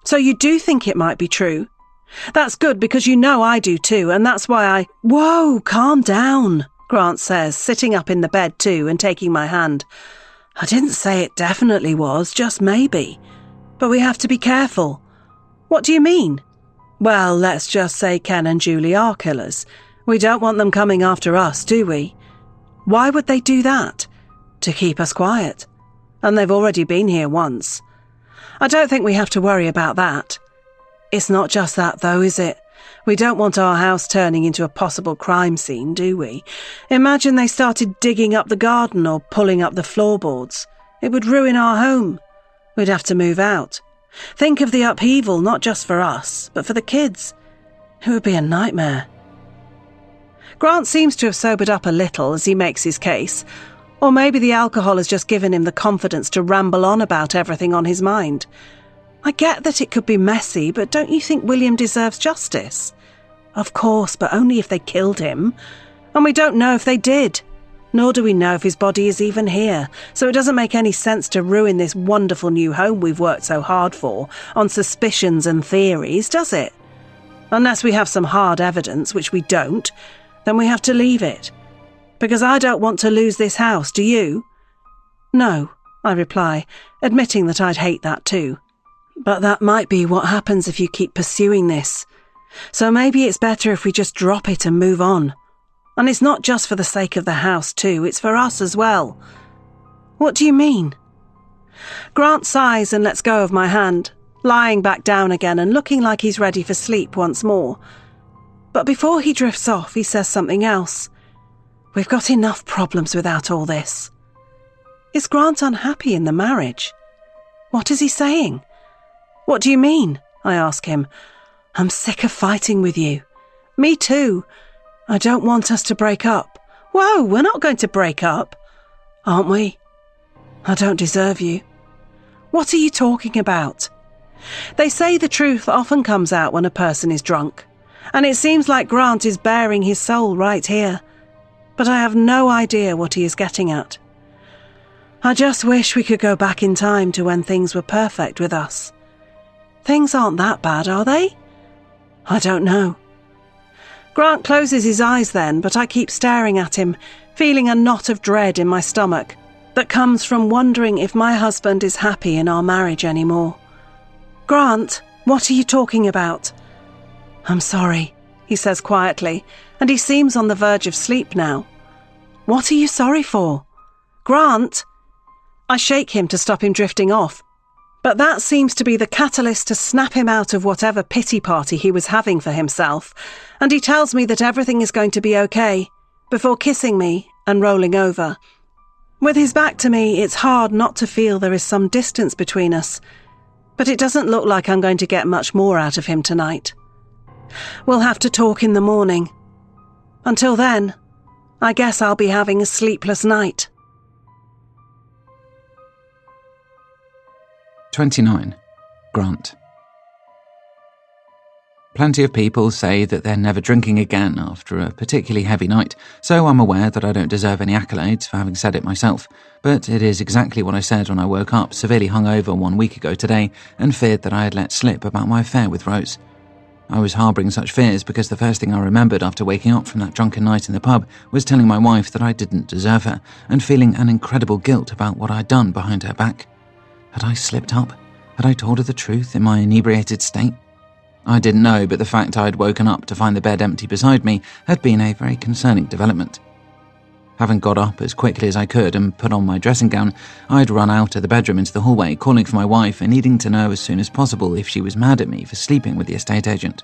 "So you do think it might be true? That's good, because you know I do too, and that's why I—" "Whoa, calm down," Grant says, sitting up in the bed too and taking my hand. "I didn't say it definitely was, just maybe. But we have to be careful." "What do you mean?" "Well, let's just say Ken and Julie are killers. We don't want them coming after us, do we?" "Why would they do that?" "To keep us quiet. And they've already been here once. I don't think we have to worry about that. It's not just that though, is it? We don't want our house turning into a possible crime scene, do we? Imagine they started digging up the garden or pulling up the floorboards. It would ruin our home. We'd have to move out. Think of the upheaval, not just for us, but for the kids. It would be a nightmare." Grant seems to have sobered up a little as he makes his case, or maybe the alcohol has just given him the confidence to ramble on about everything on his mind. I get that it could be messy, but don't you think William deserves justice? Of course, but only if they killed him. And we don't know if they did. Nor do we know if his body is even here, so it doesn't make any sense to ruin this wonderful new home we've worked so hard for on suspicions and theories, does it? Unless we have some hard evidence, which we don't, then we have to leave it. Because I don't want to lose this house, do you? No, I reply, admitting that I'd hate that too. But that might be what happens if you keep pursuing this. So maybe it's better if we just drop it and move on. And it's not just for the sake of the house too, it's for us as well. What do you mean? Grant sighs and lets go of my hand, lying back down again and looking like he's ready for sleep once more. But before he drifts off, he says something else. We've got enough problems without all this. Is Grant unhappy in the marriage? What is he saying? What do you mean? I ask him. I'm sick of fighting with you. Me too. I don't want us to break up. Whoa, we're not going to break up. Aren't we? I don't deserve you. What are you talking about? They say the truth often comes out when a person is drunk, and it seems like Grant is bearing his soul right here. But I have no idea what he is getting at. I just wish we could go back in time to when things were perfect with us. Things aren't that bad, are they? I don't know. Grant closes his eyes then, but I keep staring at him, feeling a knot of dread in my stomach that comes from wondering if my husband is happy in our marriage anymore. Grant, what are you talking about? I'm sorry, he says quietly, and he seems on the verge of sleep now. What are you sorry for? Grant! I shake him to stop him drifting off, but that seems to be the catalyst to snap him out of whatever pity party he was having for himself, and he tells me that everything is going to be okay, before kissing me and rolling over. With his back to me, it's hard not to feel there is some distance between us, but it doesn't look like I'm going to get much more out of him tonight. We'll have to talk in the morning. Until then, I guess I'll be having a sleepless night. 29. Grant. Plenty of people say that they're never drinking again after a particularly heavy night, so I'm aware that I don't deserve any accolades for having said it myself. But it is exactly what I said when I woke up severely hungover 1 week ago today and feared that I had let slip about my affair with Rose. I was harbouring such fears because the first thing I remembered after waking up from that drunken night in the pub was telling my wife that I didn't deserve her and feeling an incredible guilt about what I'd done behind her back. Had I slipped up? Had I told her the truth in my inebriated state? I didn't know, but the fact I'd woken up to find the bed empty beside me had been a very concerning development. Having got up as quickly as I could and put on my dressing gown, I'd run out of the bedroom into the hallway, calling for my wife and needing to know as soon as possible if she was mad at me for sleeping with the estate agent.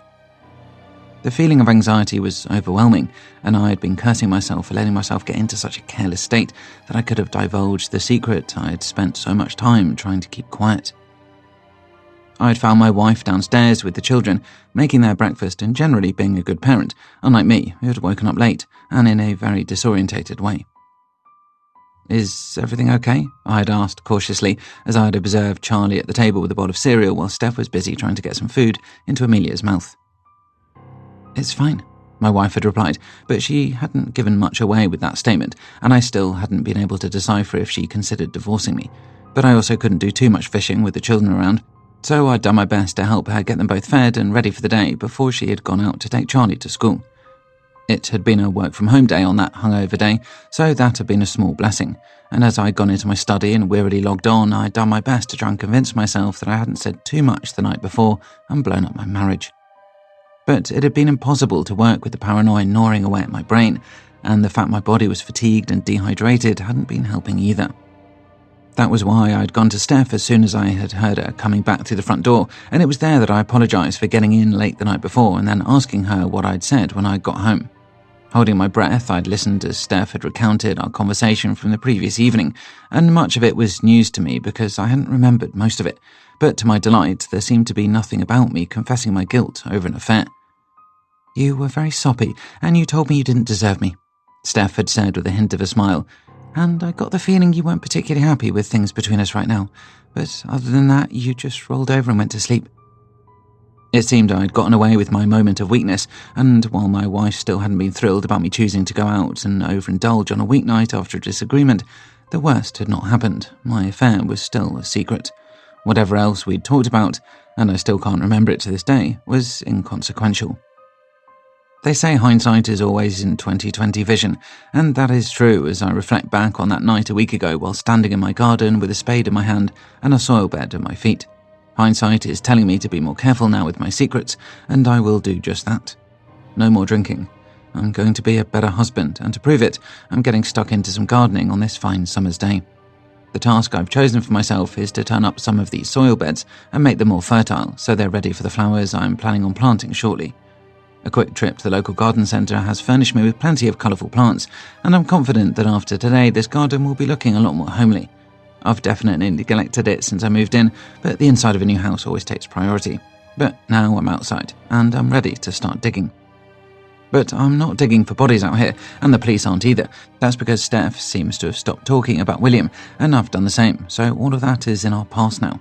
The feeling of anxiety was overwhelming, and I had been cursing myself for letting myself get into such a careless state that I could have divulged the secret I had spent so much time trying to keep quiet. I had found my wife downstairs with the children, making their breakfast and generally being a good parent, unlike me, who had woken up late and in a very disorientated way. "Is everything okay?" I had asked cautiously as I had observed Charlie at the table with a bowl of cereal while Steph was busy trying to get some food into Amelia's mouth. "It's fine," my wife had replied, but she hadn't given much away with that statement, and I still hadn't been able to decipher if she considered divorcing me. But I also couldn't do too much fishing with the children around, so I'd done my best to help her get them both fed and ready for the day before she had gone out to take Charlie to school. It had been a work-from-home day on that hungover day, so that had been a small blessing, and as I'd gone into my study and wearily logged on, I'd done my best to try and convince myself that I hadn't said too much the night before and blown up my marriage. But it had been impossible to work with the paranoia gnawing away at my brain, and the fact my body was fatigued and dehydrated hadn't been helping either. That was why I'd gone to Steph as soon as I had heard her coming back through the front door, and it was there that I apologised for getting in late the night before and then asking her what I'd said when I got home. Holding my breath, I'd listened as Steph had recounted our conversation from the previous evening, and much of it was news to me because I hadn't remembered most of it, but to my delight, there seemed to be nothing about me confessing my guilt over an affair. "You were very soppy, and you told me you didn't deserve me," Steph had said with a hint of a smile. "And I got the feeling you weren't particularly happy with things between us right now, but other than that, you just rolled over and went to sleep." It seemed I'd gotten away with my moment of weakness, and while my wife still hadn't been thrilled about me choosing to go out and overindulge on a weeknight after a disagreement, the worst had not happened. My affair was still a secret. Whatever else we'd talked about, and I still can't remember it to this day, was inconsequential. They say hindsight is always in 20/20 vision, and that is true as I reflect back on that night a week ago while standing in my garden with a spade in my hand and a soil bed at my feet. Hindsight is telling me to be more careful now with my secrets, and I will do just that. No more drinking. I'm going to be a better husband, and to prove it, I'm getting stuck into some gardening on this fine summer's day. The task I've chosen for myself is to turn up some of these soil beds and make them more fertile so they're ready for the flowers I'm planning on planting shortly. A quick trip to the local garden centre has furnished me with plenty of colourful plants, and I'm confident that after today this garden will be looking a lot more homely. I've definitely neglected it since I moved in, but the inside of a new house always takes priority. But now I'm outside, and I'm ready to start digging. But I'm not digging for bodies out here, and the police aren't either. That's because Steph seems to have stopped talking about William, and I've done the same, so all of that is in our past now.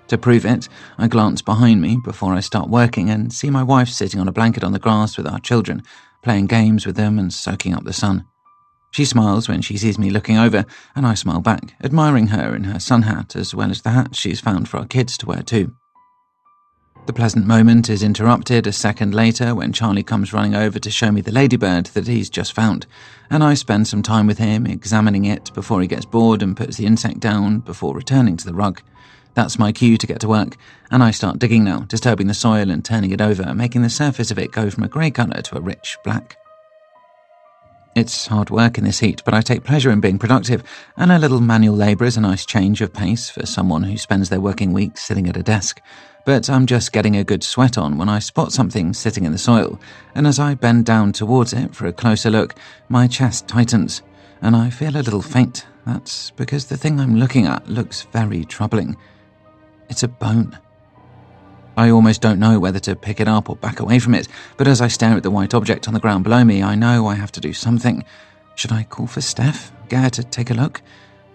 To prove it, I glance behind me before I start working and see my wife sitting on a blanket on the grass with our children, playing games with them and soaking up the sun. She smiles when she sees me looking over, and I smile back, admiring her in her sun hat as well as the hat she's found for our kids to wear too. The pleasant moment is interrupted a second later when Charlie comes running over to show me the ladybird that he's just found, and I spend some time with him examining it before he gets bored and puts the insect down before returning to the rug. That's my cue to get to work, and I start digging now, disturbing the soil and turning it over, making the surface of it go from a grey colour to a rich black. It's hard work in this heat, but I take pleasure in being productive, and a little manual labour is a nice change of pace for someone who spends their working week sitting at a desk. But I'm just getting a good sweat on when I spot something sitting in the soil, and as I bend down towards it for a closer look, my chest tightens, and I feel a little faint. That's because the thing I'm looking at looks very troubling. It's a bone. I almost don't know whether to pick it up or back away from it, but as I stare at the white object on the ground below me, I know I have to do something. Should I call for Steph? Get her to take a look?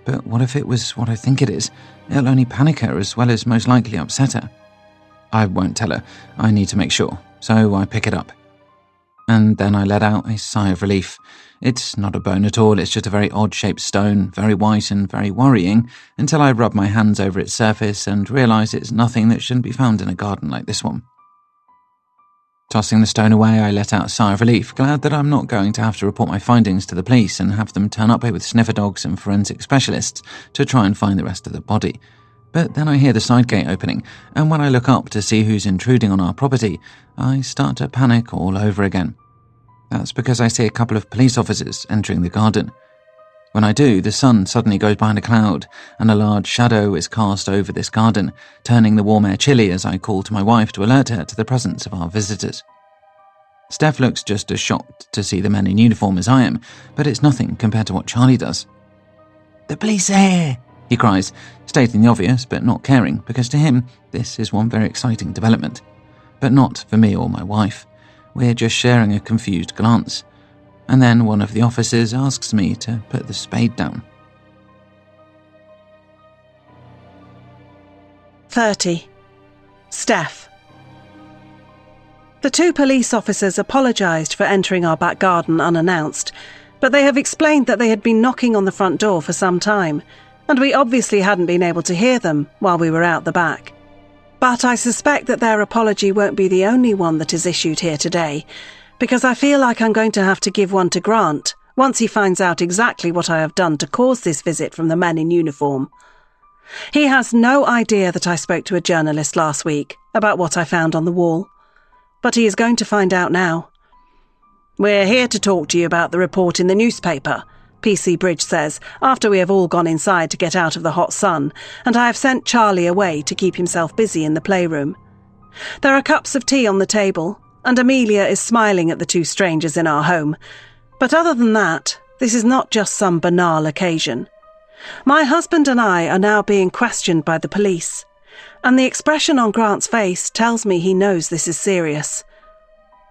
But what if it was what I think it is? It'll only panic her as well as most likely upset her. I won't tell her. I need to make sure, so I pick it up. And then I let out a sigh of relief. It's not a bone at all, it's just a very odd-shaped stone, very white and very worrying, until I rub my hands over its surface and realise it's nothing that shouldn't be found in a garden like this one. Tossing the stone away, I let out a sigh of relief, glad that I'm not going to have to report my findings to the police and have them turn up here with sniffer dogs and forensic specialists to try and find the rest of the body. But then I hear the side gate opening, and when I look up to see who's intruding on our property, I start to panic all over again. That's because I see a couple of police officers entering the garden. When I do, the sun suddenly goes behind a cloud, and a large shadow is cast over this garden, turning the warm air chilly as I call to my wife to alert her to the presence of our visitors. Steph looks just as shocked to see the men in uniform as I am, but it's nothing compared to what Charlie does. "The police are here!" he cries, stating the obvious but not caring, because to him this is one very exciting development. But not for me or my wife. We're just sharing a confused glance. And then one of the officers asks me to put the spade down. 30. Steph. The two police officers apologised for entering our back garden unannounced, but they have explained that they had been knocking on the front door for some time, and we obviously hadn't been able to hear them while we were out the back. But I suspect that their apology won't be the only one that is issued here today, because I feel like I'm going to have to give one to Grant once he finds out exactly what I have done to cause this visit from the men in uniform. He has no idea that I spoke to a journalist last week about what I found on the wall, but he is going to find out now. "We're here to talk to you about the report in the newspaper," PC Bridge says, after we have all gone inside to get out of the hot sun, and I have sent Charlie away to keep himself busy in the playroom. There are cups of tea on the table, and Amelia is smiling at the two strangers in our home. But other than that, this is not just some banal occasion. My husband and I are now being questioned by the police, and the expression on Grant's face tells me he knows this is serious.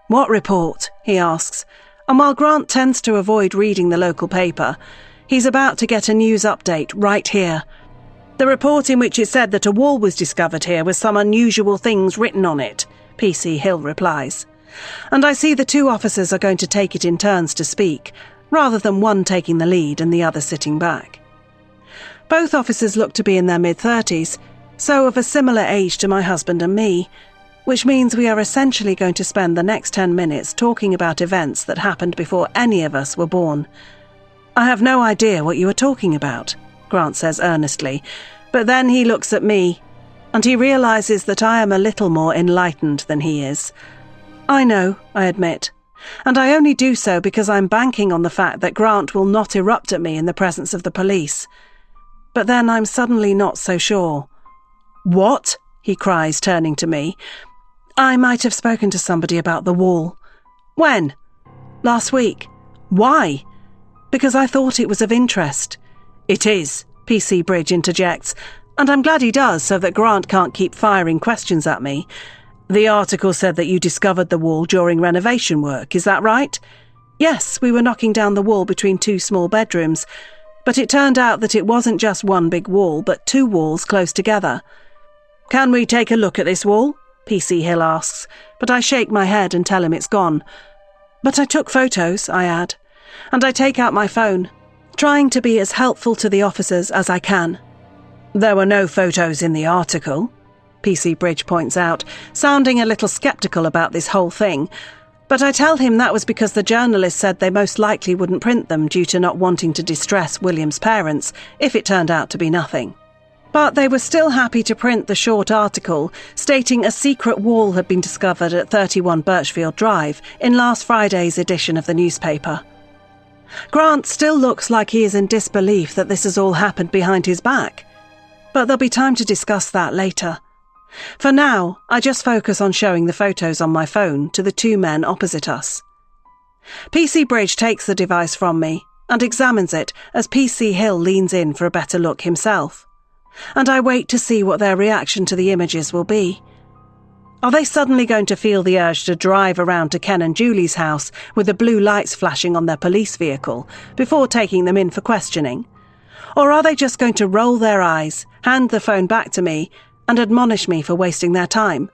"What report?" he asks, and while Grant tends to avoid reading the local paper, he's about to get a news update right here. "The report in which it said that a wall was discovered here with some unusual things written on it," PC Hill replies. And I see the two officers are going to take it in turns to speak, rather than one taking the lead and the other sitting back. Both officers look to be in their mid-30s, so of a similar age to my husband and me, which means we are essentially going to spend the next 10 minutes talking about events that happened before any of us were born. I have no idea what you are talking about, Grant says earnestly, but then he looks at me, and he realises that I am a little more enlightened than he is. I know, I admit, and I only do so because I'm banking on the fact that Grant will not erupt at me in the presence of the police. But then I'm suddenly not so sure. What? He cries, turning to me. I might have spoken to somebody about the wall. When? Last week. Why? Because I thought it was of interest. It is, PC Bridge interjects, and I'm glad he does so that Grant can't keep firing questions at me. The article said that you discovered the wall during renovation work, is that right? Yes, we were knocking down the wall between 2 small bedrooms, but it turned out that it wasn't just one big wall, but 2 walls close together. Can we take a look at this wall? PC Hill asks, but I shake my head and tell him it's gone. But I took photos, I add, and I take out my phone, trying to be as helpful to the officers as I can. There were no photos in the article, PC Bridge points out, sounding a little sceptical about this whole thing, but I tell him that was because the journalist said they most likely wouldn't print them due to not wanting to distress William's parents if it turned out to be nothing. But they were still happy to print the short article stating a secret wall had been discovered at 31 Birchfield Drive in last Friday's edition of the newspaper. Grant still looks like he is in disbelief that this has all happened behind his back, but there'll be time to discuss that later. For now, I just focus on showing the photos on my phone to the 2 men opposite us. PC Bridge takes the device from me and examines it as PC Hill leans in for a better look himself, and I wait to see what their reaction to the images will be. Are they suddenly going to feel the urge to drive around to Ken and Julie's house with the blue lights flashing on their police vehicle before taking them in for questioning? Or are they just going to roll their eyes, hand the phone back to me, and admonish me for wasting their time?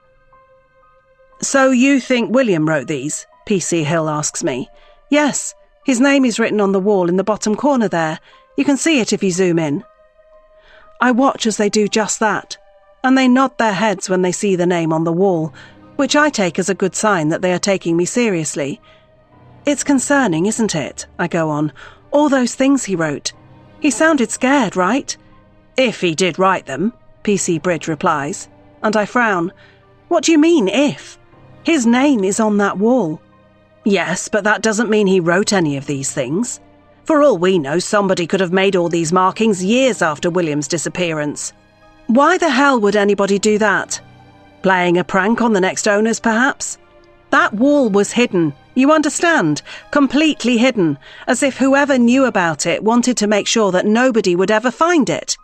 So you think William wrote these? PC Hill asks me. Yes, his name is written on the wall in the bottom corner there. You can see it if you zoom in. I watch as they do just that, and they nod their heads when they see the name on the wall, which I take as a good sign that they are taking me seriously. It's concerning, isn't it? I go on. All those things he wrote. He sounded scared, right? If he did write them, PC Bridge replies, and I frown. What do you mean, if? His name is on that wall. Yes, but that doesn't mean he wrote any of these things. For all we know, somebody could have made all these markings years after William's disappearance. Why the hell would anybody do that? Playing a prank on the next owners, perhaps? That wall was hidden, you understand? Completely hidden, as if whoever knew about it wanted to make sure that nobody would ever find it.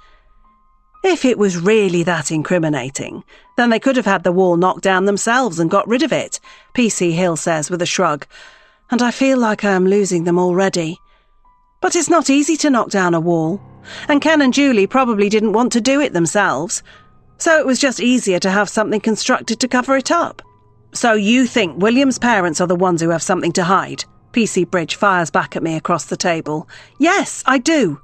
If it was really that incriminating, then they could have had the wall knocked down themselves and got rid of it, PC Hill says with a shrug, and I feel like I am losing them already. But it's not easy to knock down a wall, and Ken and Julie probably didn't want to do it themselves, so it was just easier to have something constructed to cover it up. So you think William's parents are the ones who have something to hide? PC Bridge fires back at me across the table. Yes, I do.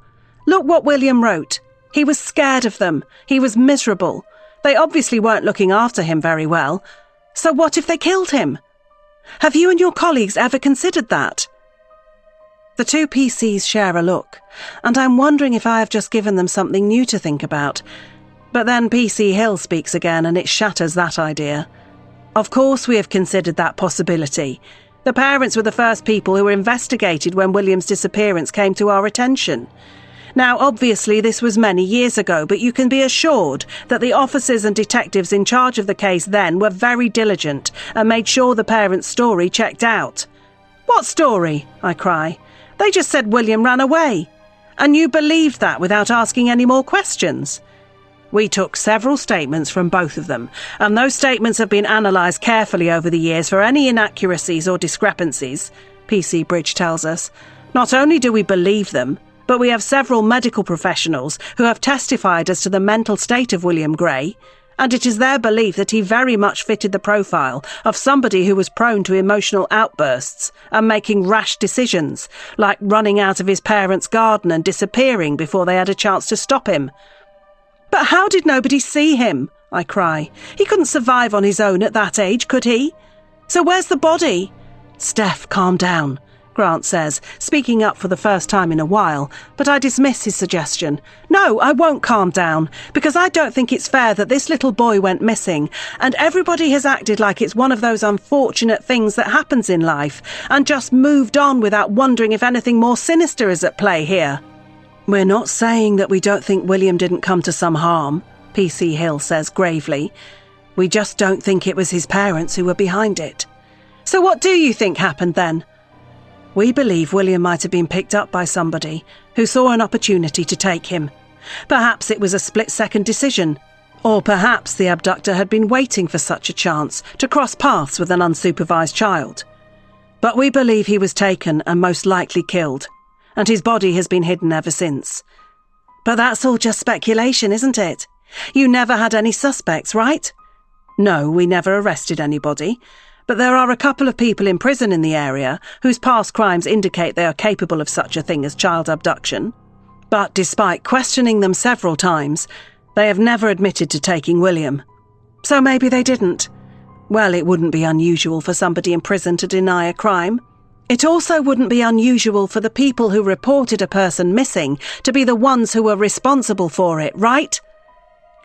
Look what William wrote. He was scared of them. He was miserable. They obviously weren't looking after him very well. So what if they killed him? Have you and your colleagues ever considered that? The 2 PCs share a look, and I'm wondering if I have just given them something new to think about. But then PC Hill speaks again, and it shatters that idea. Of course we have considered that possibility. The parents were the first people who were investigated when William's disappearance came to our attention. Now, obviously this was many years ago, but you can be assured that the officers and detectives in charge of the case then were very diligent and made sure the parents' story checked out. What story? I cry. They just said William ran away. And you believed that without asking any more questions. We took several statements from both of them, and those statements have been analysed carefully over the years for any inaccuracies or discrepancies, PC Bridge tells us. Not only do we believe them, but we have several medical professionals who have testified as to the mental state of William Gray, and it is their belief that he very much fitted the profile of somebody who was prone to emotional outbursts and making rash decisions, like running out of his parents' garden and disappearing before they had a chance to stop him. But how did nobody see him? I cry. He couldn't survive on his own at that age, could he? So where's the body? Steph, calm down, Grant says, speaking up for the first time in a while, but I dismiss his suggestion. No, I won't calm down, because I don't think it's fair that this little boy went missing, and everybody has acted like it's one of those unfortunate things that happens in life, and just moved on without wondering if anything more sinister is at play here. We're not saying that we don't think William didn't come to some harm, PC Hill says gravely. We just don't think it was his parents who were behind it. So what do you think happened then? We believe William might have been picked up by somebody who saw an opportunity to take him. Perhaps it was a split-second decision, or perhaps the abductor had been waiting for such a chance to cross paths with an unsupervised child. But we believe he was taken and most likely killed, and his body has been hidden ever since. But that's all just speculation, isn't it? You never had any suspects, right? No, we never arrested anybody. But there are a couple of people in prison in the area whose past crimes indicate they are capable of such a thing as child abduction. But despite questioning them several times, they have never admitted to taking William. So maybe they didn't. Well, it wouldn't be unusual for somebody in prison to deny a crime. It also wouldn't be unusual for the people who reported a person missing to be the ones who were responsible for it, right?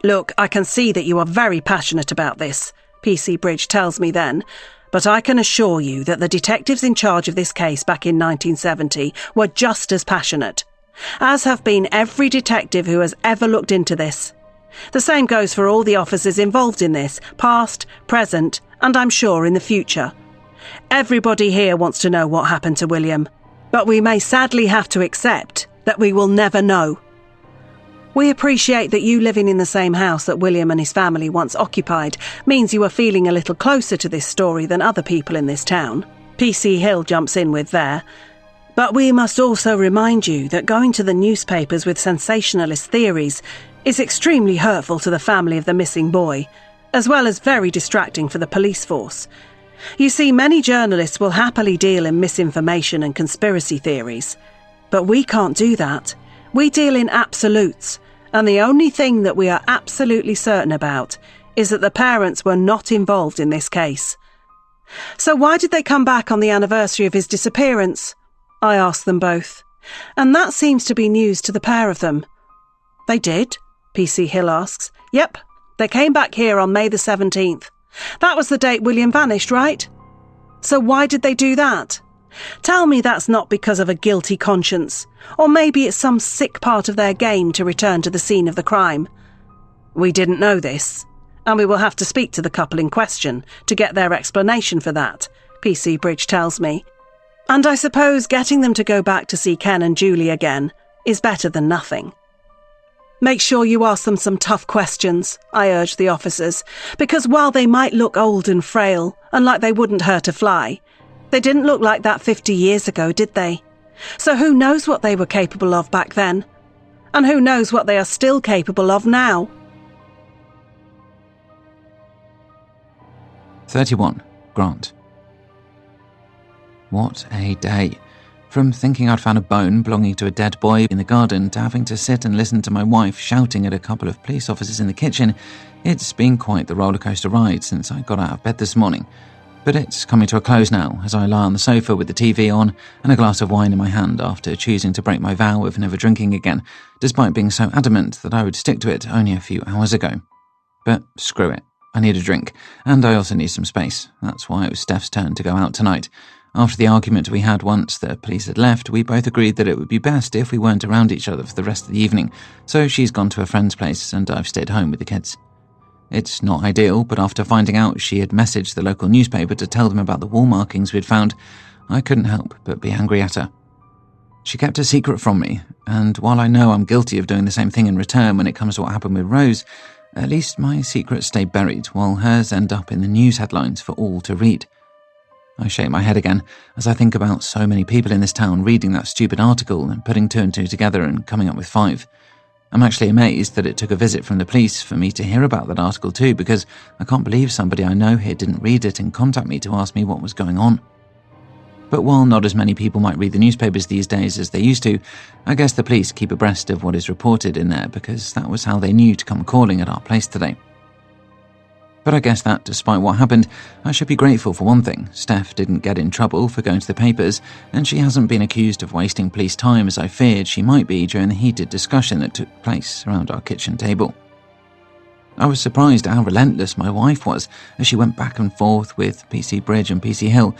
Look, I can see that you are very passionate about this, PC Bridge tells me then, but I can assure you that the detectives in charge of this case back in 1970 were just as passionate, as have been every detective who has ever looked into this. The same goes for all the officers involved in this, past, present, and I'm sure in the future. Everybody here wants to know what happened to William, but we may sadly have to accept that we will never know. We appreciate that you living in the same house that William and his family once occupied means you are feeling a little closer to this story than other people in this town. PC Hill jumps in with there. But we must also remind you that going to the newspapers with sensationalist theories is extremely hurtful to the family of the missing boy, as well as very distracting for the police force. You see, many journalists will happily deal in misinformation and conspiracy theories. But we can't do that. We deal in absolutes. And the only thing that we are absolutely certain about is that the parents were not involved in this case. So why did they come back on the anniversary of his disappearance? I asked them both. And that seems to be news to the pair of them. They did? PC Hill asks. Yep, they came back here on May the 17th. That was the date William vanished, right? So why did they do that? Tell me that's not because of a guilty conscience, or maybe it's some sick part of their game to return to the scene of the crime. We didn't know this, and we will have to speak to the couple in question to get their explanation for that, PC Bridge tells me. And I suppose getting them to go back to see Ken and Julie again is better than nothing. Make sure you ask them some tough questions, I urge the officers, because while they might look old and frail, and like they wouldn't hurt a fly, they didn't look like that 50 years ago, did they? So who knows what they were capable of back then? And who knows what they are still capable of now? 31. Grant. What a day. From thinking I'd found a bone belonging to a dead boy in the garden to having to sit and listen to my wife shouting at a couple of police officers in the kitchen, it's been quite the rollercoaster ride since I got out of bed this morning. But it's coming to a close now as I lie on the sofa with the TV on and a glass of wine in my hand after choosing to break my vow of never drinking again, despite being so adamant that I would stick to it only a few hours ago. But screw it. I need a drink, and I also need some space. That's why it was Steph's turn to go out tonight. After the argument we had once the police had left, we both agreed that it would be best if we weren't around each other for the rest of the evening, so she's gone to a friend's place and I've stayed home with the kids. It's not ideal, but after finding out she had messaged the local newspaper to tell them about the wall markings we'd found, I couldn't help but be angry at her. She kept a secret from me, and while I know I'm guilty of doing the same thing in return when it comes to what happened with Rose, at least my secrets stay buried while hers end up in the news headlines for all to read. I shake my head again as I think about so many people in this town reading that stupid article and putting two and two together and coming up with 5. I'm actually amazed that it took a visit from the police for me to hear about that article too, because I can't believe somebody I know here didn't read it and contact me to ask me what was going on. But while not as many people might read the newspapers these days as they used to, I guess the police keep abreast of what is reported in there because that was how they knew to come calling at our place today. But I guess that, despite what happened, I should be grateful for one thing. Steph didn't get in trouble for going to the papers, and she hasn't been accused of wasting police time as I feared she might be during the heated discussion that took place around our kitchen table. I was surprised at how relentless my wife was as she went back and forth with PC Bridge and PC Hill,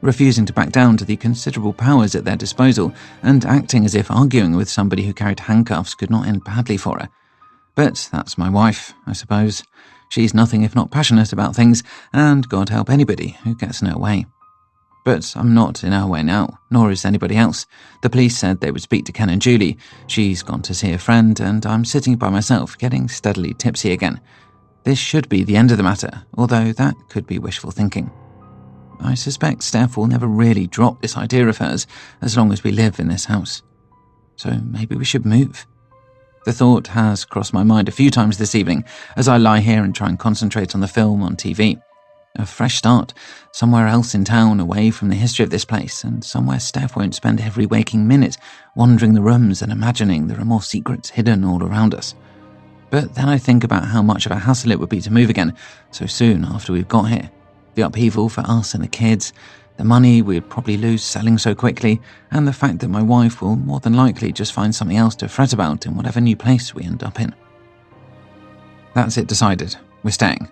refusing to back down to the considerable powers at their disposal and acting as if arguing with somebody who carried handcuffs could not end badly for her. But that's my wife, I suppose. She's nothing if not passionate about things, and God help anybody who gets in her way. But I'm not in her way now, nor is anybody else. The police said they would speak to Ken and Julie. She's gone to see a friend, and I'm sitting by myself, getting steadily tipsy again. This should be the end of the matter, although that could be wishful thinking. I suspect Steph will never really drop this idea of hers as long as we live in this house. So maybe we should move. The thought has crossed my mind a few times this evening as I lie here and try and concentrate on the film on TV. A fresh start, somewhere else in town away from the history of this place, and somewhere Steph won't spend every waking minute wandering the rooms and imagining there are more secrets hidden all around us. But then I think about how much of a hassle it would be to move again so soon after we've got here. The upheaval for us and the kids, the money we'd probably lose selling so quickly, and the fact that my wife will more than likely just find something else to fret about in whatever new place we end up in. That's it decided. We're staying.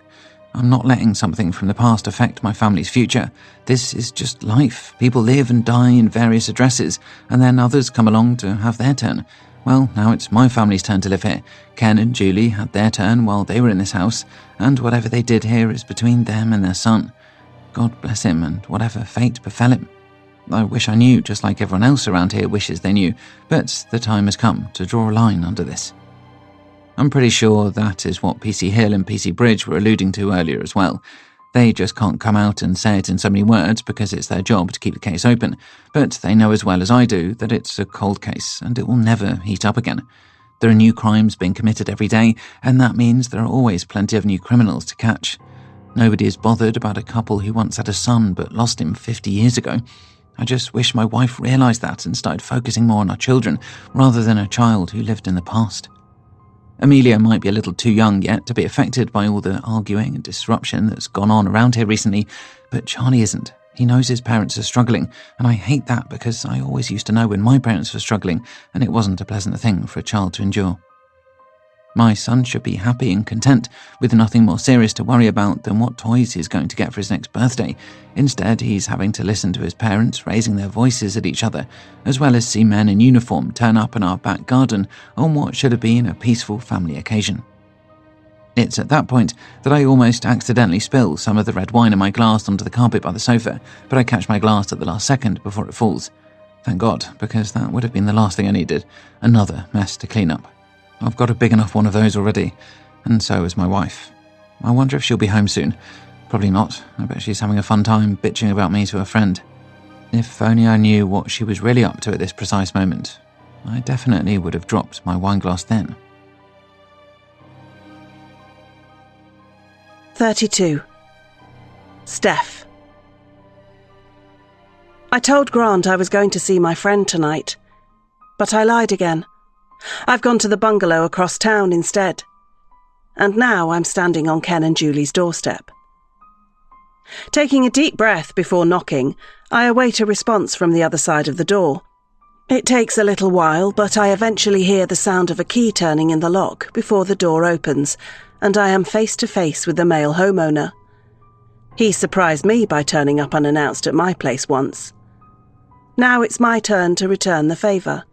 I'm not letting something from the past affect my family's future. This is just life. People live and die in various addresses, and then others come along to have their turn. Well, now it's my family's turn to live here. Ken and Julie had their turn while they were in this house, and whatever they did here is between them and their son. God bless him, and whatever fate befell him. I wish I knew, just like everyone else around here wishes they knew, but the time has come to draw a line under this. I'm pretty sure that is what PC Hill and PC Bridge were alluding to earlier as well. They just can't come out and say it in so many words because it's their job to keep the case open, but they know as well as I do that it's a cold case and it will never heat up again. There are new crimes being committed every day, and that means there are always plenty of new criminals to catch. Nobody is bothered about a couple who once had a son but lost him 50 years ago. I just wish my wife realised that and started focusing more on our children rather than a child who lived in the past. Amelia might be a little too young yet to be affected by all the arguing and disruption that's gone on around here recently, but Charlie isn't. He knows his parents are struggling, and I hate that because I always used to know when my parents were struggling, and it wasn't a pleasant thing for a child to endure. My son should be happy and content, with nothing more serious to worry about than what toys he's going to get for his next birthday. Instead, he's having to listen to his parents raising their voices at each other, as well as see men in uniform turn up in our back garden on what should have been a peaceful family occasion. It's at that point that I almost accidentally spill some of the red wine in my glass onto the carpet by the sofa, but I catch my glass at the last second before it falls. Thank God, because that would have been the last thing I needed, another mess to clean up. I've got a big enough one of those already, and so is my wife. I wonder if she'll be home soon. Probably not. I bet she's having a fun time bitching about me to a friend. If only I knew what she was really up to at this precise moment, I definitely would have dropped my wine glass then. 32. Steph. I told Grant I was going to see my friend tonight, but I lied again. I've gone to the bungalow across town instead. And now I'm standing on Ken and Julie's doorstep. Taking a deep breath before knocking, I await a response from the other side of the door. It takes a little while, but I eventually hear the sound of a key turning in the lock before the door opens, and I am face to face with the male homeowner. He surprised me by turning up unannounced at my place once. Now it's my turn to return the favour.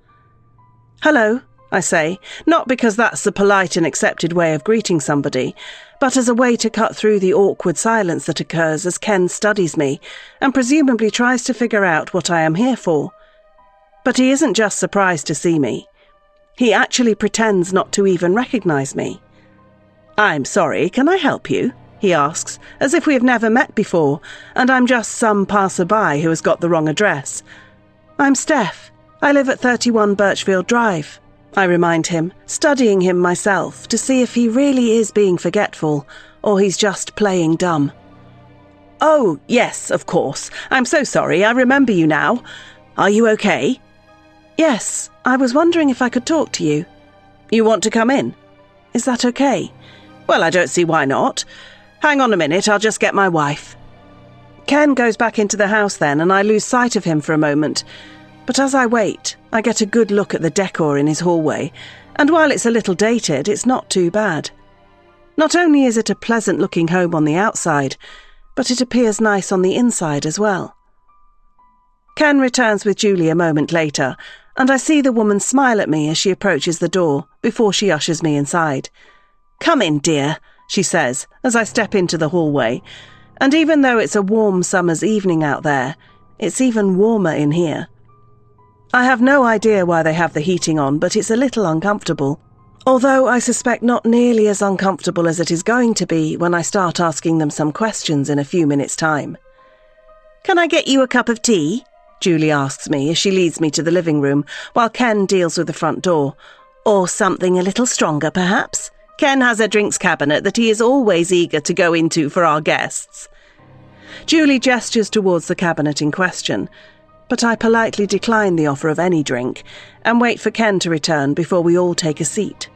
"Hello," I say, not because that's the polite and accepted way of greeting somebody, but as a way to cut through the awkward silence that occurs as Ken studies me and presumably tries to figure out what I am here for. But he isn't just surprised to see me. He actually pretends not to even recognise me. "I'm sorry, can I help you?" he asks, as if we have never met before, and I'm just some passer-by who has got the wrong address. "I'm Steph. I live at 31 Birchfield Drive," I remind him, studying him myself to see if he really is being forgetful or he's just playing dumb. "Oh, yes, of course. I'm so sorry, I remember you now. Are you okay?" "Yes, I was wondering if I could talk to you." "You want to come in? Is that okay?" "Well, I don't see why not. Hang on a minute, I'll just get my wife. Ken goes back into the house then, and I lose sight of him for a moment. But as I wait, I get a good look at the decor in his hallway, and while it's a little dated, it's not too bad. Not only is it a pleasant-looking home on the outside, but it appears nice on the inside as well. Ken returns with Julie a moment later, and I see the woman smile at me as she approaches the door before she ushers me inside. "Come in, dear," she says as I step into the hallway, and even though it's a warm summer's evening out there, it's even warmer in here. I have no idea why they have the heating on, but it's a little uncomfortable, although I suspect not nearly as uncomfortable as it is going to be when I start asking them some questions in a few minutes' time. "Can I get you a cup of tea?" Julie asks me as she leads me to the living room, while Ken deals with the front door. "Or something a little stronger, perhaps? Ken has a drinks cabinet that he is always eager to go into for our guests." Julie gestures towards the cabinet in question, but I politely decline the offer of any drink and wait for Ken to return before we all take a seat.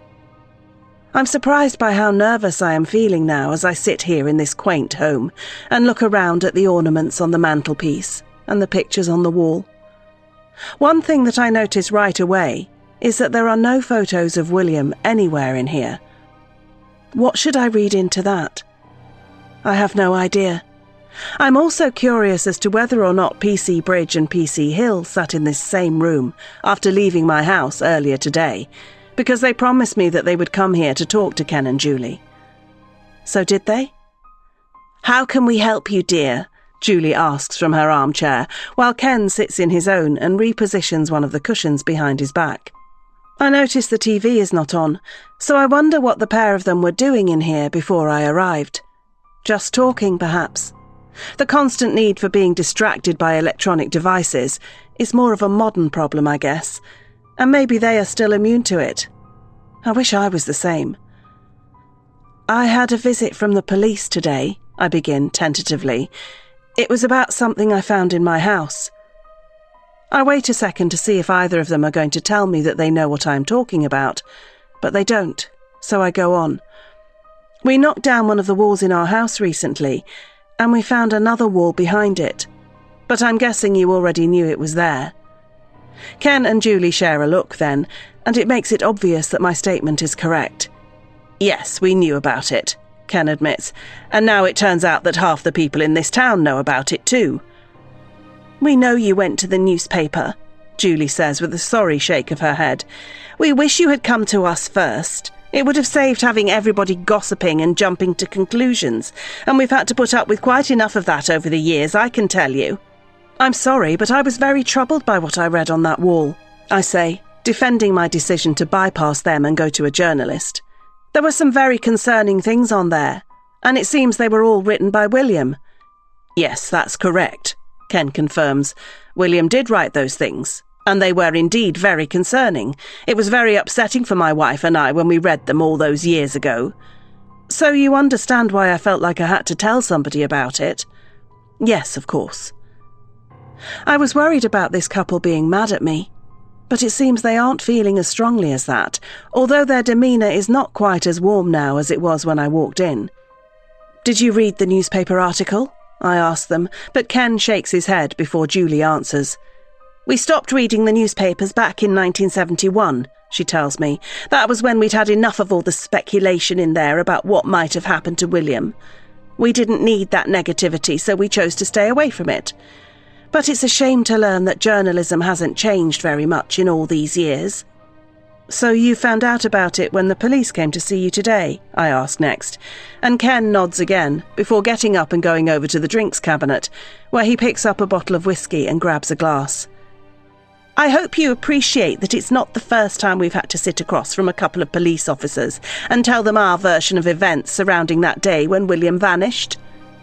I'm surprised by how nervous I am feeling now as I sit here in this quaint home and look around at the ornaments on the mantelpiece and the pictures on the wall. One thing that I notice right away is that there are no photos of William anywhere in here. What should I read into that? I have no idea. I'm also curious as to whether or not PC Bridge and PC Hill sat in this same room after leaving my house earlier today, because they promised me that they would come here to talk to Ken and Julie. So did they? "How can we help you, dear?" Julie asks from her armchair, while Ken sits in his own and repositions one of the cushions behind his back. I notice the TV is not on, so I wonder what the pair of them were doing in here before I arrived. Just talking, perhaps. The constant need for being distracted by electronic devices is more of a modern problem, I guess, and maybe they are still immune to it. I wish I was the same. "I had a visit from the police today," I begin tentatively. "It was about something I found in my house." I wait a second to see if either of them are going to tell me that they know what I am talking about, but they don't, so I go on. "We knocked down one of the walls in our house recently, and we found another wall behind it, but I'm guessing you already knew it was there." Ken and Julie share a look then, and it makes it obvious that my statement is correct. "Yes, we knew about it," Ken admits, "and now it turns out that half the people in this town know about it too." "We know you went to the newspaper," Julie says with a sorry shake of her head. "We wish you had come to us first. It would have saved having everybody gossiping and jumping to conclusions, and we've had to put up with quite enough of that over the years, I can tell you." "I'm sorry, but I was very troubled by what I read on that wall," I say, defending my decision to bypass them and go to a journalist. "There were some very concerning things on there, and it seems they were all written by William." "Yes, that's correct," Ken confirms. "William did write those things, and they were indeed very concerning. It was very upsetting for my wife and I when we read them all those years ago." "So you understand why I felt like I had to tell somebody about it?" "Yes, of course." I was worried about this couple being mad at me, but it seems they aren't feeling as strongly as that, although their demeanour is not quite as warm now as it was when I walked in. "Did you read the newspaper article?" I ask them, but Ken shakes his head before Julie answers. "We stopped reading the newspapers back in 1971, she tells me. "That was when we'd had enough of all the speculation in there about what might have happened to William. We didn't need that negativity, so we chose to stay away from it. But it's a shame to learn that journalism hasn't changed very much in all these years." "So you found out about it when the police came to see you today?" I ask next, and Ken nods again before getting up and going over to the drinks cabinet, where he picks up a bottle of whiskey and grabs a glass. "I hope you appreciate that it's not the first time we've had to sit across from a couple of police officers and tell them our version of events surrounding that day when William vanished,"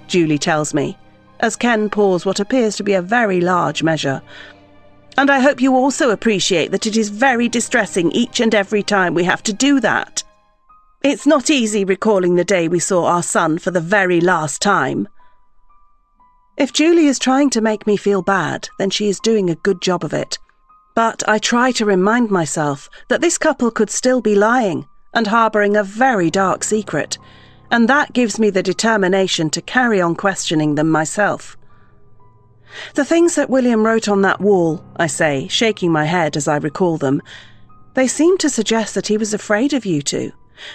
Julie tells me, as Ken pours what appears to be a very large measure. "And I hope you also appreciate that it is very distressing each and every time we have to do that. It's not easy recalling the day we saw our son for the very last time." If Julie is trying to make me feel bad, then she is doing a good job of it. But I try to remind myself that this couple could still be lying and harbouring a very dark secret, and that gives me the determination to carry on questioning them myself. The things that William wrote on that wall, I say, shaking my head as I recall them, they seem to suggest that he was afraid of you two,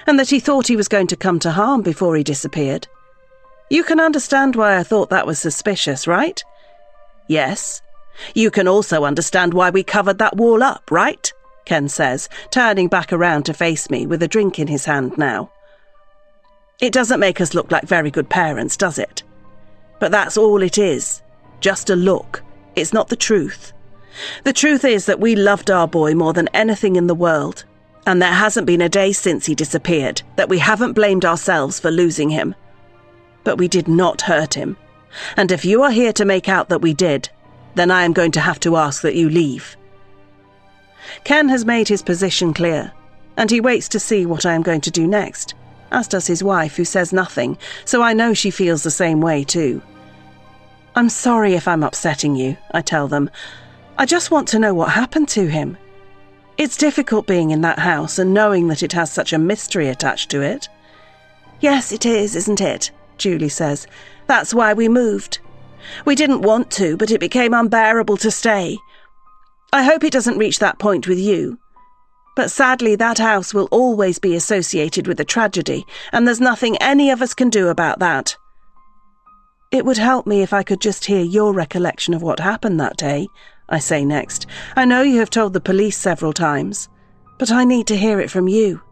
and that he thought he was going to come to harm before he disappeared. You can understand why I thought that was suspicious, right? Yes. You can also understand why we covered that wall up, right? Ken says, turning back around to face me with a drink in his hand now. It doesn't make us look like very good parents, does it? But that's all it is. Just a look. It's not the truth. The truth is that we loved our boy more than anything in the world, and there hasn't been a day since he disappeared that we haven't blamed ourselves for losing him. But we did not hurt him, and if you are here to make out that we did, then I am going to have to ask that you leave. Ken has made his position clear, and he waits to see what I am going to do next, as does his wife, who says nothing, so I know she feels the same way too. I'm sorry if I'm upsetting you, I tell them. I just want to know what happened to him. It's difficult being in that house and knowing that it has such a mystery attached to it. Yes, it is, isn't it? Julie says. That's why we moved. We didn't want to, but it became unbearable to stay. I hope it doesn't reach that point with you. But sadly, that house will always be associated with a tragedy, and there's nothing any of us can do about that. It would help me if I could just hear your recollection of what happened that day, I say next. I know you have told the police several times, but I need to hear it from you.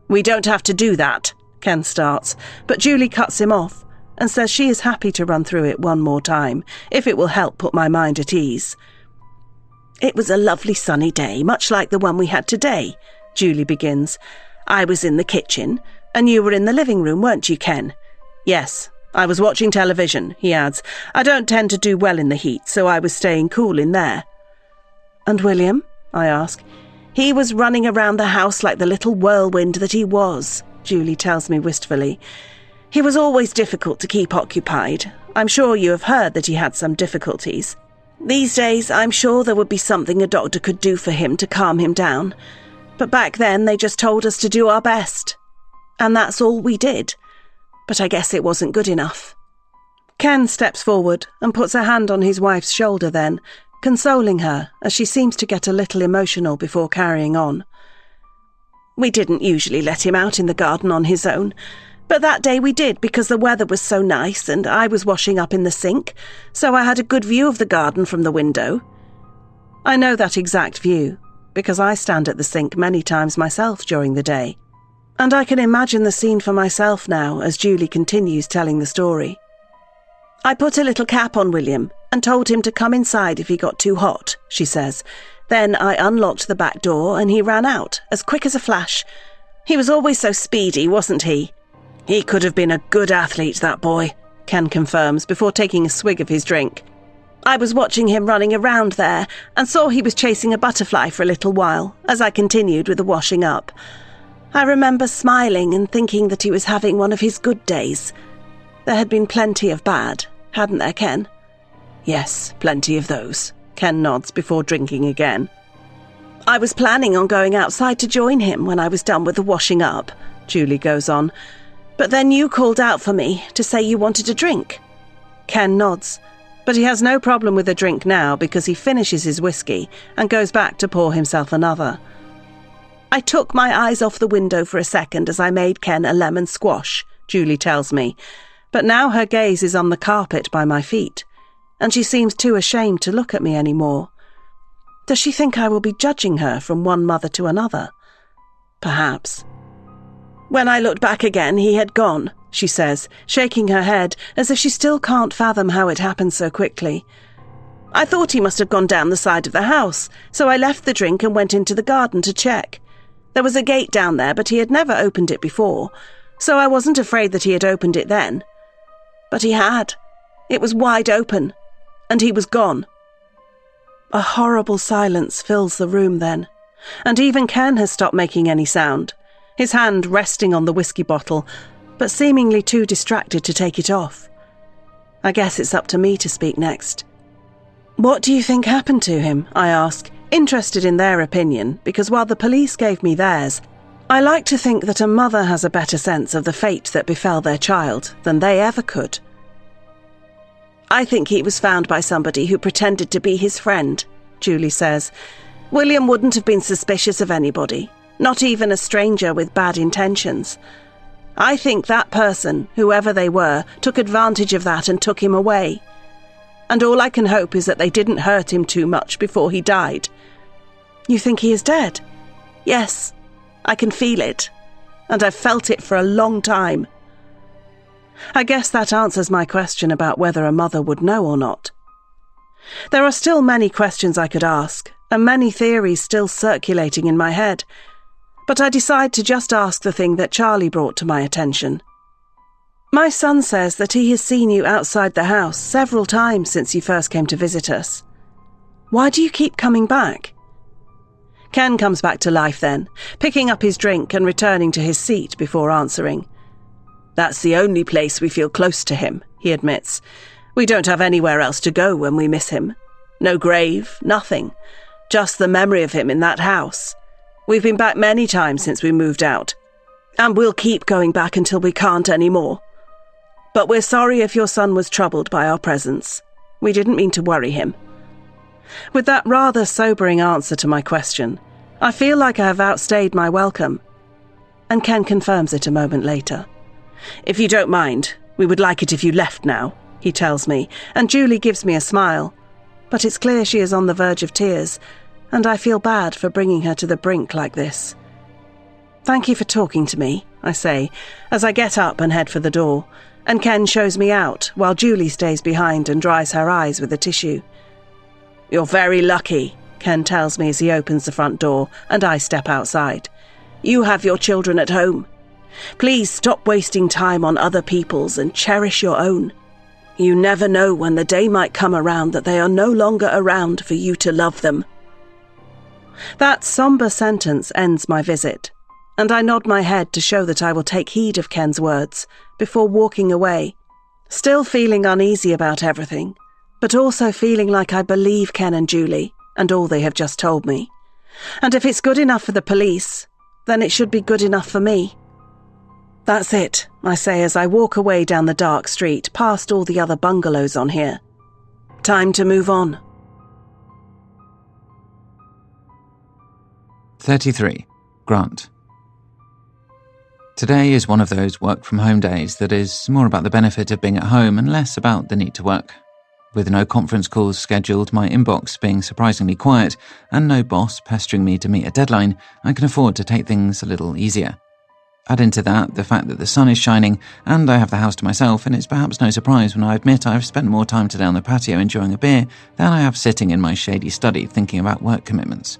We don't have to do that, Ken starts, but Julie cuts him off and says she is happy to run through it one more time, if it will help put my mind at ease. It was a lovely sunny day, much like the one we had today, Julie begins. I was in the kitchen, and you were in the living room, weren't you, Ken? Yes, I was watching television, he adds. I don't tend to do well in the heat, so I was staying cool in there. And William? I ask. He was running around the house like the little whirlwind that he was, Julie tells me wistfully. He was always difficult to keep occupied. I'm sure you have heard that he had some difficulties. These days, I'm sure there would be something a doctor could do for him to calm him down. But back then, they just told us to do our best. And that's all we did. But I guess it wasn't good enough. Ken steps forward and puts a hand on his wife's shoulder then, consoling her as she seems to get a little emotional before carrying on. We didn't usually let him out in the garden on his own, but that day we did because the weather was so nice and I was washing up in the sink, so I had a good view of the garden from the window. I know that exact view because I stand at the sink many times myself during the day. And I can imagine the scene for myself now as Julie continues telling the story. I put a little cap on William and told him to come inside if he got too hot, she says. Then I unlocked the back door and he ran out, as quick as a flash. He was always so speedy, wasn't he? He could have been a good athlete, that boy, Ken confirms before taking a swig of his drink. I was watching him running around there and saw he was chasing a butterfly for a little while as I continued with the washing up. I remember smiling and thinking that he was having one of his good days. There had been plenty of bad, hadn't there, Ken? Yes, plenty of those, Ken nods before drinking again. I was planning on going outside to join him when I was done with the washing up, Julie goes on. But then you called out for me to say you wanted a drink. Ken nods, but he has no problem with a drink now because he finishes his whiskey and goes back to pour himself another. I took my eyes off the window for a second as I made Ken a lemon squash, Julie tells me, but now her gaze is on the carpet by my feet, and she seems too ashamed to look at me anymore. Does she think I will be judging her from one mother to another? Perhaps. When I looked back again, he had gone, she says, shaking her head as if she still can't fathom how it happened so quickly. I thought he must have gone down the side of the house, so I left the drink and went into the garden to check. There was a gate down there, but he had never opened it before, so I wasn't afraid that he had opened it then. But he had. It was wide open, and he was gone. A horrible silence fills the room then, and even Ken has stopped making any sound, his hand resting on the whiskey bottle, but seemingly too distracted to take it off. I guess it's up to me to speak next. What do you think happened to him? I ask, interested in their opinion, because while the police gave me theirs, I like to think that a mother has a better sense of the fate that befell their child than they ever could. I think he was found by somebody who pretended to be his friend, Julie says. William wouldn't have been suspicious of anybody, not even a stranger with bad intentions. I think that person, whoever they were, took advantage of that and took him away. And all I can hope is that they didn't hurt him too much before he died. You think he is dead? Yes, I can feel it. And I've felt it for a long time. I guess that answers my question about whether a mother would know or not. There are still many questions I could ask, and many theories still circulating in my head, but I decide to just ask the thing that Charlie brought to my attention. My son says that he has seen you outside the house several times since you first came to visit us. Why do you keep coming back? Ken comes back to life then, picking up his drink and returning to his seat before answering. That's the only place we feel close to him, he admits. We don't have anywhere else to go when we miss him. No grave, nothing. Just the memory of him in that house. We've been back many times since we moved out. And we'll keep going back until we can't anymore. But we're sorry if your son was troubled by our presence. We didn't mean to worry him. With that rather sobering answer to my question, I feel like I have outstayed my welcome. And Ken confirms it a moment later. If you don't mind, we would like it if you left now, he tells me, and Julie gives me a smile. But it's clear she is on the verge of tears, and I feel bad for bringing her to the brink like this. Thank you for talking to me, I say, as I get up and head for the door, and Ken shows me out while Julie stays behind and dries her eyes with a tissue. You're very lucky, Ken tells me as he opens the front door and I step outside. You have your children at home. Please stop wasting time on other people's and cherish your own. You never know when the day might come around that they are no longer around for you to love them. That sombre sentence ends my visit, and I nod my head to show that I will take heed of Ken's words before walking away, still feeling uneasy about everything, but also feeling like I believe Ken and Julie and all they have just told me. And if it's good enough for the police, then it should be good enough for me. That's it, I say as I walk away down the dark street past all the other bungalows on here. Time to move on. 33. Grant. Today is one of those work-from-home days that is more about the benefit of being at home and less about the need to work. With no conference calls scheduled, my inbox being surprisingly quiet, and no boss pestering me to meet a deadline, I can afford to take things a little easier. Add into that the fact that the sun is shining and I have the house to myself, and it's perhaps no surprise when I admit I've spent more time today on the patio enjoying a beer than I have sitting in my shady study thinking about work commitments.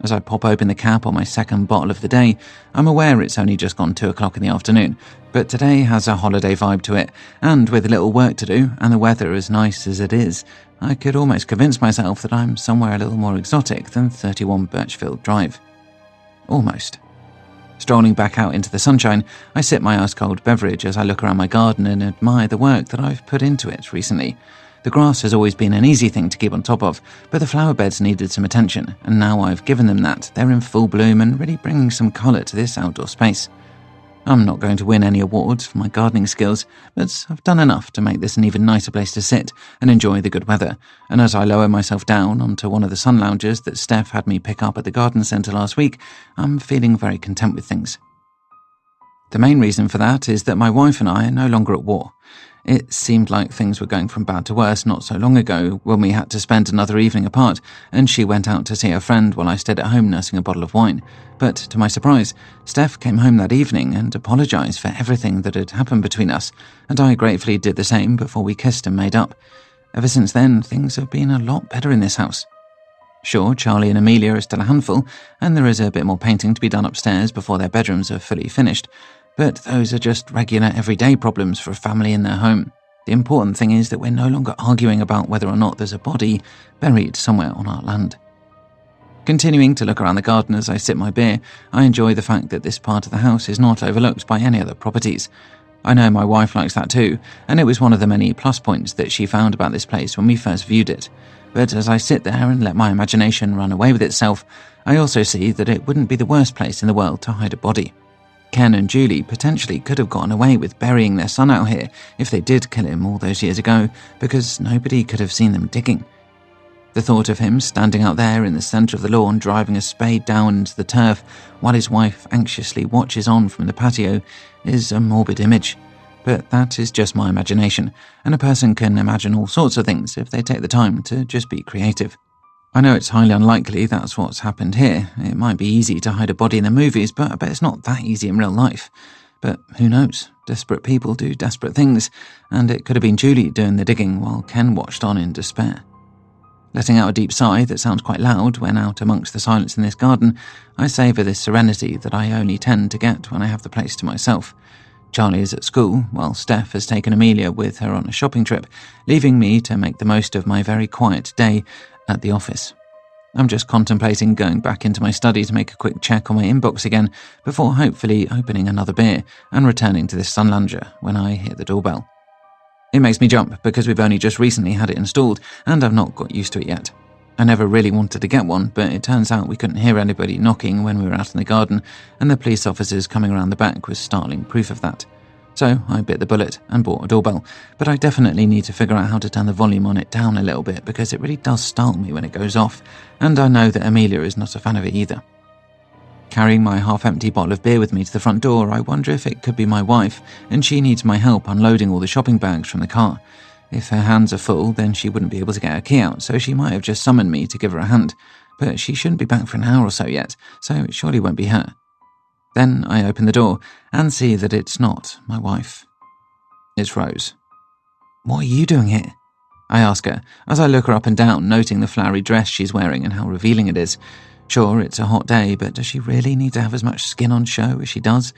As I pop open the cap on my second bottle of the day, I'm aware it's only just gone 2 o'clock in the afternoon, but today has a holiday vibe to it, and with a little work to do and the weather as nice as it is, I could almost convince myself that I'm somewhere a little more exotic than 31 Birchfield Drive. Almost. Strolling back out into the sunshine, I sip my ice-cold beverage as I look around my garden and admire the work that I've put into it recently. The grass has always been an easy thing to keep on top of, but the flower beds needed some attention, and now I've given them that, they're in full bloom and really bringing some colour to this outdoor space. I'm not going to win any awards for my gardening skills, but I've done enough to make this an even nicer place to sit and enjoy the good weather, and as I lower myself down onto one of the sun lounges that Steph had me pick up at the garden centre last week, I'm feeling very content with things. The main reason for that is that my wife and I are no longer at war. It seemed like things were going from bad to worse not so long ago when we had to spend another evening apart, and she went out to see her friend while I stayed at home nursing a bottle of wine. But to my surprise, Steph came home that evening and apologised for everything that had happened between us, and I gratefully did the same before we kissed and made up. Ever since then, things have been a lot better in this house. Sure, Charlie and Amelia are still a handful, and there is a bit more painting to be done upstairs before their bedrooms are fully finished, but those are just regular everyday problems for a family in their home. The important thing is that we're no longer arguing about whether or not there's a body buried somewhere on our land. Continuing to look around the garden as I sip my beer, I enjoy the fact that this part of the house is not overlooked by any other properties. I know my wife likes that too, and it was one of the many plus points that she found about this place when we first viewed it. But as I sit there and let my imagination run away with itself, I also see that it wouldn't be the worst place in the world to hide a body. Ken and Julie potentially could have gotten away with burying their son out here if they did kill him all those years ago, because nobody could have seen them digging. The thought of him standing out there in the centre of the lawn driving a spade down into the turf while his wife anxiously watches on from the patio is a morbid image. But that is just my imagination, and a person can imagine all sorts of things if they take the time to just be creative. I know it's highly unlikely that's what's happened here. It might be easy to hide a body in the movies, but I bet it's not that easy in real life. But who knows? Desperate people do desperate things, and it could have been Julie doing the digging while Ken watched on in despair. Letting out a deep sigh that sounds quite loud when out amongst the silence in this garden, I savour this serenity that I only tend to get when I have the place to myself. Charlie is at school, while Steph has taken Amelia with her on a shopping trip, leaving me to make the most of my very quiet day at the office. I'm just contemplating going back into my study to make a quick check on my inbox again before hopefully opening another beer and returning to this sunlounger when I hear the doorbell. It makes me jump because we've only just recently had it installed and I've not got used to it yet. I never really wanted to get one, but it turns out we couldn't hear anybody knocking when we were out in the garden, and the police officers coming around the back was startling proof of that. So I bit the bullet and bought a doorbell, but I definitely need to figure out how to turn the volume on it down a little bit because it really does startle me when it goes off, and I know that Amelia is not a fan of it either. Carrying my half-empty bottle of beer with me to the front door, I wonder if it could be my wife, and she needs my help unloading all the shopping bags from the car. If her hands are full, then she wouldn't be able to get her key out, so she might have just summoned me to give her a hand. But she shouldn't be back for an hour or so yet, so it surely won't be her. Then I open the door and see that it's not my wife. It's Rose. "What are you doing here?" I ask her, as I look her up and down, noting the flowery dress she's wearing and how revealing it is. Sure, it's a hot day, but does she really need to have as much skin on show as she does?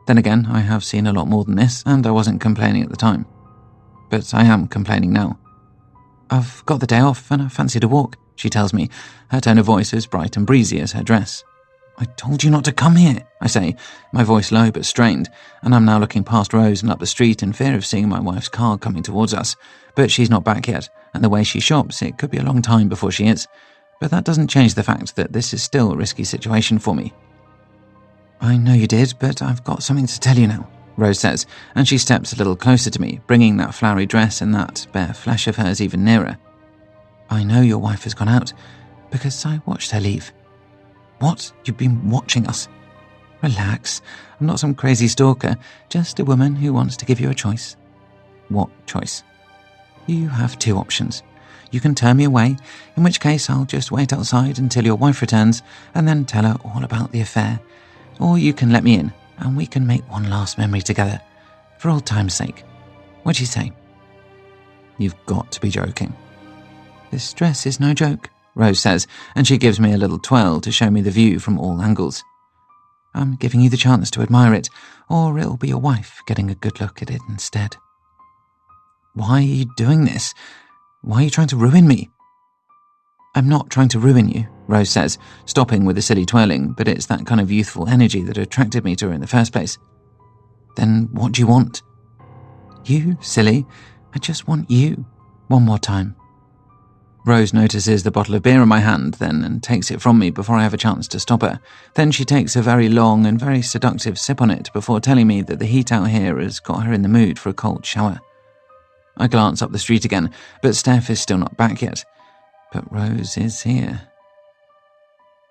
Then again, I have seen a lot more than this, and I wasn't complaining at the time. But I am complaining now. "I've got the day off, and I fancied a walk," she tells me, her tone of voice as bright and breezy as her dress. "I told you not to come here," I say, my voice low but strained, and I'm now looking past Rose and up the street in fear of seeing my wife's car coming towards us. But she's not back yet, and the way she shops, it could be a long time before she is. But that doesn't change the fact that this is still a risky situation for me. "I know you did, but I've got something to tell you now," Rose says, and she steps a little closer to me, bringing that flowery dress and that bare flesh of hers even nearer. "I know your wife has gone out, because I watched her leave." "What? You've been watching us?" "Relax. I'm not some crazy stalker, just a woman who wants to give you a choice." "What choice?" "You have two options. You can turn me away, in which case I'll just wait outside until your wife returns and then tell her all about the affair. Or you can let me in, and we can make one last memory together, for old time's sake. What do you say?" "You've got to be joking." "This dress is no joke," Rose says, and she gives me a little twirl to show me the view from all angles. "I'm giving you the chance to admire it, or it'll be your wife getting a good look at it instead." "Why are you doing this? Why are you trying to ruin me?" "I'm not trying to ruin you," Rose says, stopping with a silly twirling, but it's that kind of youthful energy that attracted me to her in the first place. "Then what do you want?" "You, silly. I just want you. One more time." Rose notices the bottle of beer in my hand then and takes it from me before I have a chance to stop her. Then she takes a very long and very seductive sip on it before telling me that the heat out here has got her in the mood for a cold shower. I glance up the street again, but Steph is still not back yet. But Rose is here.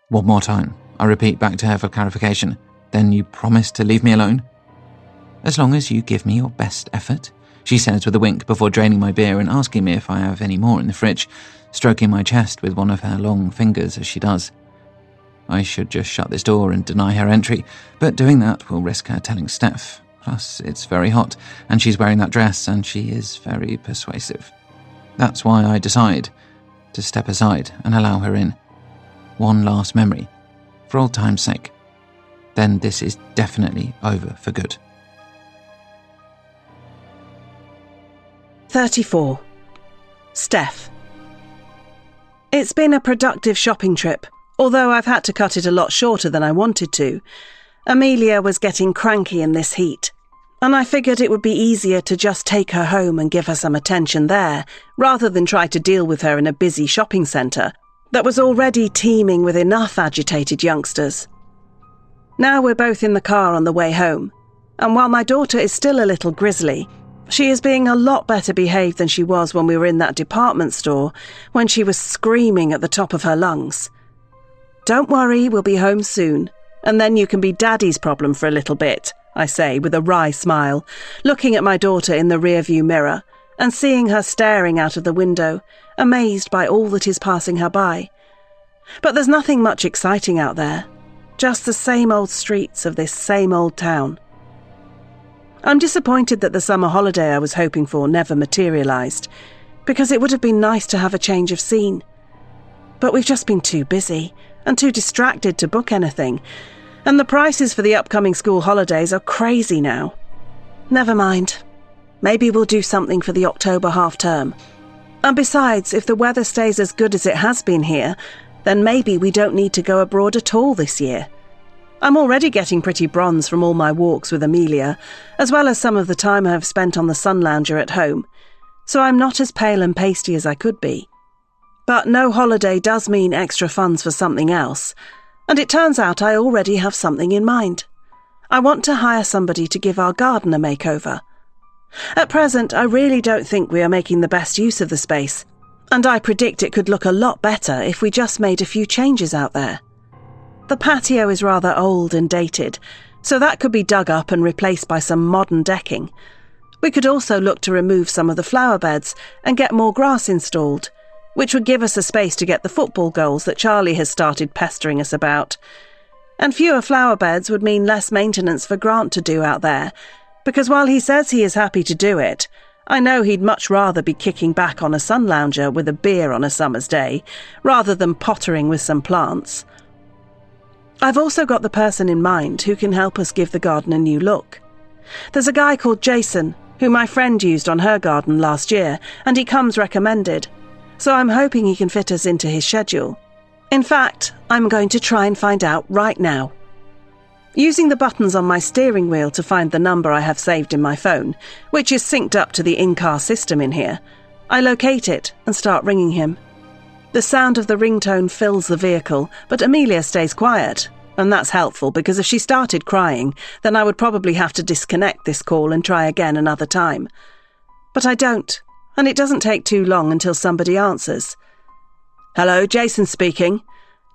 "One more time," I repeat back to her for clarification. "Then you promise to leave me alone?" "As long as you give me your best effort," she says with a wink before draining my beer and asking me if I have any more in the fridge, stroking my chest with one of her long fingers as she does. I should just shut this door and deny her entry, but doing that will risk her telling Steph. Plus, it's very hot, and she's wearing that dress, and she is very persuasive. That's why I decide to step aside and allow her in. One last memory, for old time's sake. Then this is definitely over for good. 34. Steph. It's been a productive shopping trip, although I've had to cut it a lot shorter than I wanted to. Amelia was getting cranky in this heat. and I figured it would be easier to just take her home and give her some attention there, rather than try to deal with her in a busy shopping centre that was already teeming with enough agitated youngsters. Now we're both in the car on the way home, and while my daughter is still a little grizzly, she is being a lot better behaved than she was when we were in that department store, when she was screaming at the top of her lungs. "Don't worry, we'll be home soon, and then you can be Daddy's problem for a little bit," I say with a wry smile, looking at my daughter in the rearview mirror and seeing her staring out of the window, amazed by all that is passing her by. But there's nothing much exciting out there, just the same old streets of this same old town. I'm disappointed that the summer holiday I was hoping for never materialised, because it would have been nice to have a change of scene. But we've just been too busy and too distracted to book anything, and the prices for the upcoming school holidays are crazy now. Never mind. Maybe we'll do something for the October half-term. And besides, if the weather stays as good as it has been here, then maybe we don't need to go abroad at all this year. I'm already getting pretty bronze from all my walks with Amelia, as well as some of the time I have spent on the sun lounger at home, so I'm not as pale and pasty as I could be. But no holiday does mean extra funds for something else, and it turns out I already have something in mind. I want to hire somebody to give our garden a makeover. At present, I really don't think we are making the best use of the space, and I predict it could look a lot better if we just made a few changes out there. The patio is rather old and dated, so that could be dug up and replaced by some modern decking. We could also look to remove some of the flower beds and get more grass installed, which would give us a space to get the football goals that Charlie has started pestering us about. And fewer flower beds would mean less maintenance for Grant to do out there, because while he says he is happy to do it, I know he'd much rather be kicking back on a sun lounger with a beer on a summer's day, rather than pottering with some plants. I've also got the person in mind who can help us give the garden a new look. There's a guy called Jason, who my friend used on her garden last year, and he comes recommended, so I'm hoping he can fit us into his schedule. In fact, I'm going to try and find out right now. Using the buttons on my steering wheel to find the number I have saved in my phone, which is synced up to the in-car system in here, I locate it and start ringing him. The sound of the ringtone fills the vehicle, but Amelia stays quiet, and that's helpful because if she started crying, then I would probably have to disconnect this call and try again another time. But I don't, and it doesn't take too long until somebody answers. "Hello, Jason speaking."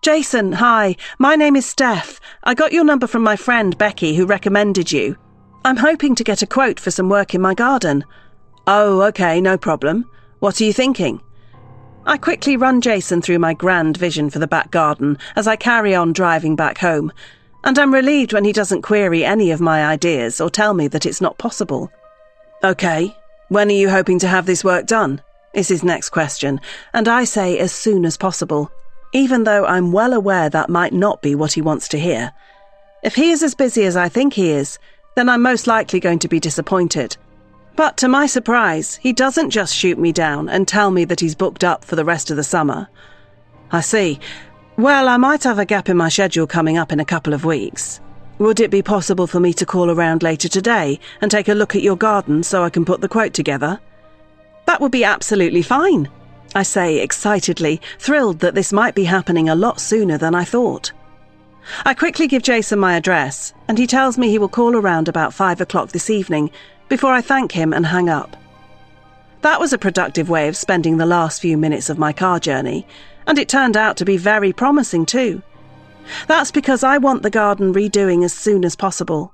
"Jason, hi, my name is Steph. I got your number from my friend Becky, who recommended you. I'm hoping to get a quote for some work in my garden." "Oh, okay, no problem. What are you thinking?" I quickly run Jason through my grand vision for the back garden as I carry on driving back home, and I'm relieved when he doesn't query any of my ideas or tell me that it's not possible. "Okay, when are you hoping to have this work done?" is his next question, and I say as soon as possible, even though I'm well aware that might not be what he wants to hear. If he is as busy as I think he is, then I'm most likely going to be disappointed. But to my surprise, he doesn't just shoot me down and tell me that he's booked up for the rest of the summer. "I see. Well, I might have a gap in my schedule coming up in a couple of weeks. Would it be possible for me to call around later today and take a look at your garden so I can put the quote together?" "That would be absolutely fine," I say excitedly, thrilled that this might be happening a lot sooner than I thought. I quickly give Jason my address, and he tells me he will call around about 5 o'clock this evening, before I thank him and hang up. That was a productive way of spending the last few minutes of my car journey, and it turned out to be very promising too. That's because I want the garden redoing as soon as possible.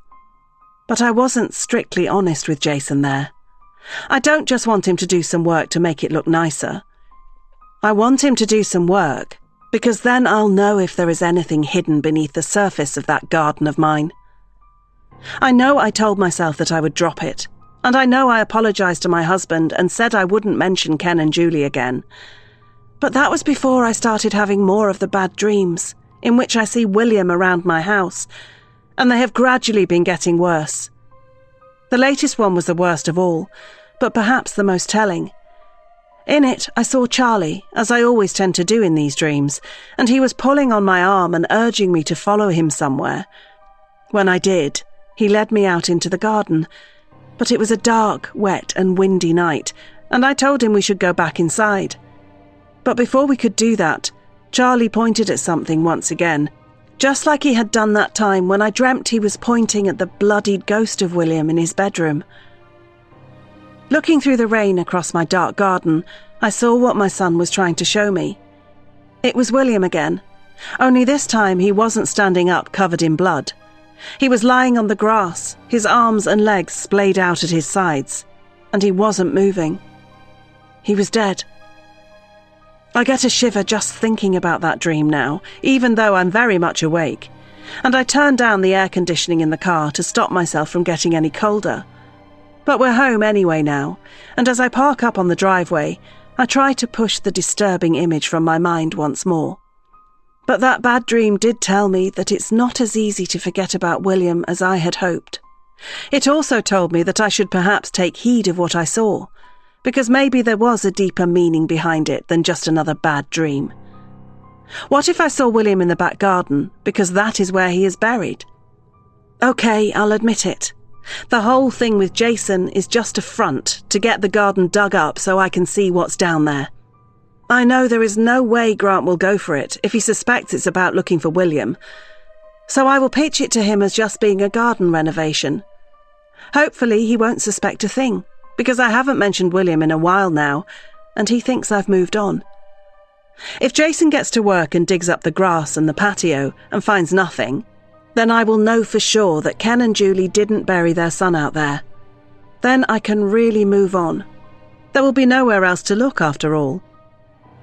But I wasn't strictly honest with Jason there. I don't just want him to do some work to make it look nicer. I want him to do some work, because then I'll know if there is anything hidden beneath the surface of that garden of mine. I know I told myself that I would drop it, and I know I apologised to my husband and said I wouldn't mention Ken and Julie again. But that was before I started having more of the bad dreams, in which I see William around my house, and they have gradually been getting worse. The latest one was the worst of all, but perhaps the most telling. In it, I saw Charlie, as I always tend to do in these dreams, and he was pulling on my arm and urging me to follow him somewhere. When I did, he led me out into the garden, But it was a dark, wet and windy night, and I told him we should go back inside. But before we could do that, Charlie pointed at something once again, just like he had done that time when I dreamt he was pointing at the bloodied ghost of William in his bedroom. Looking through the rain across my dark garden, I saw what my son was trying to show me. It was William again, only this time he wasn't standing up covered in blood. He was lying on the grass, his arms and legs splayed out at his sides, and he wasn't moving. He was dead. I get a shiver just thinking about that dream now, even though I'm very much awake, and I turn down the air conditioning in the car to stop myself from getting any colder. But we're home anyway now, and as I park up on the driveway, I try to push the disturbing image from my mind once more. But that bad dream did tell me that it's not as easy to forget about William as I had hoped. It also told me that I should perhaps take heed of what I saw, because maybe there was a deeper meaning behind it than just another bad dream. What if I saw William in the back garden, because that is where he is buried? Okay, I'll admit it. The whole thing with Jason is just a front to get the garden dug up so I can see what's down there. I know there is no way Grant will go for it if he suspects it's about looking for William, so I will pitch it to him as just being a garden renovation. Hopefully he won't suspect a thing, because I haven't mentioned William in a while now, and he thinks I've moved on. If Jason gets to work and digs up the grass and the patio and finds nothing, then I will know for sure that Ken and Julie didn't bury their son out there. Then I can really move on. There will be nowhere else to look after all.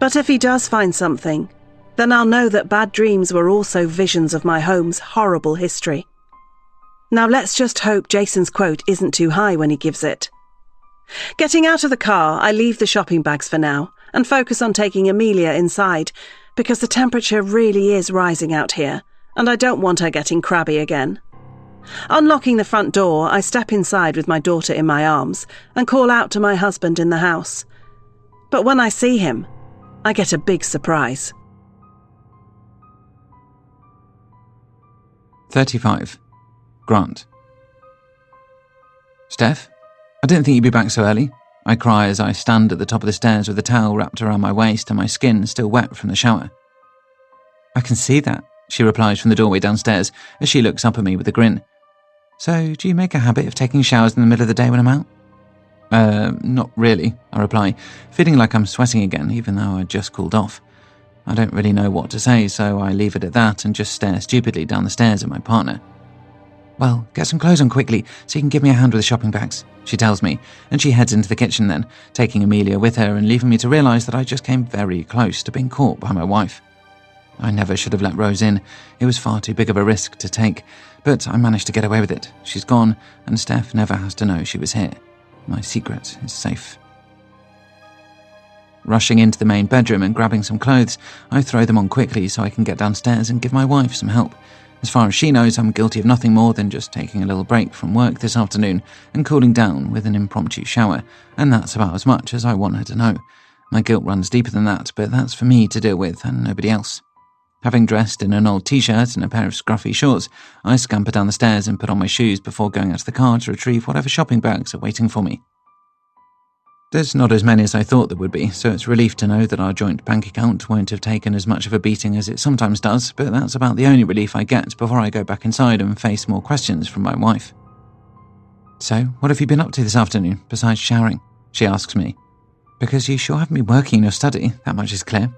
But if he does find something, then I'll know that bad dreams were also visions of my home's horrible history. Now let's just hope Jason's quote isn't too high when he gives it. Getting out of the car, I leave the shopping bags for now and focus on taking Amelia inside, because the temperature really is rising out here, and I don't want her getting crabby again. Unlocking the front door, I step inside with my daughter in my arms and call out to my husband in the house. But when I see him, I get a big surprise. 35. Grant. Steph? I didn't think you'd be back so early. I cry as I stand at the top of the stairs with a towel wrapped around my waist and my skin still wet from the shower. I can see that, she replies from the doorway downstairs as she looks up at me with a grin. So, do you make a habit of taking showers in the middle of the day when I'm out? Not really, I reply, feeling like I'm sweating again even though I just cooled off. I don't really know what to say, so I leave it at that and just stare stupidly down the stairs at my partner. Well, get some clothes on quickly so you can give me a hand with the shopping bags, she tells me, and she heads into the kitchen then, taking Amelia with her and leaving me to realise that I just came very close to being caught by my wife. I never should have let Rose in. It was far too big of a risk to take, but I managed to get away with it. She's gone, and Steph never has to know she was here. My secret is safe. Rushing into the main bedroom and grabbing some clothes, I throw them on quickly so I can get downstairs and give my wife some help. As far as she knows, I'm guilty of nothing more than just taking a little break from work this afternoon and cooling down with an impromptu shower, and that's about as much as I want her to know. My guilt runs deeper than that, but that's for me to deal with and nobody else. Having dressed in an old t-shirt and a pair of scruffy shorts, I scamper down the stairs and put on my shoes before going out to the car to retrieve whatever shopping bags are waiting for me. There's not as many as I thought there would be, so it's a relief to know that our joint bank account won't have taken as much of a beating as it sometimes does, but that's about the only relief I get before I go back inside and face more questions from my wife. So, what have you been up to this afternoon, besides showering? She asks me. Because you sure haven't been working in your study, that much is clear.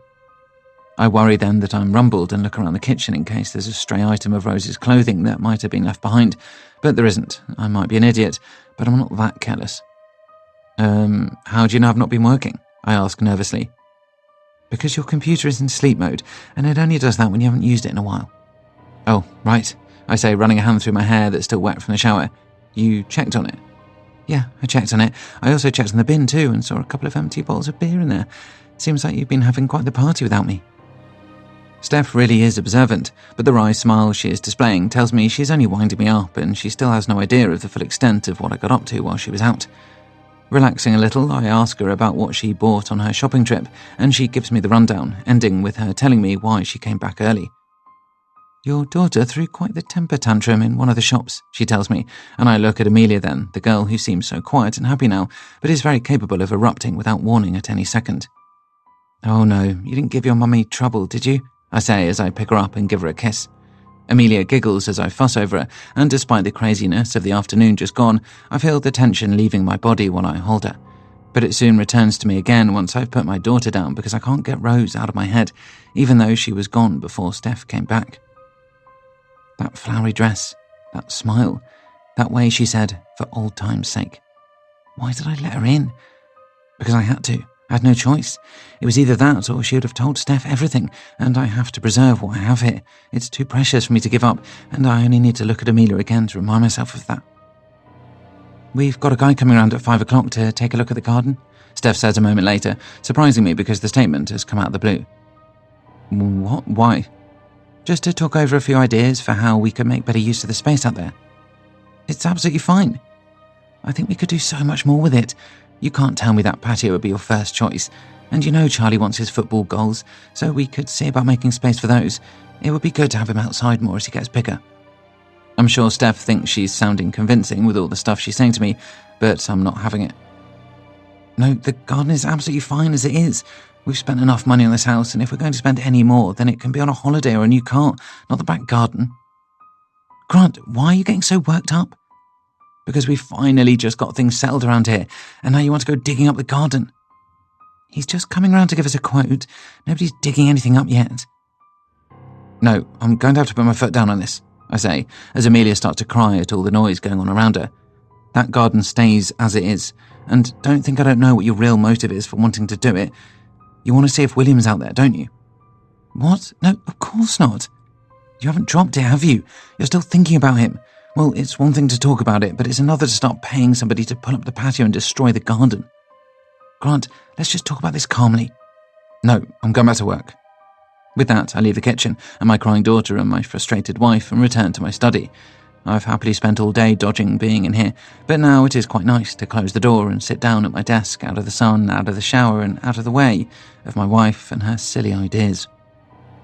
I worry then that I'm rumbled and look around the kitchen in case there's a stray item of Rose's clothing that might have been left behind, but there isn't. I might be an idiot, but I'm not that careless. How do you know I've not been working? I ask nervously. Because your computer is in sleep mode, and it only does that when you haven't used it in a while. Oh, right, I say, running a hand through my hair that's still wet from the shower. You checked on it? Yeah, I checked on it. I also checked on the bin too and saw a couple of empty bottles of beer in there. Seems like you've been having quite the party without me. Steph really is observant, but the wry smile she is displaying tells me she's only winding me up and she still has no idea of the full extent of what I got up to while she was out. Relaxing a little, I ask her about what she bought on her shopping trip, and she gives me the rundown, ending with her telling me why she came back early. Your daughter threw quite the temper tantrum in one of the shops, she tells me, and I look at Amelia then, the girl who seems so quiet and happy now, but is very capable of erupting without warning at any second. Oh no, you didn't give your mummy trouble, did you? I say as I pick her up and give her a kiss. Amelia giggles as I fuss over her, and despite the craziness of the afternoon just gone, I feel the tension leaving my body when I hold her. But it soon returns to me again once I've put my daughter down because I can't get Rose out of my head, even though she was gone before Steph came back. That flowery dress, that smile, that way she said, for old time's sake. Why did I let her in? Because I had to. I had no choice. It was either that or she would have told Steph everything, and I have to preserve what I have here. It's too precious for me to give up, and I only need to look at Amelia again to remind myself of that. We've got a guy coming around at 5 o'clock to take a look at the garden, Steph says a moment later, surprising me because the statement has come out of the blue. What? Why? Just to talk over a few ideas for how we could make better use of the space out there. It's absolutely fine. I think we could do so much more with it. You can't tell me that patio would be your first choice, and you know Charlie wants his football goals, so we could see about making space for those. It would be good to have him outside more as he gets bigger. I'm sure Steph thinks she's sounding convincing with all the stuff she's saying to me, but I'm not having it. No, the garden is absolutely fine as it is. We've spent enough money on this house, and if we're going to spend any more, then it can be on a holiday or a new car, not the back garden. Grant, why are you getting so worked up? Because we finally just got things settled around here, and now you want to go digging up the garden. He's just coming round to give us a quote. Nobody's digging anything up yet. No, I'm going to have to put my foot down on this, I say, as Amelia starts to cry at all the noise going on around her. That garden stays as it is, and don't think I don't know what your real motive is for wanting to do it. You want to see if William's out there, don't you? What? No, of course not. You haven't dropped it, have you? You're still thinking about him. Well, it's one thing to talk about it, but it's another to start paying somebody to pull up the patio and destroy the garden. Grant, let's just talk about this calmly. No, I'm going back to work. With that, I leave the kitchen and my crying daughter and my frustrated wife and return to my study. I've happily spent all day dodging being in here, but now it is quite nice to close the door and sit down at my desk, out of the sun, out of the shower, and out of the way of my wife and her silly ideas.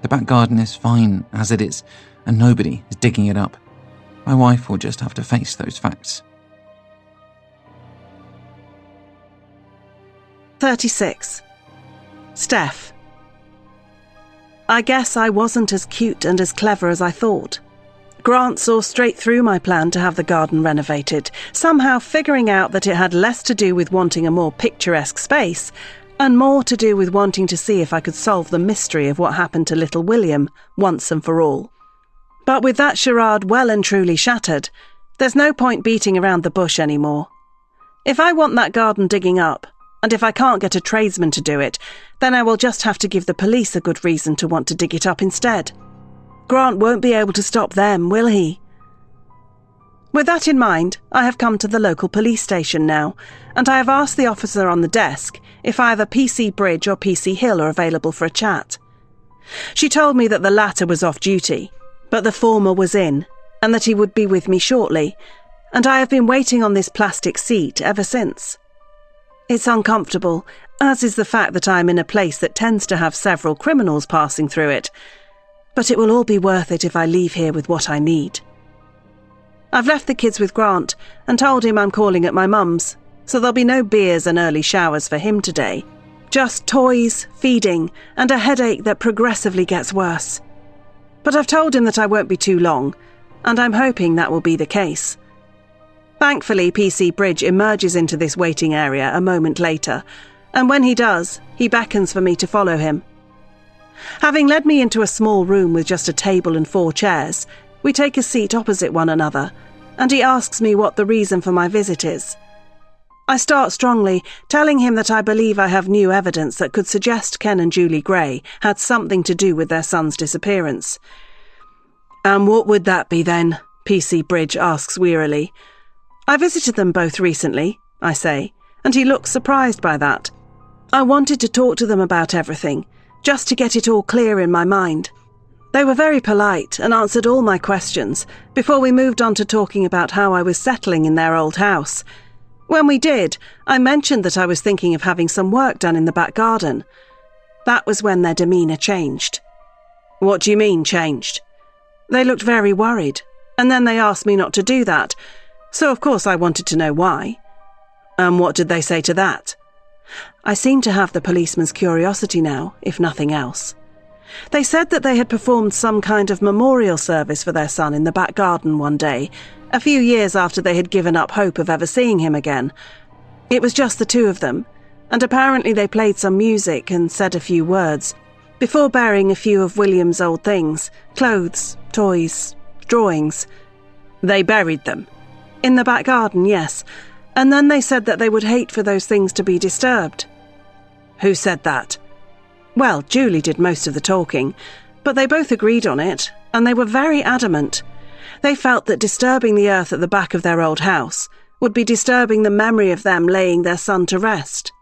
The back garden is fine as it is, and nobody is digging it up. My wife will just have to face those facts. 36. Steph. I guess I wasn't as cute and as clever as I thought. Grant saw straight through my plan to have the garden renovated, somehow figuring out that it had less to do with wanting a more picturesque space and more to do with wanting to see if I could solve the mystery of what happened to little William once and for all. But with that charade well and truly shattered, there's no point beating around the bush anymore. If I want that garden digging up, and if I can't get a tradesman to do it, then I will just have to give the police a good reason to want to dig it up instead. Grant won't be able to stop them, will he? With that in mind, I have come to the local police station now, and I have asked the officer on the desk if either PC Bridge or PC Hill are available for a chat. She told me that the latter was off duty, but the former was in, and that he would be with me shortly, and I have been waiting on this plastic seat ever since. It's uncomfortable, as is the fact that I am in a place that tends to have several criminals passing through it, but it will all be worth it if I leave here with what I need. I've left the kids with Grant and told him I'm calling at my mum's, so there'll be no beers and early showers for him today. Just toys, feeding, and a headache that progressively gets worse. But I've told him that I won't be too long, and I'm hoping that will be the case. Thankfully, PC Bridge emerges into this waiting area a moment later, and when he does, he beckons for me to follow him. Having led me into a small room with just a table and 4 chairs, we take a seat opposite one another, and he asks me what the reason for my visit is. I start strongly, telling him that I believe I have new evidence that could suggest Ken and Julie Gray had something to do with their son's disappearance. And what would that be then? PC Bridge asks wearily. I visited them both recently, I say, and he looks surprised by that. I wanted to talk to them about everything, just to get it all clear in my mind. They were very polite and answered all my questions before we moved on to talking about how I was settling in their old house. When we did, I mentioned that I was thinking of having some work done in the back garden. That was when their demeanour changed. What do you mean, changed? They looked very worried, and then they asked me not to do that, so of course I wanted to know why. And what did they say to that? I seem to have the policeman's curiosity now, if nothing else. They said that they had performed some kind of memorial service for their son in the back garden one day, a few years after they had given up hope of ever seeing him again. It was just the two of them, and apparently they played some music and said a few words, before burying a few of William's old things, clothes, toys, drawings. They buried them. In the back garden, yes, and then they said that they would hate for those things to be disturbed. Who said that? Well, Julie did most of the talking, but they both agreed on it, and they were very adamant. They felt that disturbing the earth at the back of their old house would be disturbing the memory of them laying their son to rest.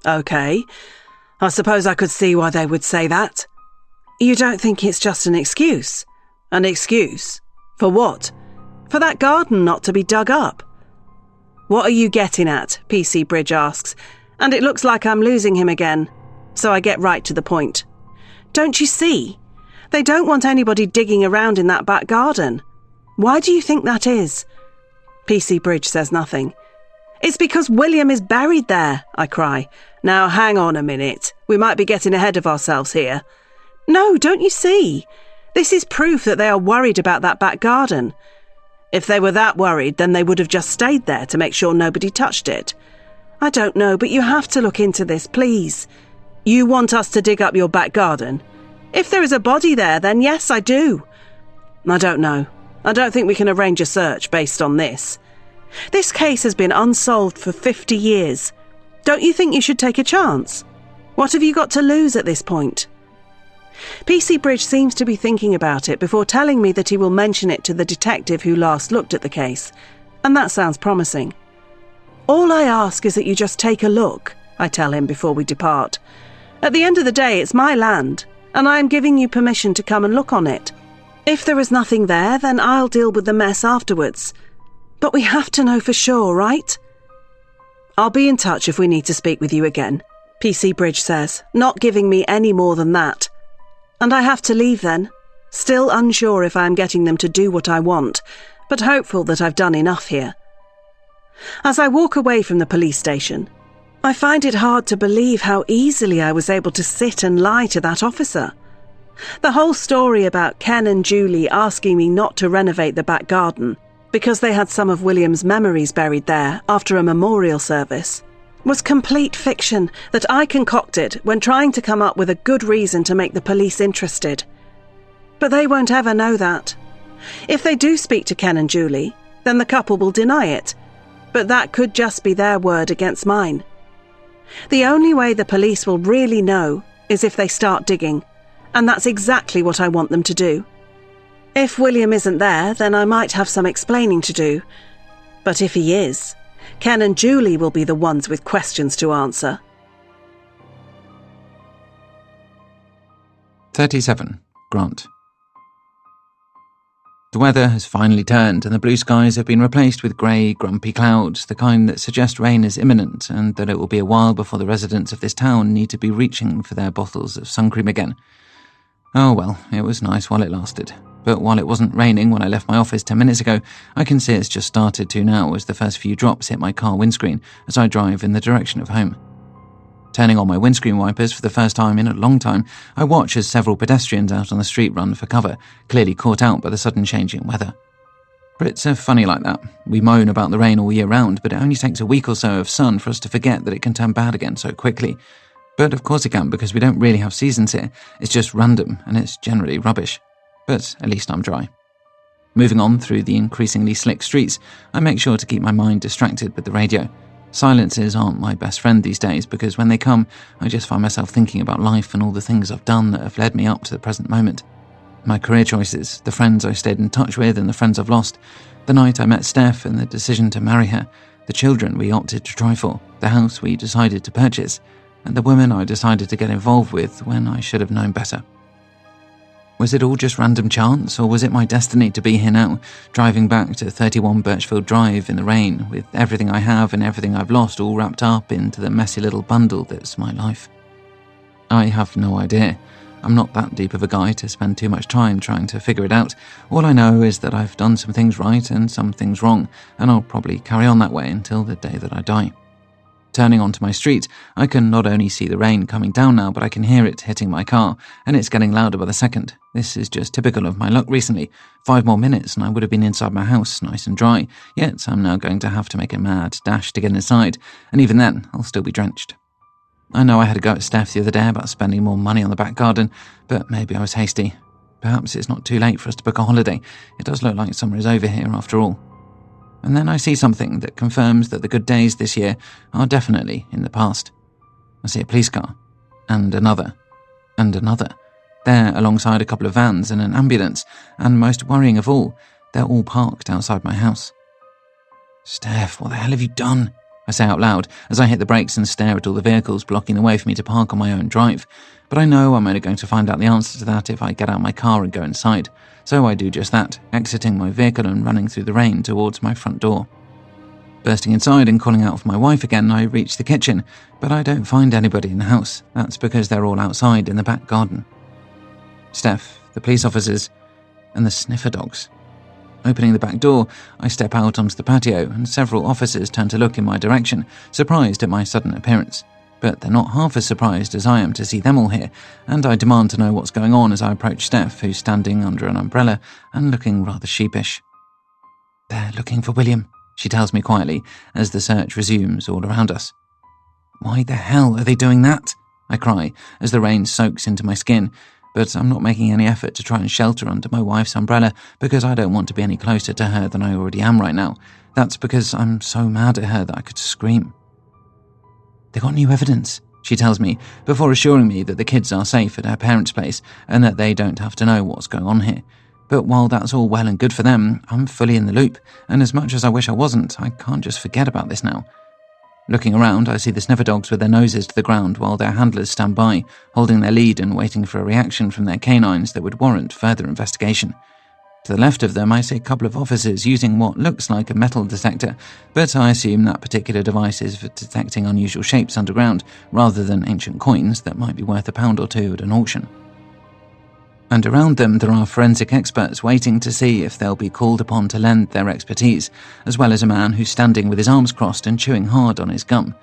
Okay. I suppose I could see why they would say that. You don't think it's just an excuse? An excuse? For what? For that garden not to be dug up? What are you getting at? PC Bridge asks, and it looks like I'm losing him again. So I get right to the point. Don't you see? They don't want anybody digging around in that back garden. Why do you think that is? PC Bridge says nothing. It's because William is buried there, I cry. Now hang on a minute. We might be getting ahead of ourselves here. No, don't you see? This is proof that they are worried about that back garden. If they were that worried, then they would have just stayed there to make sure nobody touched it. I don't know, but you have to look into this, please. You want us to dig up your back garden? If there is a body there, then yes, I do. I don't know. I don't think we can arrange a search based on this. This case has been unsolved for 50 years. Don't you think you should take a chance? What have you got to lose at this point? PC Bridge seems to be thinking about it before telling me that he will mention it to the detective who last looked at the case, and that sounds promising. All I ask is that you just take a look, I tell him before we depart. At the end of the day, it's my land, and I am giving you permission to come and look on it. If there is nothing there, then I'll deal with the mess afterwards. But we have to know for sure, right? I'll be in touch if we need to speak with you again, PC Bridge says, not giving me any more than that. And I have to leave then, still unsure if I am getting them to do what I want, but hopeful that I've done enough here. As I walk away from the police station, I find it hard to believe how easily I was able to sit and lie to that officer. The whole story about Ken and Julie asking me not to renovate the back garden because they had some of William's memories buried there after a memorial service was complete fiction that I concocted when trying to come up with a good reason to make the police interested. But they won't ever know that. If they do speak to Ken and Julie, then the couple will deny it, but that could just be their word against mine. The only way the police will really know is if they start digging, and that's exactly what I want them to do. If William isn't there, then I might have some explaining to do. But if he is, Ken and Julie will be the ones with questions to answer. 37. Grant. The weather has finally turned, and the blue skies have been replaced with grey, grumpy clouds, the kind that suggest rain is imminent and that it will be a while before the residents of this town need to be reaching for their bottles of sun cream again. Oh well, it was nice while it lasted. But while it wasn't raining when I left my office 10 minutes ago, I can see it's just started to now as the first few drops hit my car windscreen as I drive in the direction of home. Turning on my windscreen wipers for the first time in a long time, I watch as several pedestrians out on the street run for cover, clearly caught out by the sudden change in weather. Brits are funny like that. We moan about the rain all year round, but it only takes a week or so of sun for us to forget that it can turn bad again so quickly. But of course it can, because we don't really have seasons here. It's just random, and it's generally rubbish. But at least I'm dry. Moving on through the increasingly slick streets, I make sure to keep my mind distracted with the radio. Silences aren't my best friend these days, because when they come, I just find myself thinking about life and all the things I've done that have led me up to the present moment. My career choices, the friends I stayed in touch with and the friends I've lost, the night I met Steph and the decision to marry her, the children we opted to try for, the house we decided to purchase, and the women I decided to get involved with when I should have known better. Was it all just random chance, or was it my destiny to be here now, driving back to 31 Birchfield Drive in the rain, with everything I have and everything I've lost all wrapped up into the messy little bundle that's my life? I have no idea. I'm not that deep of a guy to spend too much time trying to figure it out. All I know is that I've done some things right and some things wrong, and I'll probably carry on that way until the day that I die. Turning onto my street, I can not only see the rain coming down now, but I can hear it hitting my car, and it's getting louder by the second. This is just typical of my luck recently. 5 more minutes and I would have been inside my house, nice and dry, yet I'm now going to have to make a mad dash to get inside, and even then, I'll still be drenched. I know I had a go at Steph the other day about spending more money on the back garden, but maybe I was hasty. Perhaps it's not too late for us to book a holiday. It does look like summer is over here after all. And then I see something that confirms that the good days this year are definitely in the past. I see a police car, and another, and another. There alongside a couple of vans and an ambulance, and most worrying of all, they're all parked outside my house. "Steph, what the hell have you done?" I say out loud as I hit the brakes and stare at all the vehicles blocking the way for me to park on my own drive. But I know I'm only going to find out the answer to that if I get out my car and go inside. So I do just that, exiting my vehicle and running through the rain towards my front door. Bursting inside and calling out for my wife again, I reach the kitchen, but I don't find anybody in the house. That's because they're all outside in the back garden. Steph, the police officers, and the sniffer dogs. Opening the back door, I step out onto the patio and several officers turn to look in my direction, surprised at my sudden appearance. But they're not half as surprised as I am to see them all here, and I demand to know what's going on as I approach Steph, who's standing under an umbrella and looking rather sheepish. "They're looking for William," she tells me quietly as the search resumes all around us. "Why the hell are they doing that?" I cry as the rain soaks into my skin, but I'm not making any effort to try and shelter under my wife's umbrella because I don't want to be any closer to her than I already am right now. That's because I'm so mad at her that I could scream. "They got new evidence," she tells me, before assuring me that the kids are safe at her parents' place and that they don't have to know what's going on here. But while that's all well and good for them, I'm fully in the loop, and as much as I wish I wasn't, I can't just forget about this now. Looking around, I see the sniffer dogs with their noses to the ground while their handlers stand by, holding their lead and waiting for a reaction from their canines that would warrant further investigation. To the left of them, I see a couple of officers using what looks like a metal detector, but I assume that particular device is for detecting unusual shapes underground, rather than ancient coins that might be worth £1 or £2 at an auction. And around them, there are forensic experts waiting to see if they'll be called upon to lend their expertise, as well as a man who's standing with his arms crossed and chewing hard on his gum.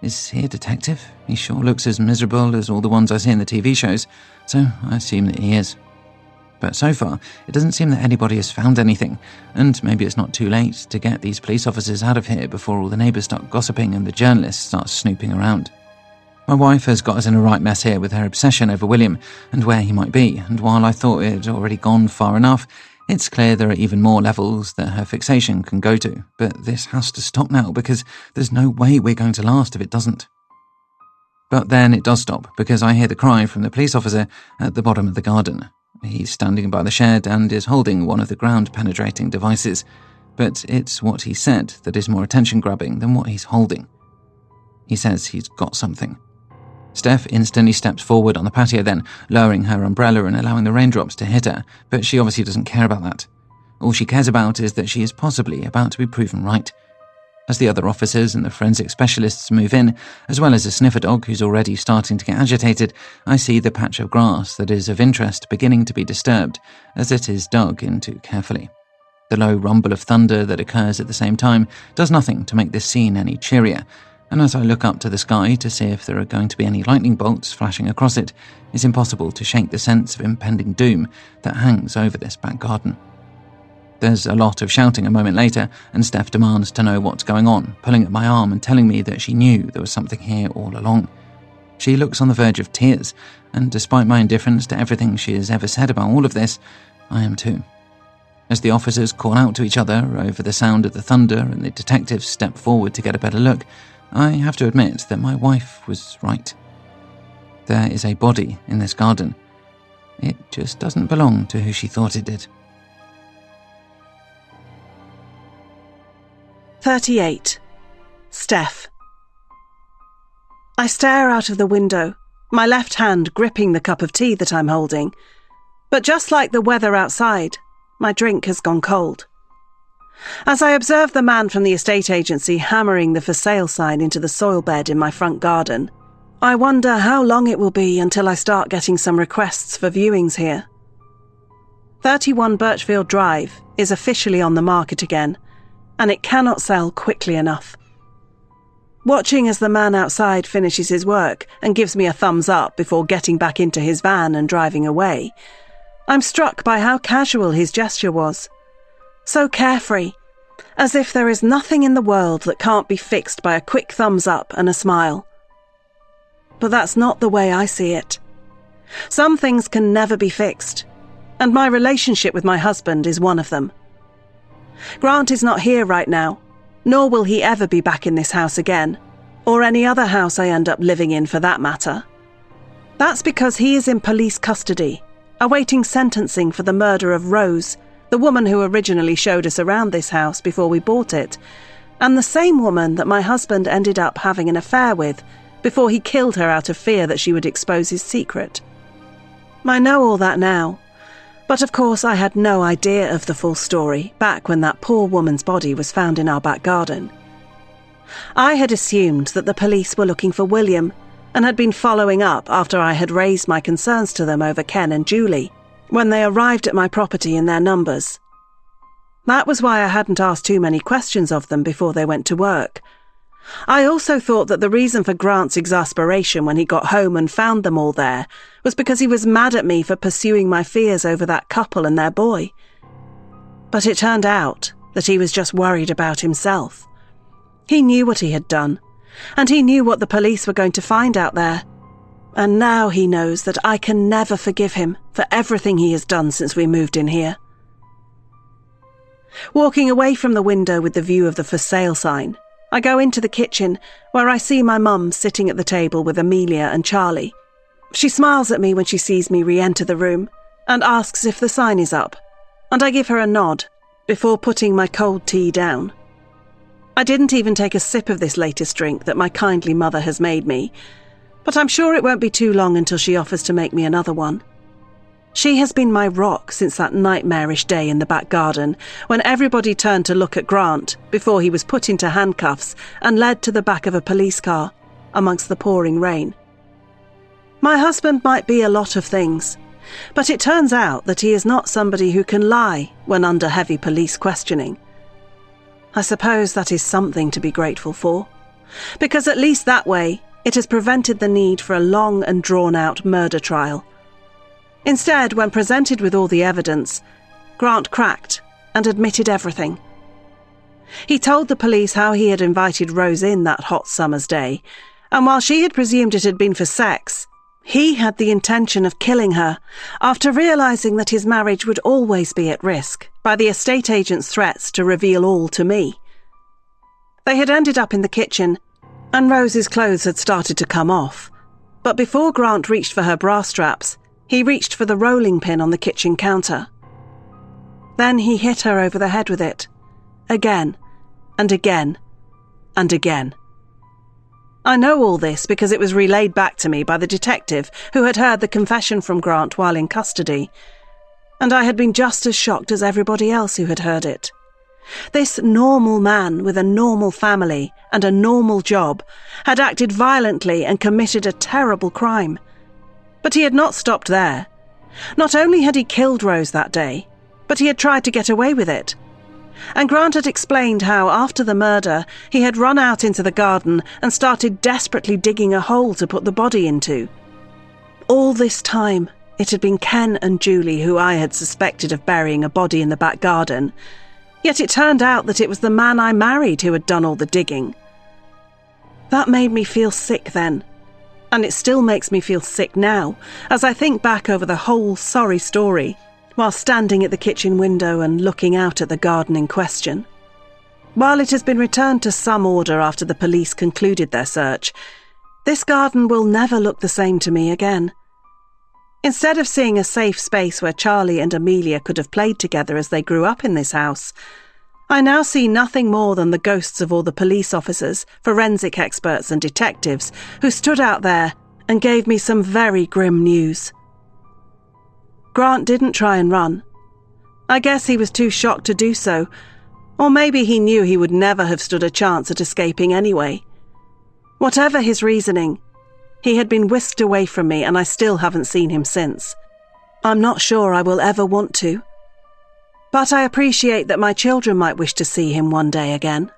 Is he a detective? He sure looks as miserable as all the ones I see in the TV shows, so I assume that he is. But so far, it doesn't seem that anybody has found anything, and maybe it's not too late to get these police officers out of here before all the neighbours start gossiping and the journalists start snooping around. My wife has got us in a right mess here with her obsession over William and where he might be, and while I thought it had already gone far enough, it's clear there are even more levels that her fixation can go to. But this has to stop now because there's no way we're going to last if it doesn't. But then it does stop because I hear the cry from the police officer at the bottom of the garden. He's standing by the shed and is holding one of the ground-penetrating devices, but it's what he said that is more attention-grabbing than what he's holding. He says he's got something. Steph instantly steps forward on the patio then, lowering her umbrella and allowing the raindrops to hit her, but she obviously doesn't care about that. All she cares about is that she is possibly about to be proven right. As the other officers and the forensic specialists move in, as well as a sniffer dog who's already starting to get agitated, I see the patch of grass that is of interest beginning to be disturbed as it is dug into carefully. The low rumble of thunder that occurs at the same time does nothing to make this scene any cheerier, and as I look up to the sky to see if there are going to be any lightning bolts flashing across it, it's impossible to shake the sense of impending doom that hangs over this back garden. There's a lot of shouting a moment later, and Steph demands to know what's going on, pulling at my arm and telling me that she knew there was something here all along. She looks on the verge of tears, and despite my indifference to everything she has ever said about all of this, I am too. As the officers call out to each other over the sound of the thunder and the detectives step forward to get a better look, I have to admit that my wife was right. There is a body in this garden. It just doesn't belong to who she thought it did. 38. Steph. I stare out of the window, my left hand gripping the cup of tea that I'm holding. But just like the weather outside, my drink has gone cold. As I observe the man from the estate agency hammering the for sale sign into the soil bed in my front garden, I wonder how long it will be until I start getting some requests for viewings here. 31 Birchfield Drive is officially on the market again, and it cannot sell quickly enough. Watching as the man outside finishes his work and gives me a thumbs up before getting back into his van and driving away, I'm struck by how casual his gesture was. So carefree, as if there is nothing in the world that can't be fixed by a quick thumbs up and a smile. But that's not the way I see it. Some things can never be fixed, and my relationship with my husband is one of them. Grant is not here right now, nor will he ever be back in this house again, or any other house I end up living in for that matter. That's because he is in police custody, awaiting sentencing for the murder of Rose, the woman who originally showed us around this house before we bought it, and the same woman that my husband ended up having an affair with before he killed her out of fear that she would expose his secret. I know all that now, but of course I had no idea of the full story back when that poor woman's body was found in our back garden. I had assumed that the police were looking for William and had been following up after I had raised my concerns to them over Ken and Julie when they arrived at my property in their numbers. That was why I hadn't asked too many questions of them before they went to work. I also thought that the reason for Grant's exasperation when he got home and found them all there was because he was mad at me for pursuing my fears over that couple and their boy. But it turned out that he was just worried about himself. He knew what he had done, and he knew what the police were going to find out there. And now he knows that I can never forgive him for everything he has done since we moved in here. Walking away from the window with the view of the for sale sign, I go into the kitchen, where I see my mum sitting at the table with Amelia and Charlie. She smiles at me when she sees me re-enter the room and asks if the sign is up, and I give her a nod before putting my cold tea down. I didn't even take a sip of this latest drink that my kindly mother has made me, but I'm sure it won't be too long until she offers to make me another one. She has been my rock since that nightmarish day in the back garden when everybody turned to look at Grant before he was put into handcuffs and led to the back of a police car amongst the pouring rain. My husband might be a lot of things, but it turns out that he is not somebody who can lie when under heavy police questioning. I suppose that is something to be grateful for, because at least that way it has prevented the need for a long and drawn-out murder trial. Instead, when presented with all the evidence, Grant cracked and admitted everything. He told the police how he had invited Rose in that hot summer's day, and while she had presumed it had been for sex, he had the intention of killing her after realising that his marriage would always be at risk by the estate agent's threats to reveal all to me. They had ended up in the kitchen, and Rose's clothes had started to come off, but before Grant reached for her bra straps, he reached for the rolling pin on the kitchen counter. Then he hit her over the head with it, again, and again, and again. I know all this because it was relayed back to me by the detective who had heard the confession from Grant while in custody, and I had been just as shocked as everybody else who had heard it. This normal man with a normal family and a normal job had acted violently and committed a terrible crime. But he had not stopped there. Not only had he killed Rose that day, but he had tried to get away with it. And Grant had explained how, after the murder, he had run out into the garden and started desperately digging a hole to put the body into. All this time, it had been Ken and Julie who I had suspected of burying a body in the back garden, yet it turned out that it was the man I married who had done all the digging. That made me feel sick then. And it still makes me feel sick now, as I think back over the whole sorry story, while standing at the kitchen window and looking out at the garden in question. While it has been returned to some order after the police concluded their search, this garden will never look the same to me again. Instead of seeing a safe space where Charlie and Amelia could have played together as they grew up in this house, I now see nothing more than the ghosts of all the police officers, forensic experts and detectives who stood out there and gave me some very grim news. Grant didn't try and run. I guess he was too shocked to do so, or maybe he knew he would never have stood a chance at escaping anyway. Whatever his reasoning, He had been whisked away from me, and I still haven't seen him since. I'm not sure I will ever want to. But I appreciate that my children might wish to see him one day again.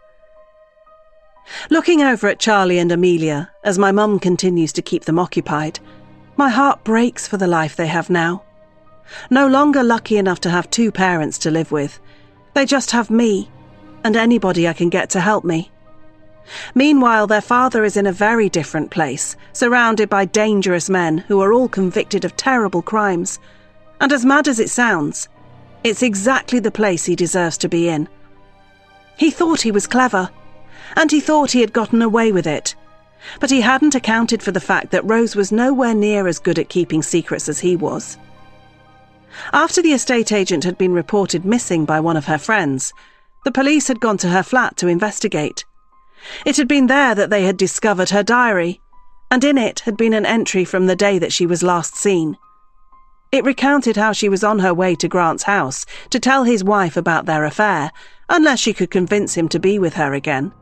Looking over at Charlie and Amelia, as my mum continues to keep them occupied, my heart breaks for the life they have now. No longer lucky enough to have 2 parents to live with. They just have me, and anybody I can get to help me. Meanwhile, their father is in a very different place, surrounded by dangerous men who are all convicted of terrible crimes. And as mad as it sounds, it's exactly the place he deserves to be in. He thought he was clever, and he thought he had gotten away with it. But he hadn't accounted for the fact that Rose was nowhere near as good at keeping secrets as he was. After the estate agent had been reported missing by one of her friends, the police had gone to her flat to investigate. It had been there that they had discovered her diary, and in it had been an entry from the day that she was last seen. It recounted how she was on her way to Grant's house to tell his wife about their affair, unless she could convince him to be with her again.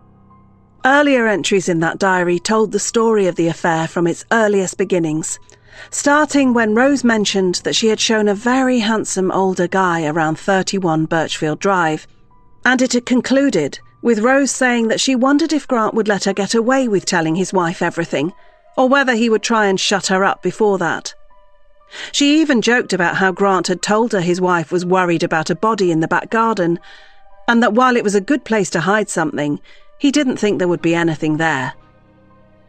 Earlier entries in that diary told the story of the affair from its earliest beginnings, starting when Rose mentioned that she had shown a very handsome older guy around 31 Birchfield Drive, and it had concluded with Rose saying that she wondered if Grant would let her get away with telling his wife everything, or whether he would try and shut her up before that. She even joked about how Grant had told her his wife was worried about a body in the back garden, and that while it was a good place to hide something, he didn't think there would be anything there.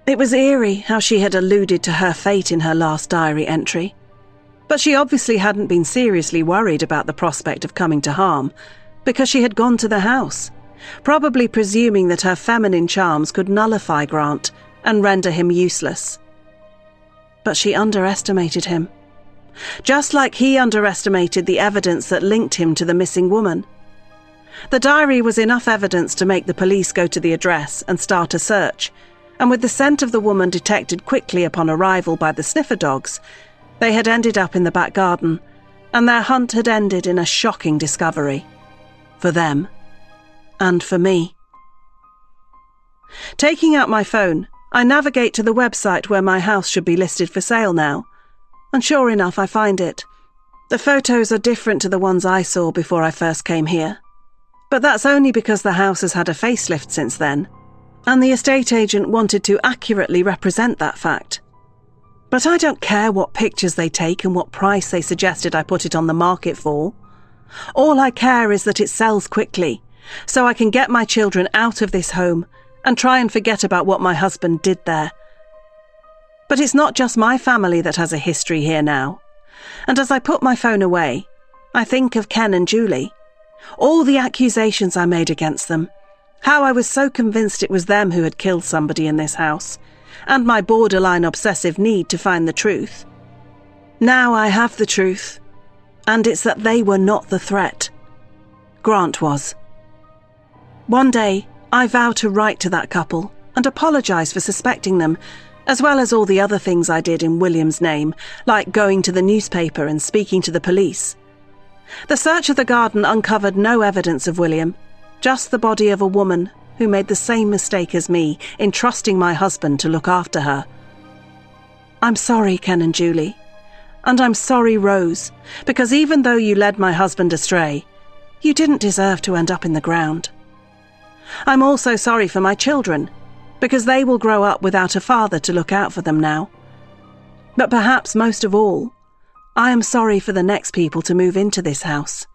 It was eerie how she had alluded to her fate in her last diary entry. But she obviously hadn't been seriously worried about the prospect of coming to harm, because she had gone to the house, probably presuming that her feminine charms could nullify Grant and render him useless. But she underestimated him, just like he underestimated the evidence that linked him to the missing woman. The diary was enough evidence to make the police go to the address and start a search, and with the scent of the woman detected quickly upon arrival by the sniffer dogs, they had ended up in the back garden, and their hunt had ended in a shocking discovery. For them, and for me. Taking out my phone, I navigate to the website where my house should be listed for sale now, and sure enough I find it. The photos are different to the ones I saw before I first came here. But that's only because the house has had a facelift since then, and the estate agent wanted to accurately represent that fact. But I don't care what pictures they take and what price they suggested I put it on the market for. All I care is that it sells quickly, so I can get my children out of this home and try and forget about what my husband did there. But it's not just my family that has a history here now, and as I put my phone away, I think of Ken and Julie. All the accusations I made against them, how I was so convinced it was them who had killed somebody in this house, and my borderline obsessive need to find the truth. Now I have the truth, and it's that they were not the threat. Grant was. One day, I vow to write to that couple and apologise for suspecting them, as well as all the other things I did in William's name, like going to the newspaper and speaking to the police. The search of the garden uncovered no evidence of William, just the body of a woman who made the same mistake as me in trusting my husband to look after her. I'm sorry, Ken and Julie, and I'm sorry, Rose, because even though you led my husband astray, you didn't deserve to end up in the ground. I'm also sorry for my children, because they will grow up without a father to look out for them now. But perhaps most of all, I am sorry for the next people to move into this house.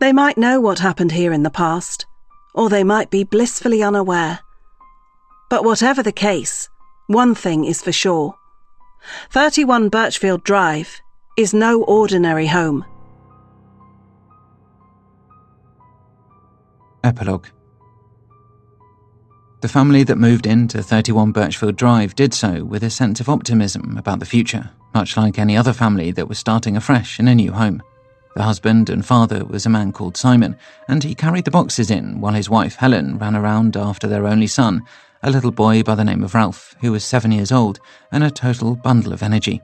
They might know what happened here in the past, or they might be blissfully unaware. But whatever the case, one thing is for sure. 31 Birchfield Drive is no ordinary home. Epilogue. The family that moved into 31 Birchfield Drive did so with a sense of optimism about the future, much like any other family that was starting afresh in a new home. The husband and father was a man called Simon, and he carried the boxes in while his wife Helen ran around after their only son, a little boy by the name of Ralph, who was 7 years old and a total bundle of energy.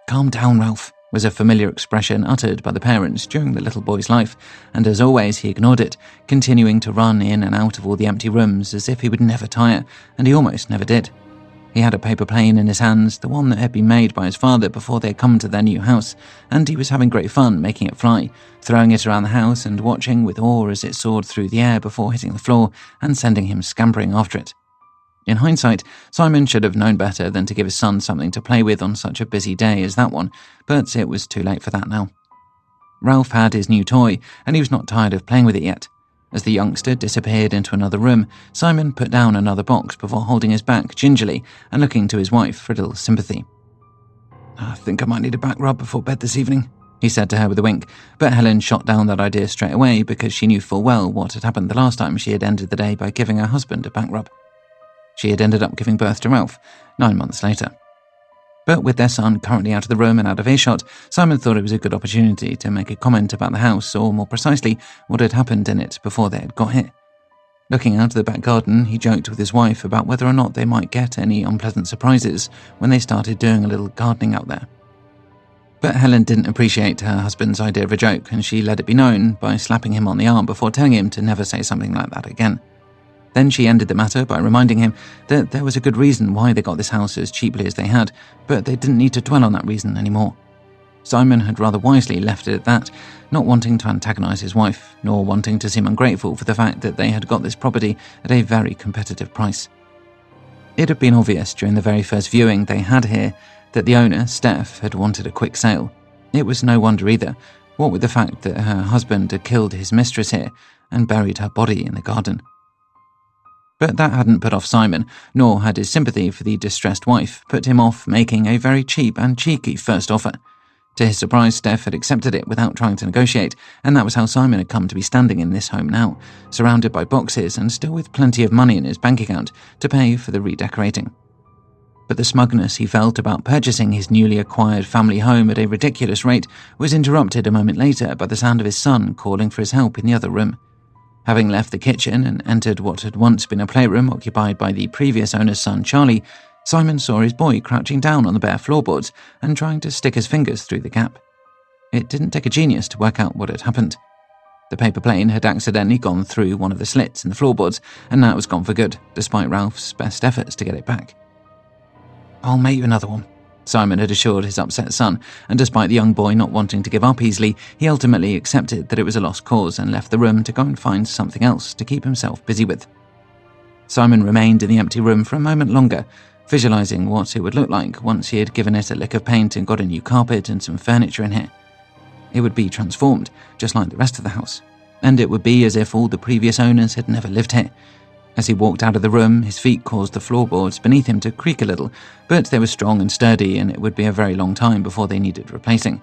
"Calm down, Ralph," was a familiar expression uttered by the parents during the little boy's life, and as always he ignored it, continuing to run in and out of all the empty rooms as if he would never tire, and he almost never did. He had a paper plane in his hands, the one that had been made by his father before they had come to their new house, and he was having great fun making it fly, throwing it around the house and watching with awe as it soared through the air before hitting the floor and sending him scampering after it. In hindsight, Simon should have known better than to give his son something to play with on such a busy day as that one, but it was too late for that now. Ralph had his new toy, and he was not tired of playing with it yet. As the youngster disappeared into another room, Simon put down another box before holding his back gingerly and looking to his wife for a little sympathy. "I think I might need a back rub before bed this evening," he said to her with a wink, but Helen shot down that idea straight away because she knew full well what had happened the last time she had ended the day by giving her husband a back rub. She had ended up giving birth to Ralph 9 months later. But with their son currently out of the room and out of earshot, Simon thought it was a good opportunity to make a comment about the house, or more precisely, what had happened in it before they had got here. Looking out of the back garden, he joked with his wife about whether or not they might get any unpleasant surprises when they started doing a little gardening out there. But Helen didn't appreciate her husband's idea of a joke, and she let it be known by slapping him on the arm before telling him to never say something like that again. Then she ended the matter by reminding him that there was a good reason why they got this house as cheaply as they had, but they didn't need to dwell on that reason anymore. Simon had rather wisely left it at that, not wanting to antagonize his wife, nor wanting to seem ungrateful for the fact that they had got this property at a very competitive price. It had been obvious during the very first viewing they had here that the owner, Steph, had wanted a quick sale. It was no wonder either, what with the fact that her husband had killed his mistress here and buried her body in the garden. But that hadn't put off Simon, nor had his sympathy for the distressed wife put him off making a very cheap and cheeky first offer. To his surprise, Steph had accepted it without trying to negotiate, and that was how Simon had come to be standing in this home now, surrounded by boxes and still with plenty of money in his bank account to pay for the redecorating. But the smugness he felt about purchasing his newly acquired family home at a ridiculous rate was interrupted a moment later by the sound of his son calling for his help in the other room. Having left the kitchen and entered what had once been a playroom occupied by the previous owner's son, Charlie, Simon saw his boy crouching down on the bare floorboards and trying to stick his fingers through the gap. It didn't take a genius to work out what had happened. The paper plane had accidentally gone through one of the slits in the floorboards, and now it was gone for good, despite Ralph's best efforts to get it back. "I'll make you another one," Simon had assured his upset son, and despite the young boy not wanting to give up easily, he ultimately accepted that it was a lost cause and left the room to go and find something else to keep himself busy with. Simon remained in the empty room for a moment longer, visualizing what it would look like once he had given it a lick of paint and got a new carpet and some furniture in here. It would be transformed, just like the rest of the house, and it would be as if all the previous owners had never lived here. As he walked out of the room, his feet caused the floorboards beneath him to creak a little, but they were strong and sturdy, and it would be a very long time before they needed replacing.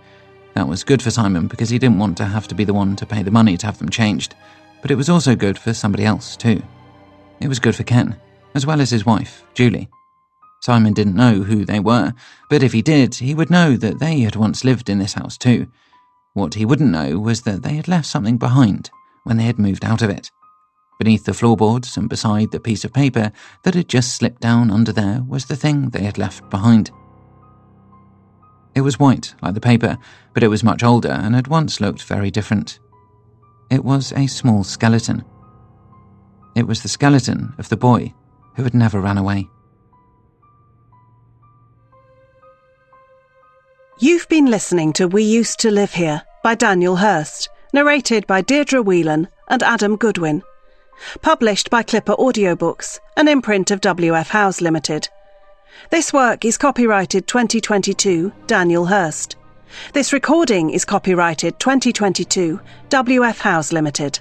That was good for Simon because he didn't want to have to be the one to pay the money to have them changed, but it was also good for somebody else too. It was good for Ken, as well as his wife, Julie. Simon didn't know who they were, but if he did, he would know that they had once lived in this house too. What he wouldn't know was that they had left something behind when they had moved out of it. Beneath the floorboards and beside the piece of paper that had just slipped down under there was the thing they had left behind. It was white, like the paper, but it was much older and had once looked very different. It was a small skeleton. It was the skeleton of the boy who had never ran away. You've been listening to We Used to Live Here by Daniel Hurst, narrated by Deirdre Whelan and Adam Goodwin. Published by Clipper Audiobooks, an imprint of W.F. Howes Limited. This work is copyrighted 2022 Daniel Hurst. This recording is copyrighted 2022 W.F. Howes Limited.